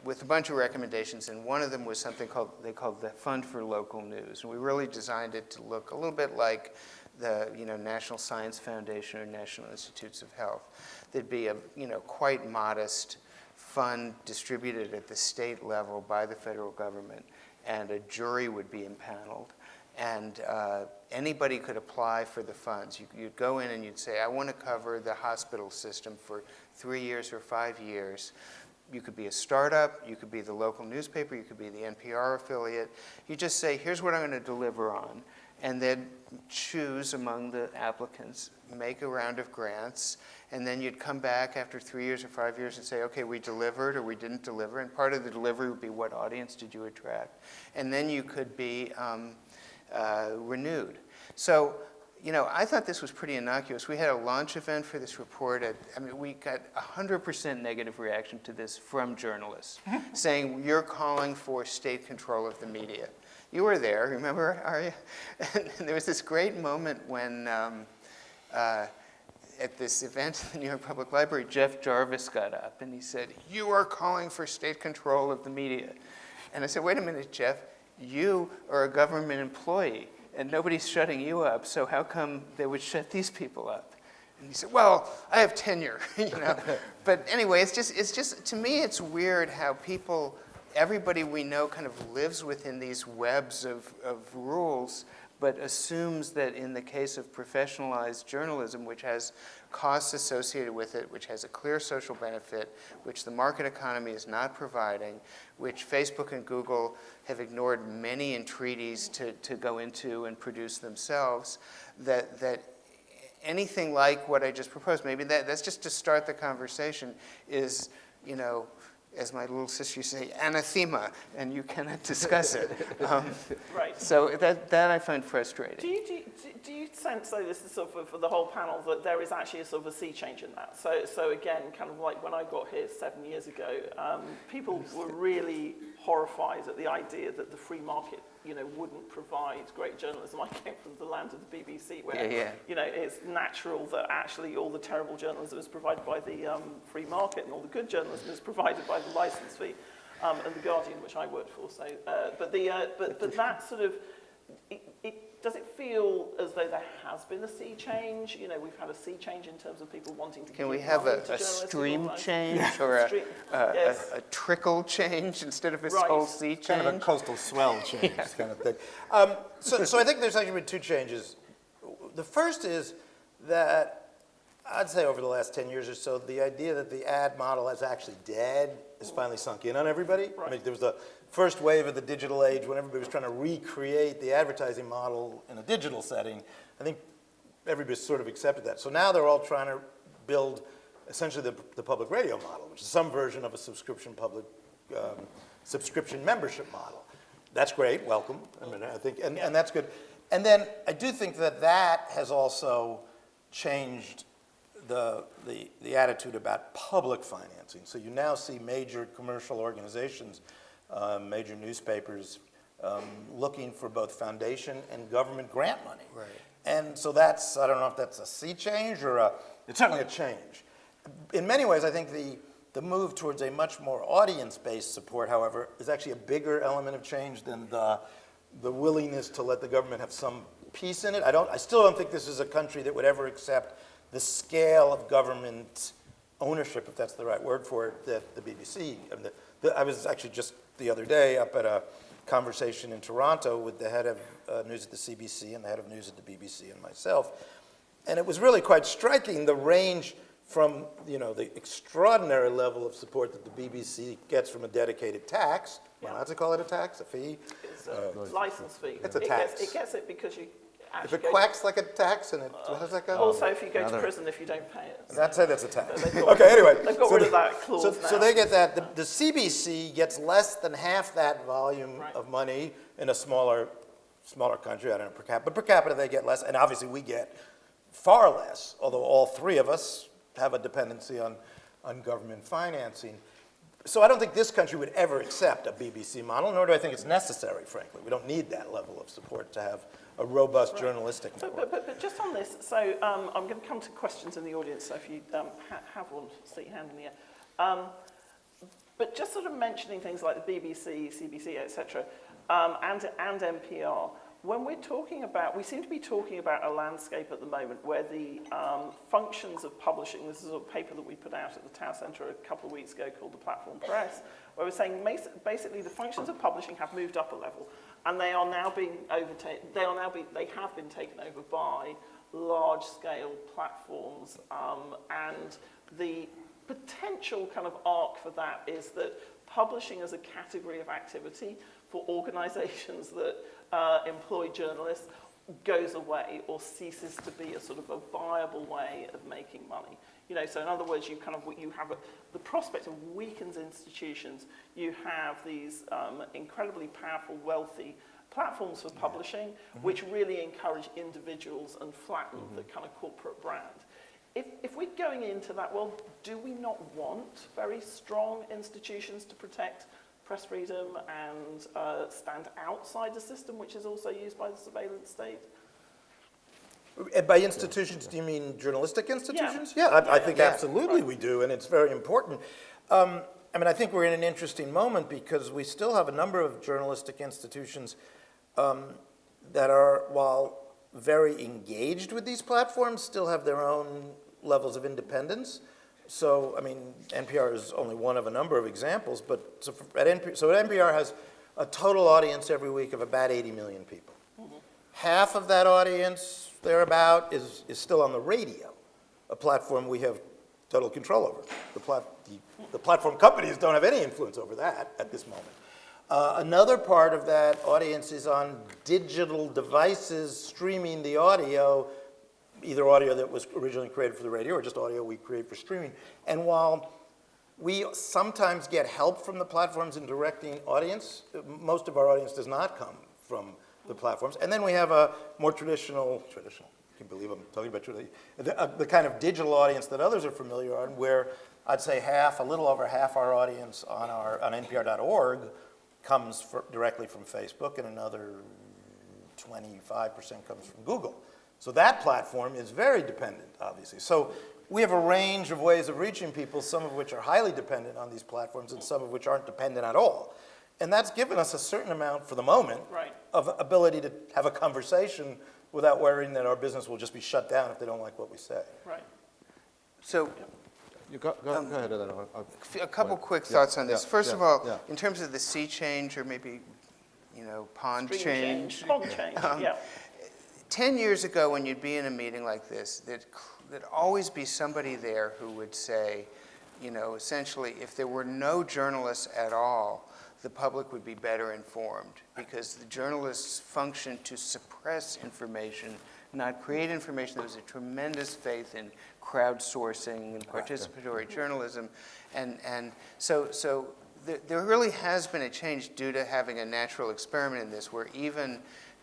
with a bunch of recommendations, and one of them was something they called the Fund for Local News. And we really designed it to look a little bit like the National Science Foundation or National Institutes of Health. There'd be a quite modest fund distributed at the state level by the federal government, and a jury would be impaneled, and anybody could apply for the funds. You'd go in and you'd say, I want to cover the hospital system for 3 years or 5 years. You could be a startup, you could be the local newspaper, you could be the NPR affiliate. You just say, here's what I'm going to deliver on, and then choose among the applicants, make a round of grants, and then you'd come back after 3 years or 5 years and say, okay, we delivered or we didn't deliver, and part of the delivery would be what audience did you attract, and then you could be renewed. So, you know, I thought this was pretty innocuous. We had a launch event for this report. We got 100% negative reaction to this from journalists, saying you're calling for state control of the media. You were there, remember, Arya? And there was this great moment when, at this event at the New York Public Library, Jeff Jarvis got up and he said, you are calling for state control of the media. And I said, wait a minute, Jeff, you are a government employee and nobody's shutting you up, so how come they would shut these people up? And he said, well, I have tenure, you know. But anyway, it's just, to me, it's weird how people, everybody we know kind of lives within these webs of rules, but assumes that in the case of professionalized journalism, which has costs associated with it, which has a clear social benefit, which the market economy is not providing, which Facebook and Google have ignored many entreaties to go into and produce themselves, that anything like what I just proposed, maybe that's just to start the conversation, is, you know, as my little sister used to say, anathema, and you cannot discuss it. Right. So that I find frustrating. Do you sense, though, this is sort of for the whole panel, that there is actually a sort of a sea change in that? So again, kind of like when I got here 7 years ago, people were really horrified at the idea that the free market, you know, wouldn't provide great journalism. I came from the land of the BBC, where you know, it's natural that actually all the terrible journalism is provided by the free market, and all the good journalism is provided by the license fee, and the Guardian, which I worked for. So, but that sort of, does it feel as though there has been a sea change? You know, we've had a sea change in terms of people wanting to. Can we have a stream change or a trickle change instead of this whole sea change? Kind of a coastal swell change kind of thing. So I think there's actually been two changes. The first is that I'd say over the last 10 years or so, the idea that the ad model is actually dead is finally sunk in on everybody. Right. I mean, there was the first wave of the digital age when everybody was trying to recreate the advertising model in a digital setting. I think everybody sort of accepted that. So now they're all trying to build essentially the public radio model, which is some version of a subscription subscription membership model. That's great, welcome. I mean, I think, and that's good. And then I do think that has also changed the attitude about public financing. So you now see major commercial organizations, major newspapers, looking for both foundation and government grant money. Right. And so that's, I don't know if that's a sea change or it's certainly a change. In many ways, I think the move towards a much more audience-based support, however, is actually a bigger element of change than the willingness to let the government have some piece in it. I still don't think this is a country that would ever accept the scale of government ownership, if that's the right word for it, that the BBC. I was actually just the other day up at a conversation in Toronto with the head of news at the CBC and the head of news at the BBC and myself, and it was really quite striking, the range from, you know, the extraordinary level of support that the BBC gets from a dedicated tax. Well, not to call it a tax, a fee. It's a license fee. It's a tax. It gets it because you. If it quacks like a tax, and how does that go? Also, if you go to prison if you don't pay it. So. I'd say that's a tax. Okay, anyway. They've got rid of that clause now. So they get that. The CBC gets less than half that volume of money in a smaller country, I don't know, per capita. But per capita they get less, and obviously we get far less, although all three of us have a dependency on government financing. So I don't think this country would ever accept a BBC model, nor do I think it's necessary, frankly. We don't need that level of support to have a robust journalistic network. But just on this, so I'm going to come to questions in the audience, so if you have one, stick your hand in the air. But just sort of mentioning things like the BBC, CBC, etc., and NPR, when we're talking about, we seem to be talking about a landscape at the moment where the functions of publishing, this is a paper that we put out at the Town Centre a couple of weeks ago called the Platform Press, where we're saying basically the functions of publishing have moved up a level, and they are now being overtaken, they have been taken over by large-scale platforms, and the potential kind of arc for that is that publishing as a category of activity for organizations that employ journalists goes away or ceases to be a sort of a viable way of making money. You know, so in other words, you have the prospect of weakened institutions. You have these incredibly powerful, wealthy platforms for publishing, which really encourage individuals and flatten the kind of corporate brand. If we're going into that world, do we not want very strong institutions to protect press freedom and stand outside a system which is also used by the surveillance state? And by institutions, do you mean journalistic institutions? Yeah, I think absolutely we do, and it's very important. I mean, I think we're in an interesting moment because we still have a number of journalistic institutions that are, while very engaged with these platforms, still have their own levels of independence. So, I mean, NPR is only one of a number of examples, but NPR has a total audience every week of about 80 million people. Half of that audience, thereabout, is still on the radio, a platform we have total control over. The platform companies don't have any influence over that at this moment. Another part of that audience is on digital devices streaming the audio, either audio that was originally created for the radio or just audio we create for streaming. And while we sometimes get help from the platforms in directing audience, most of our audience does not come from the platforms. And then we have a more traditional, I can't believe I'm talking about the kind of digital audience that others are familiar on, where I'd say a little over half our audience on npr.org comes directly from Facebook, and another 25% comes from Google. So that platform is very dependent, obviously. So we have a range of ways of reaching people, some of which are highly dependent on these platforms and some of which aren't dependent at all. And that's given us a certain amount, for the moment, of ability to have a conversation without worrying that our business will just be shut down if they don't like what we say. Right. So, go ahead. A couple quick thoughts on this. First of all, in terms of the sea change, or maybe, pond change. Pond change, yeah. 10 years ago, when you'd be in a meeting like this, there'd always be somebody there who would say, essentially, if there were no journalists at all, the public would be better informed, because the journalists function to suppress information, not create information. There was a tremendous faith in crowdsourcing and participatory journalism. And so there really has been a change due to having a natural experiment in this, where even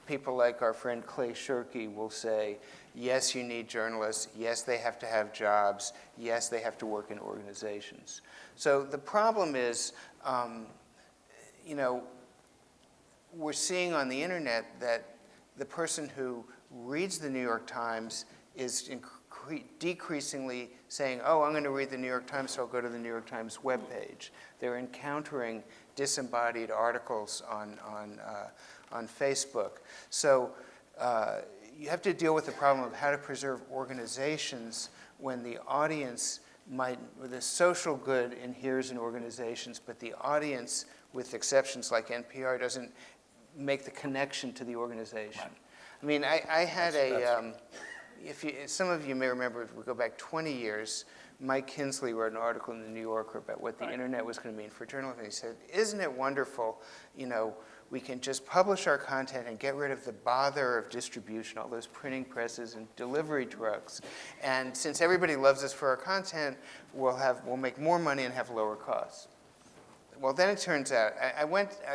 people like our friend Clay Shirky will say, yes, you need journalists. Yes, they have to have jobs. Yes, they have to work in organizations. So the problem is, we're seeing on the internet that the person who reads the New York Times is decreasingly saying, oh, I'm going to read the New York Times, so I'll go to the New York Times webpage. They're encountering disembodied articles on Facebook. So you have to deal with the problem of how to preserve organizations when the audience the social good inheres in organizations, but the audience, with exceptions like NPR, doesn't make the connection to the organization. I mean, I had some of you may remember, if we go back 20 years, Mike Kinsley wrote an article in the New Yorker about what the internet was going to mean for journalism. And he said, isn't it wonderful, we can just publish our content and get rid of the bother of distribution, all those printing presses and delivery trucks. And since everybody loves us for our content, we'll make more money and have lower costs. Well, then it turns out,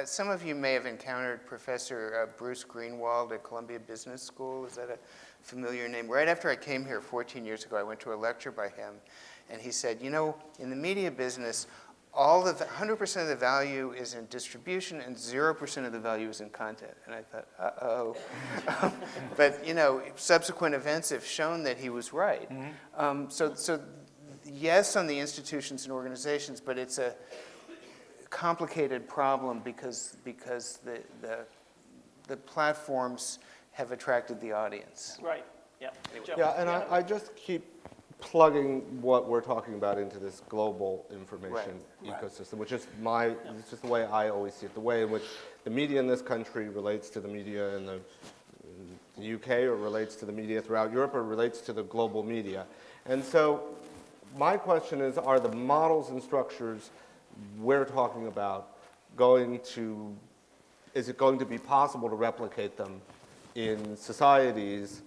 some of you may have encountered Professor Bruce Greenwald at Columbia Business School. Is that a familiar name? Right after I came here 14 years ago, I went to a lecture by him, and he said, in the media business, 100% of the value is in distribution and 0% of the value is in content. And I thought, uh-oh. But, subsequent events have shown that he was right. So yes, on the institutions and organizations, but it's a complicated problem because the platforms have attracted the audience. Right, yeah. Yeah, and I just keep plugging what we're talking about into this global information ecosystem, which is it's just the way I always see it, the way in which the media in this country relates to the media in the UK, or relates to the media throughout Europe, or relates to the global media. And so my question is, are the models and structures we're talking about is it going to be possible to replicate them in societies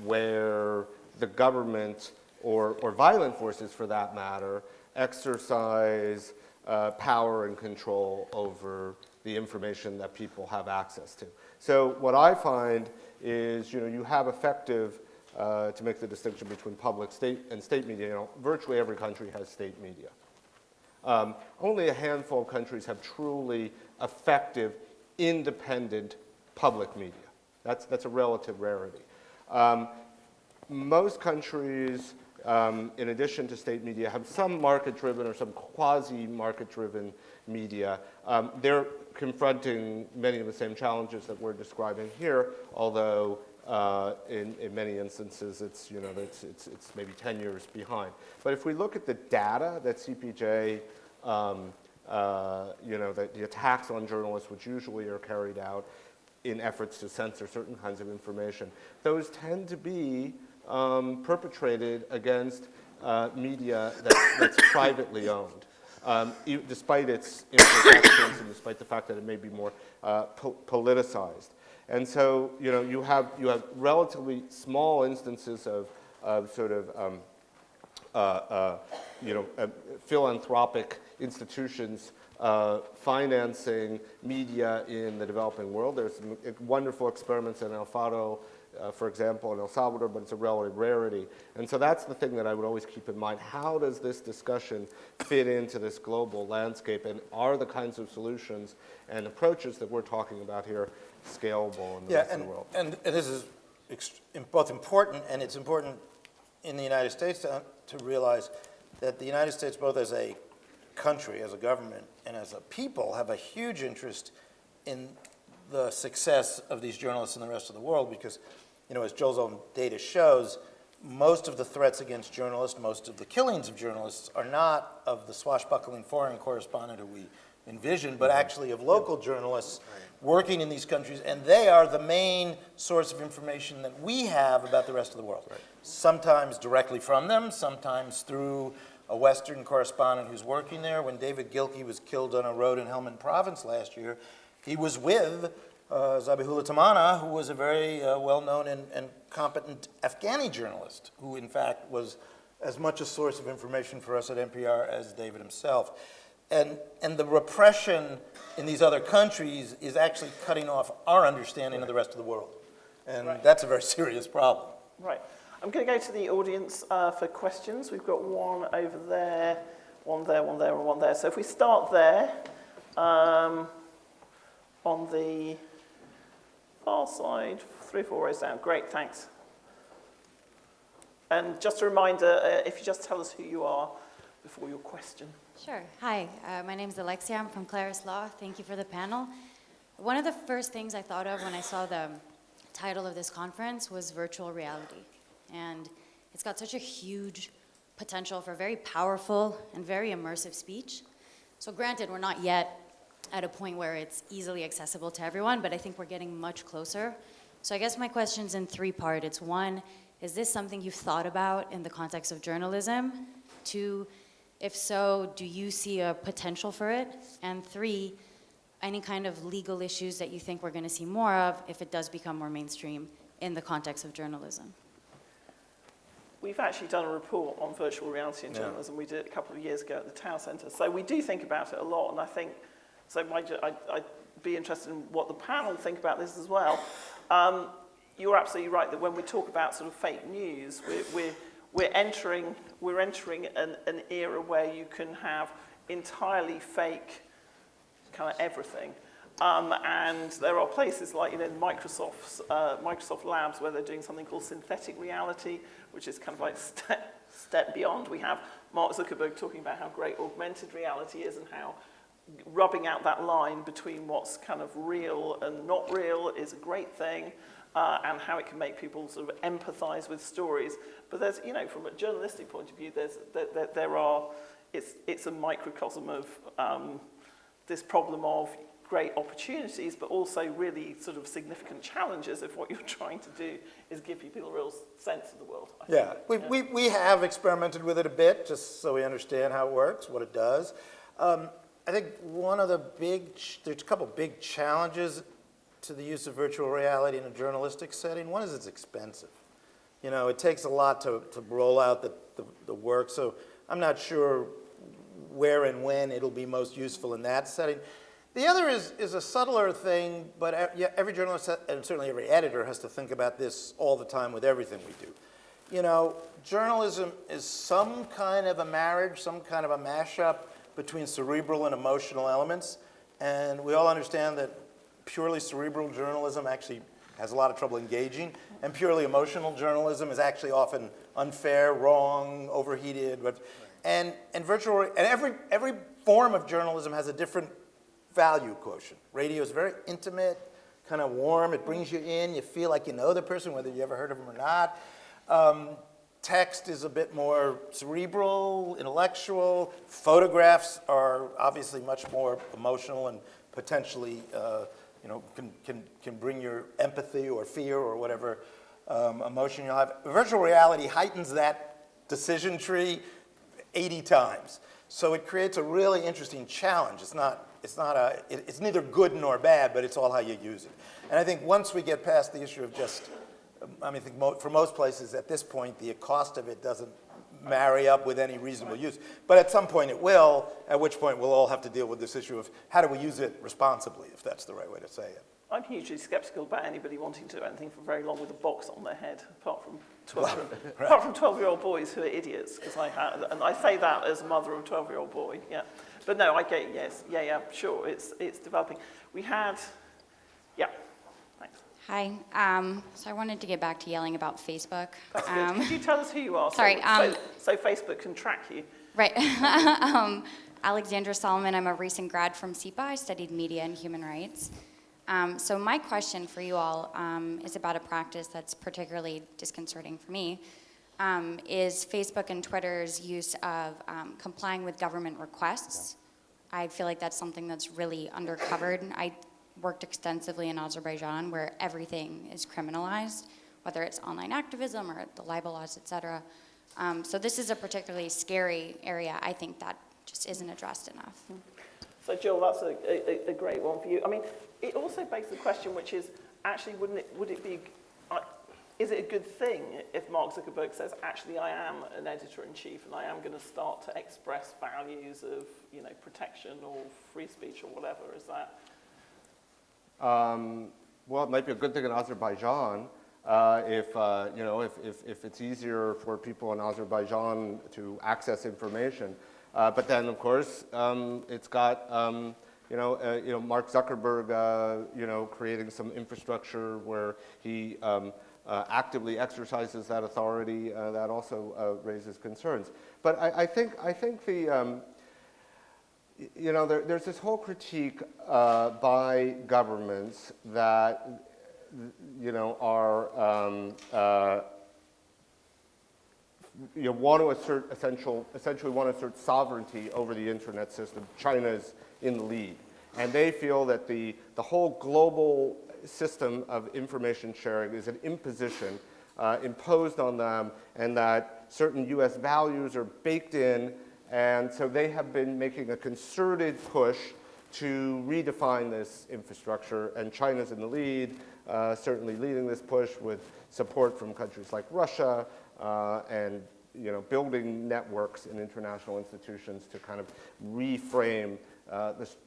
where the government, or violent forces for that matter, exercise power and control over the information that people have access to. So what I find is, you have effective, to make the distinction between public and state media, virtually every country has state media. Only a handful of countries have truly effective, independent public media. That's a relative rarity. Most countries, in addition to state media, have some market-driven or some quasi-market-driven media. They're confronting many of the same challenges that we're describing here, although in many instances it's maybe 10 years behind. But if we look at the data that CPJ, the attacks on journalists, which usually are carried out in efforts to censor certain kinds of information, those tend to be perpetrated against media that's privately owned, despite its imperfections and despite the fact that it may be more politicized. And so, you have relatively small instances of sort of philanthropic institutions financing media in the developing world. There's some wonderful experiments in El Faro, for example, in El Salvador, but it's a relative rarity. And so that's the thing that I would always keep in mind. How does this discussion fit into this global landscape, and are the kinds of solutions and approaches that we're talking about here scalable in the rest of the world? And this is both important, and it's important in the United States to realize that the United States, both as a country, as a government, and as a people, have a huge interest in the success of these journalists in the rest of the world, because, as Joel's own data shows, most of the threats against journalists, most of the killings of journalists are not of the swashbuckling foreign correspondent who we envision, but actually of local journalists working in these countries, and they are the main source of information that we have about the rest of the world. Sometimes directly from them, sometimes through a Western correspondent who's working there. When David Gilkey was killed on a road in Helmand Province last year, he was with Zabihullah Tamana, who was a very well-known and competent Afghani journalist, who in fact was as much a source of information for us at NPR as David himself. And the repression in these other countries is actually cutting off our understanding of the rest of the world. And that's a very serious problem. Right. I'm going to go to the audience for questions. We've got one over there, one there, one there, and one there. So if we start there, on the far side, 3 or 4 rows down. Great, thanks. And just a reminder, if you just tell us who you are before your question. Sure. Hi, my name is Alexia. I'm from Claris Law. Thank you for the panel. One of the first things I thought of when I saw the title of this conference was virtual reality. And it's got such a huge potential for very powerful and very immersive speech. So granted, we're not yet at a point where it's easily accessible to everyone, but I think we're getting much closer. So I guess my question's in 3 parts. It's 1, is this something you've thought about in the context of journalism? 2, if so, do you see a potential for it? And 3, any kind of legal issues that you think we're going to see more of if it does become more mainstream in the context of journalism? We've actually done a report on virtual reality in journalism. We did it a couple of years ago at the Tower Centre. So we do think about it a lot, and I think, so I'd be interested in what the panel think about this as well. You're absolutely right that when we talk about sort of fake news, we're entering an era where you can have entirely fake kind of everything. And there are places like, Microsoft Labs, where they're doing something called synthetic reality, which is kind of like step beyond. We have Mark Zuckerberg talking about how great augmented reality is and how rubbing out that line between what's kind of real and not real is a great thing, and how it can make people sort of empathize with stories. But there's, from a journalistic point of view, it's a microcosm of this problem of great opportunities, but also really sort of significant challenges if what you're trying to do is give people a real sense of the world. Yeah, we have experimented with it a bit, just so we understand how it works, what it does. I think one of the there's a couple big challenges to the use of virtual reality in a journalistic setting. One is it's expensive. You know, it takes a lot to roll out the work, so I'm not sure where and when it'll be most useful in that setting. The other is a subtler thing, but every journalist and certainly every editor has to think about this all the time with everything we do. You know, journalism is some kind of a marriage, some kind of a mashup between cerebral and emotional elements, and we all understand that purely cerebral journalism actually has a lot of trouble engaging, and purely emotional journalism is actually often unfair, wrong, overheated. And every form of journalism has a different value quotient. Radio is very intimate, kind of warm. It brings you in. You feel like you know the person, whether you ever heard of them or not. Text is a bit more cerebral, intellectual. Photographs are obviously much more emotional and potentially can bring your empathy or fear or whatever emotion you'll have. Virtual reality heightens that decision tree 80 times. So it creates a really interesting challenge. It's neither good nor bad, but it's all how you use it. And I think once we get past the issue of just, I think for most places at this point, the cost of it doesn't marry up with any reasonable use. But at some point it will, at which point we'll all have to deal with this issue of how do we use it responsibly, if that's the right way to say it. I'm hugely skeptical about anybody wanting to do anything for very long with a box on their head, apart from 12-year-old boys who are idiots. And I say that as a mother of a 12-year-old boy. Yeah, but no, I get it, yes, yeah, sure, it's developing. We had, yeah. Thanks. Hi. So I wanted to get back to yelling about Facebook. That's good. Could you tell us who you are? Sorry. So Facebook can track you. Right. Alexandra Solomon. I'm a recent grad from SIPA. I studied media and human rights. So my question for you all is about a practice that's particularly disconcerting for me, is Facebook and Twitter's use of complying with government requests. I feel like that's something that's really undercovered. I worked extensively in Azerbaijan where everything is criminalized, whether it's online activism or the libel laws, et cetera. So this is a particularly scary area, I think, that just isn't addressed enough. So Jill, that's a great one for you. I mean, it also begs the question, which is, actually, would it be, is it a good thing if Mark Zuckerberg says, actually, I am an editor-in-chief and I am going to start to express values of, protection or free speech or whatever? Is that? Well, it might be a good thing in Azerbaijan if it's easier for people in Azerbaijan to access information. But then, of course, it's got Mark Zuckerberg creating some infrastructure where he actively exercises that authority. That also raises concerns. But I think the there's this whole critique by governments that are want to assert essentially want to assert sovereignty over the internet system. China's in the lead, and they feel that the whole global system of information sharing is an imposition imposed on them, and that certain U.S. values are baked in. And so they have been making a concerted push to redefine this infrastructure, and China's in the lead, certainly leading this push with support from countries like Russia, and building networks in international institutions to kind of reframe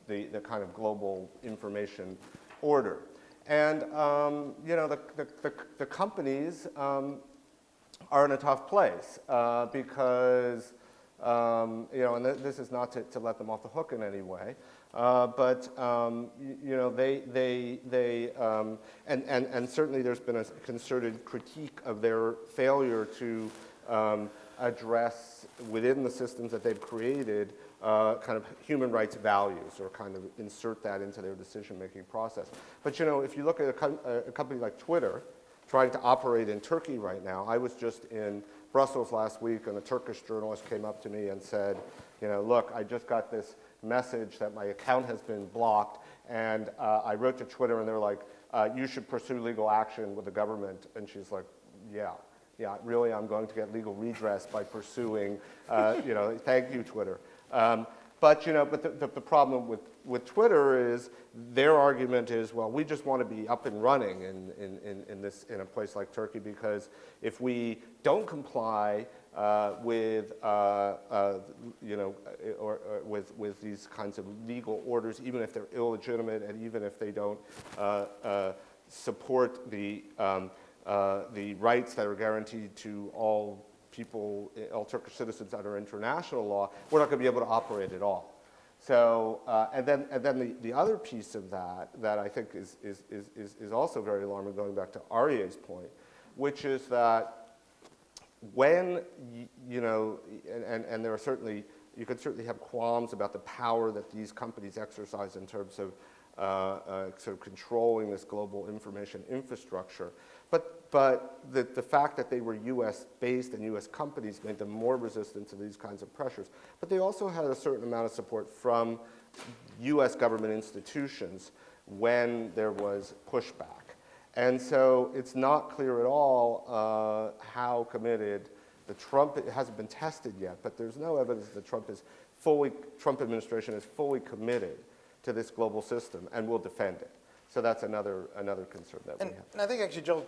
the kind of global information order. And the companies are in a tough place because. And this is not to let them off the hook in any way, but and certainly there's been a concerted critique of their failure to address within the systems that they've created kind of human rights values, or kind of insert that into their decision-making process. But if you look at a company like Twitter, trying to operate in Turkey right now, I was just in Brussels last week, and a Turkish journalist came up to me and said, look, I just got this message that my account has been blocked, and I wrote to Twitter, and they're like, you should pursue legal action with the government. And she's like, yeah, really, I'm going to get legal redress by pursuing, thank you, Twitter. But the problem with Twitter is their argument is, well, we just want to be up and running in a place like Turkey, because if we don't comply with with these kinds of legal orders, even if they're illegitimate and even if they don't support the rights that are guaranteed to all people, all Turkish citizens under international law, we're not going to be able to operate at all. So, and then the other piece of that I think is also very alarming, going back to Aryeh's point, which is that when, and there are certainly, you can certainly have qualms about the power that these companies exercise in terms of sort of controlling this global information infrastructure. But the fact that they were US-based and US companies made them more resistant to these kinds of pressures. But they also had a certain amount of support from US government institutions when there was pushback. And so it's not clear at all how committed it hasn't been tested yet, but there's no evidence that Trump administration is fully committed to this global system and will defend it. So that's another concern that we have. And I think actually Joel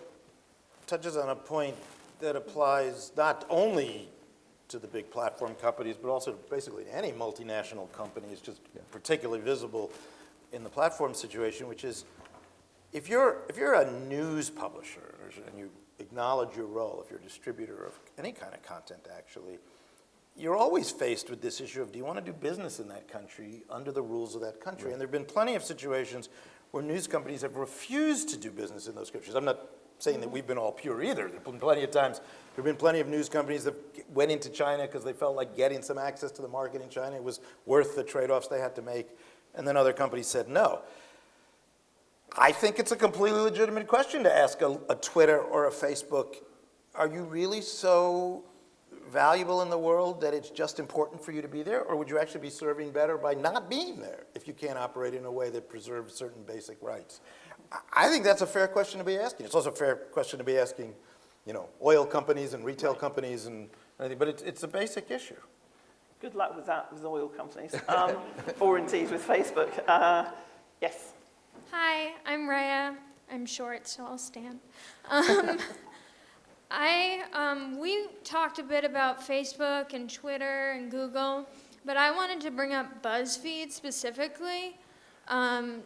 touches on a point that applies not only to the big platform companies, but also basically to any multinational company. It's just particularly visible in the platform situation, which is if you're a news publisher and you acknowledge your role, if you're a distributor of any kind of content actually, you're always faced with this issue of, do you want to do business in that country under the rules of that country? Right. And there have been plenty of situations where news companies have refused to do business in those countries. I'm not saying that we've been all pure either. There have been plenty of times, there have been plenty of news companies that went into China because they felt like getting some access to the market in China was worth the trade-offs they had to make, and then other companies said no. I think it's a completely legitimate question to ask a Twitter or a Facebook, are you really so valuable in the world that it's just important for you to be there, or would you actually be serving better by not being there if you can't operate in a way that preserves certain basic rights? I think that's a fair question to be asking. It's also a fair question to be asking, oil companies and retail companies and anything, but it's a basic issue. Good luck with that with oil companies, or indeed with Facebook. Yes. Hi, I'm Raya. I'm short, so I'll stand. We talked a bit about Facebook and Twitter and Google, but I wanted to bring up BuzzFeed specifically.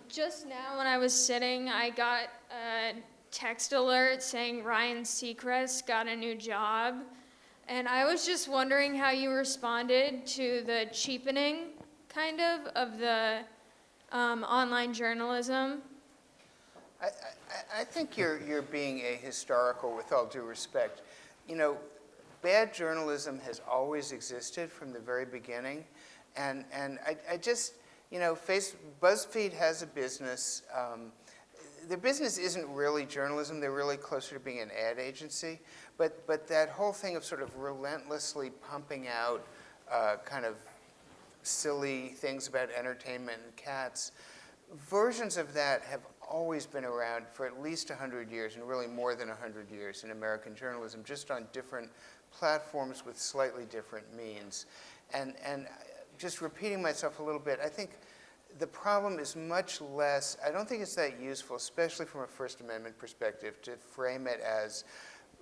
Just now when I was sitting, I got a text alert saying Ryan Seacrest got a new job. And I was just wondering how you responded to the cheapening, kind of the online journalism. I think you're being ahistorical, with all due respect. Bad journalism has always existed from the very beginning, and I just, BuzzFeed has a business. Their business isn't really journalism. They're really closer to being an ad agency. But that whole thing of sort of relentlessly pumping out kind of silly things about entertainment and cats, versions of that have always been around for at least 100 years, and really more than 100 years in American journalism, just on different platforms with slightly different means. And just repeating myself a little bit, I think the problem is much less, I don't think it's that useful, especially from a First Amendment perspective, to frame it as,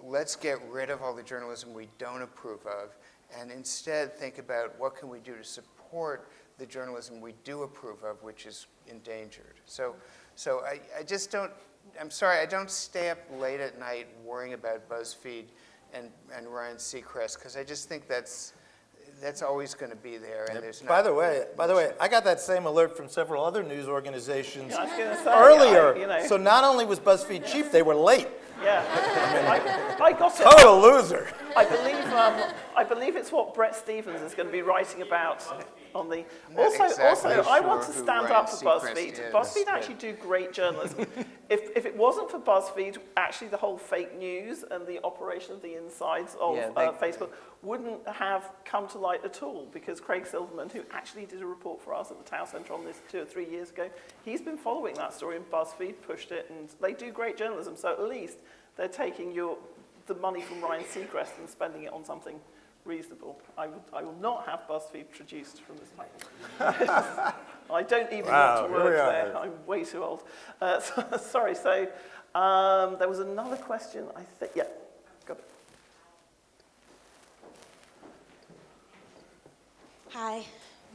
let's get rid of all the journalism we don't approve of, and instead think about what can we do to support the journalism we do approve of, which is endangered. So I just don't, I'm sorry, I don't stay up late at night worrying about BuzzFeed and Ryan Seacrest, because I just think that's always going to be there. And there's by the way, I got that same alert from several other news organizations earlier. So not only was BuzzFeed cheap, they were late. Yeah, I got it. Total loser. I believe it's what Brett Stevens is going to be writing about on the. Also, I want to stand up for BuzzFeed. BuzzFeed actually do great journalism. If it wasn't for BuzzFeed, actually the whole fake news and the operation of the insides of Facebook wouldn't have come to light at all, because Craig Silverman, who actually did a report for us at the Town Centre on this 2 or 3 years ago, he's been following that story, and BuzzFeed pushed it, and they do great journalism. So at least they're taking the money from Ryan Seacrest and spending it on something reasonable. I will not have BuzzFeed traduced from this panel. I don't even want to work there. I'm way too old. Sorry, so there was another question, I think. Yeah, got it. Hi,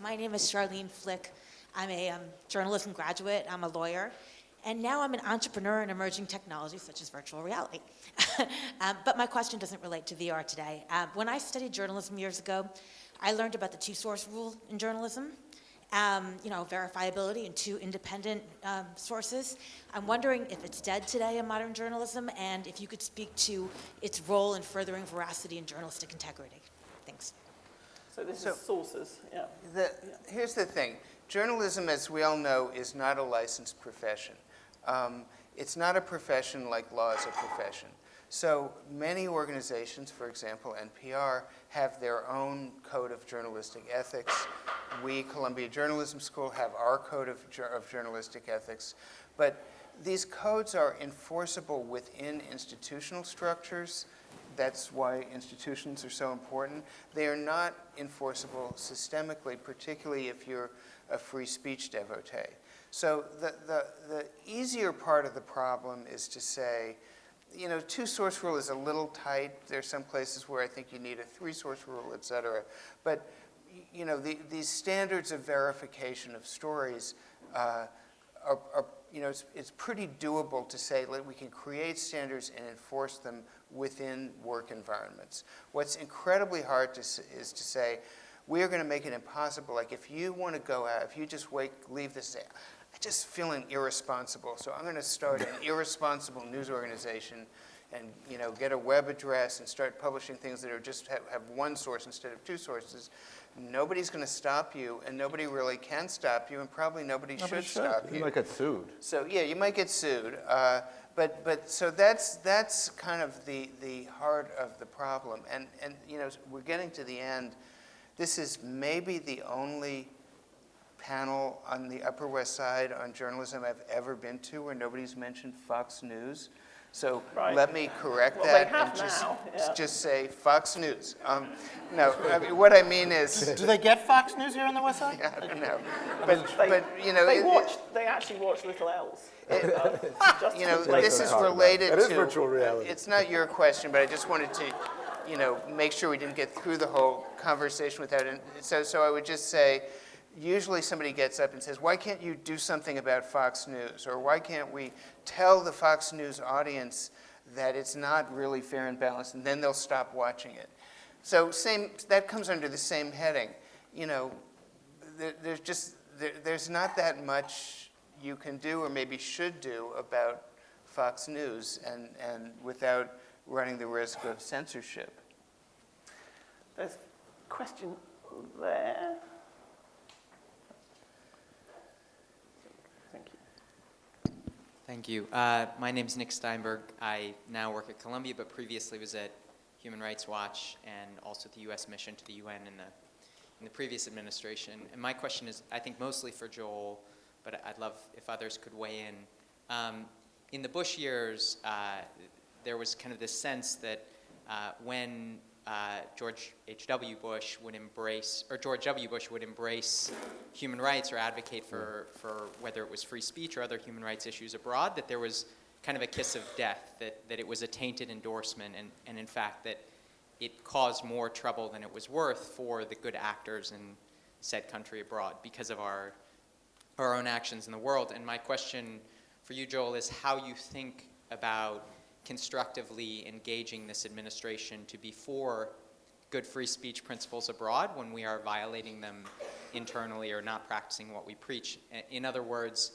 my name is Charlene Flick. I'm a journalism graduate. I'm a lawyer. And now I'm an entrepreneur in emerging technologies such as virtual reality. But my question doesn't relate to VR today. When I studied journalism years ago, I learned about the two-source rule in journalism. Verifiability and two independent sources. I'm wondering if it's dead today in modern journalism, and if you could speak to its role in furthering veracity and journalistic integrity. Thanks. So this is sources, yeah. Here's the thing. Journalism, as we all know, is not a licensed profession. It's not a profession like law is a profession. So many organizations, for example, NPR, have their own code of journalistic ethics. We, Columbia Journalism School, have our code of journalistic ethics. But these codes are enforceable within institutional structures. That's why institutions are so important. They are not enforceable systemically, particularly if you're a free speech devotee. So the easier part of the problem is to say, two-source rule is a little tight. There's some places where I think you need a three-source rule, et cetera. But these standards of verification of stories it's pretty doable to say that we can create standards and enforce them within work environments. What's incredibly hard is to say, we are going to make it impossible. Like if you want to go out, if you just leave this, say, I just feeling irresponsible, so I'm going to start an irresponsible news organization and get a web address and start publishing things that are just have one source instead of two sources. Nobody's going to stop you, and nobody really can stop you, and probably nobody should stop you. You might get sued. So yeah, you might get sued. So that's kind of the heart of the problem. And we're getting to the end. This is maybe the only panel on the Upper West Side on journalism I've ever been to where nobody's mentioned Fox News. So let me correct that and just say Fox News. No, I mean, what I mean is... Do they get Fox News here on the West Side? Yeah, I don't know. They actually watch Little Else. This is related to... It is virtual reality. It's not your question, but I just wanted to, make sure we didn't get through the whole conversation without it. So I would just say, usually somebody gets up and says, why can't you do something about Fox News? Or why can't we tell the Fox News audience that it's not really fair and balanced, and then they'll stop watching it. So that comes under the same heading. There's not that much you can do or maybe should do about Fox News and without running the risk of censorship. There's a question there. Thank you. My name is Nick Steinberg. I now work at Columbia, but previously was at Human Rights Watch and also the U.S. mission to the UN in the previous administration. And my question is, I think, mostly for Joel, but I'd love if others could weigh in. In the Bush years, there was kind of this sense that when George W. Bush would embrace human rights or advocate for whether it was free speech or other human rights issues abroad, that there was kind of a kiss of death, that it was a tainted endorsement, and in fact that it caused more trouble than it was worth for the good actors in said country abroad because of our own actions in the world. And my question for you, Joel, is how you think about constructively engaging this administration to be for good free speech principles abroad when we are violating them internally or not practicing what we preach. In other words,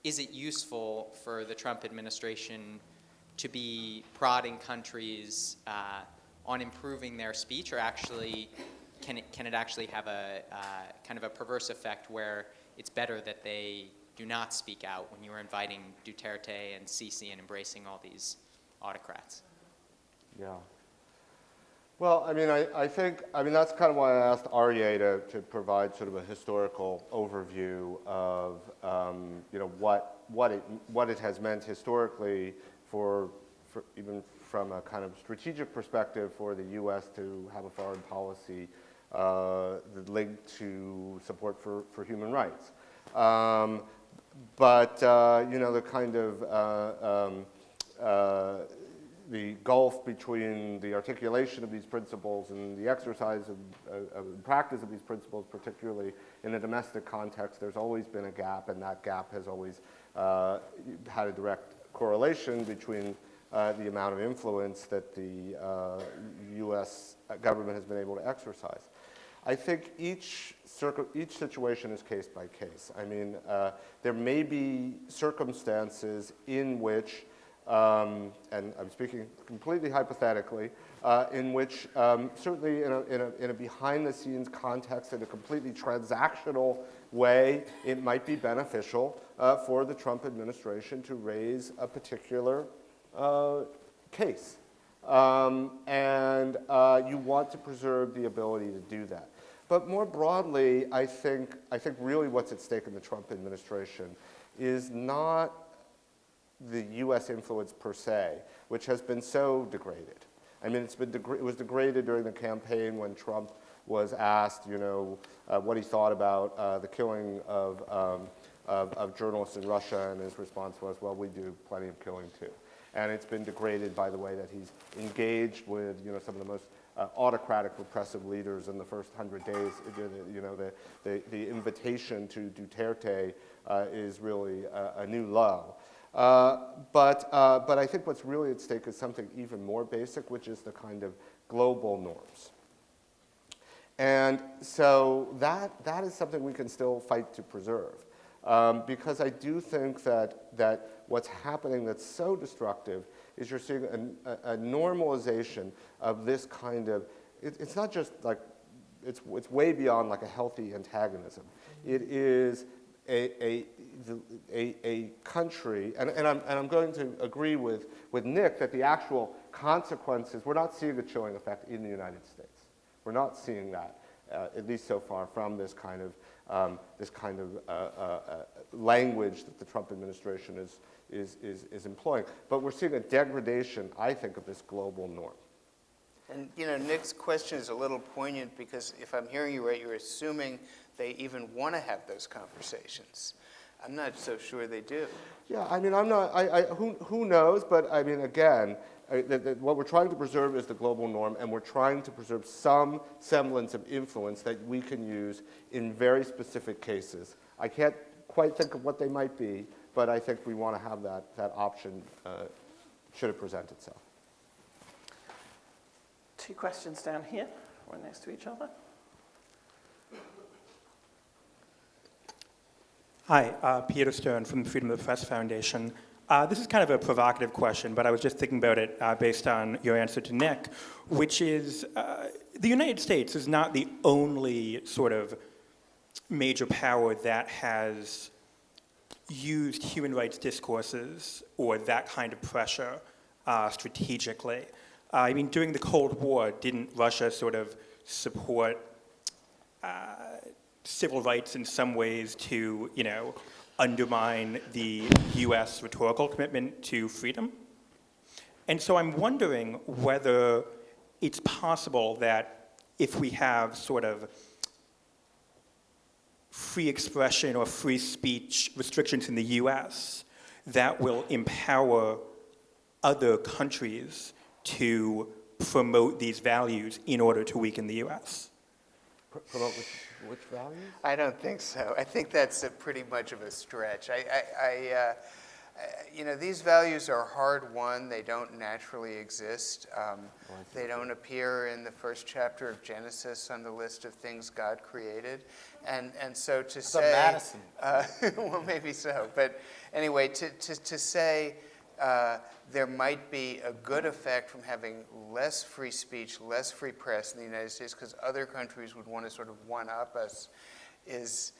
is it useful for the Trump administration to be prodding countries on improving their speech, or actually can it actually have a kind of a perverse effect where it's better that they do not speak out when you are inviting Duterte and Sisi and embracing all these autocrats? Yeah. Well, I mean, I think that's kind of why I asked Aryeh to provide sort of a historical overview of, what it has meant historically for even from a kind of strategic perspective for the U.S. to have a foreign policy linked to support for human rights. But the kind of the gulf between the articulation of these principles and the exercise of practice of these principles, particularly in a domestic context, there's always been a gap, and that gap has always had a direct correlation between the amount of influence that the U.S. government has been able to exercise. I think each situation is case by case. I mean, there may be circumstances in which, and I'm speaking completely hypothetically, in which certainly in a behind-the-scenes context, in a completely transactional way, it might be beneficial for the Trump administration to raise a particular case. And you want to preserve the ability to do that. But more broadly, I think really what's at stake in the Trump administration is not the U.S. influence per se, which has been so degraded. I mean, it was degraded during the campaign when Trump was asked, what he thought about the killing of journalists in Russia, and his response was, well, we do plenty of killing too. And it's been degraded by the way that he's engaged with, some of the most autocratic, repressive leaders in the first 100 days. The invitation to Duterte is really a new low. But I think what's really at stake is something even more basic, which is the kind of global norms. And so that is something we can still fight to preserve. Because I do think that what's happening that's so destructive is you're seeing a normalization of this kind of, it's not just like, it's way beyond like a healthy antagonism. It is a country, and I'm going to agree with Nick that the actual consequences, we're not seeing a chilling effect in the United States. We're not seeing that, at least so far, from this kind of language that the Trump administration is employing. But we're seeing a degradation, I think, of this global norm. And Nick's question is a little poignant because if I'm hearing you right, you're assuming they even want to have those conversations. I'm not so sure they do. Yeah, I mean, I'm not, who knows, but I mean, again, what we're trying to preserve is the global norm, and we're trying to preserve some semblance of influence that we can use in very specific cases. I can't quite think of what they might be, but I think we want to have that option should it present itself. Two questions down here, right next to each other. Hi, Peter Stern from the Freedom of the Press Foundation. This is kind of a provocative question, but I was just thinking about it based on your answer to Nick, which is the United States is not the only sort of major power that has used human rights discourses or that kind of pressure strategically. I mean, during the Cold War, didn't Russia sort of support civil rights in some ways to, undermine the U.S. rhetorical commitment to freedom? And so I'm wondering whether it's possible that if we have sort of free expression or free speech restrictions in the U.S., that will empower other countries to promote these values in order to weaken the U.S. Promote which values? I don't think so. I think that's pretty much of a stretch. These values are hard-won. They don't naturally exist. They don't appear in the first chapter of Genesis on the list of things God created. And so to say... Madison. Well, maybe so. But anyway, to say there might be a good effect from having less free speech, less free press in the United States because other countries would want to sort of one-up us is,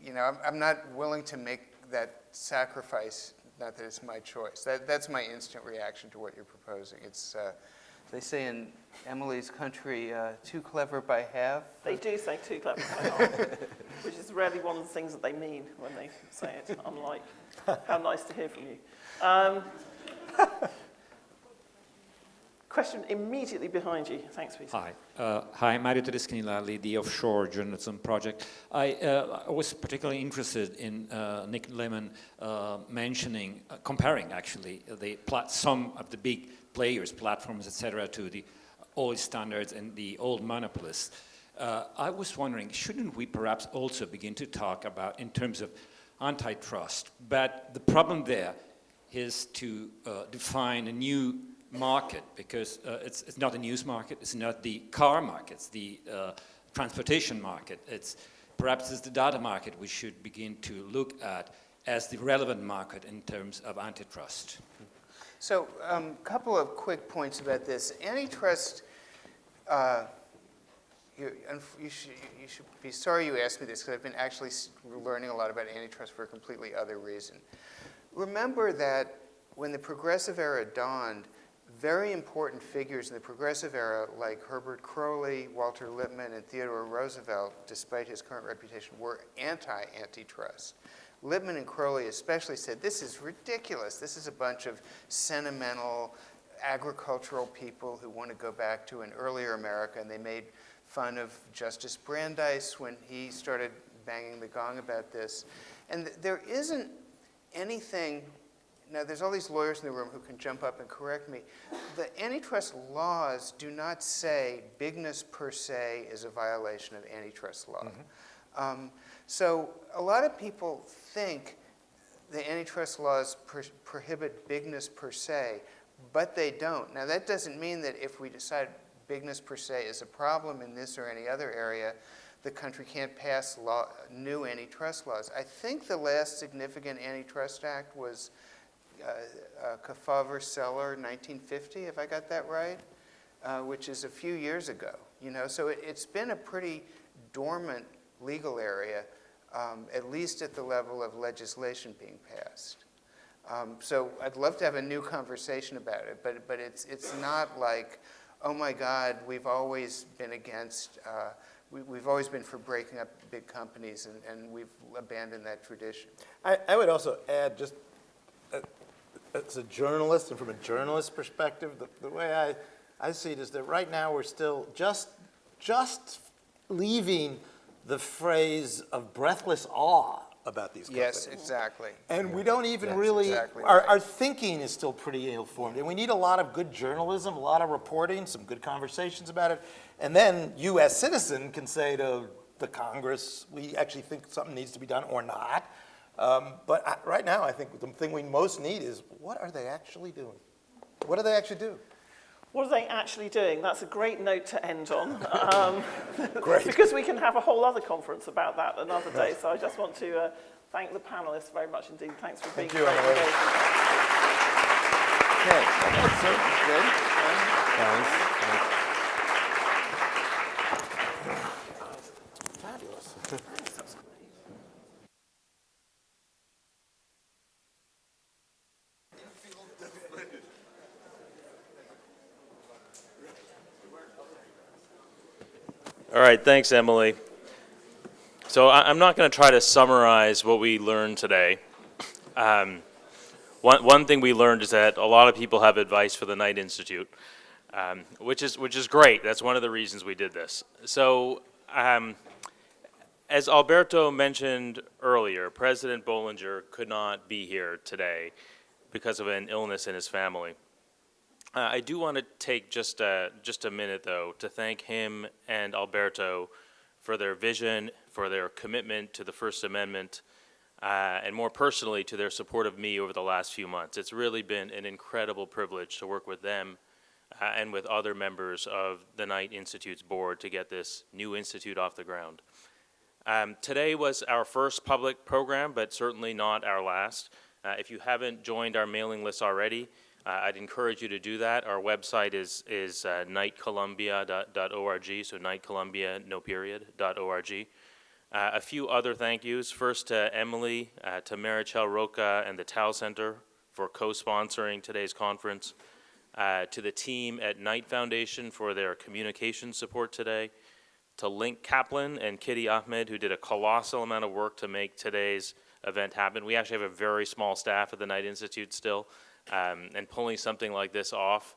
I'm not willing to make that sacrifice, not that it's my choice. That's my instant reaction to what you're proposing. It's, they say in Emily's country, too clever by half. They do say too clever by half, which is rarely one of the things that they mean when they say it, unlike how nice to hear from you. Question immediately behind you. Thanks, Peter. Hi, Mario Tedeschi, I lead the Offshore Journalism Project. I was particularly interested in Nick Lehman mentioning, comparing actually, some of the big players, platforms, etc., to the oil standards and the old monopolists. I was wondering, shouldn't we perhaps also begin to talk about in terms of antitrust? But the problem there is to define a new market, because it's not a news market, it's not the car market, it's the transportation market. Perhaps it's the data market we should begin to look at as the relevant market in terms of antitrust. So a couple of quick points about this. Antitrust, you should be sorry you asked me this, because I've been actually learning a lot about antitrust for a completely other reason. Remember that when the Progressive Era dawned, very important figures in the Progressive Era, like Herbert Croly, Walter Lippmann, and Theodore Roosevelt, despite his current reputation, were anti-antitrust. Lippmann and Croly especially said, this is ridiculous. This is a bunch of sentimental agricultural people who want to go back to an earlier America, and they made fun of Justice Brandeis when he started banging the gong about this. And there isn't anything. Now, there's all these lawyers in the room who can jump up and correct me. The antitrust laws do not say bigness per se is a violation of antitrust law. Mm-hmm. So a lot of people think the antitrust laws prohibit bigness per se, but they don't. Now, that doesn't mean that if we decide bigness per se is a problem in this or any other area, the country can't pass new antitrust laws. I think the last significant antitrust act was Kefauver-Celler, 1950, if I got that right, which is a few years ago. So it's been a pretty dormant legal area, at least at the level of legislation being passed. So I'd love to have a new conversation about it, but it's not like, oh my God, we've always been against. We've always been for breaking up big companies, and we've abandoned that tradition. I would also add, just as a journalist and from a journalist perspective, the way I see it is that right now we're still just leaving the phrase of breathless awe about these companies. Yes, exactly. And we don't even really, exactly our thinking is still pretty ill-formed. And we need a lot of good journalism, a lot of reporting, some good conversations about it. And then you as citizen can say to the Congress, we actually think something needs to be done or not. But right now, I think the thing we most need is, what are they actually doing? What do they actually do? What are they actually doing? That's a great note to end on. Great. Because we can have a whole other conference about that another day. So I just want to thank the panelists very much indeed. Thanks for being here. Okay, that's good. Thanks. Fabulous. All right, thanks, Emily. So I'm not going to try to summarize what we learned today. One thing we learned is that a lot of people have advice for the Knight Institute, which is great. That's one of the reasons we did this. So as Alberto mentioned earlier, President Bollinger could not be here today because of an illness in his family. I do want to take just a minute, though, to thank him and Alberto for their vision, for their commitment to the First Amendment, and more personally to their support of me over the last few months. It's really been an incredible privilege to work with them and with other members of the Knight Institute's board to get this new institute off the ground. Today was our first public program, but certainly not our last. If you haven't joined our mailing list already, I'd encourage you to do that. Our website is knightcolumbia.org, so knightcolumbia, no period, .org. A few other thank yous. First to Emily, to Marichel Roca and the Tao Center for co-sponsoring today's conference. To the team at Knight Foundation for their communication support today. To Link Kaplan and Kitty Ahmed, who did a colossal amount of work to make today's event happen. We actually have a very small staff at the Knight Institute still. And pulling something like this off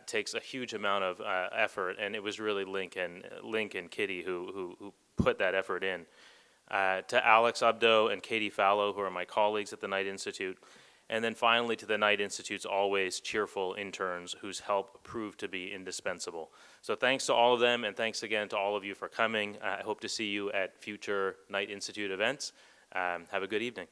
takes a huge amount of effort, and it was really Link and Kitty who put that effort in. To Alex Abdo and Katie Fallow, who are my colleagues at the Knight Institute, and then finally to the Knight Institute's always cheerful interns whose help proved to be indispensable. So thanks to all of them, and thanks again to all of you for coming. I hope to see you at future Knight Institute events. Have a good evening.